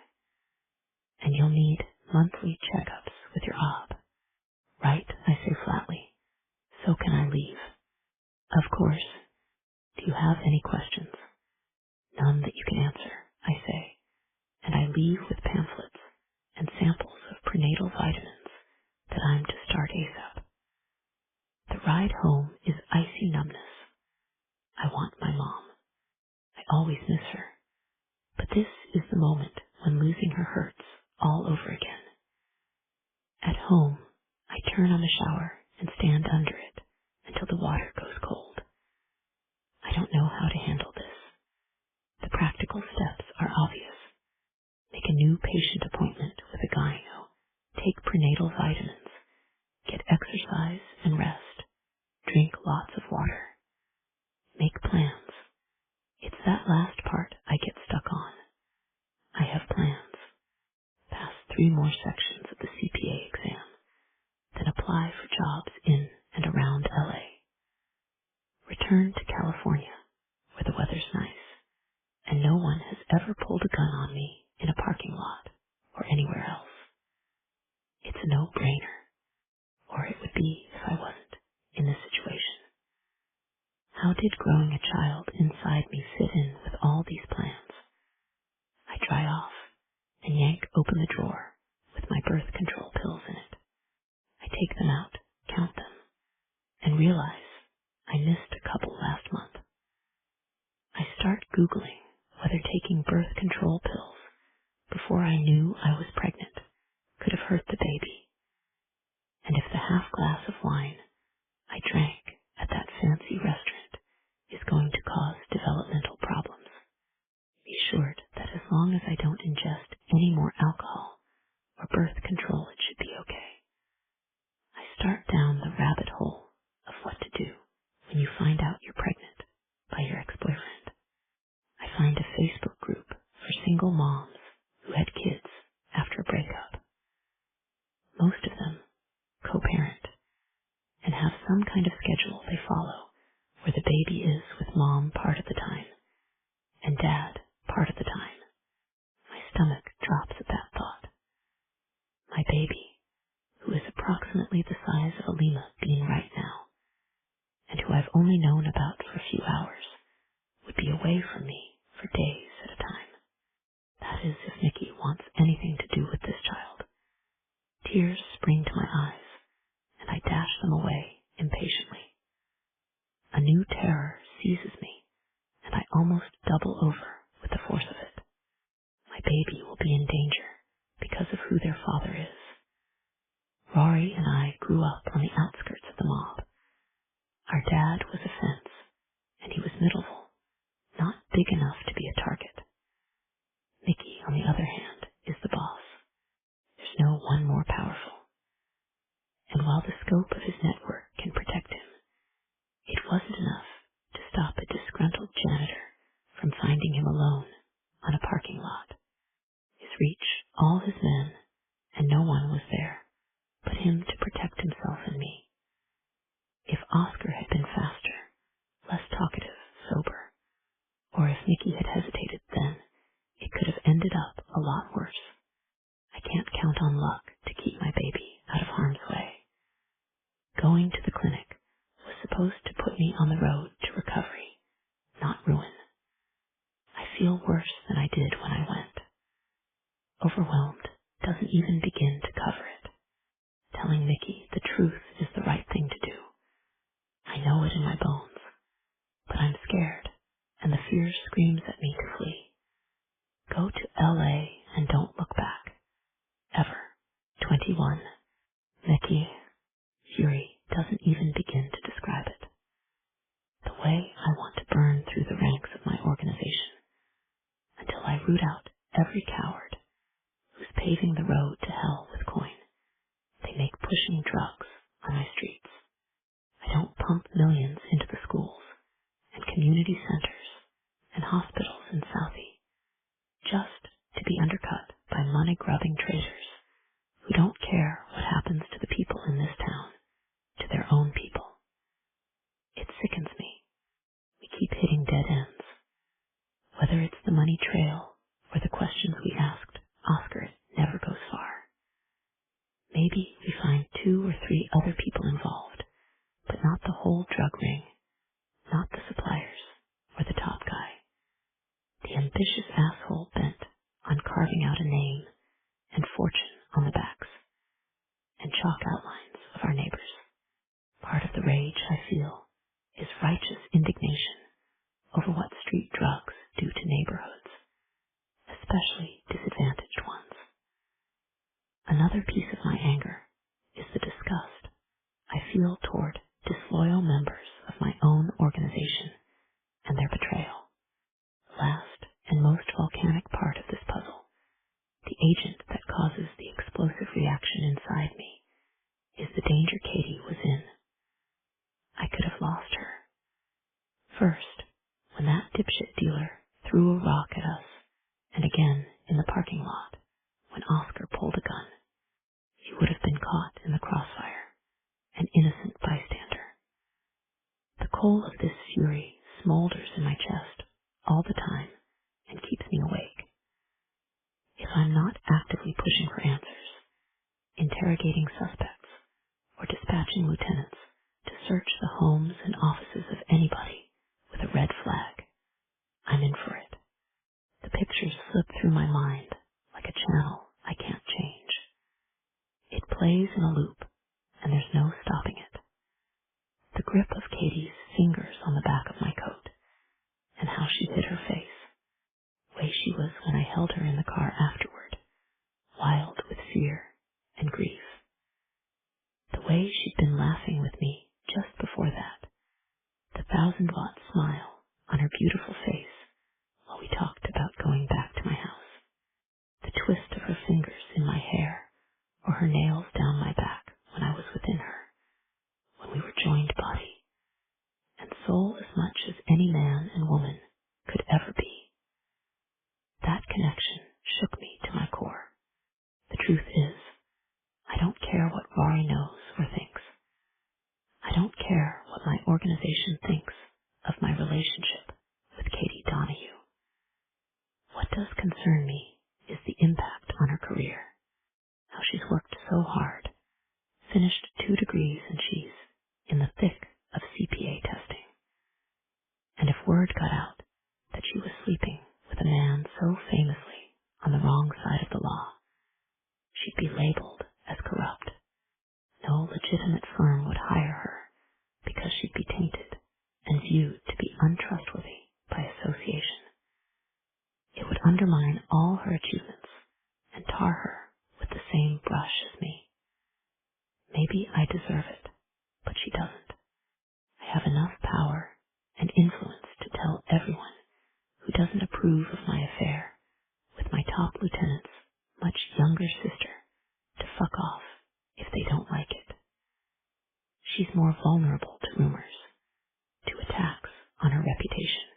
And you'll need monthly checkups with your OB. Right, I say flatly. So can I leave? Of course. Do you have any questions? None that you can answer, I say, and I leave with pamphlets and samples of prenatal vitamins that I'm to start ASAP. The ride home is icy numbness. I want my mom. I always miss her. But this is the moment when losing her hurts all over again. At home, I turn on the shower and stand under it until the water goes cold. I don't know how to handle this. The practical steps are obvious. Make a new patient appointment with a gyno, take prenatal vitamins, get exercise and rest, drink lots of water. Make plans. It's that last part I get stuck on. I have plans. Pass 3 more sections of the CPA exam, then apply for jobs in and around LA. Return to California, where the weather's nice, and no one has ever pulled a gun on me in a parking lot or anywhere else. It's a no-brainer, or it would be if I wasn't in this situation. How did growing a child inside me fit in with all these plans? I dry off and yank open the drawer with my birth control pills in it. I take them out, count them, and realize I missed a couple last month. I start Googling whether taking birth control pills before I knew I was pregnant could have hurt the baby, and if the half glass of wine I drank at ingest any more alcohol or birth control, it should be okay. I start down the rabbit hole of what to do when you find out you're pregnant by your ex-boyfriend. I find a Facebook group for single moms who had kids after a breakup. Most of them co-parent and have some kind of schedule they follow where the baby is with mom part of the time and dad part of the time. My stomach drops at that thought. My baby, who is approximately the size of a lima bean right now, and who I've only known about for a few hours, would be away from me for days at a time. That is, if Nikki wants anything to do with this child. Tears spring to my eyes, and I dash them away impatiently. A new terror seizes me, and I almost double over with the force of it. My baby will be in danger because of who their father is. Rory and I grew up on the outskirts of the mob. Our dad was a fence, and he was middleful, not big enough to be a target. Mickey, on the other hand, is the boss. There's no one more powerful. And while the scope of his network can protect him, it wasn't enough to stop a disgruntled janitor from finding him alone on a parking lot. His reach, all his men, and no one was there but him to protect himself and me. If Oscar had been faster, less talkative, sober, or if Nikki had hesitated then, it could have ended up a lot worse. I can't count on luck to keep my baby out of harm's way. Going to the clinic was supposed to put me on the road to recovery, not ruin. I feel worse than I did when I went. Overwhelmed doesn't even begin to cover it. Telling Nikki the truth is the right thing to do. I know it in my bones, but I'm scared, and the fear screams at me to flee. Go to L.A. and don't look back. Ever. 21. Nikki. Fury doesn't even begin to describe it. The way I want to burn through the ranks of my organization until I root out every coward who's paving the road to hell with coin they make pushing drugs on my streets. I don't pump millions into the schools and community centers and hospitals in Southie just to be undercut by money-grubbing traders who don't care what happens to the people in this town, to their own people. It sickens me. We keep hitting dead ends. Whether it's the money trail or the questions we asked Oscar, it never goes far. Maybe we find 2 or 3 other people involved, but not the whole drug ring, not the suppliers or the top guy. The ambitious asshole bent on carving out a name and fortune on the backs and chalk outlines of our neighbors. Part of the rage I feel is righteous indignation over what street drugs do to neighborhoods, especially disadvantaged ones. Another piece of my anger is the disgust I feel toward disloyal members of my own organization and their betrayal. Last and most volcanic part of this puzzle, the agent that causes the explosive reaction inside me, is the danger Katie was in. I could have lost her. First, when that dipshit dealer threw a rock at us, and again in the parking lot when Oscar pulled a gun. He would have been caught in the crossfire, an innocent bystander. The coal of this fury smolders in my chest all the time and keeps me awake. If I'm not actively pushing for answers, interrogating suspects, or dispatching lieutenants to search the homes and offices of anybody with a red flag, I'm in for it. The pictures slip through my mind like a channel I can't change. It plays in a loop, and there's no stopping it. The grip of Katie's fingers on the back of my coat, and how she hid her face, way she was when I held her in the car afterward, wild with fear and grief. The way she'd been laughing with me just before that, the 1,000-watt smile on her beautiful face while we talked about going back to my house. soul as much as any man and woman could ever be. That connection shook me to my core. The truth is, I don't care what Rory knows or thinks. I don't care what my organization thinks of my relationship with Katie Donahue. What does concern me is the impact on her career, how she's worked so hard, finished 2 degrees, and she's in the thick of CPA testing. And if word got out that she was sleeping with a man so famously on the wrong side of the law, she'd be labeled as corrupt. No legitimate firm would hire her because she'd be tainted and viewed to be untrustworthy by association. It would undermine all her achievements and tar her with the same brush as me. Maybe I deserve it, but she doesn't. I have enough power and influence to tell everyone who doesn't approve of my affair with my top lieutenant's much younger sister to fuck off if they don't like it. She's more vulnerable to rumors, to attacks on her reputation.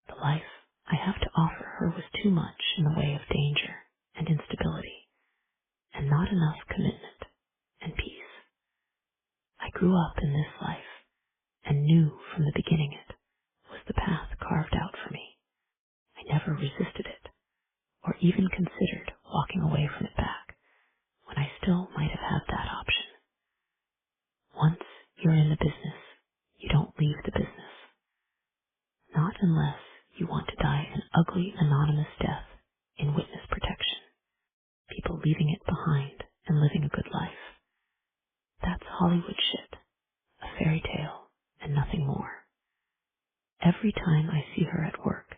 The life I have to offer her was too much in the way of danger and instability, and not enough commitment and peace. I grew up in this life and knew from the beginning it was the path carved out for me. I never resisted it, or even considered walking away from it back, when I still might have had that option. Once you're in the business, you don't leave the business. Not unless you want to die an ugly, anonymous death in witness protection, people leaving it behind and living a good life. That's Hollywood shit, a fairy tale, and nothing more. Every time I see her at work,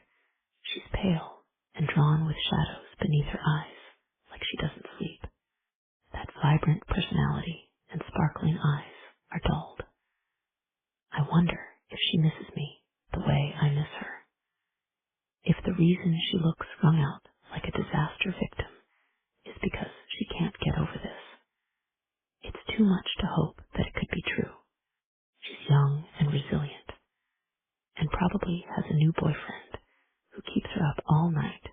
she's pale and drawn with shadows beneath her eyes, like she doesn't sleep. That vibrant personality and sparkling eyes are dulled. I wonder if she misses me the way I miss her. If the reason she looks wrung out like a disaster victim is because she can't get over this. It's too much to hope that it could be true. She's young and resilient, and probably has a new boyfriend who keeps her up all night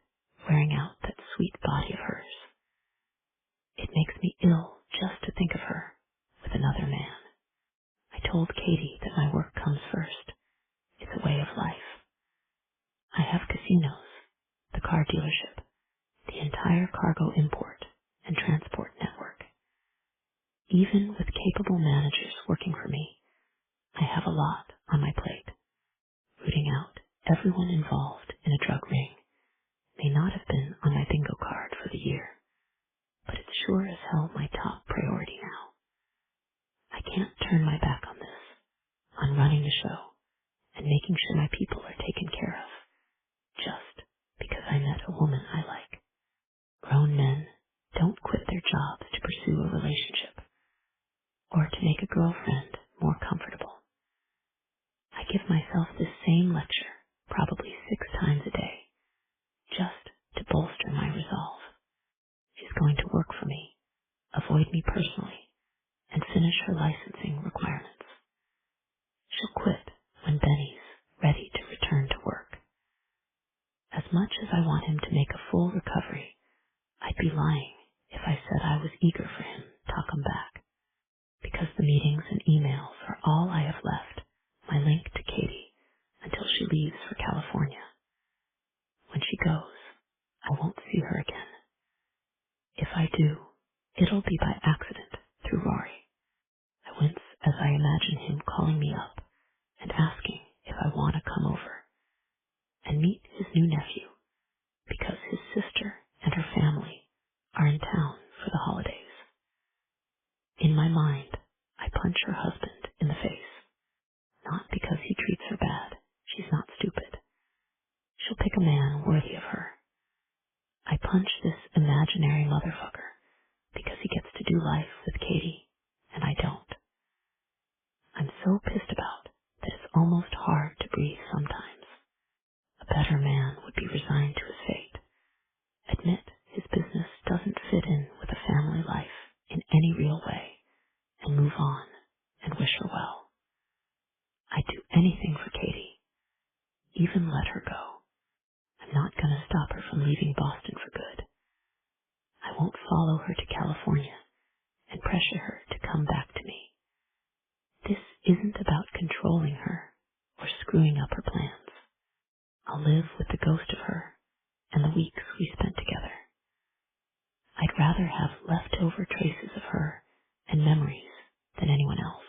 wearing out that sweet body of hers. It makes me ill just to think of her with another man. I told Katie that my work comes first. It's a way of life. I have casinos, the car dealership, the entire cargo import and transport network. Even with capable managers working for me, I have a lot on my plate. Rooting out everyone involved in a drug ring may not have been on my bingo card for the year, but it's sure as hell my top priority now. I can't turn my back on this, on running the show and making sure my people are taken care of, just because I met a woman I like. Grown men don't quit their jobs to pursue a relationship or to make a girlfriend more comfortable. I give myself this same lecture probably 6 times a day, just to bolster my resolve. She's going to work for me, avoid me personally, and finish her licensing requirements. She'll quit when Benny's ready to return to work. As much as I want him to make a full recovery, I'd be lying if I said I was eager for him to come back, because the meetings and emails are all I have left, my link to Katie, until she leaves for California. When she goes, I won't see her again. If I do, it'll be by accident through Rory. I wince as I imagine him calling me up and asking if I want to come over and meet his new nephew, because his sister and her family are in town for the holidays. In my mind, I punch her husband in the face, not because he treats her bad. She's not stupid. She'll pick a man worthy of her. I punch this imaginary motherfucker because he gets to do life with Katie, and I don't. I'm so pissed about that it's almost hard to breathe sometimes. A better man would be resigned to his fate, admit his business doesn't fit in with a family life in any real way, and move on and wish her well. I'd do anything for Katie, even let her go. I'm not going to stop her from leaving Boston for good. I won't follow her to California and pressure her to come back to me. This isn't about controlling her or screwing up her plans. I'll live with the ghost of her and the weeks we spent together. I'd rather have leftover traces of her and memories than anyone else.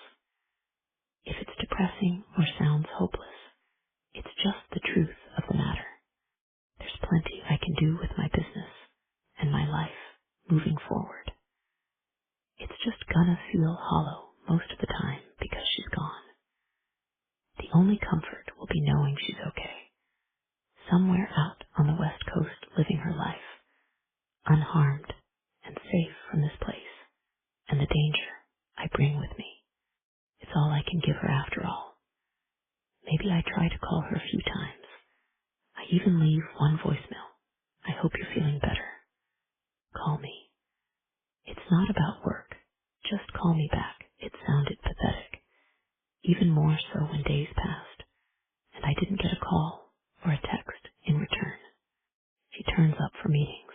If it's depressing or sounds hopeless, it's just the truth of the matter. There's plenty I can do with my business and my life moving forward. It's just gonna feel hollow most of the time because she's gone. The only comfort will be knowing she's okay, somewhere out on the West Coast living her life, unharmed and safe from this place and the danger I bring with me. It's all I can give her after all. Maybe I try to call her a few times. I even leave one voicemail. I hope you're feeling better. Call me. It's not about work. Just call me back. It sounded pathetic, even more so when days passed, and I didn't get a call or a text in return. She turns up for meetings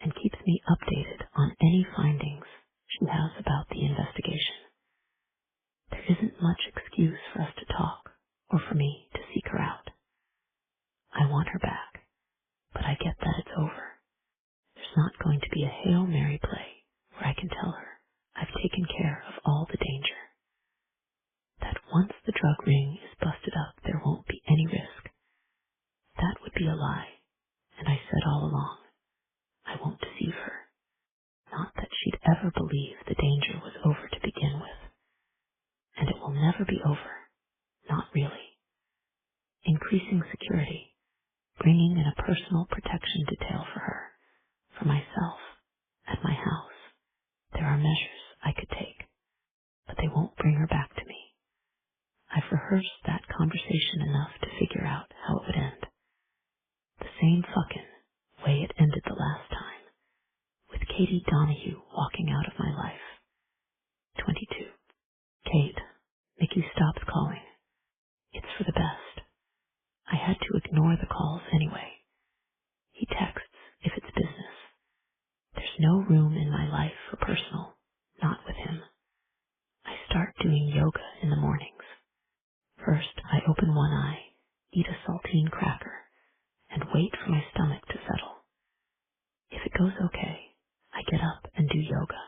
and keeps me updated on any findings she has about the investigation. There isn't much excuse for us to talk or for me to seek her out. I want her back, but I get that it's over. There's not going to be a Hail Mary play where I can tell her I've taken care of all the danger. That once the drug ring is busted up, there won't be any risk. That would be a lie, and I said all along, I won't deceive her. Not that she'd ever believe the danger was over to begin with. And it will never be over. Not really. Increasing security, bringing in a personal protection detail for her, for myself, at my house. There are measures I could take, but they won't bring her back to me. I've rehearsed that conversation enough to figure out how it would end. The same fucking way it ended the last time, with Katie Donahue walking out of my life. 22. Kate, Mickey stops calling. It's for the best. I had to ignore the calls anyway. He texts if it's business. There's no room in my life for personal, not with him. I start doing yoga in the mornings. First, I open one eye, eat a saltine cracker, and wait for my stomach to settle. If it goes okay, I get up and do yoga.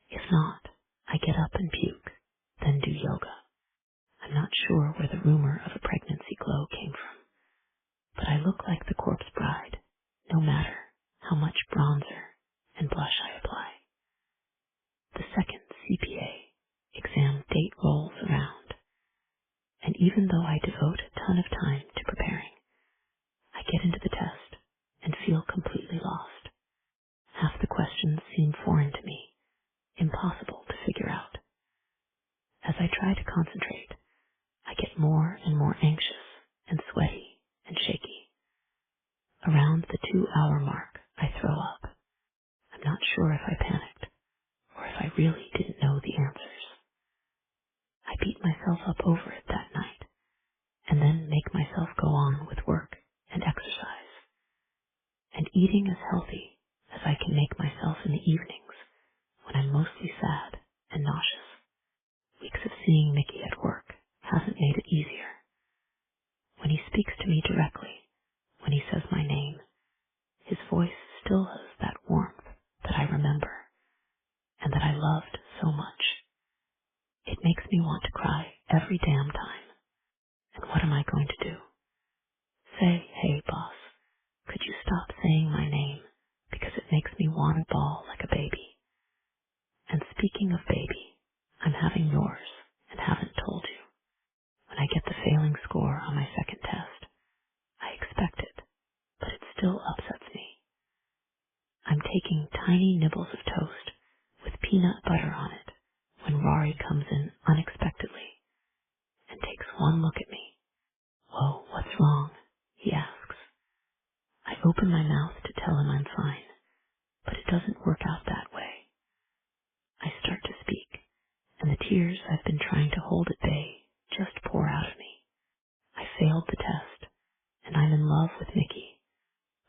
If not, I get up and puke, then do yoga. I'm not sure where the rumor of a pregnancy glow came from, but I look like the corpse bride, no matter how much bronzer and blush I apply. The second CPA exam date rolls around, and even though I devote a ton of time to preparing, I get into the test and feel completely lost. Half the questions seem foreign to me, impossible to figure out. As I try to concentrate, I get more and more anxious and sweaty and shaky. Around the 2-hour mark, I throw up. I'm not sure if I panicked or if I really didn't know the answers. I beat myself up over it that night and then make myself go on with work and exercise and eating as healthy as I can make myself in the evenings when I'm mostly sad and nauseous. Weeks of seeing Mickey at work hasn't made it easier. When he speaks to me directly, when he says my name, his voice still has that warmth that I remember and that I loved so much. It makes me want to cry every damn time. And what am I going to do? Say, hey boss, could you stop saying my name because it makes me want to bawl like a baby. And speaking of baby, I'm having yours and haven't told you. When I get the failing score on my second test, I expect it, but it still upsets me. I'm taking tiny nibbles of toast with peanut butter on it when Rory comes in unexpectedly and takes one look at me. Whoa, what's wrong? He asks. I open my mouth to tell him I'm fine, but it doesn't work out that way. I start to speak, and the tears I've been trying to hold at bay just pour out failed the test, and I'm in love with Mickey,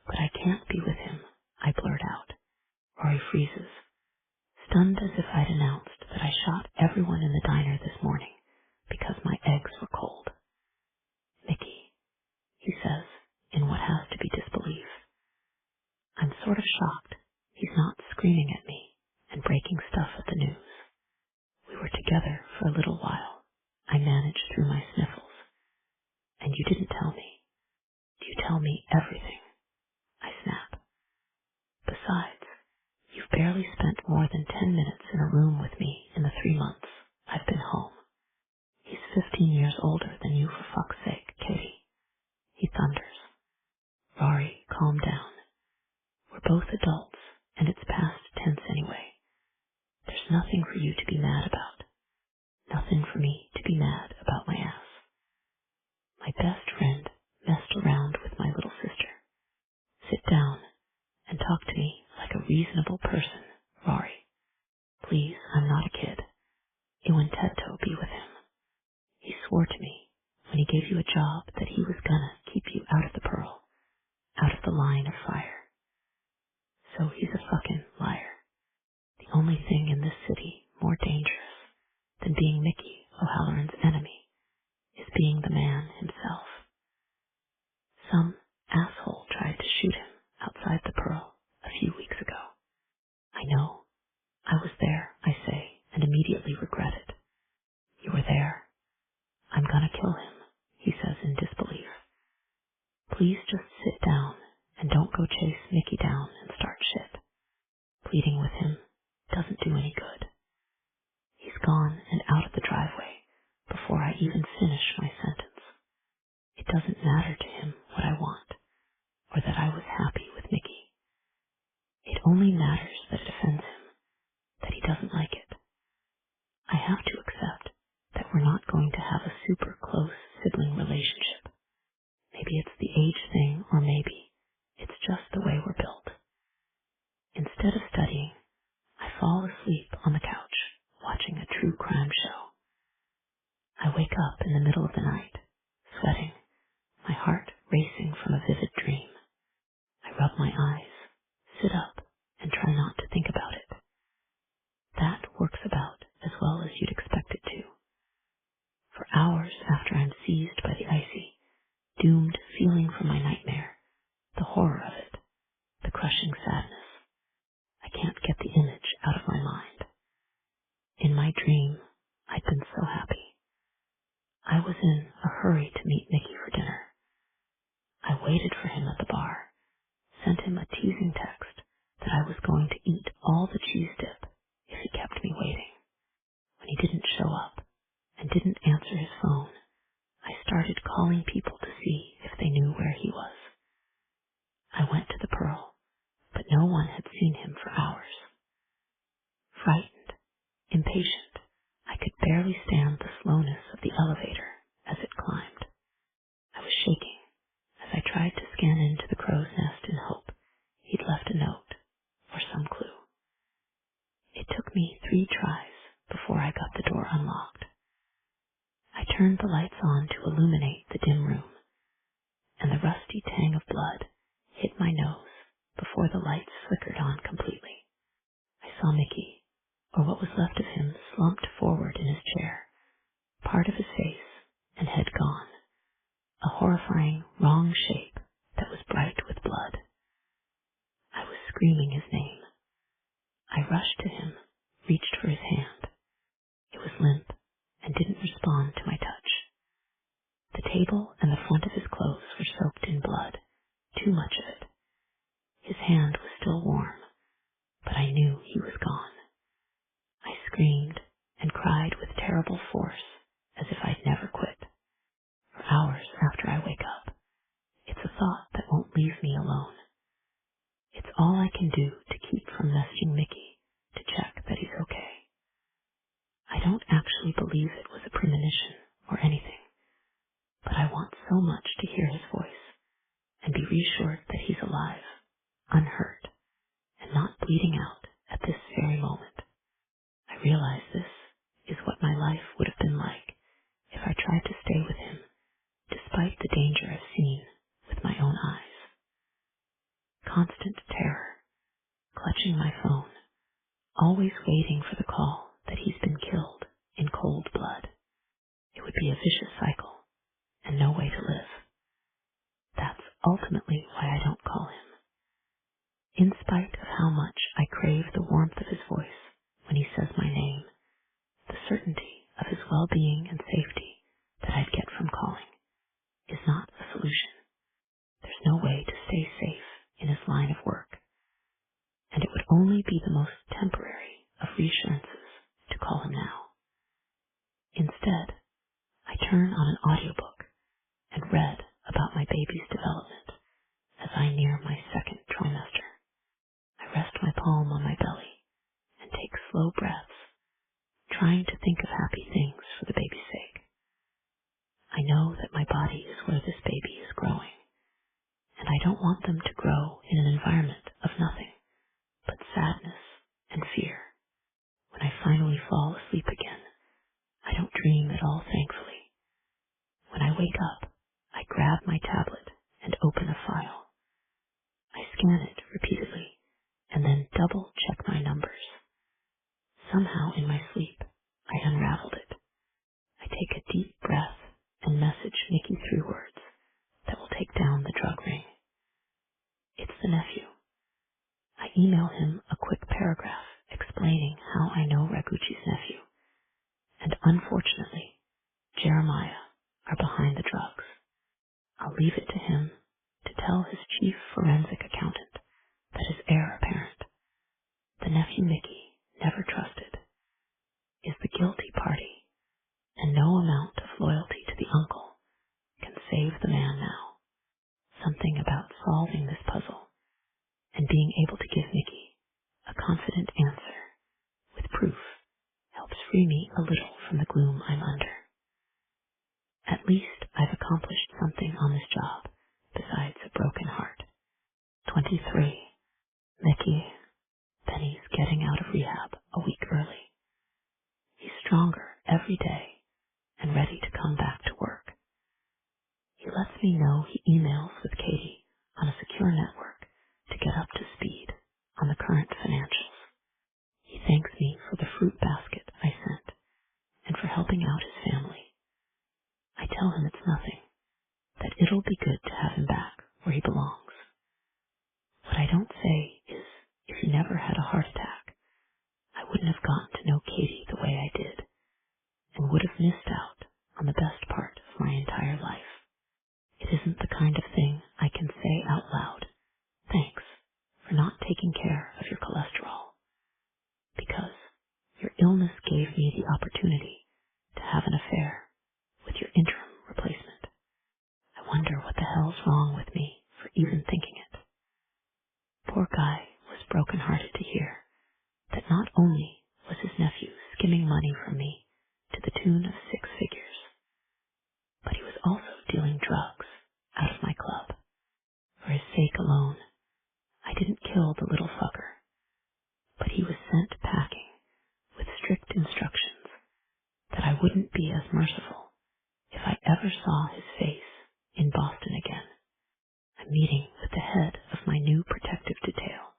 but I can't be with him, I blurt out. Rory freezes, stunned as if I'd announced that I shot everyone in the diner this morning because my eggs were cold. Mickey, he says, in what has to be disbelief. I'm sort of shocked he's not screaming at me and breaking stuff at the news. We were together for a little while. I managed through my sniffles. And you didn't tell me. You tell me everything. I snap. Besides, you've barely spent more than 10 minutes in a room with me in the 3 months I've been home. He's 15 years older than you, for fuck's sake, Katie. He thunders. Rory, calm down. We're both adults, and it's past tense anyway. There's nothing for you to be mad about. Nothing for me to be mad about my ass. My best friend messed around with my little sister. Sit down and talk to me like a reasonable person, Rory. Please, I'm not a kid. Iwinteto be with him. He swore to me when he gave you a job that he was gonna keep you out of the Pearl, out of the line of fire. So he's a fucking liar. The only thing in this city more dangerous than being Mickey O'Halloran's enemy is being the man himself. Some asshole tried to shoot him outside the Pearl a few weeks ago. I know. I was there, I say, and immediately regret it. You were there. I'm gonna kill him, he says in disbelief. Please just sit down and don't go chase Mickey down and start shit. Pleading with him doesn't do any good. He's gone and out of the driveway before I even finish my sentence. It doesn't matter to him what I want, or that I was happy with Mickey. It only matters that it offends him, that he doesn't like it. I have to accept that we're not going to have a super close sibling relationship. Maybe it's the age thing, or maybe it's just the way we're built. Instead of studying, I fall asleep on the couch watching a true crime show. I wake up in the middle of the night, sweating, my heart racing from a vivid dream. I rub my eyes, sit up, and try not to think about it. That works about as well as you'd expect it to. For hours after I'm seized by the icy, doomed feeling from my nightmare, the horror of it, the crushing sadness, I can't get the image out of my mind. In my dream, I'd been so happy. I was in a hurry to meet Mickey for dinner. I waited for him at the bar, sent him a teasing text that I was going to eat all the cheese dip if he kept me waiting. When he didn't show up and didn't answer his phone, I started calling people to see if they knew where he was. I went to the Pearl, but no one had seen him for hours. Frightened, impatient, I could barely stand the slowness of the elevator as it climbed. I was shaking as I tried to scan into the crow's nest in hope he'd left a note or some clue. It took me 3 tries before I got the door unlocked. I turned the lights on to illuminate the dim room, and the rusty tang of blood hit my nose before the lights flickered on completely. I saw Mickey, or what was left of him, slumped forward in his chair, part of his face and head gone, a horrifying wrong shape that was bright with blood. I was screaming his name. I rushed to him, reached for his hand. It was limp and didn't respond to my touch. The table and the front of his clothes were soaked in blood, too much of it. His hand was still warm, but I knew he was gone. I screamed and cried with terrible force, as if I'd never quit. For hours after I wake up, it's a thought that won't leave me alone. It's all I can do to keep from messaging Mickey to check that he's okay. I don't actually believe it was a premonition or anything, but I want so much to hear his voice and be reassured that he's alive, unhurt, and not bleeding out at this very moment. I realize this is what my life would have been like if I tried to stay with him, despite ultimately why I don't call him. In spite of how much I crave the warmth of his voice when he says my name, the certainty of his well-being and safety that I'd get from calling is not a solution. There's no way to stay safe in his line of work, and it would only be the most temporary of reassurances to call him now. Instead, I turn on an audiobook and read about my baby's development as I near my second trimester. I rest my palm on my belly and take slow breaths, trying to think of happy things for the baby's sake. I know that my body is where this baby is growing, and I don't want them to grow in an environment of nothing but sadness and fear. When I finally fall asleep again, I don't dream at all, thankfully. When I wake up, I grab my tablet and open a file. I scan it repeatedly and then double-check my numbers. Somehow in my sleep, I unraveled it. I take a deep breath and message Mickey 3 words that will take down the drug ring. It's the nephew. I email him a quick paragraph explaining how I know Raguchi's nephew, and unfortunately, Jeremiah are behind the drugs. I'll leave it to him to tell his chief forensic accountant that his heir apparent, the nephew Mickey never trusted, is the guilty party, and no amount of loyalty to the uncle can save the man now. Something about solving this puzzle and being able to give Mickey a confident answer with proof helps free me a little from the gloom I'm under. At least I've accomplished something on this job besides a broken heart. 23. Mickey. Benny's getting out of rehab a week early. He's stronger every day and ready to come back to work. He lets me know he emails with Katie on a secure network to get up to speed on the current financials. He thanks me for the fruit basket I sent and for helping out his family. I tell him it's nothing, that it'll be good to have him back where he belongs. What I don't say is if he never had a heart attack, I wouldn't have gotten to know Katie the way I did and would have missed out on the best part of my entire life. It isn't the kind of thing I can say out loud, thanks for not taking care of your cholesterol, because your illness gave me the opportunity to have an affair with your interim replacement. I wonder what the hell's wrong with me for even thinking it. Poor guy was broken-hearted to hear that not only was his nephew skimming money from me to the tune of 6 figures, but he was also dealing drugs out of my club. For his sake alone, I didn't kill the little fucker, but he was sent packing with strict instructions that I wouldn't be as merciful if I ever saw his face in Boston again. I'm meeting with the head of my new protective detail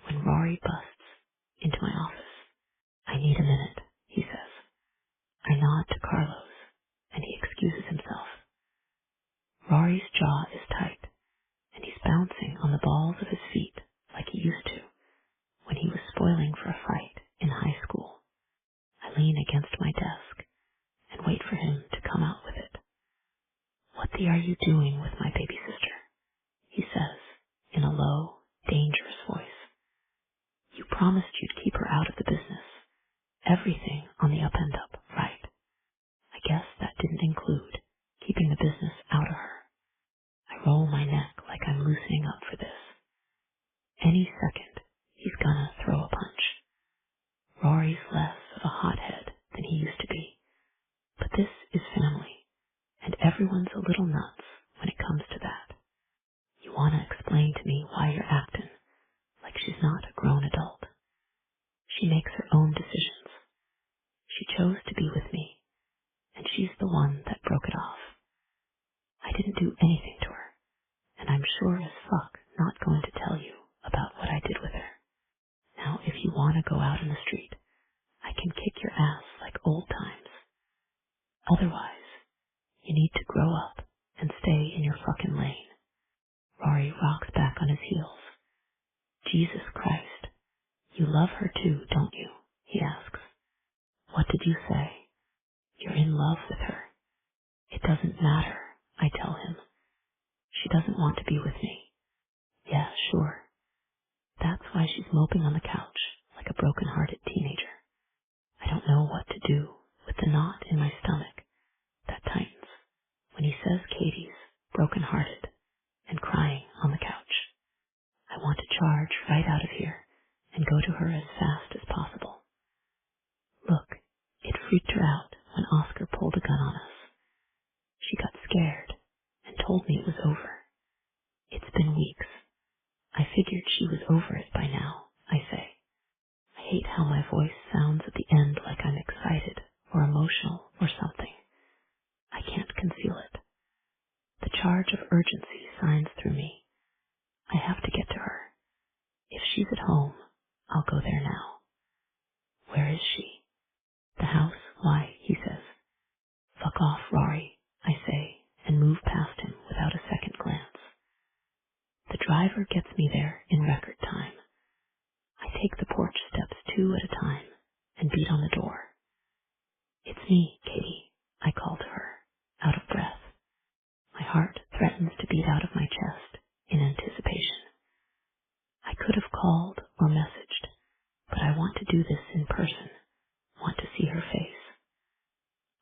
when Rory busts into my office. I need a minute, he says. I nod to Carlos, and he excuses himself. Rory's jaw is tight, and he's bouncing on the balls of his feet like he used to when he was spoiling for a fight in high school. I lean against my desk and wait for him to come out with it. What the are you doing with my baby sister? He says in a low, dangerous voice. You promised you'd keep her out of the business. Everything on the up and up, right? I guess that didn't include keeping the business out of her. I roll my neck like I'm loosening up for this. Any second, he's gonna throw a punch. Rory's less of a hothead than he used to be, but this is family, and everyone's a little nuts when it comes to that. You want to explain to me why you're acting like she's not a grown adult. She makes her own decisions. She chose to be with me, and she's the one that broke it off. I didn't do anything to her, and I'm sure as fuck not going to tell you about what I did with her. Now, if you want to go out in the street, I can kick your ass like old times. Otherwise, you need to grow up and stay in your fucking lane. Rory rocks back on his heels. Jesus Christ, you love her too, don't you? He asks. What did you say? You're in love with her. It doesn't matter, I tell him. She doesn't want to be with me. Yeah, sure. That's why she's moping on the couch like a broken-hearted teenager. I don't know what to do with the knot in my stomach that tightens when he says Katie's broken-hearted and crying on the couch. I want to charge right out of here and go to her as fast as possible. Look, it freaked her out when Oscar pulled a gun on us. She got scared and told me it was over. It's been weeks. I figured she was over it by now, I say. I hate how my voice sounds at the end like I'm excited or emotional or something. I can't conceal it. The charge of urgency signs through me. I have to get to her. If she's at home, I'll go there now. Where is she? The house? Why, he says. Fuck off, Rory, I say, and move past him without a second glance. The driver gets me there in record time. I take the porch steps 2 at a time and beat on the door. It's me, Katie, I call to her, out of breath. My heart threatens to beat out of my chest in anticipation. I could have called or messaged, but I want to do this in person, want to see her face.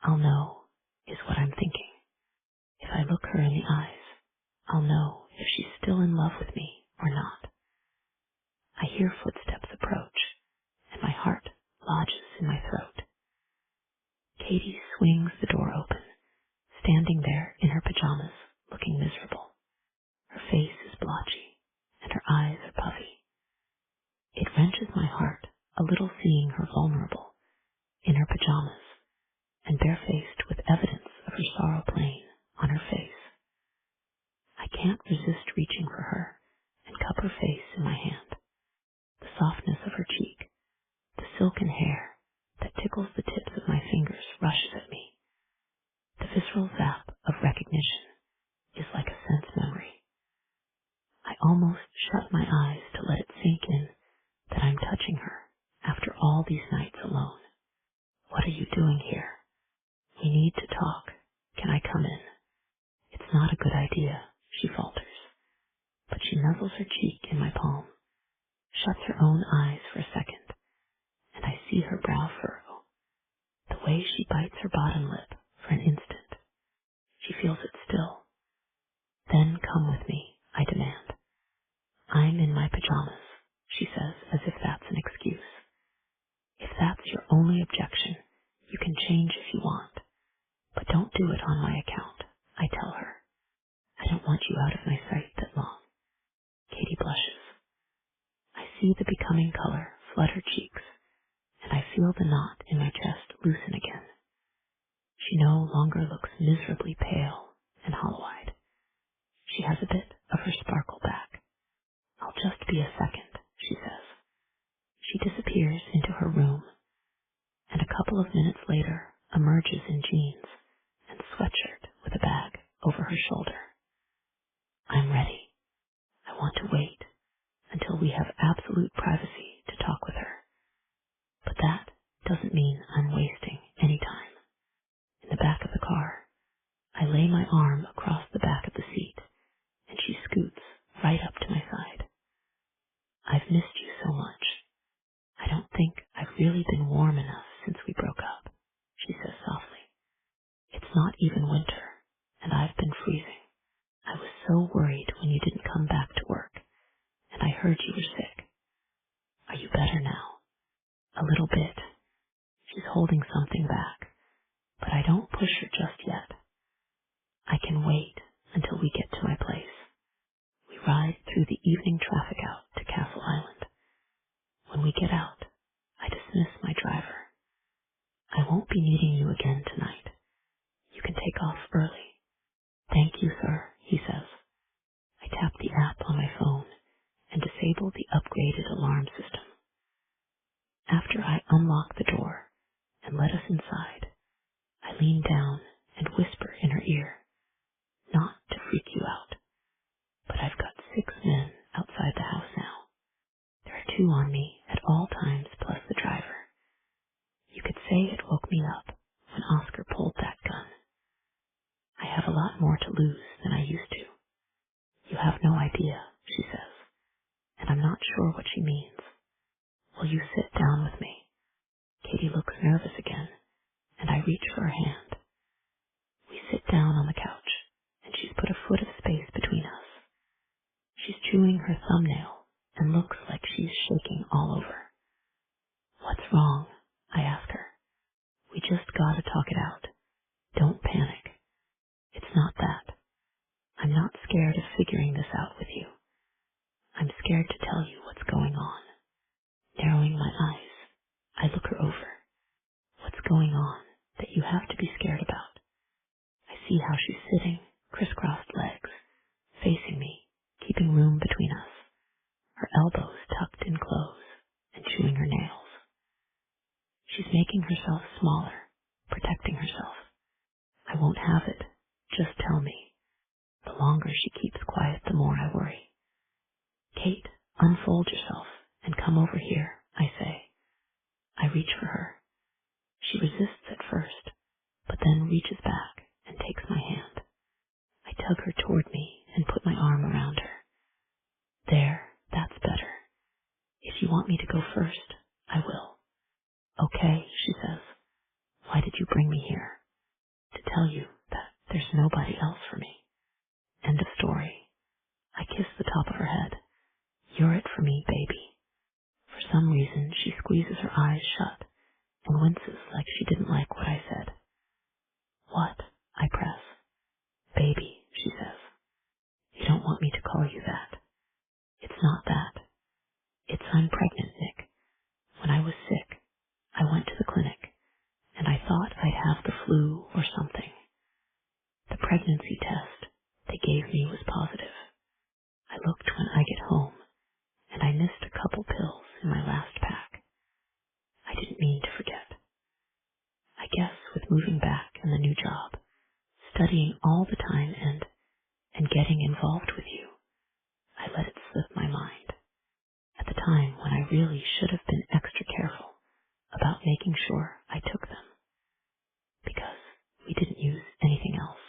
I'll know, is what I'm thinking. If I look her in the eyes, I'll know if she's still in love with me or not. I hear footsteps approach, and my heart lodges in my throat. Katie swings the door open, standing there in her pajamas, looking miserable. Her face is blotchy, and her eyes are puffy. It wrenches my heart a little seeing her vulnerable, in her pajamas, and barefaced with evidence of her sorrow plain on her face. I can't resist reaching for her and cup her face in my hand. The softness of her cheek, the silken hair that tickles the tips of my fingers rushes at me. The visceral zap of recognition is like a sense memory. I almost shut my eyes to let it sink in that I'm touching her after all these nights alone. What are you doing here? We need to talk. Can I come in? It's not a good idea, she falters, but she nuzzles her cheek in my palm, shuts her own eyes for a second, and I see her brow furrow, the way she bites her bottom lip for an instant. She feels it still. Then come with me, I demand. I'm in my pajamas, she says as if that's an excuse. If that's your only objection, you can change if you want, but don't do it on my account, I tell her. I don't want you out of my sight that long. Katie blushes. I see the becoming color flood her cheeks, and I feel the knot in my chest loosen again. She no longer looks miserably pale and hollow-eyed. She has a bit of her sparkle back. I'll just be a second, she says. She disappears into her room, and a couple of minutes later emerges in jeans and sweatshirt with a bag over her shoulder. I'm ready. I want to wait until we have absolute privacy to talk with her. But that doesn't mean I'm wasting any time. In the back of the car, I lay my arm across the back of the seat, and she scoots right up to my side. I've missed you so much. I don't think I've really been warm enough since we broke up, she says softly. It's not even winter, and I've been freezing. I was so worried when you didn't come back to work, and I heard you were sick. Are you better now? A little bit. She's holding something back, but I don't push her just yet. I can wait until we get to my place. We ride through the evening traffic out to Castle Island. When we get out, I dismiss my driver. I won't be needing you again tonight. You can take off early. Thank you, sir, he says. I tap the app on my phone and disable the upgraded alarm system. After I unlock the door and let us inside, I lean down and whisper in her ear, not to freak you out, but I've got a lot more to lose than I used to. You have no idea, she says, and I'm not sure what she means. Will you sit down with me? Katie looks nervous again, and I reach for her hand. We sit down on the couch, and she's put a foot of space between us. She's chewing her thumbnail and looks like she's shaking all over. What's wrong? I ask her. We just gotta talk it out. Don't panic. It's not that. I'm not scared of figuring this out with you. I'm scared to tell you what's going on. Narrowing my eyes, I look her over. What's going on that you have to be scared about? I see how she's sitting, crisscrossed legs, facing me, keeping room between us, her elbows tucked in clothes and chewing her nails. She's making herself smaller, protecting herself. I won't have it. Just tell me. The longer she keeps quiet, the more I worry. Kate, unfold yourself and come over here, I say. I reach for her. She resists at first, but then reaches back and takes my hand. I tug her toward me and put my arm around her. There, that's better. If you want me to go first, I will. Okay, she says. Why did you bring me here? To tell you that there's nobody else for me. End of story. I kiss the top of her head. You're it for me, baby. For some reason, she squeezes her eyes shut and winces like she didn't like what I said. What? I press. Baby, she says. You don't want me to call you that. It's not that. It's I'm pregnant, Nick. When I was sick, I went to the clinic, and I thought I'd have the flu or something. The pregnancy test they gave me was positive. I looked when I get home, and I missed a couple pills in my last pack. I didn't mean to forget. I guess with moving back and the new job, studying all the time and getting involved with you, I let it slip my mind. At the time when I really should have been extra careful about making sure I took them. Because we didn't use anything else.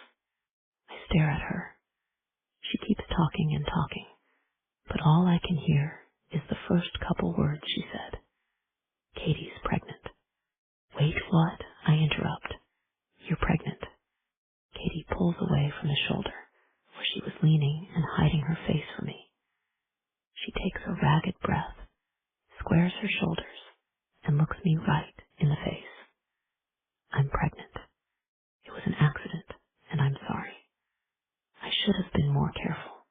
I stare at her. She keeps talking and talking, but all I can hear is the first couple words she said. Katie's pregnant. Wait, what? I interrupt. You're pregnant. Katie pulls away from his shoulder, where she was leaning and hiding her face from me. She takes a ragged breath, squares her shoulders, and looks me right in the face. I'm pregnant. It was an accident, and I'm sorry. I should have been more careful.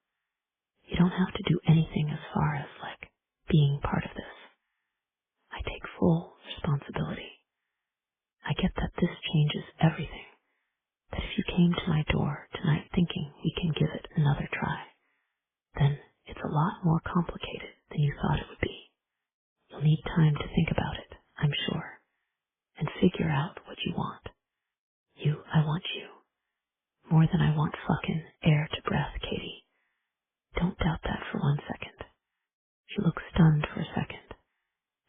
You don't have to do anything as far as, being part of this. I take full responsibility. I get that this changes everything, that if you came to my door tonight thinking we can give it another try, then it's a lot more complicated than you thought it would be. You'll need time to think about it, I'm sure, and figure out what you want. I want you. More than I want fucking air to breath, Katie. Don't doubt that for 1 second. She looks stunned for a second,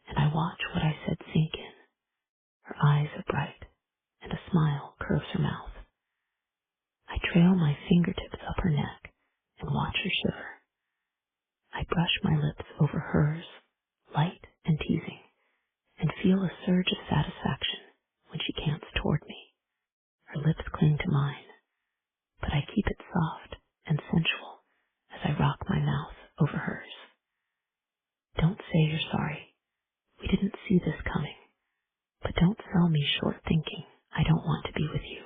and I watch what I said sink in. Her eyes are bright, and a smile curves her mouth. I trail my fingertips up her neck and watch her shiver. I brush my lips over hers, light and teasing, and feel a surge of satisfaction when she cants toward me. Her lips cling to mine, but I keep it soft and sensual as I rock my mouth over hers. Don't say you're sorry. We didn't see this coming, but don't sell me short thinking I don't want to be with you,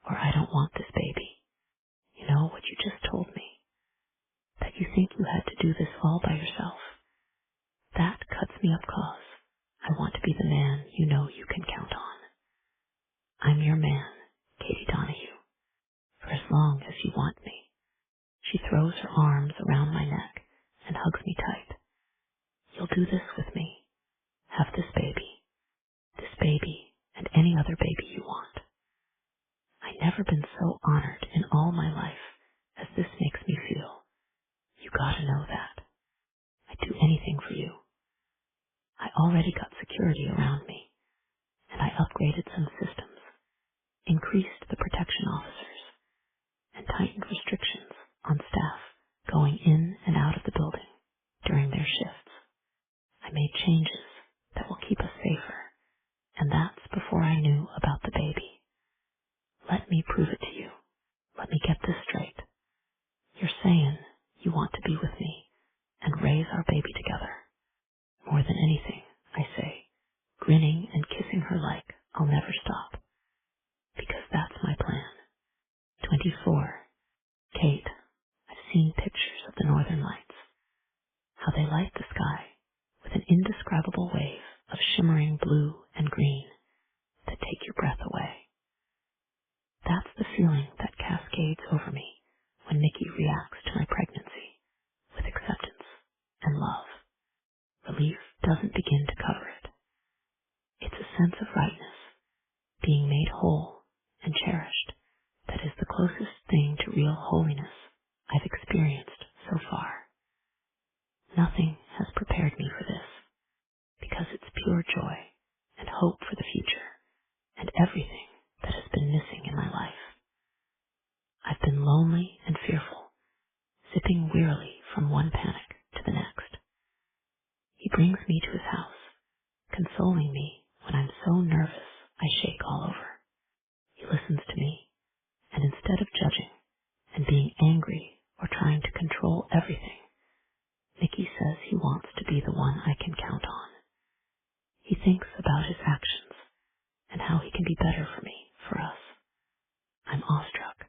or I don't want this baby. You know what you just told me? That you think you had to do this all by yourself. That cuts me up 'cause I want to be the man you know you can count on. I'm your man, Katie Donahue, for as long as you want me. She throws her arms around my neck and hugs me tight. You'll do this with me. Have this baby, and any other baby you want. I've never been so honored in all my life as this makes me feel. You gotta know that. I'd do anything for you. I already got security around me, and I upgraded some systems, increased the protection officers, tightened restrictions on staff going in and out of the building during their shifts. I made changes that will keep us safer, and that's before I knew about the baby. Let me prove it to you. Let me get this straight. You're saying you want to be with me and raise our baby together. More than anything, I say, grinning and kissing her like I'll never stop. Because that's my plan. 24. Kate, I've seen pictures of the northern lights. How they light the sky with an indescribable wave of shimmering blue and green that take your breath away. That's the feeling that cascades over me when Mickey reacts to my pregnancy with acceptance and love. Relief doesn't begin to cover it. It's a sense of rightness, being made whole and cherished, that is the closest thing to real holiness I've experienced so far. Nothing has prepared me for this, because it's pure joy and hope for the future and everything that has been missing in my life. I've been lonely and fearful, zipping wearily from one panic to the next. He brings me to his house, consoling me when I'm so nervous I shake all over. He listens to me, and instead of judging and being angry or trying to control everything, Mickey says he wants to be the one I can count on. He thinks about his actions and how he can be better for me, for us. I'm awestruck.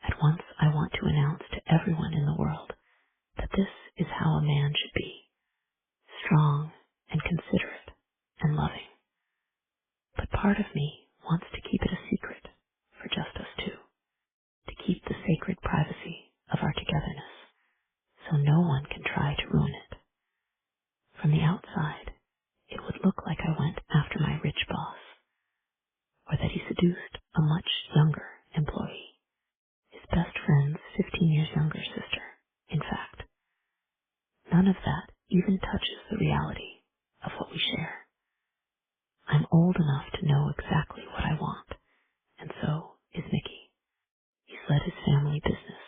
At once I want to announce to everyone in the world that this is how a man should be, strong and considerate and loving. But part of me wants to keep it a secret for just us two, to keep the sacred privacy of our togetherness, so no one can try to ruin it. From the outside, it would look like I went after my rich boss, or that he seduced a much younger employee, his best friend's 15 years younger sister, in fact. None of that even touches the reality of what we share. I'm old enough to know exactly what I want, and so is Mickey. He's led his family business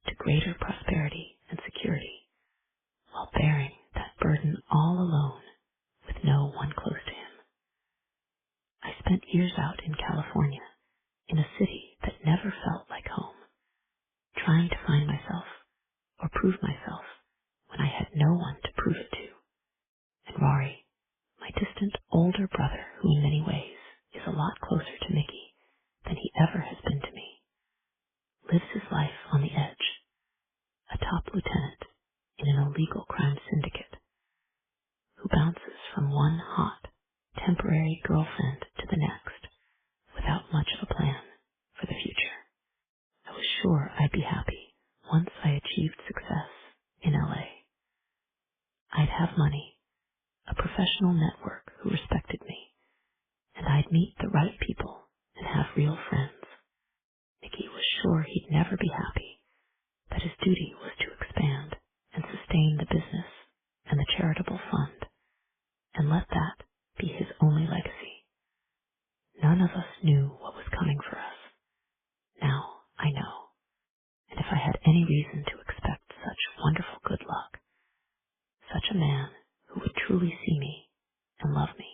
to greater prosperity and security, while bearing that burden all alone with no one close to him. I spent years out in California, in a city that never felt like home, trying to find myself or prove myself when I had no one to prove it to. And Rory, my distant older brother, who in many ways is a lot closer to Mickey than he ever has been to me, lives his life on the edge, a top lieutenant in an illegal crime syndicate, who bounces from one hot, temporary girlfriend to the next without much of a plan for the future. I was sure I'd be happy once I achieved success in LA. I'd have money, a professional network who respected me, and I'd meet the right people and have real friends. Mickey was sure he'd never be happy, that his duty was to expand and sustain the business and the charitable fund, and let that be his only legacy. None of us knew what was coming for us. Now I know, and if I had any reason to expect such wonderful good luck, such a man who would truly see me and love me,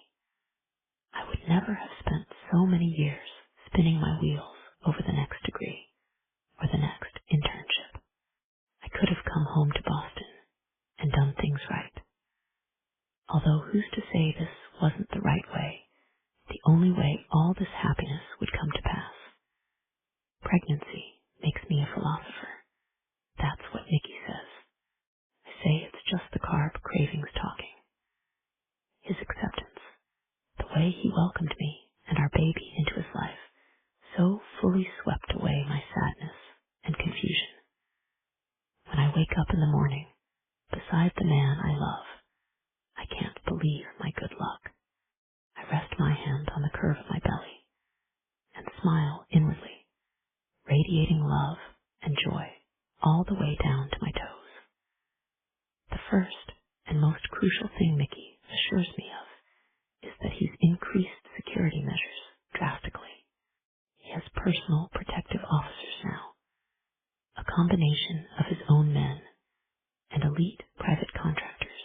I would never have spent so many years spinning my wheels over the next degree or the next internship. I could have come home to Boston and done things right. Although who's to say this wasn't the right way, the only way all this happiness would come to pass? Pregnancy makes me a philosopher. That's what Mickey says. I say it's just the carb cravings talking. His acceptance, the way he welcomed me and our baby into his life, so fully swept away my sadness and confusion. When I wake up in the morning, beside the man I love, I can't believe my good luck. I rest my hand on the curve of my belly and smile inwardly, radiating love and joy all the way down to my toes. The first and most crucial thing Mickey assures me of is that he's increased security measures drastically. He has personal protective officers now, combination of his own men and elite private contractors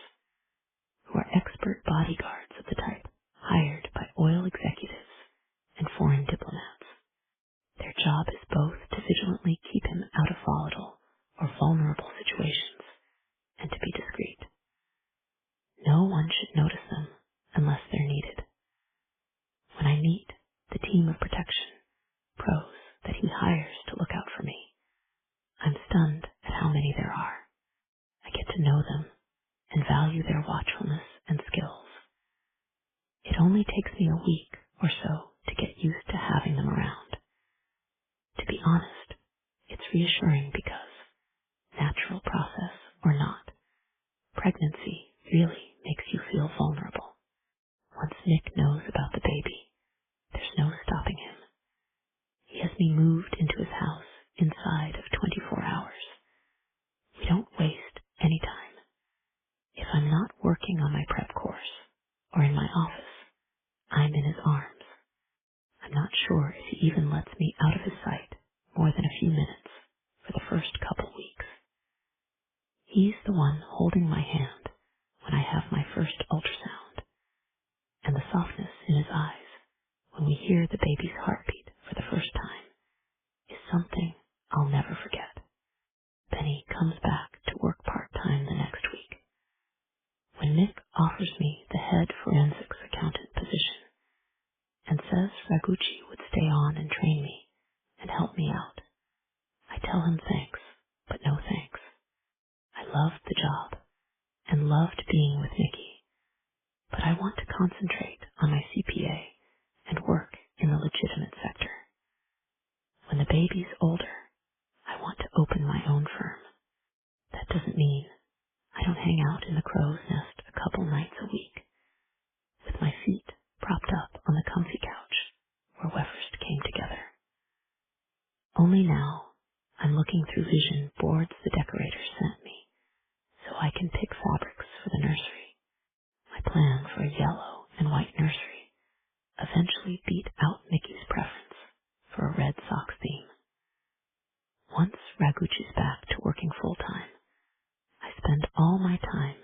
who are expert bodyguards of the type hired by oil executives and foreign diplomats. Their job is both to vigilantly keep him out of volatile or vulnerable situations and to be discreet. No one should notice them unless they're needed. When I meet the team of protection, pros, that he hires to look out for me, I'm stunned at how many there are. I get to know them and value their watchfulness and skills. It only takes me a week or so to get used to having them around. To be honest, it's reassuring because, natural process or not, pregnancy really makes you feel vulnerable. Once Nick knows about the baby, there's no stopping him. He has me moved into his house inside of 24 hours. We don't waste any time. If I'm not working on my prep course or in my office, I'm in his arms. I'm not sure if he even lets me out of his sight more than a few minutes for the first couple weeks. He's the one holding my hand when I have my first ultrasound, and the softness in his eyes when we hear the baby's heartbeat for the first time is something I'll never forget. Benny comes back to work part-time the next week. When Nick offers me the head forensics accountant position and says Raguchi would stay on and train me and help me out, I tell him thanks, but no thanks. I loved the job and loved being with Nikki, but I want to concentrate on my CPA and work in the legitimate sector. When the baby's older, I want to open my own firm. That doesn't mean I don't hang out in the crow's nest a couple nights a week, with my feet propped up on the comfy couch where Wefferst came together. Only now I'm looking through vision boards the decorator sent me so I can pick fabrics for the nursery. My plan for a yellow and white nursery eventually beat out Mickey's preference for a Red Sox theme. Once Raguchi's back to working full-time, I spend all my time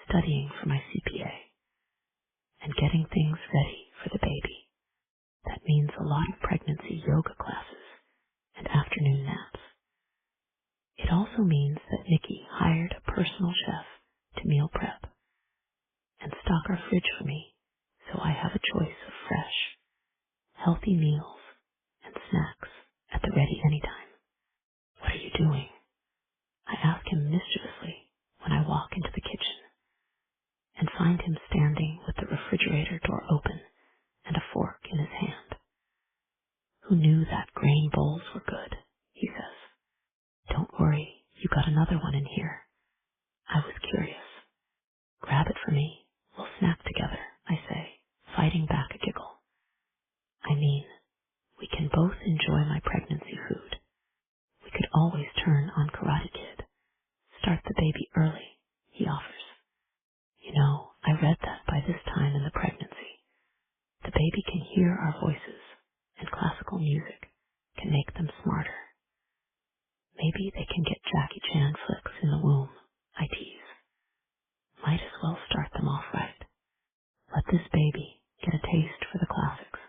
studying for my CPA and getting things ready for the baby. That means a lot of pregnancy yoga classes and afternoon naps. It also means that Nikki hired a personal chef to meal prep and stock our fridge for me so I have a choice of fresh, healthy meals and snacks at the ready anytime. What are you doing? I ask him mischievously when I walk into the kitchen and find him standing with the refrigerator door open and a fork in his hand. Who knew that grain bowls were good, he says. Don't worry, you got another one in here. I was curious. Grab it for me. We'll snack together, I say, fighting back a giggle. I mean, we can both enjoy my pregnancy food. We could always turn on Karate Kid. Start the baby early, he offers. You know, I read that by this time in the pregnancy, the baby can hear our voices, and classical music can make them smarter. Maybe they can get Jackie Chan flicks in the womb, I tease. Might as well start them off right. Let this baby get a taste for the classics.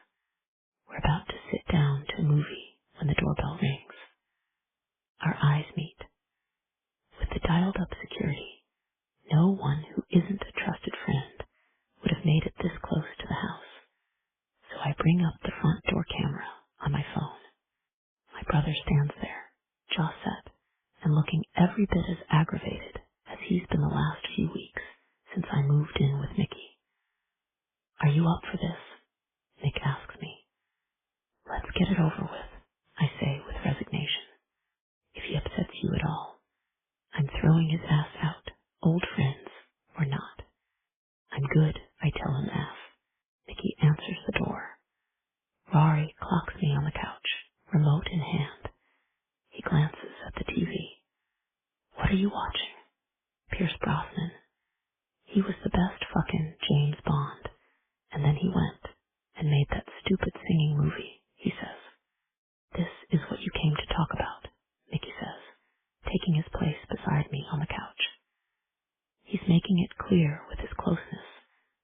We're about to sit down to a movie when the doorbell rings. Our eyes meet. With the dialed-up security, no one who isn't a trusted friend would have made it this close to the house. So I bring up the front door camera on my phone. My brother stands there, jaw set, and looking every bit as aggravated as he's been the last few weeks since I moved in with Mickey. Are you up for this? Nick asks me. Let's get it over with, I say with resignation. If he upsets you at all, I'm throwing his ass out, old friends or not. I'm good, I tell him F. Mickey answers the door. Rory clocks me on the couch, remote in hand. He glances at the TV. What are you watching? Pierce Brosnan. He was the best fucking James Bond, and then he went and made that stupid singing movie, he says. This is what you came to talk about, Mickey says. making it clear with his closeness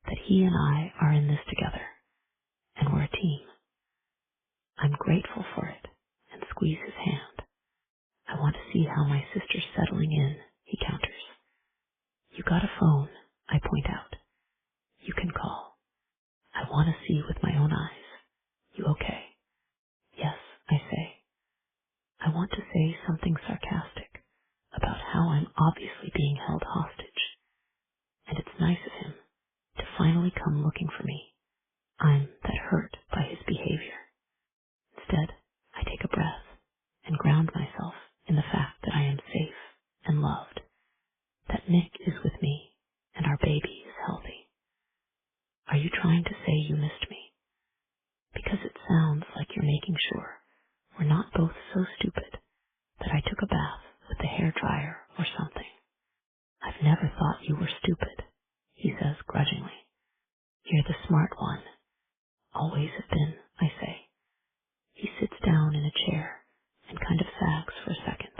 that he and I are in this together, and we're a team. I'm grateful for it and squeeze his hand. I want to see how my sister's settling in, he counters. You got a phone, I point out. You can call. I want to see with my own eyes. You okay? Yes, I say. I want to say something sarcastic about how I'm obviously being held hostage, and it's nice of him to finally come looking for me. I'm that hurt by his behavior. Instead, I take a breath and ground myself in the fact that I am safe and loved, that Nick is with me and our baby is healthy. Are you trying to say you missed me? Because it sounds like you're making sure we're not both so stupid that I took a bath with the hairdryer or something. I've never thought you were stupid, he says grudgingly. You're the smart one. Always have been, I say. He sits down in a chair and kind of sags for a second.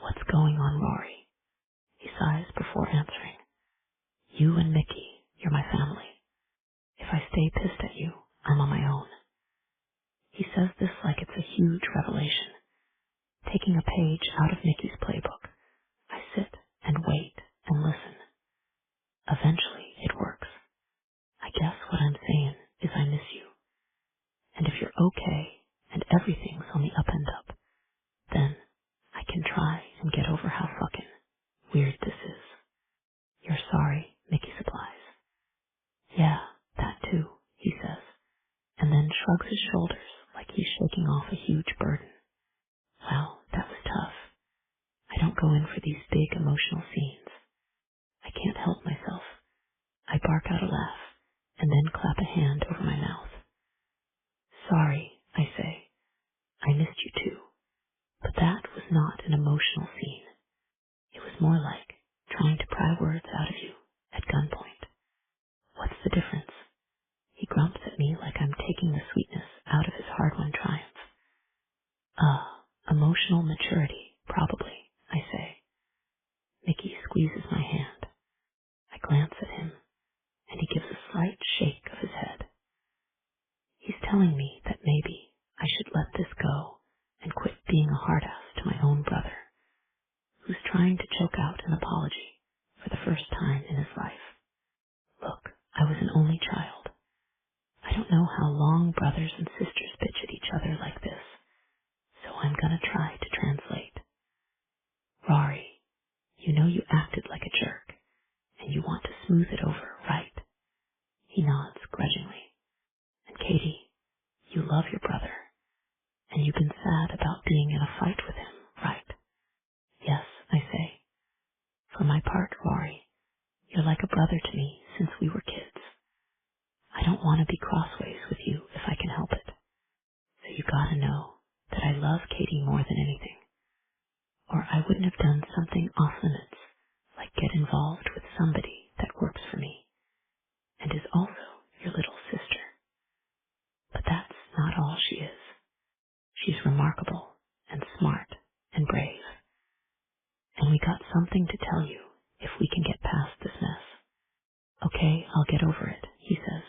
What's going on, Rory? He sighs before answering. You and Mickey, you're my family. If I stay pissed at you, I'm on my own. He says this like it's a huge revelation. Taking a page out of Mickey's playbook, I sit and wait and listen. Eventually, it works. I guess what I'm saying is I miss you. And if you're okay and everything's on the up and up, then I can try and get over how fucking weird this is. You're sorry, Mickey supplies. Yeah, that too, he says, and then shrugs his shoulders like he's shaking off a huge burden. Wow, that was tough. I don't go in for these big emotional scenes. I can't help myself. I bark out a laugh and then clap a hand over my mouth. Sorry, I say. I missed you too. But that was not an emotional scene. It was more like trying to pry words out of you at gunpoint. What's the difference? He grumps at me like I'm taking the sweetness out of his hard-won triumph. Emotional maturity, probably, I say. Mickey squeezes my hand. I glance at him, and he gives a slight shake of his head. He's telling me that maybe I should let this go and quit being a hard-ass to my own brother, who's trying to choke out an apology for the first time in his life. Look, I was an only child. I don't know how long brothers and sisters bitch at each other like this, so I'm gonna try to translate. Rory, you know you acted like a jerk, and you want to smooth it over, right? He nods grudgingly. And Katie, you love your brother, and you've been sad about being in a fight with him, right? Yes, I say. For my part, Rory, you're like a brother to me since we were kids. I don't want to be crossways with you if I can help it. So you gotta know that I love Katie more than anything. Or I wouldn't have done something off limits, like get involved with somebody that works for me, and is also your little sister. But that's not all she is. She's remarkable and smart and brave. And we got something to tell you if we can get past this mess. Okay, I'll get over it, he says.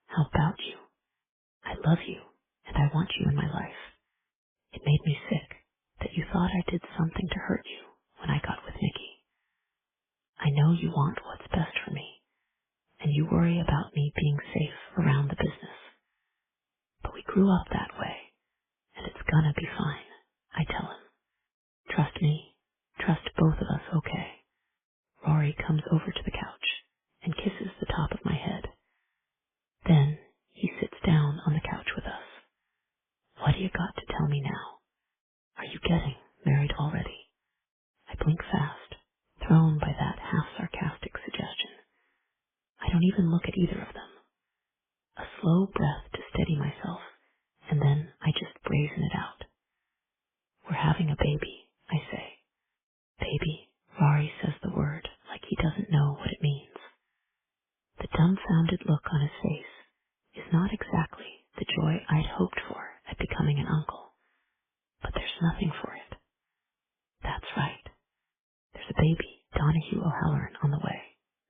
How about you? I love you, and I want you in my life. It made me sick that you thought I did something to hurt you when I got with Mickey. I know you want what's best for me, and you worry about me being safe around the business. But we grew up that way, and it's gonna be fine, I tell him. Trust me, trust both of us, okay? Rory comes over to the couch and kisses the top of my head. Then he sits down on the couch with us. What do you got to tell me now? Are you getting married already? I blink fast, thrown by that half-sarcastic suggestion. I don't even look at either of them. A slow breath to steady myself, and then I just brazen it out. We're having a baby, I say. Baby, Rory says the word like he doesn't know what it means. The dumbfounded look on his face is not exactly the joy I'd hoped for at becoming an uncle, but there's nothing for it. That's right. There's a baby, Donahue, Donahue O'Halloran on the way,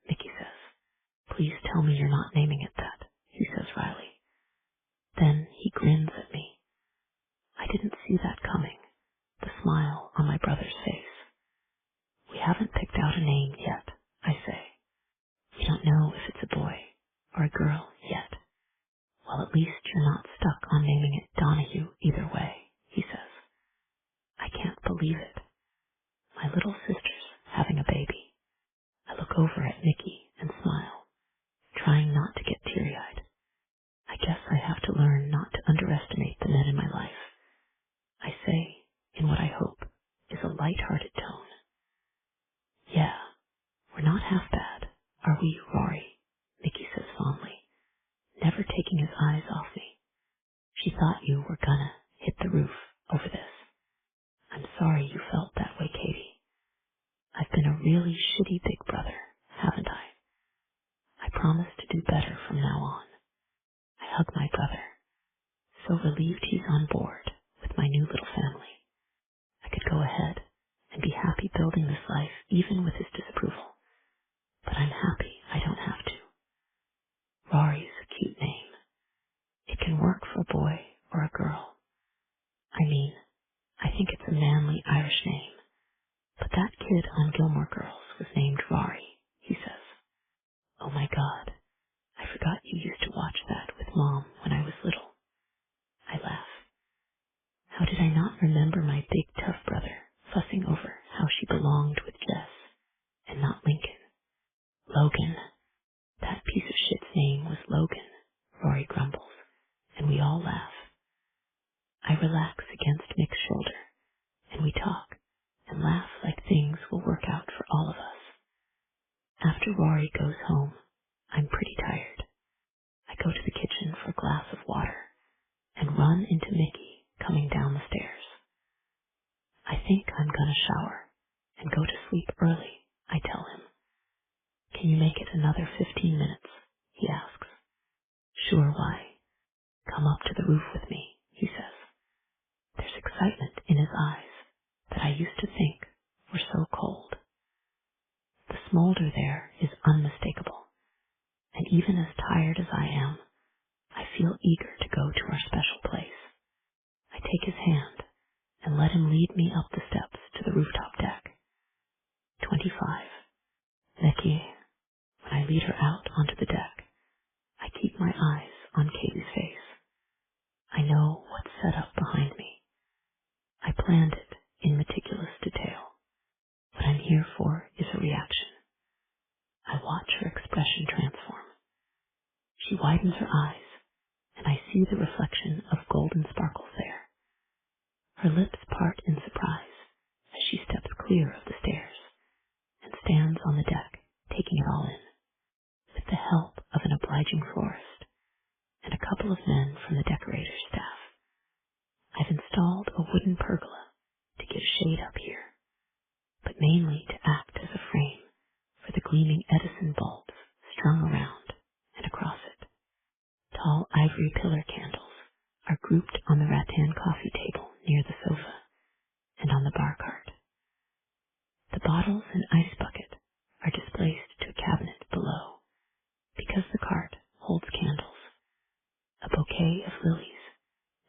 Mickey says. Please tell me you're not naming it that, he says wryly. Then he grins at me. I didn't see that coming, the smile on my brother's face. We haven't picked out a name yet, I say. We don't know if it's a boy or a girl yet. Well, at least you're not stuck on naming it Donahue either way, he says. I can't believe it. My little sister's having a baby. I look over at Mickey and smile, trying not to get teary-eyed. I guess I have to learn not to underestimate the men in my life. I say, in what I hope is a light-hearted tone. Yeah, we're not half bad, are we, Rory? Mickey says fondly, never taking his eyes off me. She thought you were gonna hit the roof over this. I'm sorry you felt that way, Katie. I've been a really shitty big brother, haven't I? I promise to do better from now on. I hug my brother, so relieved he's on board with my new little family. I could go ahead and be happy building this life even with his disapproval, but I'm happy I don't have to. Rory's a cute name. It can work for a boy or a girl. I mean, I think it's a manly Irish name, but that kid on Gilmore Girls was named Rory, he says. Oh my God, I forgot you used to watch that with Mom when I was little. I laugh. How did I not remember my big tough brother fussing over how she belonged with Jess and not Lincoln? Logan. That piece of shit's name was Logan, Rory grumbles, and we all laugh. I relax against Mick's shoulder, and we talk and laugh like things will work out for all of us. After Rory goes home, I'm pretty tired. I go to the kitchen for a glass of water and run into Mickey coming down the stairs. I think I'm gonna shower and go to sleep early, I tell him. Can you make it another 15 minutes? He asks. Sure, why? Come up to the roof with me, he says. There's excitement in his eyes that I used to think were so cold. The smolder there is unmistakable, and even as tired as I am, I feel eager to go to our special place. I take his hand and let him lead me up the steps to the rooftop deck. 25. Mickey, when I lead her out onto the deck, I keep my eyes on Katie's face. I know what's set up behind me. I planned it in meticulous detail. What I'm here for is a reaction. I watch her expression transform. She widens her eyes, and I see the reflection of golden sparkles there. Her lips part in surprise as she steps clear of the stairs and stands on the deck, taking it all in, with the help of an obliging florist and a couple of men from the decorator's staff. I've installed a wooden pergola to give shade up here, but mainly to act as a frame for the gleaming Edison bulbs strung around and across it. Tall ivory pillar candles are grouped on the rattan coffee table near the sofa and on the bar cart. The bottles and ice bucket are displaced to a cabinet below because the cart holds candles, a bouquet of lilies,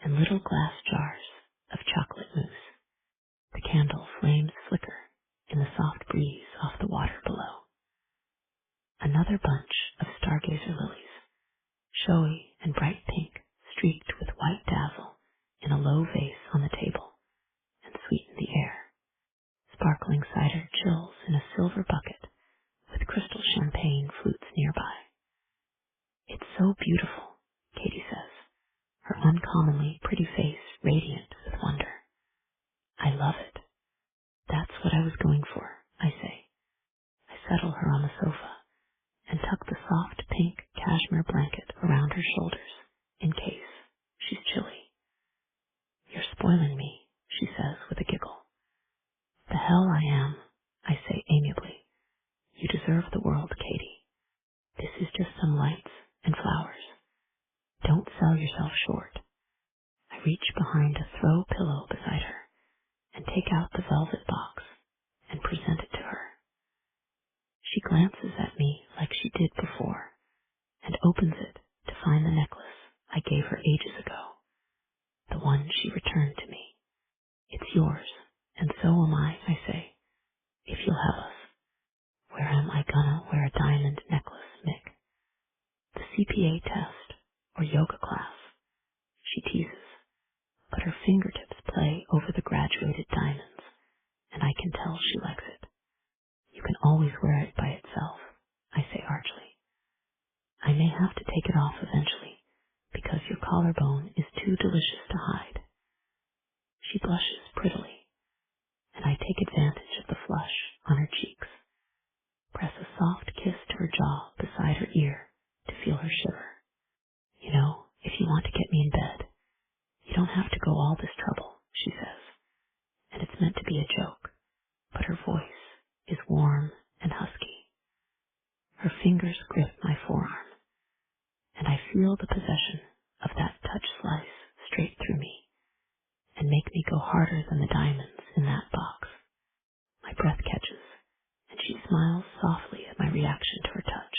and little glass jars of chocolate mousse. The candle flames flicker in the soft breeze off the water below. Another bunch of stargazer lilies, showy and bright pink, streaked with white dazzle in a low vase on the table, and sweeten the air. Sparkling cider chills in a silver bucket with crystal champagne flutes nearby. It's so beautiful, Katie says, her uncommonly pretty face radiant with wonder. I love it. That's what I was going for, I say. I settle her on the sofa and tuck the soft pink cashmere blanket around her shoulders in case she's chilly. You're spoiling me, she says with a giggle. The hell I am, I say amiably. You deserve the world, Katie. This is just some lights and flowers. Don't sell yourself short. I reach behind a throw pillow beside her and take out the velvet box and present it to her. glances at me like she did before and opens it to find the necklace I gave her ages ago, the one she returned to me. It's yours, and so am I say, if you'll have us. Where am I gonna wear a diamond necklace, Mick? The CPA test or yoga class, she teases, but her fingertips play over the graduated diamonds, and I can tell she likes it. You can always wear it by itself, I say archly. I may have to take it off eventually, because your collarbone is too delicious to hide. She blushes prettily, and I take advantage of the flush on her cheeks, press a soft kiss to her jaw beside her ear to feel her shiver. You know, if you want to get me in bed, you don't have to go all this trouble, she says, and it's meant to be a joke, but her voice is warm and husky. Her fingers grip my forearm, and I feel the possession of that touch slice straight through me and make me go harder than the diamonds in that box. My breath catches, and she smiles softly at my reaction to her touch.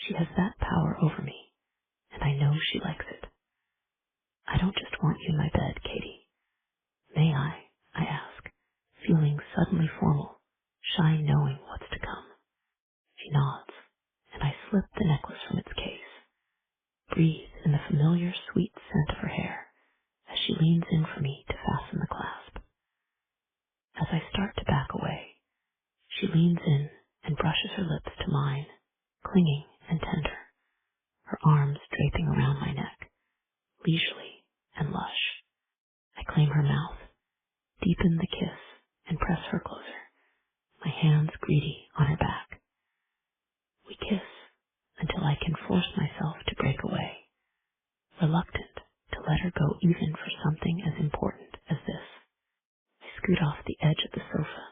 She has that power over me, and I know she likes it. I don't just want you in my bed, Katie. May I ask, feeling suddenly formal, shy knowing what's to come. She nods, and I slip the necklace from its case, breathe in the familiar sweet scent of her hair as she leans in for me to fasten the clasp. As I start to back away, she leans in and brushes her lips to mine, clinging and tender, her arms draping around my neck, leisurely and lush. I claim her mouth, deepen the kiss, and press her closer, my hands greedy on her back. We kiss until I can force myself to break away, reluctant to let her go even for something as important as this. I scoot off the edge of the sofa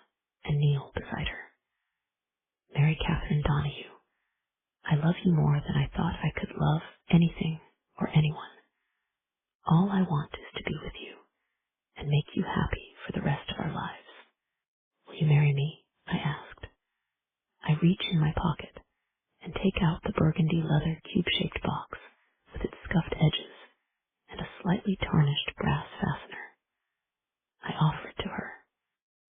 and kneel beside her. Mary Catherine Donahue, I love you more than I thought I could love anything or anyone. All I want is to be with you and make you happy for the rest of our lives. Will you marry me? I asked. I reach in my pocket and take out the burgundy leather cube-shaped box with its scuffed edges and a slightly tarnished brass fastener. I offer it to her.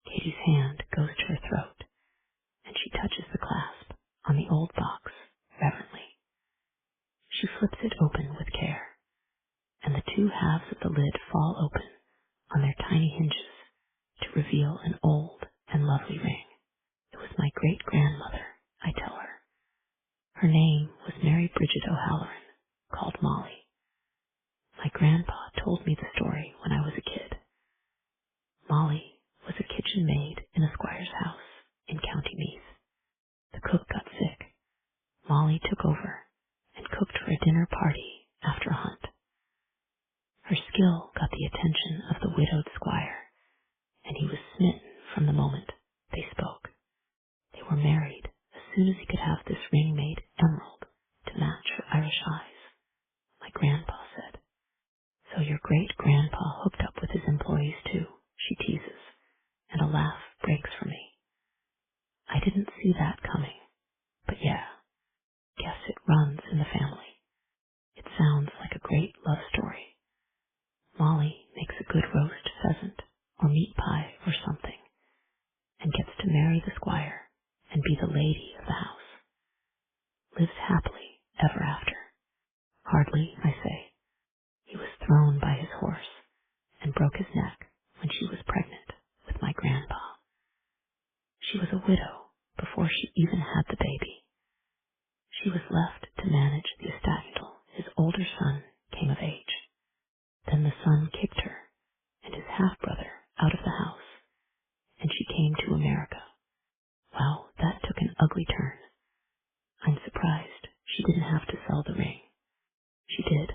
Katie's hand goes to her throat, and she touches the clasp on the old box reverently. She flips it open with care, and the two halves of the lid fall open on their tiny hinges to reveal an old and lovely ring. It was my great-grandmother, I tell her. Her name was Mary Bridget O'Halloran, called Molly. My grandpa told me the story when I was a kid. Molly was a kitchen maid in a squire's house in County Meath. The cook got sick. Molly took over and cooked for a dinner party after a hunt. Her skill got the attention of the widowed squire, and he was smitten from the moment they spoke. They were married as soon as he could have this ring made emerald to match her Irish eyes. My grandpa said. So your great-grandpa hooked up with his employees too, she teases, and a laugh breaks from me. I didn't see that coming, but yeah, guess it runs in the family. It sounds like a great love story. Molly makes a good roast pheasant or meat pie or something, and gets to marry the squire and be the lady of the house. Lives happily ever after. Hardly, I say. He was thrown by his horse and broke his neck when she was pregnant with my grandpa. She was a widow before she even had the baby. She was left to manage the estate until his older son came of age. Then the son kicked her and his half-brother out of the house, and she came to America. Well, that took an ugly turn. I'm surprised she didn't have to sell the ring. She did.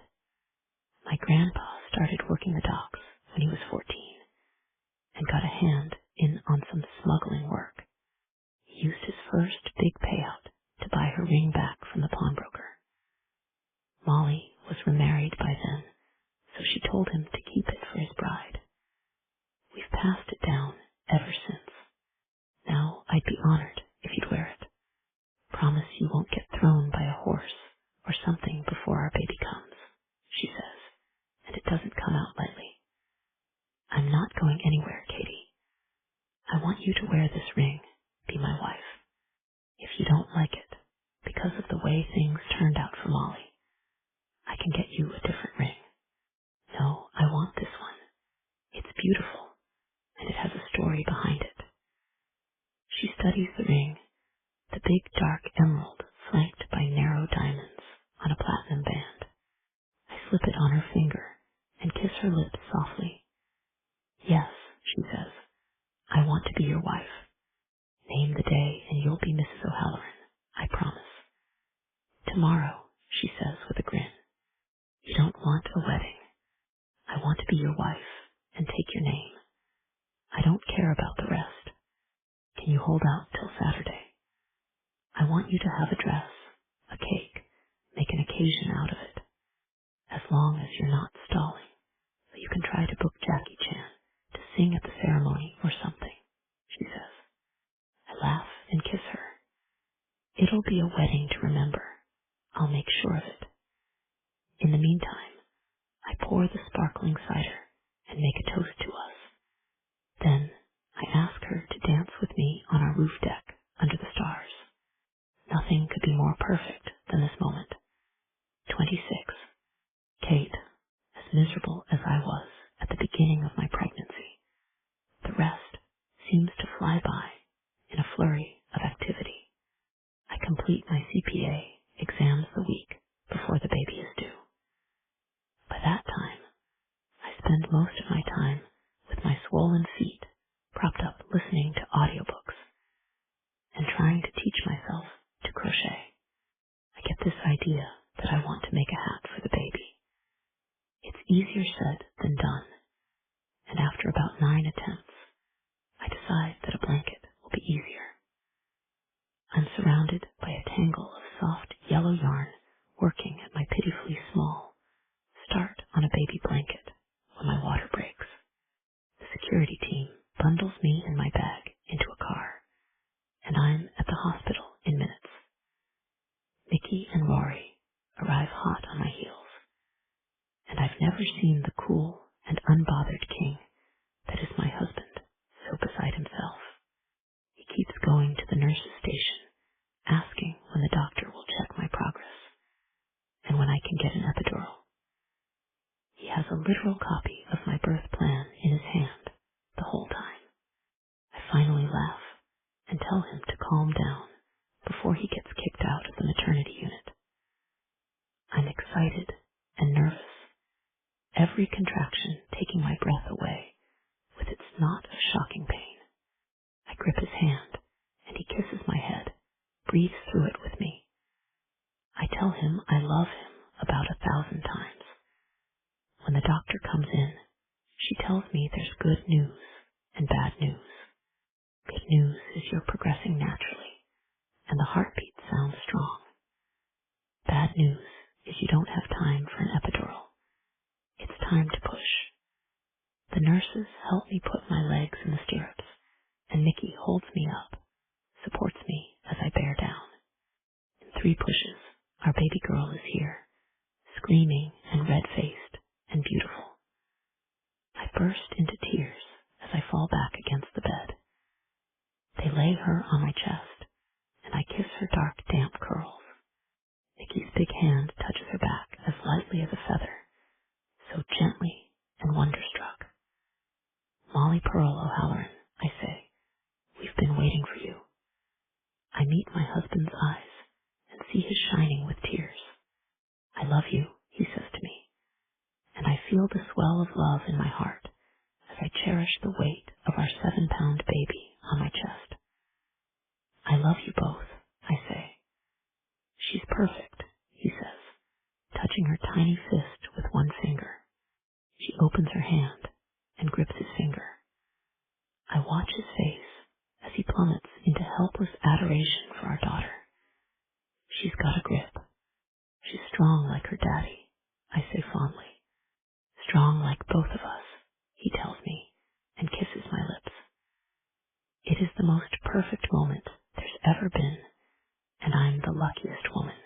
My grandpa started working the docks when he was 14 and got a hand in on some smuggling work. He used his first big payout to buy her ring back from the pawnbroker. Molly was remarried by then, so she told him to keep it for his bride. We've passed it down ever since. Now I'd be honored if you'd wear it. want you to wear this ring, be my wife. If you don't like it, because of the way things turned out for Molly, I can get you a different ring. No, I want this one. It's beautiful, and it has a story behind it. She studies the ring, the big dark emerald flanked by narrow diamonds on a platinum band. I slip it on her finger and kiss her lips softly. Yes, she says, I want to be your wife. Name the day and you'll be Mrs. O'Halloran, I promise. Tomorrow, she says with a grin. You don't want a wedding. I want to be your wife and take your name. I don't care about the rest. Can you hold out till Saturday? I want you to have a dress, a cake, make an occasion out of it, as long as you're not stalling, so you can try to book Jackie Chan to sing at the ceremony or something, she says. I laugh and kiss her. It'll be a wedding to remember. I'll make sure of it. In the meantime, I pour the sparkling cider and make a toast to us. Then I ask her to dance with me on our roof deck under the stars. Nothing could be more perfect than this moment. 26. Kate, as miserable as I was at the beginning of my pregnancy. The rest seems to fly by in a flurry of activity. I complete my CPA exams the week before the baby is due. By that time, I spend most of my time with my swollen feet propped up listening to audiobooks and trying to teach myself to crochet. I get this idea that I want to make a hat for the baby. It's easier said than done, and after about 9 attempts, I decide that a blanket will be easier. I'm surrounded by a tangle of soft yellow yarn working at my pitifully small start on a baby blanket when my water breaks. The security team bundles me and my bag into a car, and I'm at the hospital in minutes. Mickey and Rory arrive hot on my heels, and I've never seen the cool and unbothered king that is my husband so beside himself. He keeps going to the nurse's station, asking when the doctor will check my progress and when I can get an epidural. He has a literal copy of my birth plan in his hand the whole time. I finally laugh and tell him to calm down before he gets kicked out of the maternity unit. I'm excited and nervous, every contraction taking my breath away with its knot of shocking pain. I grip his hand, and he kisses my head, breathes through it with me. I tell him I love him about 1,000 times. When the doctor comes in, she tells me there's good news and bad news. Good news is you're progressing naturally, and the heartbeat sounds strong. Bad news is you don't have time for an epidural. It's time to push. The nurses help me put my legs in the stirrups, and Mickey holds me up, supports me as I bear down. In 3 pushes, our baby girl is here, screaming and red-faced and beautiful. I burst into tears as I fall back against the bed. They lay her on my chest, and I kiss her dark, damp curls. Mickey's big hand touches her back as lightly as a feather, so gently and wonderstruck. Molly Pearl O'Halloran, I say, we've been waiting for you. I meet my husband's eyes and see his shining with tears. I love you, he says to me, and I feel the swell of love in my heart as I cherish the weight of our 7-pound baby on my chest. I love you both, I say. She's perfect, he says, touching her tiny fist with one finger. She opens her hand and grips his finger. I watch his face as he plummets into helpless adoration for our daughter. She's got a grip. She's strong like her daddy, I say fondly. Strong like both of us, he tells me, and kisses my lips. It is the most perfect moment there's ever been, and I'm the luckiest woman.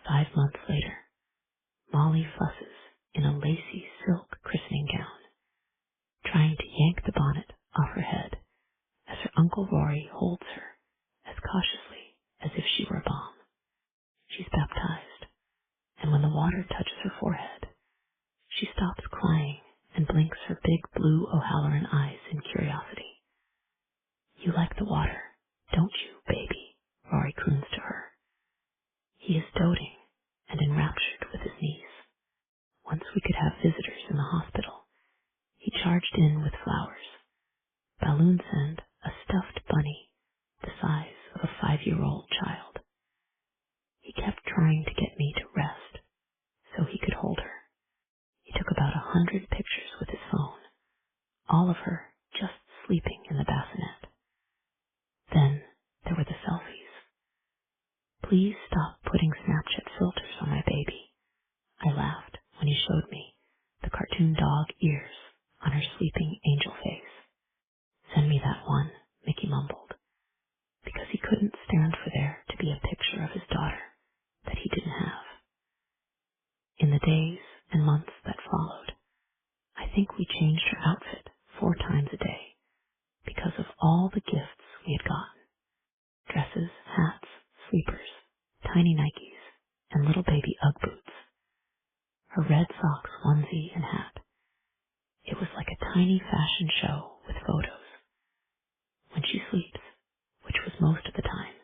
5 months later, Molly fusses in a lacy silk christening gown, trying to yank the bonnet off her head as her Uncle Rory holds her as cautiously as if she were a bomb. She's baptized, and when the water touches her forehead, she stops crying and blinks her big blue O'Halloran eyes in curiosity. "You like the water, don't you, baby?" Rory croons to her. He is doting and enraptured with his niece. Once we could have visitors in the hospital, he charged in with flowers, balloons and a stuffed bunny the size of a 5-year-old child. He kept trying to get me to rest so he could hold her. He took about 100 pictures with his phone, all of her just sleeping in the bassinet. Then there were the selfies. "Please stop putting Snapchat filters on my baby," I laughed when he showed me the cartoon dog ears on her sleeping angel face. "Send me that one," Mickey mumbled, because he couldn't stand for there to be a picture of his daughter that he didn't have. In the days and months that followed, I think we changed her outfit 4 times a day because of all the gifts we had gotten. Dresses, hats, sleepers, tiny Nikes, and little baby Ugg boots. Her red socks, onesie, and hat. It was like a tiny fashion show with photos. When she sleeps, which was most of the time,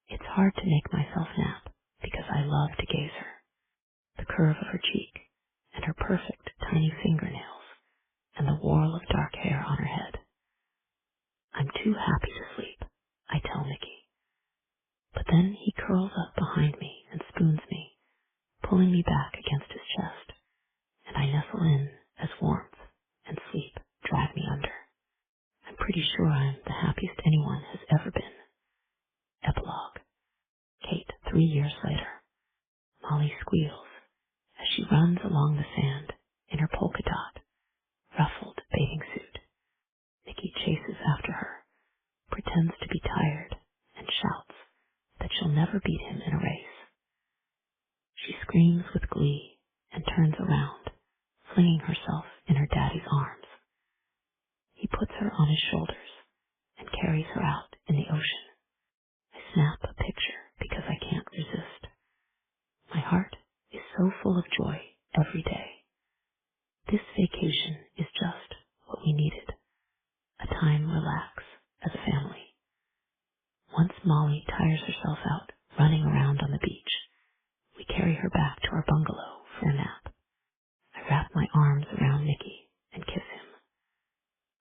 it's hard to make myself nap because I love to gaze her. The curve of her cheek, and her perfect tiny fingernails, and the whorl of dark hair on her head. "I'm too happy to sleep," I tell Mickey. But then he curls up behind me and spoons me, pulling me back against his chest, and I nestle in as warmth and sleep drag me under. I'm pretty sure I'm the happiest anyone has ever been. Epilogue. Kate, 3 years later. Molly squeals as she runs along the sand in her polka dot, ruffled bathing suit. Mickey chases after her, pretends to be tired, and shouts that she'll never beat him in a race. She screams with glee and turns around, flinging herself in her daddy's arms. He puts her on his shoulders and carries her out in the ocean. I snap a picture because I can't resist. My heart is so full of joy every day. This vacation is just what we needed, a time to relax as a family. Once Molly tires herself out running around on the beach, we carry her back to our bungalow for a nap. I wrap my arms around Mickey and kiss him.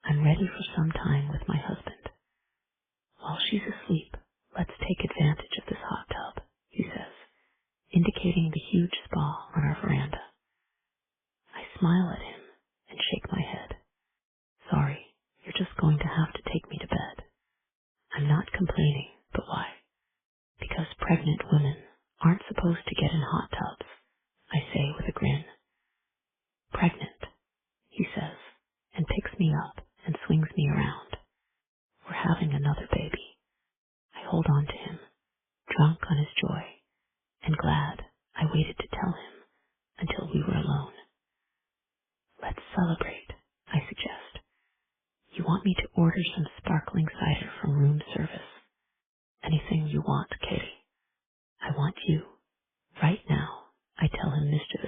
I'm ready for some time with my husband. "While she's asleep, let's take advantage of this hot tub," he says, indicating the huge spa on our veranda. I smile at him and shake my head. "Sorry, you're just going to have to take me to bed." I'm not complaining, but why? Because pregnant women aren't supposed to get in hot tubs, I say with a grin. "Pregnant," he says, and picks me up and swings me around. We're having another baby. I hold on to him, drunk on his joy, and glad I waited to tell him until we were alone. "Let's celebrate," I suggest. "You want me to order some sparkling cider from room service?" "Anything you want, Katie. I want you. Right now," I tell him mischievously.